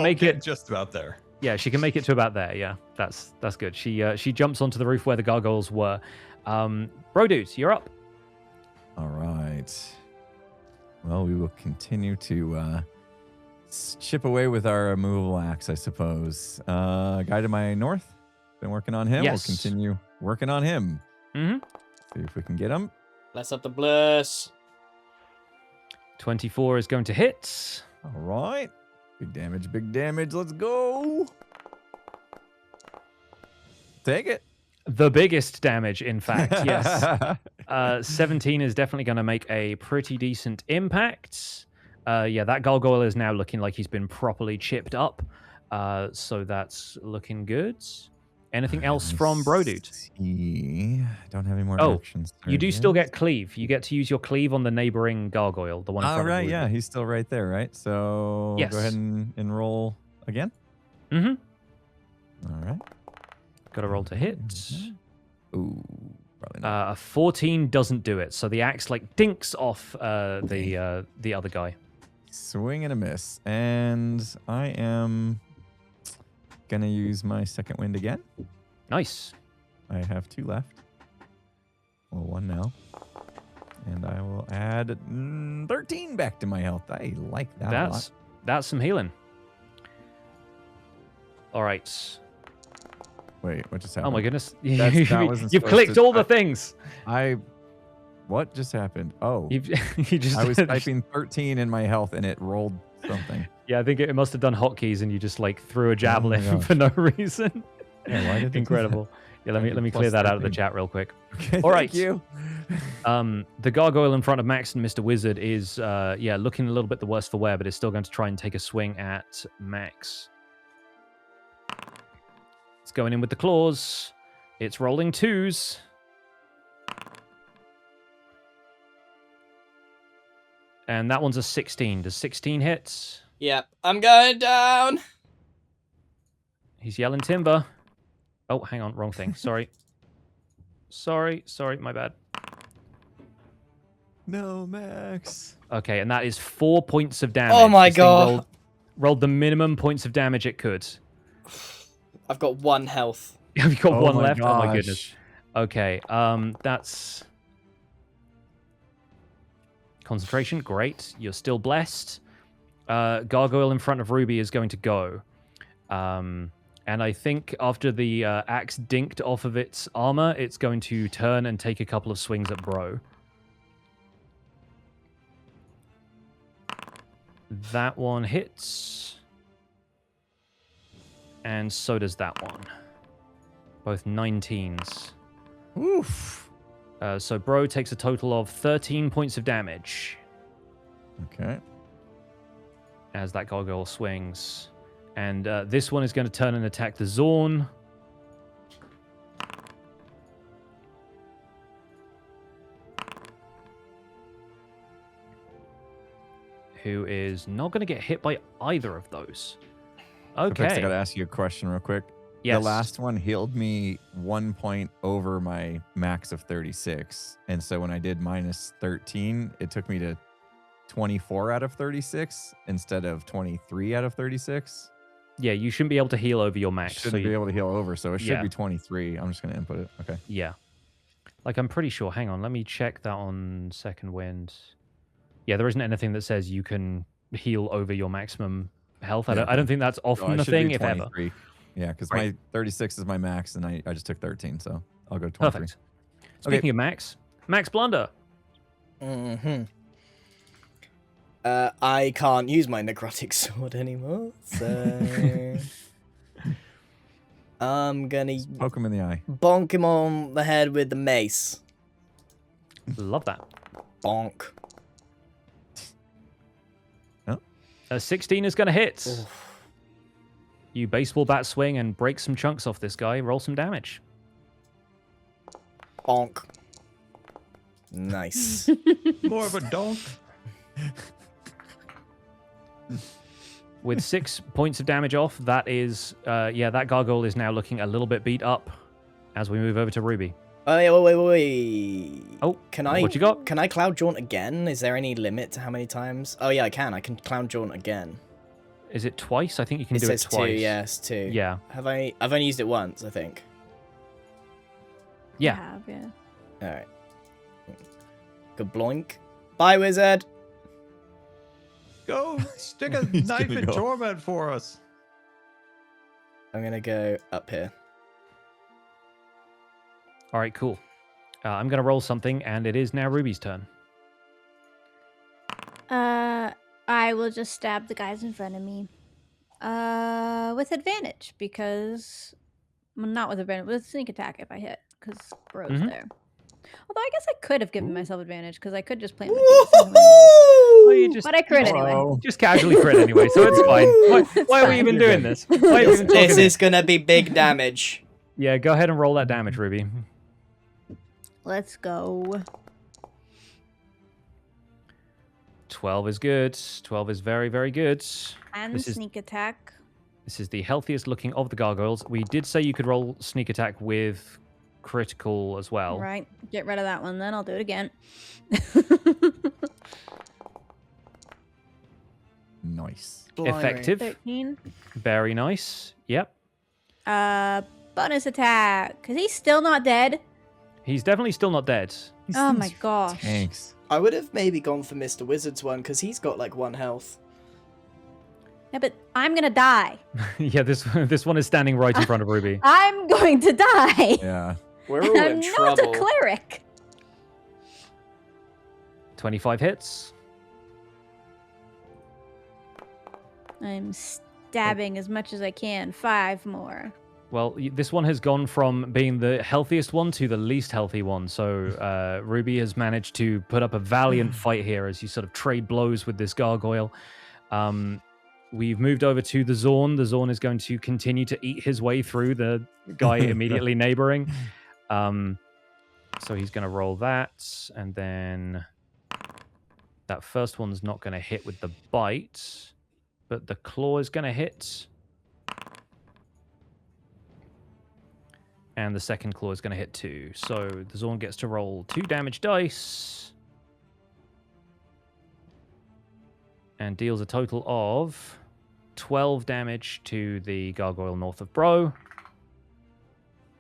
Speaker 1: make it
Speaker 4: just about there.
Speaker 1: Yeah, she can make it to about there. Yeah, that's good. She jumps onto the roof where the gargoyles were. Bro dude, you're up.
Speaker 3: All right. Well, we will continue to chip away with our removable axe, I suppose. Guy to my north, been working on him.
Speaker 1: Yes.
Speaker 3: We'll continue working on him.
Speaker 1: Mm-hmm.
Speaker 3: See if we can get him.
Speaker 5: Bless up the bliss.
Speaker 1: 24 is going to hit.
Speaker 3: All right. Big damage. Let's go. Take it.
Speaker 1: The biggest damage, in fact, yes. 17 is definitely going to make a pretty decent impact. Yeah, that gargoyle is now looking like he's been properly chipped up. So that's looking good. Anything else from Brodude?
Speaker 3: I don't have any more
Speaker 1: Oh,
Speaker 3: actions.
Speaker 1: You do still get cleave. You get to use your cleave on the neighboring gargoyle, the one in
Speaker 3: All
Speaker 1: front
Speaker 3: right,
Speaker 1: of you.
Speaker 3: yeah, he's still right there, right? So
Speaker 1: Yes.
Speaker 3: go ahead and roll again.
Speaker 1: Mm-hmm.
Speaker 3: All right.
Speaker 1: Got to roll to hit.
Speaker 3: Ooh, probably not.
Speaker 1: A 14 doesn't do it, so the axe like dinks off the other guy.
Speaker 3: Swing and a miss. And I am gonna use my second wind again.
Speaker 1: Nice.
Speaker 3: I have 2 left. Well, 1 now. And I will add 13 back to my health. I like that a lot.
Speaker 1: That's some healing. All right.
Speaker 3: Wait, what just happened?
Speaker 1: Oh my goodness.
Speaker 3: That wasn't
Speaker 1: You've
Speaker 3: supposed
Speaker 1: clicked
Speaker 3: to-
Speaker 1: all the things.
Speaker 3: What just happened? Oh,
Speaker 1: You just.
Speaker 3: I was typing 13 in my health and it rolled something.
Speaker 1: Yeah, I think it must have done hotkeys and you just like threw a javelin
Speaker 3: gosh.
Speaker 1: for no reason.
Speaker 3: Yeah, why did it do that?
Speaker 1: Incredible. Yeah, let me
Speaker 3: Plus
Speaker 1: clear that out of the
Speaker 3: 13.
Speaker 1: chat real quick.
Speaker 3: Okay,
Speaker 1: All right.
Speaker 3: Thank you.
Speaker 1: The gargoyle in front of Max and Mr. Wizard is looking a little bit the worse for wear, but is still going to try and take a swing at Max. It's going in with the claws. It's rolling 2s. And that one's a 16. Does 16 hit?
Speaker 5: Yep, I'm going down.
Speaker 1: He's yelling timber. Oh, hang on. Wrong thing. Sorry. Sorry, my bad.
Speaker 3: No, Max.
Speaker 1: Okay, and that is 4 points of damage.
Speaker 5: Oh my
Speaker 1: This thing
Speaker 5: god.
Speaker 1: rolled the minimum points of damage it could.
Speaker 5: I've got 1 health.
Speaker 1: Have you got
Speaker 3: Oh
Speaker 1: one
Speaker 3: my
Speaker 1: left? Oh my
Speaker 3: gosh.
Speaker 1: goodness. Okay, that's concentration. Great. You're still blessed. Gargoyle in front of Ruby is going to go. And I think after the axe dinked off of its armor, it's going to turn and take a couple of swings at Bro. That one hits. And so does that one. Both 19s.
Speaker 3: Oof.
Speaker 1: So Bro takes a total of 13 points of damage
Speaker 3: Okay.
Speaker 1: as that gargoyle swings. And this one is going to turn and attack the Zorn. Who is not going to get hit by either of those. Okay.
Speaker 3: I got to ask you a question real quick.
Speaker 1: Yes.
Speaker 3: The last one healed me 1 point over my max of 36. And so when I did minus 13, it took me to 24 out of 36 instead of 23 out of 36.
Speaker 1: Yeah, you shouldn't be able to heal over your
Speaker 3: I
Speaker 1: max.
Speaker 3: shouldn't be able to heal over, so it should
Speaker 1: Yeah.
Speaker 3: be 23. I'm just going to input it. Okay.
Speaker 1: Yeah. Like, I'm pretty sure. Hang on, let me check that on Second Wind. Yeah, there isn't anything that says you can heal over your maximum health.
Speaker 3: Yeah.
Speaker 1: I don't think that's
Speaker 3: Oh,
Speaker 1: often
Speaker 3: it
Speaker 1: the
Speaker 3: should
Speaker 1: thing,
Speaker 3: be
Speaker 1: if ever.
Speaker 3: 23. Yeah, because
Speaker 1: Right.
Speaker 3: my 36 is my max, and I just took 13, so I'll go 23.
Speaker 1: Perfect. Speaking of Max Blunder.
Speaker 5: Mm-hmm. I can't use my necrotic sword anymore, so I'm gonna
Speaker 3: Poke him in the eye.
Speaker 5: bonk him on the head with the mace.
Speaker 1: Love that.
Speaker 5: Bonk.
Speaker 1: A 16 is going to hit.
Speaker 5: Oof.
Speaker 1: You baseball bat swing and break some chunks off this guy. Roll some damage.
Speaker 5: Bonk. Nice.
Speaker 4: More of a donk.
Speaker 1: With 6 points of damage off, that is, that gargoyle is now looking a little bit beat up as we move over to Ruby.
Speaker 5: Oh, wait.
Speaker 1: Oh,
Speaker 5: Can I?
Speaker 1: what you got?
Speaker 5: Can I cloud jaunt again? Is there any limit to how many times? Oh yeah, I can. I can cloud jaunt again.
Speaker 1: Is it twice? I think you can
Speaker 5: It
Speaker 1: do it
Speaker 5: says
Speaker 1: twice.
Speaker 5: 2. Yes, 2.
Speaker 1: Yeah.
Speaker 5: Have I? I've only used it once, I think.
Speaker 1: Yeah.
Speaker 2: Have, yeah.
Speaker 5: All right. Good bloink. Bye, wizard.
Speaker 4: Go stick a
Speaker 3: He's
Speaker 4: knife
Speaker 3: gonna
Speaker 4: in
Speaker 3: go.
Speaker 4: torment for us.
Speaker 5: I'm gonna go up here.
Speaker 1: All right, cool. I'm going to roll something, and it is now Ruby's turn.
Speaker 2: I will just stab the guys in front of me. With advantage, because... Well, not with advantage, with sneak attack if I hit, because Bro's
Speaker 1: Mhm.
Speaker 2: there. Although I guess I could have given myself advantage, because I could just plant my feet.
Speaker 1: Well, you just,
Speaker 2: But I crit anyway.
Speaker 3: Whoa.
Speaker 1: just casually crit anyway, so it's fine. Why are we
Speaker 2: fine.
Speaker 1: even
Speaker 3: You're
Speaker 1: doing
Speaker 3: good.
Speaker 1: this? Why are we even talking
Speaker 5: This is gonna be big damage.
Speaker 1: Yeah, go ahead and roll that damage, Ruby.
Speaker 2: Let's go.
Speaker 1: 12 is good. 12 is very, very good.
Speaker 2: And
Speaker 1: This is-
Speaker 2: sneak attack.
Speaker 1: This is the healthiest looking of the gargoyles. We did say you could roll sneak attack with critical as well.
Speaker 2: Right. Get rid of that one, then I'll do it again.
Speaker 3: Nice.
Speaker 5: Blimey.
Speaker 1: Effective.
Speaker 2: 13.
Speaker 1: Very nice. Yep.
Speaker 2: Bonus attack. Because he's still not dead.
Speaker 1: He's definitely still not dead.
Speaker 3: These
Speaker 2: Oh my
Speaker 3: things
Speaker 2: gosh.
Speaker 3: Tanks.
Speaker 5: I would have maybe gone for Mr. Wizard's one because he's got like 1 health.
Speaker 2: Yeah, but I'm going to die.
Speaker 1: Yeah, this one is standing right in front of Ruby.
Speaker 2: I'm going to die.
Speaker 3: Yeah.
Speaker 5: We're
Speaker 2: And
Speaker 5: all
Speaker 2: I'm
Speaker 5: in
Speaker 2: not
Speaker 5: trouble.
Speaker 2: a cleric.
Speaker 1: 25 hits.
Speaker 2: I'm stabbing as much as I can. 5 more.
Speaker 1: Well, this one has gone from being the healthiest one to the least healthy one. So Ruby has managed to put up a valiant fight here as you sort of trade blows with this gargoyle. we've moved over to the Zorn. The Zorn is going to continue to eat his way through the guy immediately neighboring. So he's going to roll that, and then that first one's not going to hit with the bite, but the claw is going to hit. And the second claw is going to hit too. So the Zorn gets to roll 2 damage dice. And deals a total of 12 damage to the gargoyle north of Bro.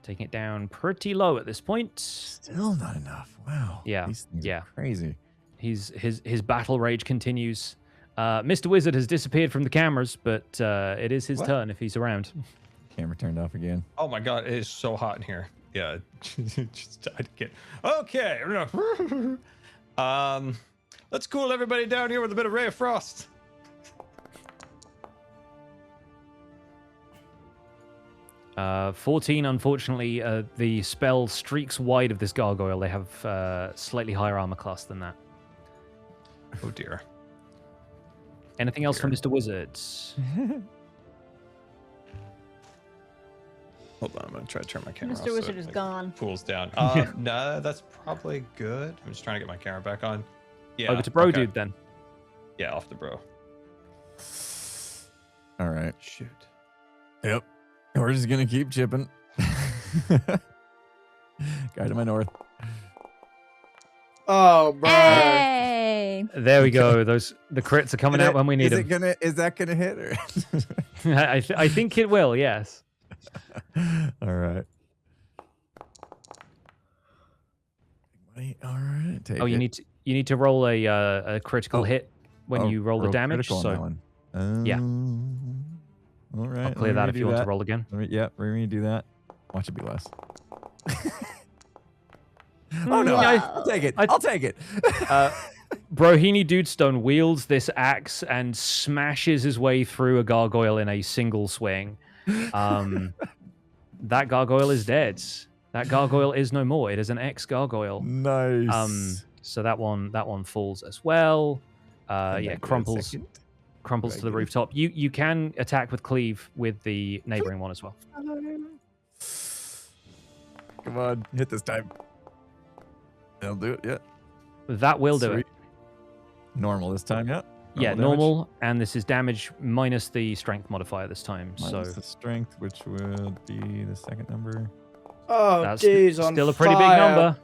Speaker 1: Taking it down pretty low at this point.
Speaker 3: Still not enough. Wow.
Speaker 1: Yeah,
Speaker 3: These things
Speaker 1: yeah.
Speaker 3: are crazy.
Speaker 1: His battle rage continues. Mr. Wizard has disappeared from the cameras, but it is his turn if he's around.
Speaker 3: Camera turned off again.
Speaker 4: Oh my god, it is so hot in here. Yeah, just died again. Okay. Let's cool everybody down here with a bit of Ray of Frost.
Speaker 1: Uh, 14, unfortunately, the spell streaks wide of this gargoyle. They have slightly higher armor class than that.
Speaker 4: Oh dear.
Speaker 1: Anything else from Mr. Wizard?
Speaker 4: Hold on, I'm gonna try to turn my camera off.
Speaker 2: Mr. Wizard is gone.
Speaker 4: Pulls down. No, that's probably good. I'm just trying to get my camera back on. Yeah.
Speaker 1: Over to Bro
Speaker 4: okay.
Speaker 1: Dude then.
Speaker 4: Yeah, off the bro.
Speaker 3: All right.
Speaker 4: Shoot.
Speaker 3: Yep. We're just gonna keep chipping. Guy to my north.
Speaker 5: Oh, bro.
Speaker 2: Hey!
Speaker 1: There we go. The crits are coming out when we need them.
Speaker 3: Is that gonna hit? Or?
Speaker 1: I think it will. Yes.
Speaker 3: All right. All right. Take
Speaker 1: Oh, you
Speaker 3: it.
Speaker 1: need to roll a critical hit when you roll the damage.
Speaker 3: critical on that one.
Speaker 1: yeah.
Speaker 3: All right.
Speaker 1: I'll clear that if you want to roll again.
Speaker 3: Yeah, we're gonna do that. Watch it be less. Oh no!
Speaker 2: Whoa.
Speaker 3: I'll take it. I'll take it.
Speaker 1: Brohini Dudestone wields this axe and smashes his way through a gargoyle in a single swing. That gargoyle is dead. That gargoyle is no more. It is an ex-gargoyle.
Speaker 3: Nice.
Speaker 1: So that one falls as well. Yeah, crumples to the rooftop. You can attack with cleave with the neighboring one as well.
Speaker 3: Come on, hit this time. That'll do it. Yeah.
Speaker 1: That will do it.
Speaker 3: Normal this time. Yeah.
Speaker 1: Yeah,
Speaker 3: damage.
Speaker 1: normal, and this is damage minus the strength modifier this time.
Speaker 3: Minus the strength, which would be the second number.
Speaker 5: Oh,
Speaker 1: that's
Speaker 5: dude's on
Speaker 1: still a pretty big
Speaker 5: fire.
Speaker 1: number.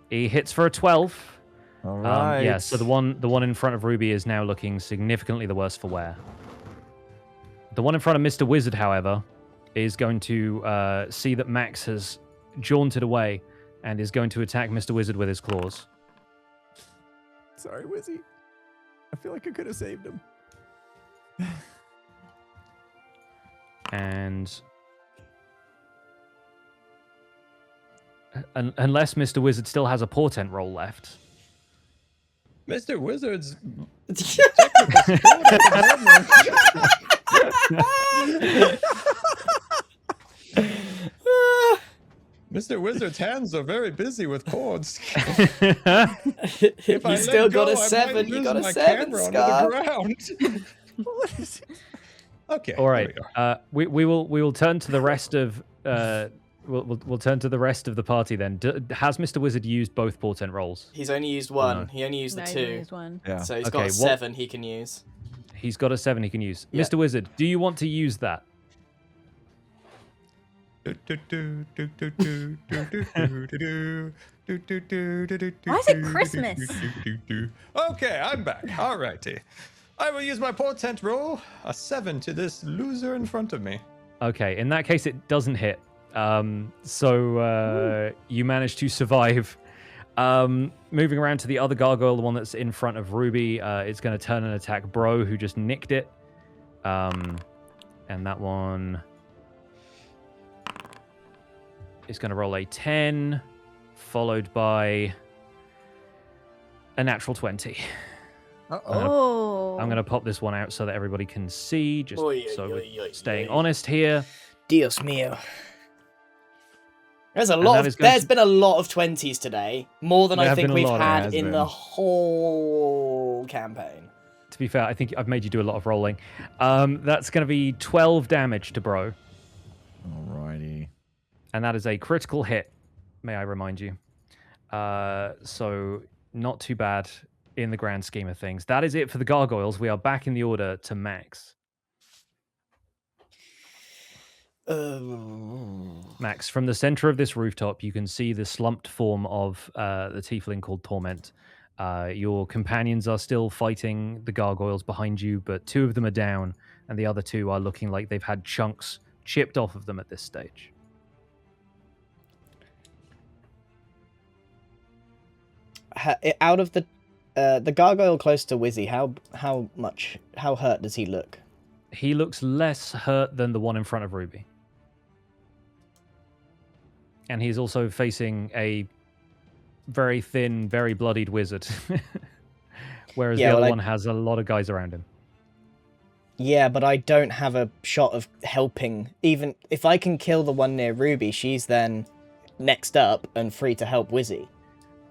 Speaker 1: He hits for a 12.
Speaker 3: All right.
Speaker 1: Yeah, so the one in front of Ruby is now looking significantly the worse for wear. The one in front of Mr. Wizard, however, is going to see that Max has jaunted away and is going to attack Mr. Wizard with his claws.
Speaker 3: Sorry, Wizzy. I feel like I could have saved him.
Speaker 1: And unless Mr. Wizard still has a portent roll left.
Speaker 4: Mr. Wizard's Mr. Wizard's hands are very busy with chords.
Speaker 5: You still got a 7. You got a 7, Scar.
Speaker 4: Okay.
Speaker 1: All right. We will turn to the rest of we'll turn to the rest of the party then. Has Mr. Wizard used both portent rolls?
Speaker 5: He's only used one.
Speaker 1: No.
Speaker 5: He only used the
Speaker 2: No, he
Speaker 5: 2.
Speaker 2: used one.
Speaker 3: Yeah.
Speaker 5: So he's
Speaker 1: Okay,
Speaker 5: got a
Speaker 1: what-
Speaker 5: 7 he can use.
Speaker 1: He's got a 7 he can use.
Speaker 5: Yeah.
Speaker 1: Mr. Wizard, do you want to use that?
Speaker 2: Why is it Christmas?
Speaker 4: Okay, I'm back. Alrighty. I will use my portent roll. A 7 to this loser in front of me.
Speaker 1: Okay, in that case, it doesn't hit. So you manage to survive. Moving around to the other gargoyle, the one that's in front of Ruby, it's going to turn and attack Bro, who just nicked it. And that one is going to roll a 10, followed by a natural 20.
Speaker 2: Oh.
Speaker 1: I'm going to pop this one out so that everybody can see, just
Speaker 5: Oy,
Speaker 1: so
Speaker 5: oy,
Speaker 1: we're
Speaker 5: oy, oy,
Speaker 1: staying
Speaker 5: oy.
Speaker 1: honest here.
Speaker 5: Dios mío. There's a
Speaker 1: And
Speaker 5: lot
Speaker 1: that
Speaker 5: of,
Speaker 1: is going
Speaker 5: there's
Speaker 1: to-
Speaker 5: been a lot of 20s today. More than
Speaker 1: There
Speaker 5: I
Speaker 1: have
Speaker 5: think
Speaker 1: been a
Speaker 5: we've
Speaker 1: lot,
Speaker 5: had
Speaker 3: has
Speaker 5: in
Speaker 3: been.
Speaker 5: the whole campaign.
Speaker 1: To be fair, I think I've made you do a lot of rolling. That's going to be 12 damage to Bro.
Speaker 3: Alrighty.
Speaker 1: And that is a critical hit, may I remind you. So not too bad in the grand scheme of things. That is it for the gargoyles. We are back in the order to Max. Max, from the center of this rooftop, you can see the slumped form of the tiefling called Torment. Your companions are still fighting the gargoyles behind you, but 2 of them are down, and the other 2 are looking like they've had chunks chipped off of them at this stage.
Speaker 5: Out of the gargoyle close to Wizzy, how hurt does he look?
Speaker 1: He looks less hurt than the one in front of Ruby. And he's also facing a very thin, very bloodied wizard. Whereas the other one has a lot of guys around him.
Speaker 5: Yeah, but I don't have a shot of helping. Even if I can kill the one near Ruby, she's then next up and free to help Wizzy.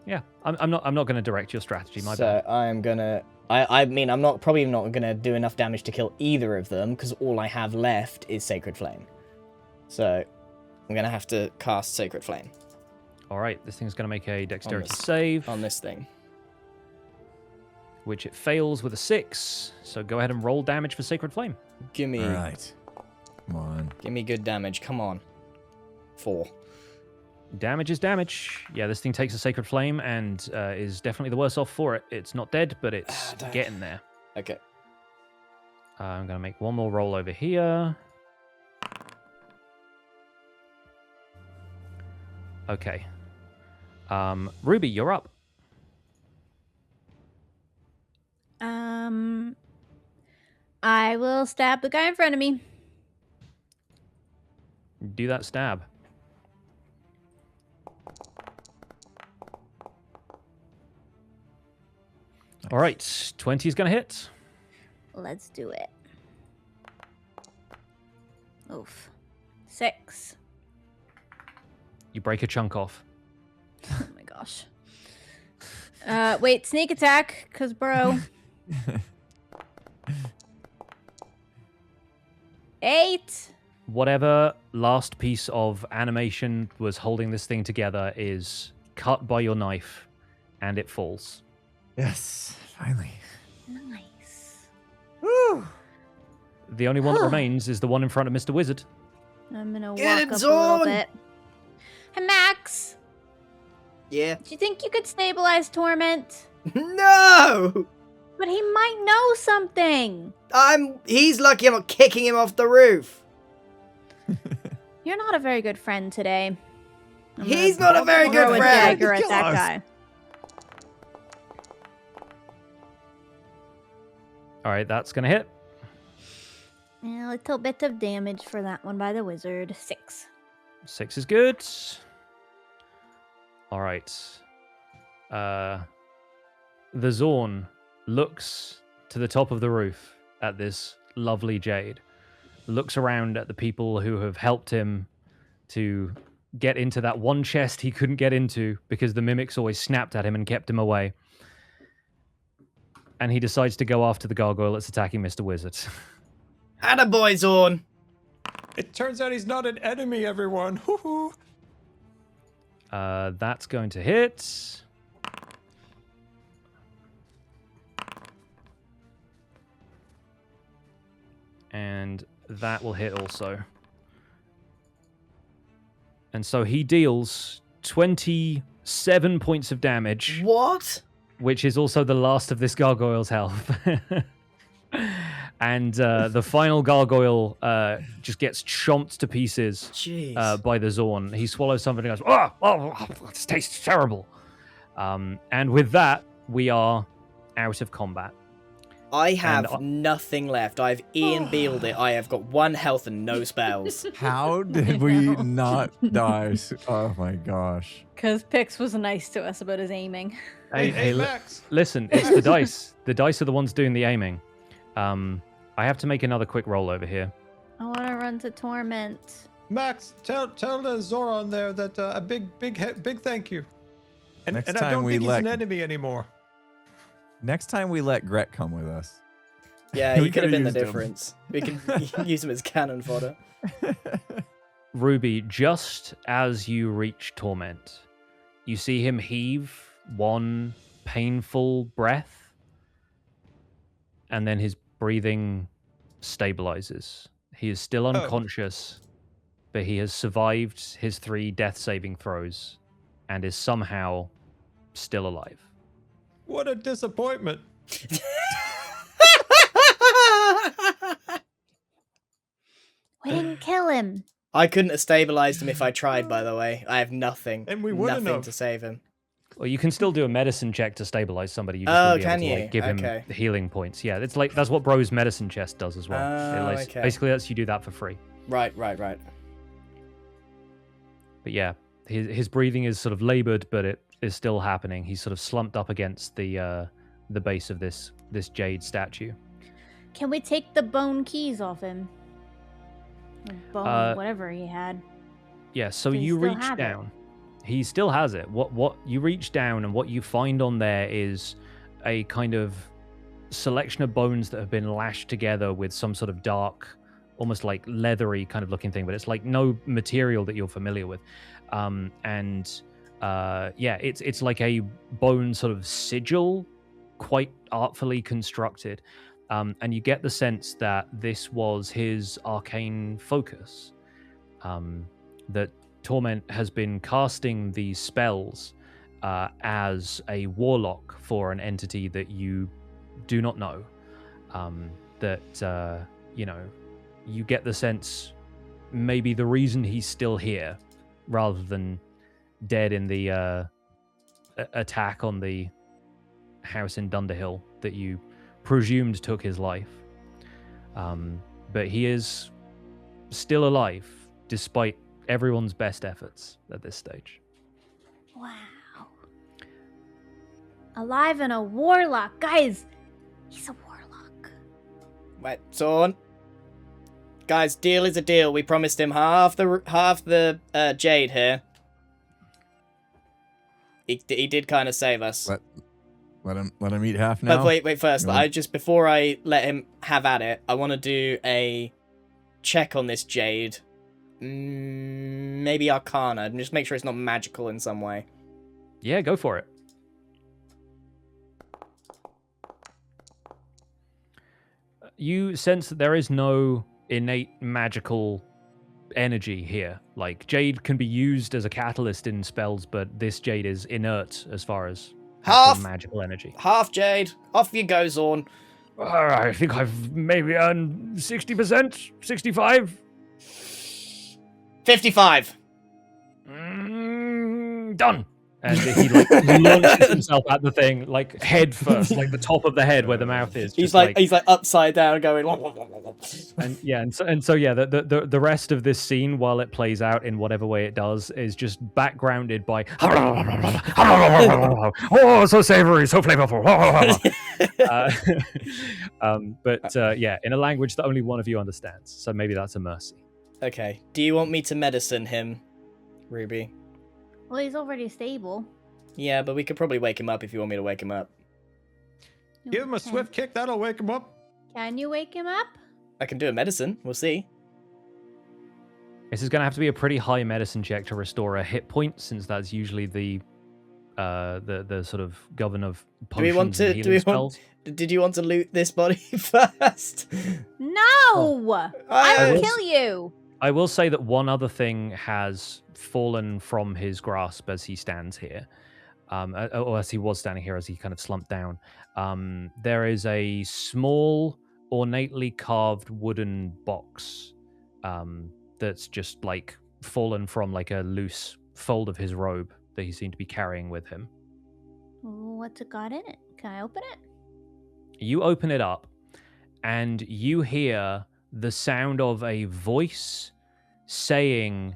Speaker 1: Yeah, I'm not going to direct your strategy, my bad.
Speaker 5: So I'm gonna. I mean, I'm probably not gonna do enough damage to kill either of them because all I have left is Sacred Flame. So I'm gonna have to cast Sacred Flame.
Speaker 1: All right, this thing's going to make a dexterity save.
Speaker 5: On this thing.
Speaker 1: Which it fails with a 6. So go ahead and roll damage for Sacred Flame.
Speaker 5: Give me.
Speaker 3: All right. Come on.
Speaker 5: Give me good damage. Come on. 4.
Speaker 1: Damage is damage. Yeah, this thing takes a Sacred Flame and is definitely the worse off for it. It's not dead, but it's getting there.
Speaker 5: Okay.
Speaker 1: I'm going to make one more roll over here. Okay. Ruby, you're up.
Speaker 2: I will stab the guy in front of me.
Speaker 1: Do that stab.
Speaker 3: Nice.
Speaker 1: All right, 20 is going to hit.
Speaker 2: Let's do it. Oof. 6.
Speaker 1: You break a chunk off.
Speaker 2: Oh my gosh. Wait, sneak attack, cause bro. 8.
Speaker 1: Whatever last piece of animation was holding this thing together is cut by your knife, and it falls.
Speaker 3: Yes, finally.
Speaker 2: Nice.
Speaker 3: Woo!
Speaker 1: The only one that remains is the one in front of Mr. Wizard.
Speaker 2: I'm gonna
Speaker 5: Get
Speaker 2: walk
Speaker 5: him,
Speaker 2: up a
Speaker 5: Zorn!
Speaker 2: little bit. Hey, Max.
Speaker 5: Yeah.
Speaker 2: Do you think you could stabilize Torment?
Speaker 5: No!
Speaker 2: But he might know something.
Speaker 5: He's lucky I'm not kicking him off the roof.
Speaker 2: You're not a very good friend today. I'm
Speaker 5: He's
Speaker 2: gonna
Speaker 5: not a very
Speaker 2: throw
Speaker 5: good
Speaker 2: a
Speaker 5: friend.
Speaker 2: dagger at
Speaker 3: Kill
Speaker 2: that
Speaker 3: us.
Speaker 2: guy.
Speaker 1: All right, that's going to hit.
Speaker 2: A little bit of damage for that one by the wizard. 6.
Speaker 1: 6 is good. All right. The Zorn looks to the top of the roof at this lovely jade, looks around at the people who have helped him to get into that one chest he couldn't get into because the mimics always snapped at him and kept him away. And he decides to go after the gargoyle that's attacking Mr. Wizard.
Speaker 5: Attaboy, Zorn.
Speaker 4: It turns out he's not an enemy, everyone. Hoo-hoo.
Speaker 1: That's going to hit. And that will hit also. And so he deals 27 points of damage,
Speaker 5: What?
Speaker 1: which is also the last of this gargoyle's health. And the final gargoyle just gets chomped to pieces
Speaker 5: Jeez.
Speaker 1: by the Zorn. He swallows something and goes, oh, this tastes terrible. And with that, we are out of combat.
Speaker 5: I have nothing left. I've Ian Bealed it. I have got 1 health and no spells.
Speaker 3: How did we not die? Oh my gosh.
Speaker 2: Because Pix was nice to us about his aiming.
Speaker 4: Hey, Max.
Speaker 1: Listen, it's the dice. The dice are the ones doing the aiming. I have to make another quick roll over here.
Speaker 2: I want to run to Torment.
Speaker 4: Max, tell the Zoran there that a big thank you. And
Speaker 3: Next
Speaker 4: I
Speaker 3: time
Speaker 4: don't
Speaker 3: we
Speaker 4: think he's
Speaker 3: let-
Speaker 4: an enemy anymore.
Speaker 3: Next time we let Gret come with us.
Speaker 5: Yeah,
Speaker 3: We
Speaker 5: he could have
Speaker 3: coulda
Speaker 5: been the
Speaker 3: used him.
Speaker 5: difference. We can use him as cannon fodder.
Speaker 1: Ruby, just as you reach Torment, you see him heave one painful breath, and then his breathing stabilizes. He is still unconscious, but he has survived his 3 death saving throws and is somehow still alive.
Speaker 4: What a disappointment.
Speaker 2: We didn't kill him.
Speaker 5: I couldn't have stabilized him if I tried, by the way. I have nothing.
Speaker 4: And we wouldn't
Speaker 5: nothing
Speaker 4: have.
Speaker 5: to save him.
Speaker 1: Well, you can still do a medicine check to stabilize somebody. You just
Speaker 5: Oh,
Speaker 1: won't be able
Speaker 5: can
Speaker 1: to
Speaker 5: you?
Speaker 1: like, give
Speaker 5: Okay.
Speaker 1: him healing points. Yeah, it's like that's what Bro's medicine chest does as well.
Speaker 5: Oh,
Speaker 1: It
Speaker 5: okay.
Speaker 1: basically lets you do that for free.
Speaker 5: Right.
Speaker 1: But yeah, his breathing is sort of labored, but it is still happening. He's sort of slumped up against the base of this jade statue.
Speaker 2: Can we take the bone keys off him? Or bone, whatever he had.
Speaker 1: Yeah, so
Speaker 2: Does he
Speaker 1: you
Speaker 2: still
Speaker 1: reach
Speaker 2: have it?
Speaker 1: down. He still has it. What you reach down and what you find on there is a kind of selection of bones that have been lashed together with some sort of dark, almost like leathery kind of looking thing, but it's like no material that you're familiar with. It's like a bone sort of sigil, quite artfully constructed. And you get the sense that this was his arcane focus. That Torment has been casting these spells as a warlock for an entity that you do not know. You get the sense maybe the reason he's still here rather than dead in the attack on the house in Dunderhill that you presumed took his life. But he is still alive despite everyone's best efforts at this stage.
Speaker 2: Wow. Alive and a warlock. Guys, he's a warlock.
Speaker 5: Wait, Zorn. Guys, deal is a deal. We promised him half the jade here. He did kind of save us.
Speaker 3: Let him eat half now.
Speaker 5: But wait first.
Speaker 3: You want-
Speaker 5: Before I let him have at it, I want to do a check on this jade. Maybe Arcana, and just make sure it's not magical in some way.
Speaker 1: Yeah, go for it. You sense that there is no innate magical energy here. Like, jade can be used as a catalyst in spells, but this jade is inert as far as actual
Speaker 5: Half
Speaker 1: magical energy.
Speaker 5: Half jade. Off you go, Zorn.
Speaker 1: I think I've maybe earned 60%, 65.
Speaker 5: 55.
Speaker 1: Done. And he like launches himself at the thing, like head first, like the top of the head where the mouth is.
Speaker 5: He's
Speaker 1: just
Speaker 5: like upside down, going.
Speaker 1: And so the rest of this scene, while it plays out in whatever way it does, is just backgrounded by oh, so savory, so flavorful. In a language that only one of you understands. So maybe that's a mercy.
Speaker 5: Okay. Do you want me to medicine him, Ruby?
Speaker 2: Well, he's already stable.
Speaker 5: Yeah, but we could probably wake him up if you want me to wake him up.
Speaker 4: Give him a
Speaker 2: Okay.
Speaker 4: swift kick, that'll wake him up.
Speaker 2: Can you wake him up?
Speaker 5: I can do a medicine. We'll see.
Speaker 1: This is going to have to be a pretty high medicine check to restore a hit point, since that's usually the sort of govern of potions and healing spells.
Speaker 5: Did you want to loot this body first?
Speaker 2: No! I will kill you!
Speaker 1: I will say that one other thing has fallen from his grasp as he stands here, or as he was standing here, as he kind of slumped down. There is a small, ornately carved wooden box that's just like fallen from like a loose fold of his robe that he seemed to be carrying with him.
Speaker 2: What's it got in it? Can I open it?
Speaker 1: You open it up, and you hear the sound of a voice saying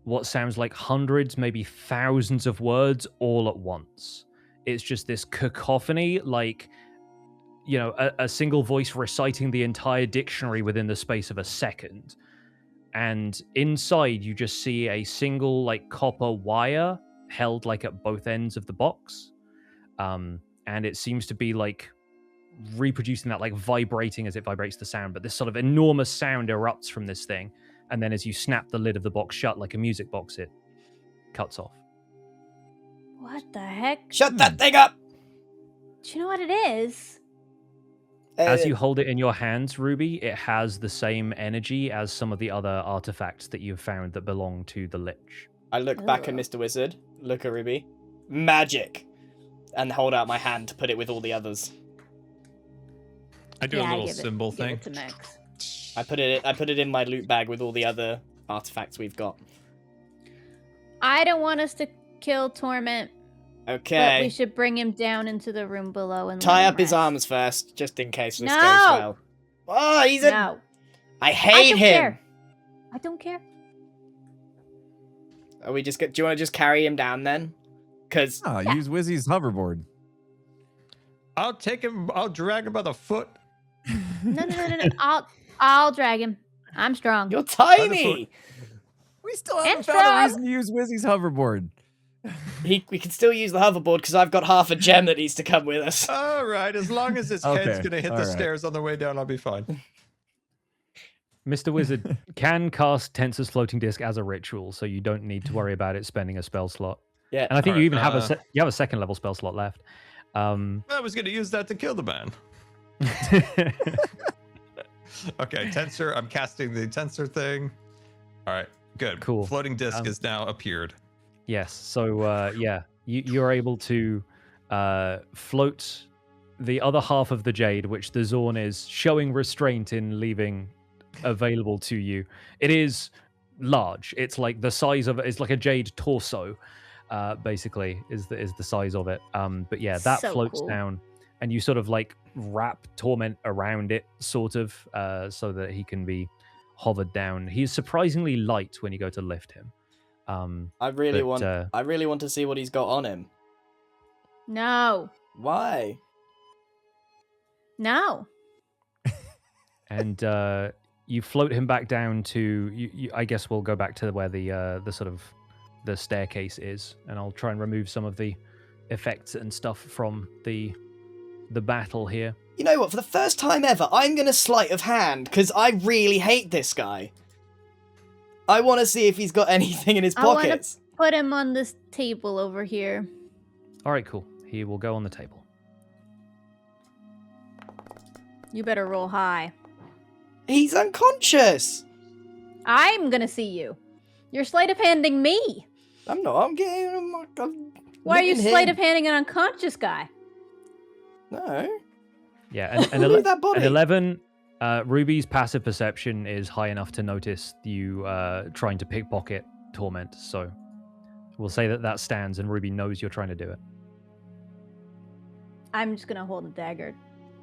Speaker 1: what sounds like hundreds, maybe thousands of words all at once. It's just this cacophony, like, you know, a single voice reciting the entire dictionary within the space of a second. And inside, you just see a single, like, copper wire held, like, at both ends of the box. And it seems to be, like, reproducing that, like vibrating as it vibrates the sound. But this sort of enormous sound erupts from this thing, and then as you snap the lid of the box shut like a music box, it cuts off.
Speaker 2: What the heck?
Speaker 5: Shut that thing up!
Speaker 2: Do you know what it is?
Speaker 1: As you hold it in your hands, Ruby, it has the same energy as some of the other artifacts that you've found that belong to the Lich.
Speaker 5: I look back at Mr. Wizard, look at Ruby, magic, and hold out my hand to put it with all the others.
Speaker 4: I do a little symbol thing.
Speaker 2: Give it to Max.
Speaker 5: I put it in my loot bag with all the other artifacts we've got.
Speaker 2: I don't want us to kill Torment,
Speaker 5: Okay.
Speaker 2: but we should bring him down into the room below and
Speaker 5: Tie
Speaker 2: let
Speaker 5: up
Speaker 2: him
Speaker 5: his
Speaker 2: rest.
Speaker 5: arms first, just in case this
Speaker 2: No!
Speaker 5: goes well. Oh, he's a...
Speaker 2: No,
Speaker 5: I
Speaker 2: I
Speaker 5: hate
Speaker 2: don't
Speaker 5: him!
Speaker 2: care. I don't care.
Speaker 5: Are we just... Do you want to just carry him down then? Because...
Speaker 3: Oh, use Wizzy's hoverboard.
Speaker 4: I'll take him. I'll drag him by the foot.
Speaker 2: No. I'll drag him. I'm strong.
Speaker 5: You're tiny!
Speaker 3: We still haven't
Speaker 2: And
Speaker 3: found a
Speaker 2: strong.
Speaker 3: reason to use Wizzy's hoverboard.
Speaker 5: We can still use the hoverboard because I've got half a gem that needs to come with us.
Speaker 4: All right, as long as his head's
Speaker 3: Okay,
Speaker 4: gonna hit
Speaker 3: all
Speaker 4: the
Speaker 3: right.
Speaker 4: stairs on the way down, I'll be fine.
Speaker 1: Mr. Wizard can cast Tensor's floating disc as a ritual, so you don't need to worry about it spending a spell slot.
Speaker 5: Yeah.
Speaker 1: And I think you
Speaker 4: Alright,
Speaker 1: even have you have a second level spell slot left.
Speaker 4: I was gonna use that to kill the man. Okay, tensor. I'm casting the tensor thing. All right, good.
Speaker 1: Cool.
Speaker 4: Floating disc has now appeared.
Speaker 1: Yes. So you're able to float the other half of the jade, which the Zorn is showing restraint in leaving available to you. It is large. It's like the size of it's like a jade torso, basically is the size of it. But yeah, that
Speaker 2: So
Speaker 1: floats
Speaker 2: cool.
Speaker 1: down, and you sort of like wrap Torment around it, sort of, so that he can be hovered down. He's surprisingly light when you go to lift him.
Speaker 5: I really
Speaker 1: but,
Speaker 5: want to see what he's got on him.
Speaker 2: No.
Speaker 5: Why?
Speaker 2: No.
Speaker 1: And you float him back down to. I guess we'll go back to where the sort of the staircase is, and I'll try and remove some of the effects and stuff from the battle here.
Speaker 5: You know what? For the first time ever, I'm going to sleight of hand because I really hate this guy. I want to see if he's got anything in his
Speaker 2: I wanna-
Speaker 5: pockets.
Speaker 2: Put him on this table over here.
Speaker 1: All right, cool. He will go on the table.
Speaker 2: You better roll high.
Speaker 5: He's unconscious.
Speaker 2: I'm gonna see you. You're sleight of handing me.
Speaker 5: I'm not. I'm getting. I'm
Speaker 2: Why are you
Speaker 5: looting
Speaker 2: sleight
Speaker 5: him.
Speaker 2: of handing an unconscious guy?
Speaker 5: No.
Speaker 1: Yeah, and
Speaker 5: Look at that body.
Speaker 1: 11. Ruby's passive perception is high enough to notice you trying to pickpocket Torment. So we'll say that stands, and Ruby knows you're trying to do it.
Speaker 2: I'm just gonna hold a dagger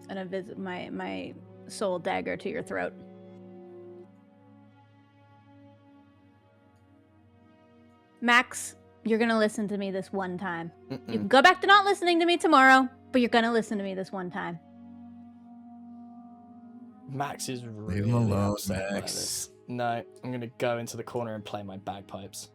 Speaker 2: and a visit my soul dagger to your throat. Max, you're gonna listen to me this one time. You can go back to not listening to me tomorrow, but you're gonna listen to me this one time.
Speaker 5: Max is really
Speaker 3: Leave him alone,
Speaker 5: upset by
Speaker 3: Max.
Speaker 5: this. No, I'm gonna go into the corner and play my bagpipes.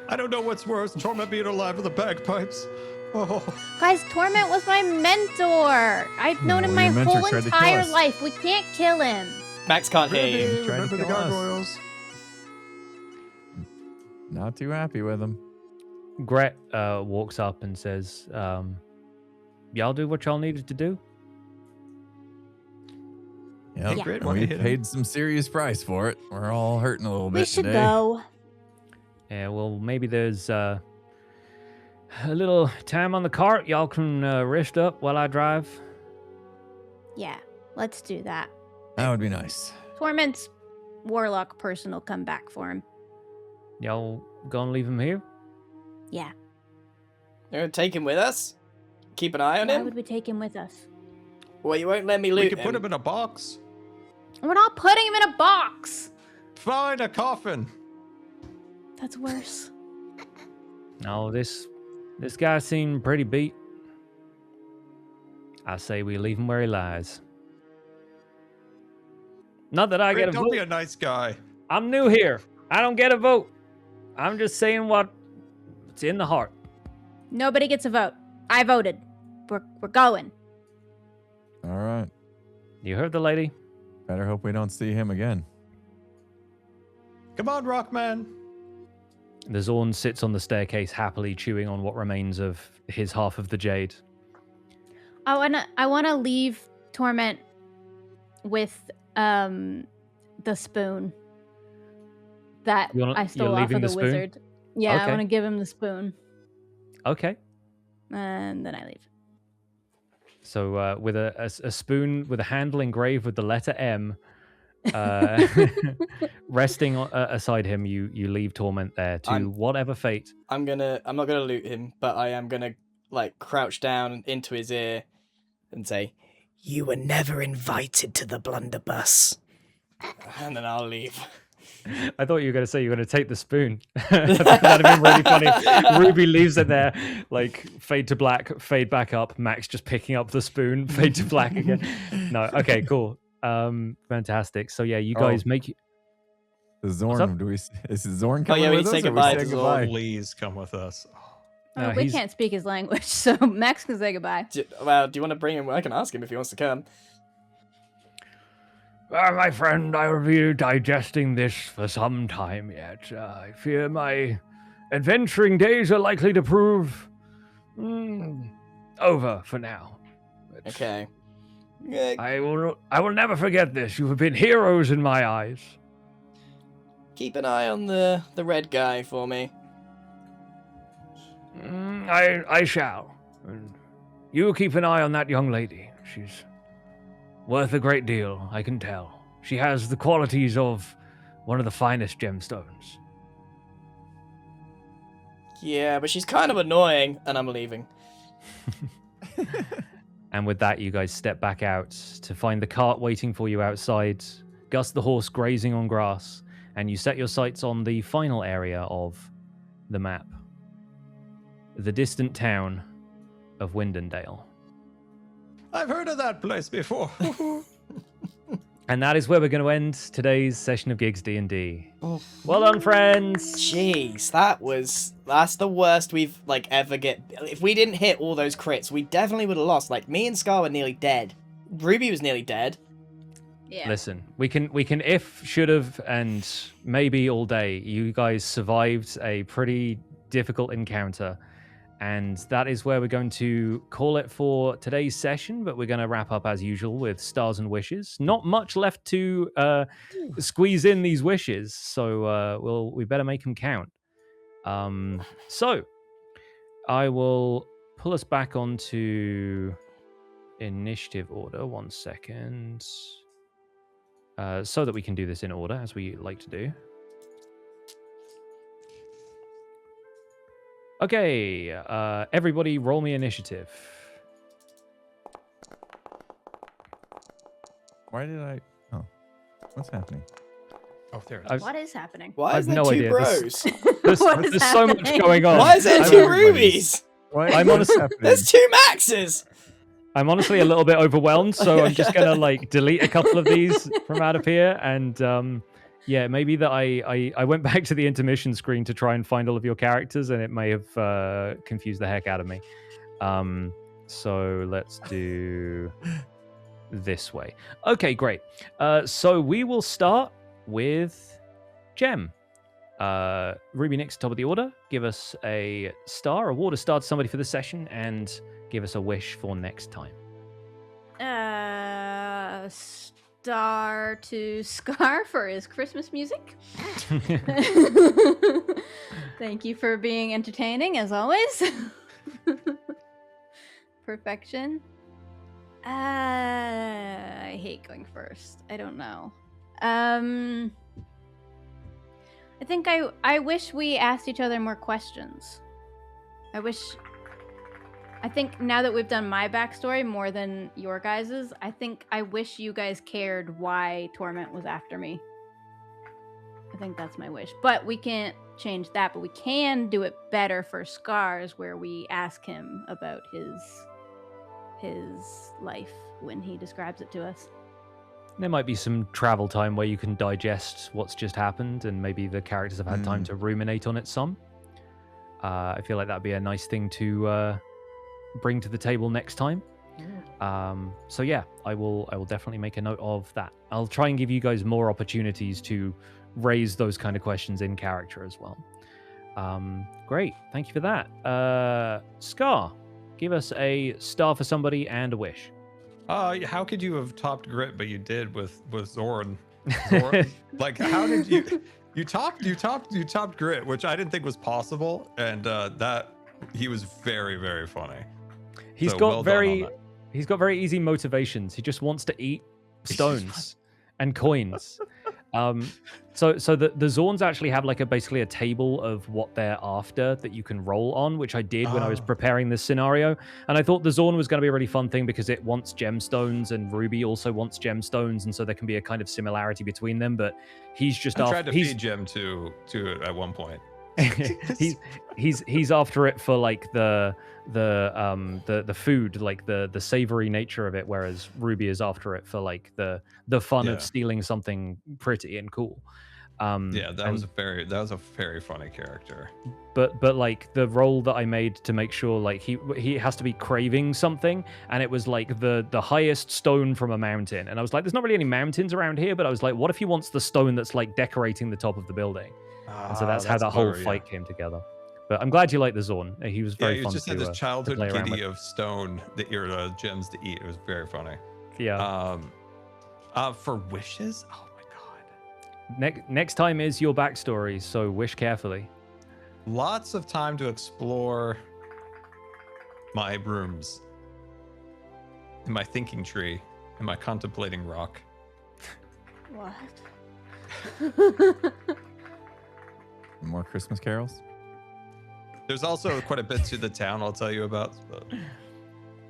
Speaker 4: I don't know what's worse, Torment being alive with the bagpipes. Oh,
Speaker 2: Guys, Torment was my mentor. I've known him
Speaker 3: well,
Speaker 2: my
Speaker 3: your mentor
Speaker 2: whole
Speaker 3: tried to kill
Speaker 2: entire
Speaker 3: us.
Speaker 2: life. We can't kill him.
Speaker 5: Max can't hear you.
Speaker 4: Ruby,
Speaker 3: Trying to
Speaker 4: remember the
Speaker 3: kill us.
Speaker 4: gargoyles?
Speaker 3: Not too happy with him.
Speaker 1: Gret walks up and says, y'all do what y'all needed to do?
Speaker 3: Yep.
Speaker 2: Yeah.
Speaker 4: Great,
Speaker 3: And
Speaker 4: want
Speaker 3: we
Speaker 4: to hit him?
Speaker 3: paid some serious price for it. We're all hurting a little bit
Speaker 2: We should
Speaker 3: today.
Speaker 2: go.
Speaker 1: Yeah, well, maybe there's a little time on the cart. Y'all can rest up while I drive.
Speaker 2: Yeah, let's do that.
Speaker 3: That would be nice.
Speaker 2: Torment's warlock person will come back for him.
Speaker 1: Y'all gonna leave him here?
Speaker 2: Yeah.
Speaker 5: You're gonna take him with us? Keep an eye on
Speaker 2: Why
Speaker 5: him?
Speaker 2: would we take him with us?
Speaker 5: Well, you won't let me loot
Speaker 4: We could put him in a box.
Speaker 2: We're not putting him in a box.
Speaker 4: Fine, a coffin.
Speaker 2: That's worse.
Speaker 1: No, this guy seemed pretty beat. I say we leave him where he lies. Not that I get a
Speaker 4: Don't
Speaker 1: vote.
Speaker 4: be a nice guy.
Speaker 1: I'm new here. I don't get a vote. I'm just saying what's in the heart.
Speaker 2: Nobody gets a vote. I voted. we're going.
Speaker 3: All right.
Speaker 1: You heard the lady.
Speaker 3: Better hope we don't see him again.
Speaker 4: Come on, Rockman.
Speaker 1: The Zorn sits on the staircase happily chewing on what remains of his half of the jade.
Speaker 2: I wanna leave Torment with the spoon that I stole off of the wizard. Yeah,
Speaker 1: Okay.
Speaker 2: I want to give him the spoon,
Speaker 1: Okay.
Speaker 2: and then I leave.
Speaker 1: So with a spoon with a handle engraved with the letter M resting aside him, you leave Torment there to whatever fate.
Speaker 5: I'm not gonna loot him, but I am gonna like crouch down into his ear and say, "You were never invited to the blunderbuss," and then I'll leave.
Speaker 1: I thought you were going to say you were going to take the spoon. That'd have been really funny. Ruby leaves it there, like fade to black, fade back up. Max just picking up the spoon, fade to black again. No, okay, cool. Fantastic. So yeah, you guys make
Speaker 3: the Zorn. Is Zorn coming
Speaker 5: we
Speaker 3: with us?
Speaker 5: say goodbye to
Speaker 3: goodbye?
Speaker 4: Please come with us.
Speaker 1: No,
Speaker 2: we can't speak his language, so Max can say goodbye.
Speaker 5: Do you want to bring him? I can ask him if he wants to come.
Speaker 1: My friend, I will be digesting this for some time yet. I fear my adventuring days are likely to prove over for now. But
Speaker 5: Okay.
Speaker 1: I will never forget this. You have been heroes in my eyes.
Speaker 5: Keep an eye on the red guy for me.
Speaker 1: I shall. And you keep an eye on that young lady. She's worth a great deal, I can tell. She has the qualities of one of the finest gemstones.
Speaker 5: Yeah, but she's kind of annoying, and I'm leaving.
Speaker 1: And with that, you guys step back out to find the cart waiting for you outside, Gus the horse grazing on grass, and you set your sights on the final area of the map. The distant town of Windendale.
Speaker 4: I've heard of that place before.
Speaker 1: And that is where we're going to end today's session of GIGGS D&D. Well done, friends!
Speaker 5: Jeez, that's the worst we've ever get. If we didn't hit all those crits, we definitely would have lost. Like, me and Scar were nearly dead. Ruby was nearly dead.
Speaker 2: Yeah.
Speaker 1: Listen, we can if, should have, and maybe all day. You guys survived a pretty difficult encounter. And that is where we're going to call it for today's session, but we're going to wrap up as usual with stars and wishes. Not much left to squeeze in these wishes, so we better make them count. So I will pull us back onto initiative order. 1 second, so that we can do this in order as we like to do. Okay, everybody roll me initiative.
Speaker 3: Why did I... Oh. What's happening?
Speaker 4: Oh, there it is.
Speaker 2: What is happening?
Speaker 5: Why is
Speaker 1: I've
Speaker 5: there
Speaker 1: no
Speaker 5: two
Speaker 1: idea.
Speaker 5: bros?
Speaker 1: There's
Speaker 2: What is
Speaker 1: so much
Speaker 2: happening?
Speaker 1: going on.
Speaker 5: Why is there
Speaker 3: I'm
Speaker 5: two
Speaker 3: everybody.
Speaker 5: rubies?
Speaker 3: Why
Speaker 1: I'm
Speaker 3: what's
Speaker 1: honestly-
Speaker 3: happening?
Speaker 5: There's two Maxes!
Speaker 1: I'm honestly a little bit overwhelmed, so I'm just gonna delete a couple of these from out of here, and yeah, maybe that I went back to the intermission screen to try and find all of your characters, and it may have confused the heck out of me. So let's do this way. Okay, great. So we will start with Gem. Ruby Nix, top of the order. Give us a star, award a star to somebody for this session, and give us a wish for next time.
Speaker 2: Star to Scar for his Christmas music. Thank you for being entertaining as always. Perfection. I hate going first. I don't know. I think I wish we asked each other more questions. I think now that we've done my backstory more than your guys's, I wish you guys cared why Torment was after me. I think that's my wish. But we can't change that, but we can do it better for Scars, where we ask him about his life when he describes it to us.
Speaker 1: There might be some travel time where you can digest what's just happened, and maybe the characters have had time to ruminate on it some. I feel like that'd be a nice thing to bring to the table next time. So yeah, I will definitely make a note of that. I'll try and give you guys more opportunities to raise those kind of questions in character as well. Great, thank you for that. Scar, give us a star for somebody and a wish.
Speaker 4: How could you have topped Grit, but you did with Zorn? Zorn? Like, how did you topped Grit, which I didn't think was possible, and that he was very, very funny.
Speaker 1: He's
Speaker 4: So
Speaker 1: got
Speaker 4: well done on
Speaker 1: very
Speaker 4: that.
Speaker 1: he's got very easy motivations. He just wants to eat stones and coins. So the Zorns actually have like basically a table of what they're after that you can roll on, which I did when I was
Speaker 4: Oh.
Speaker 1: preparing this scenario. And I thought the Zorn was going to be a really fun thing because it wants gemstones and Ruby also wants gemstones, and so there can be a kind of similarity between them. But he's just
Speaker 4: I
Speaker 1: after
Speaker 4: tried to feed Gem to it at one point.
Speaker 1: he's after it for like the food, like the savory nature of it, whereas Ruby is after it for like the fun
Speaker 4: Yeah.
Speaker 1: of stealing something pretty and cool.
Speaker 4: Yeah, that was a very funny character.
Speaker 1: But like the role that I made to make sure like he has to be craving something, and it was like the highest stone from a mountain, and I was like, there's not really any mountains around here, but I was like, what if he wants the stone that's like decorating the top of the building? And so that's how that whole fight came together. But I'm glad you liked the Zorn. He was very
Speaker 4: you
Speaker 1: fun
Speaker 4: just
Speaker 1: to,
Speaker 4: had this childhood
Speaker 1: play around
Speaker 4: giddy
Speaker 1: with.
Speaker 4: of stone that your gems to eat. It was very funny.
Speaker 1: Yeah.
Speaker 4: For wishes, oh my god.
Speaker 1: Next time is your backstory, so wish carefully.
Speaker 4: Lots of time to explore my rooms, in my thinking tree, in my contemplating rock.
Speaker 2: What?
Speaker 3: More Christmas carols?
Speaker 4: There's also quite a bit to the town I'll tell you about. But...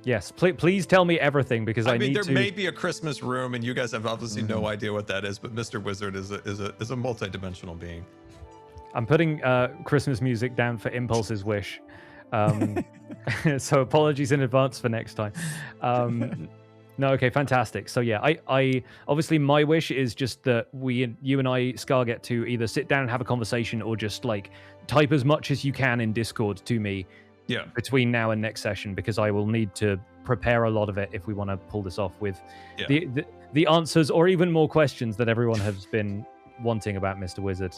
Speaker 1: Yes, please tell me everything because I
Speaker 4: mean,
Speaker 1: need
Speaker 4: there
Speaker 1: to.
Speaker 4: may be a Christmas room, and you guys have obviously no idea what that is. But Mr. Wizard is a multi-dimensional being.
Speaker 1: I'm putting Christmas music down for Impulse's wish. So apologies in advance for next time. No, okay, fantastic. So yeah, I obviously my wish is just that you and I, Scar, get to either sit down and have a conversation or just like type as much as you can in Discord to me.
Speaker 4: Yeah.
Speaker 1: Between now and next session, because I will need to prepare a lot of it if we want to pull this off with the answers or even more questions that everyone has been wanting about Mr. Wizard.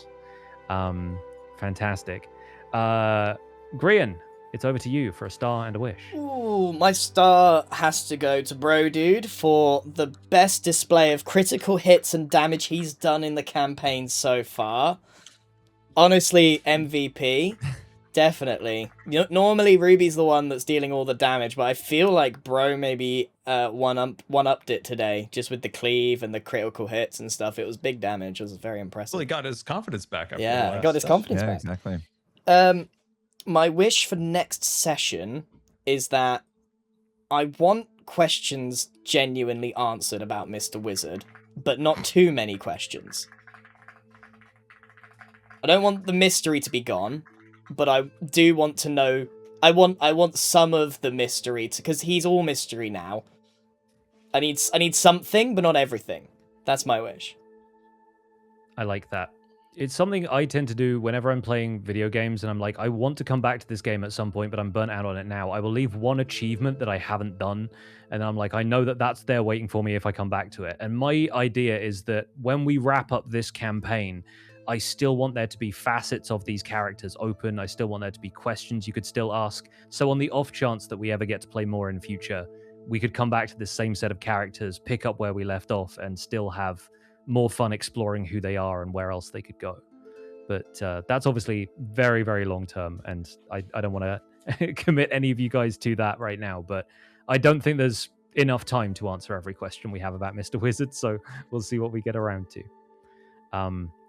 Speaker 1: Fantastic. Grian, it's over to you for a star and a wish.
Speaker 5: Ooh, my star has to go to Bro Dude for the best display of critical hits and damage he's done in the campaign so far. Honestly, MVP. Definitely. Normally, Ruby's the one that's dealing all the damage, but I feel like Bro maybe one-upped it today, just with the cleave and the critical hits and stuff. It was big damage. It was very impressive.
Speaker 4: Well, he got his confidence back. After
Speaker 5: Yeah,
Speaker 4: the
Speaker 5: he got his
Speaker 4: last
Speaker 5: confidence
Speaker 3: Yeah,
Speaker 5: back.
Speaker 3: exactly.
Speaker 5: My wish for next session is that I want questions genuinely answered about Mr. Wizard, but not too many questions. I don't want the mystery to be gone, but I do want to know. I want some of the mystery because he's all mystery now. I need something, but not everything. That's my wish.
Speaker 1: I like that. It's something I tend to do whenever I'm playing video games and I'm like, I want to come back to this game at some point, but I'm burnt out on it now. I will leave one achievement that I haven't done, and I'm like, I know that that's there waiting for me if I come back to it. And my idea is that when we wrap up this campaign, I still want there to be facets of these characters open. I still want there to be questions you could still ask. So on the off chance that we ever get to play more in future, we could come back to this same set of characters, pick up where we left off, and still have more fun exploring who they are and where else they could go. But that's obviously very, very long term, and I don't want to commit any of you guys to that right now, but I don't think there's enough time to answer every question we have about Mr. Wizard, so we'll see what we get around to.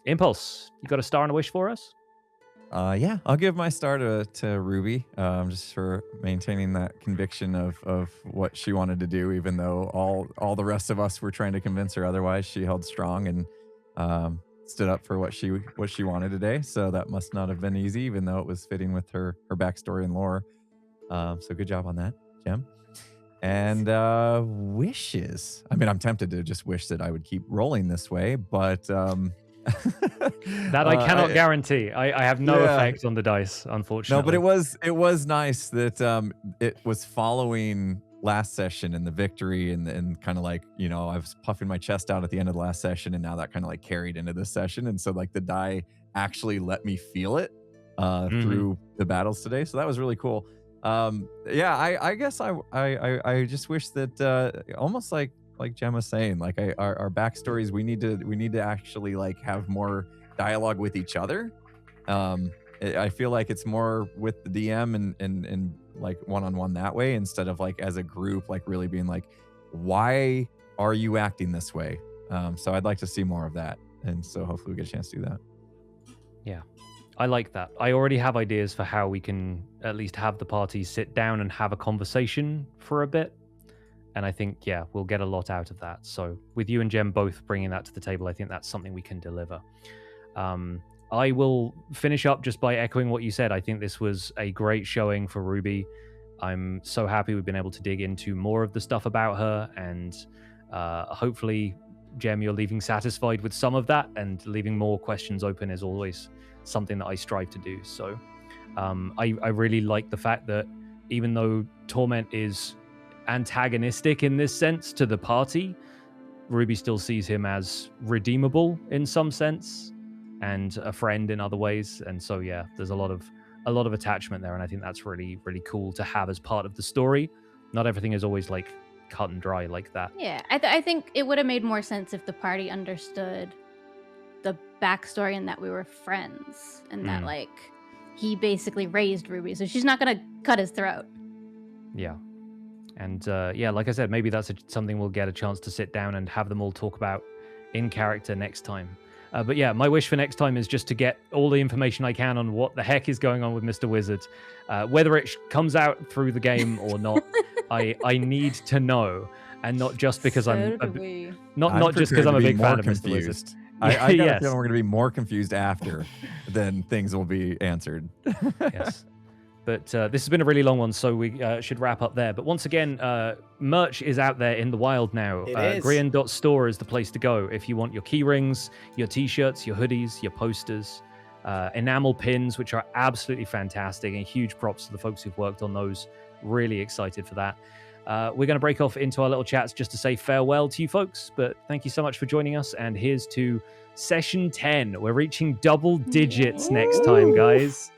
Speaker 1: Impulse, you got a star and a wish for us?
Speaker 3: Yeah, I'll give my star to Ruby, just for maintaining that conviction of what she wanted to do, even though all the rest of us were trying to convince her otherwise. She held strong and stood up for what she wanted today. So that must not have been easy, even though it was fitting with her backstory and lore. So good job on that, Gem. And wishes. I mean, I'm tempted to just wish that I would keep rolling this way, but
Speaker 1: That I cannot guarantee. I have no
Speaker 3: Yeah.
Speaker 1: effect on the dice, unfortunately.
Speaker 3: No, but it was nice that it was following last session and the victory and kind of like, you know, I was puffing my chest out at the end of the last session, and now that kind of like carried into this session, and so like the die actually let me feel it through the battles today, so that was really cool. Yeah, I guess I just wish that almost like Jem was saying, like our backstories, we need to actually like have more dialogue with each other. I feel like it's more with the DM and like one-on-one that way, instead of like as a group, like really being like, why are you acting this way? So I'd like to see more of that, and so hopefully we get a chance to do that.
Speaker 1: Yeah, I like that. I already have ideas for how we can at least have the party sit down and have a conversation for a bit. And I think, yeah, we'll get a lot out of that. So with you and Jem both bringing that to the table, I think that's something we can deliver. I will finish up just by echoing what you said. I think this was a great showing for Ruby. I'm so happy we've been able to dig into more of the stuff about her, and hopefully, Jem, you're leaving satisfied with some of that, and leaving more questions open is always something that I strive to do. So I really like the fact that even though Torment is antagonistic in this sense to the party, Ruby still sees him as redeemable in some sense and a friend in other ways. And so yeah, there's a lot of attachment there, and I think that's really, really cool to have as part of the story. Not everything is always like cut and dry like that.
Speaker 2: Yeah, I think it would have made more sense if the party understood the backstory and that we were friends, and that like he basically raised Ruby, so she's not gonna cut his throat.
Speaker 1: Yeah. And yeah, like I said, maybe that's something we'll get a chance to sit down and have them all talk about in character next time. But yeah, my wish for next time is just to get all the information I can on what the heck is going on with Mr. Wizard. Whether it comes out through the game or not, I need to know, and not just because not just because I'm a big fan of Mr. Wizard.
Speaker 3: I got a feeling we're going to be more confused after than things will be answered.
Speaker 1: Yes. But this has been a really long one, so we should wrap up there. But once again, merch is out there in the wild now. Grian.store is the place to go if you want your key rings, your t-shirts, your hoodies, your posters, enamel pins, which are absolutely fantastic, and huge props to the folks who've worked on those. Really excited for that. We're going to break off into our little chats just to say farewell to you folks, but thank you so much for joining us, and here's to session 10. We're reaching double digits next time, guys.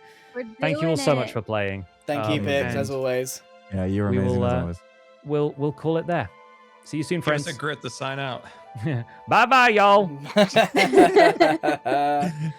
Speaker 1: Thank you all so much for playing.
Speaker 5: Thank you, Pips, as always.
Speaker 3: Yeah, you were amazing as always.
Speaker 1: We'll call it there. See you soon, friends.
Speaker 4: Here's a grit to sign out.
Speaker 1: Bye-bye, y'all.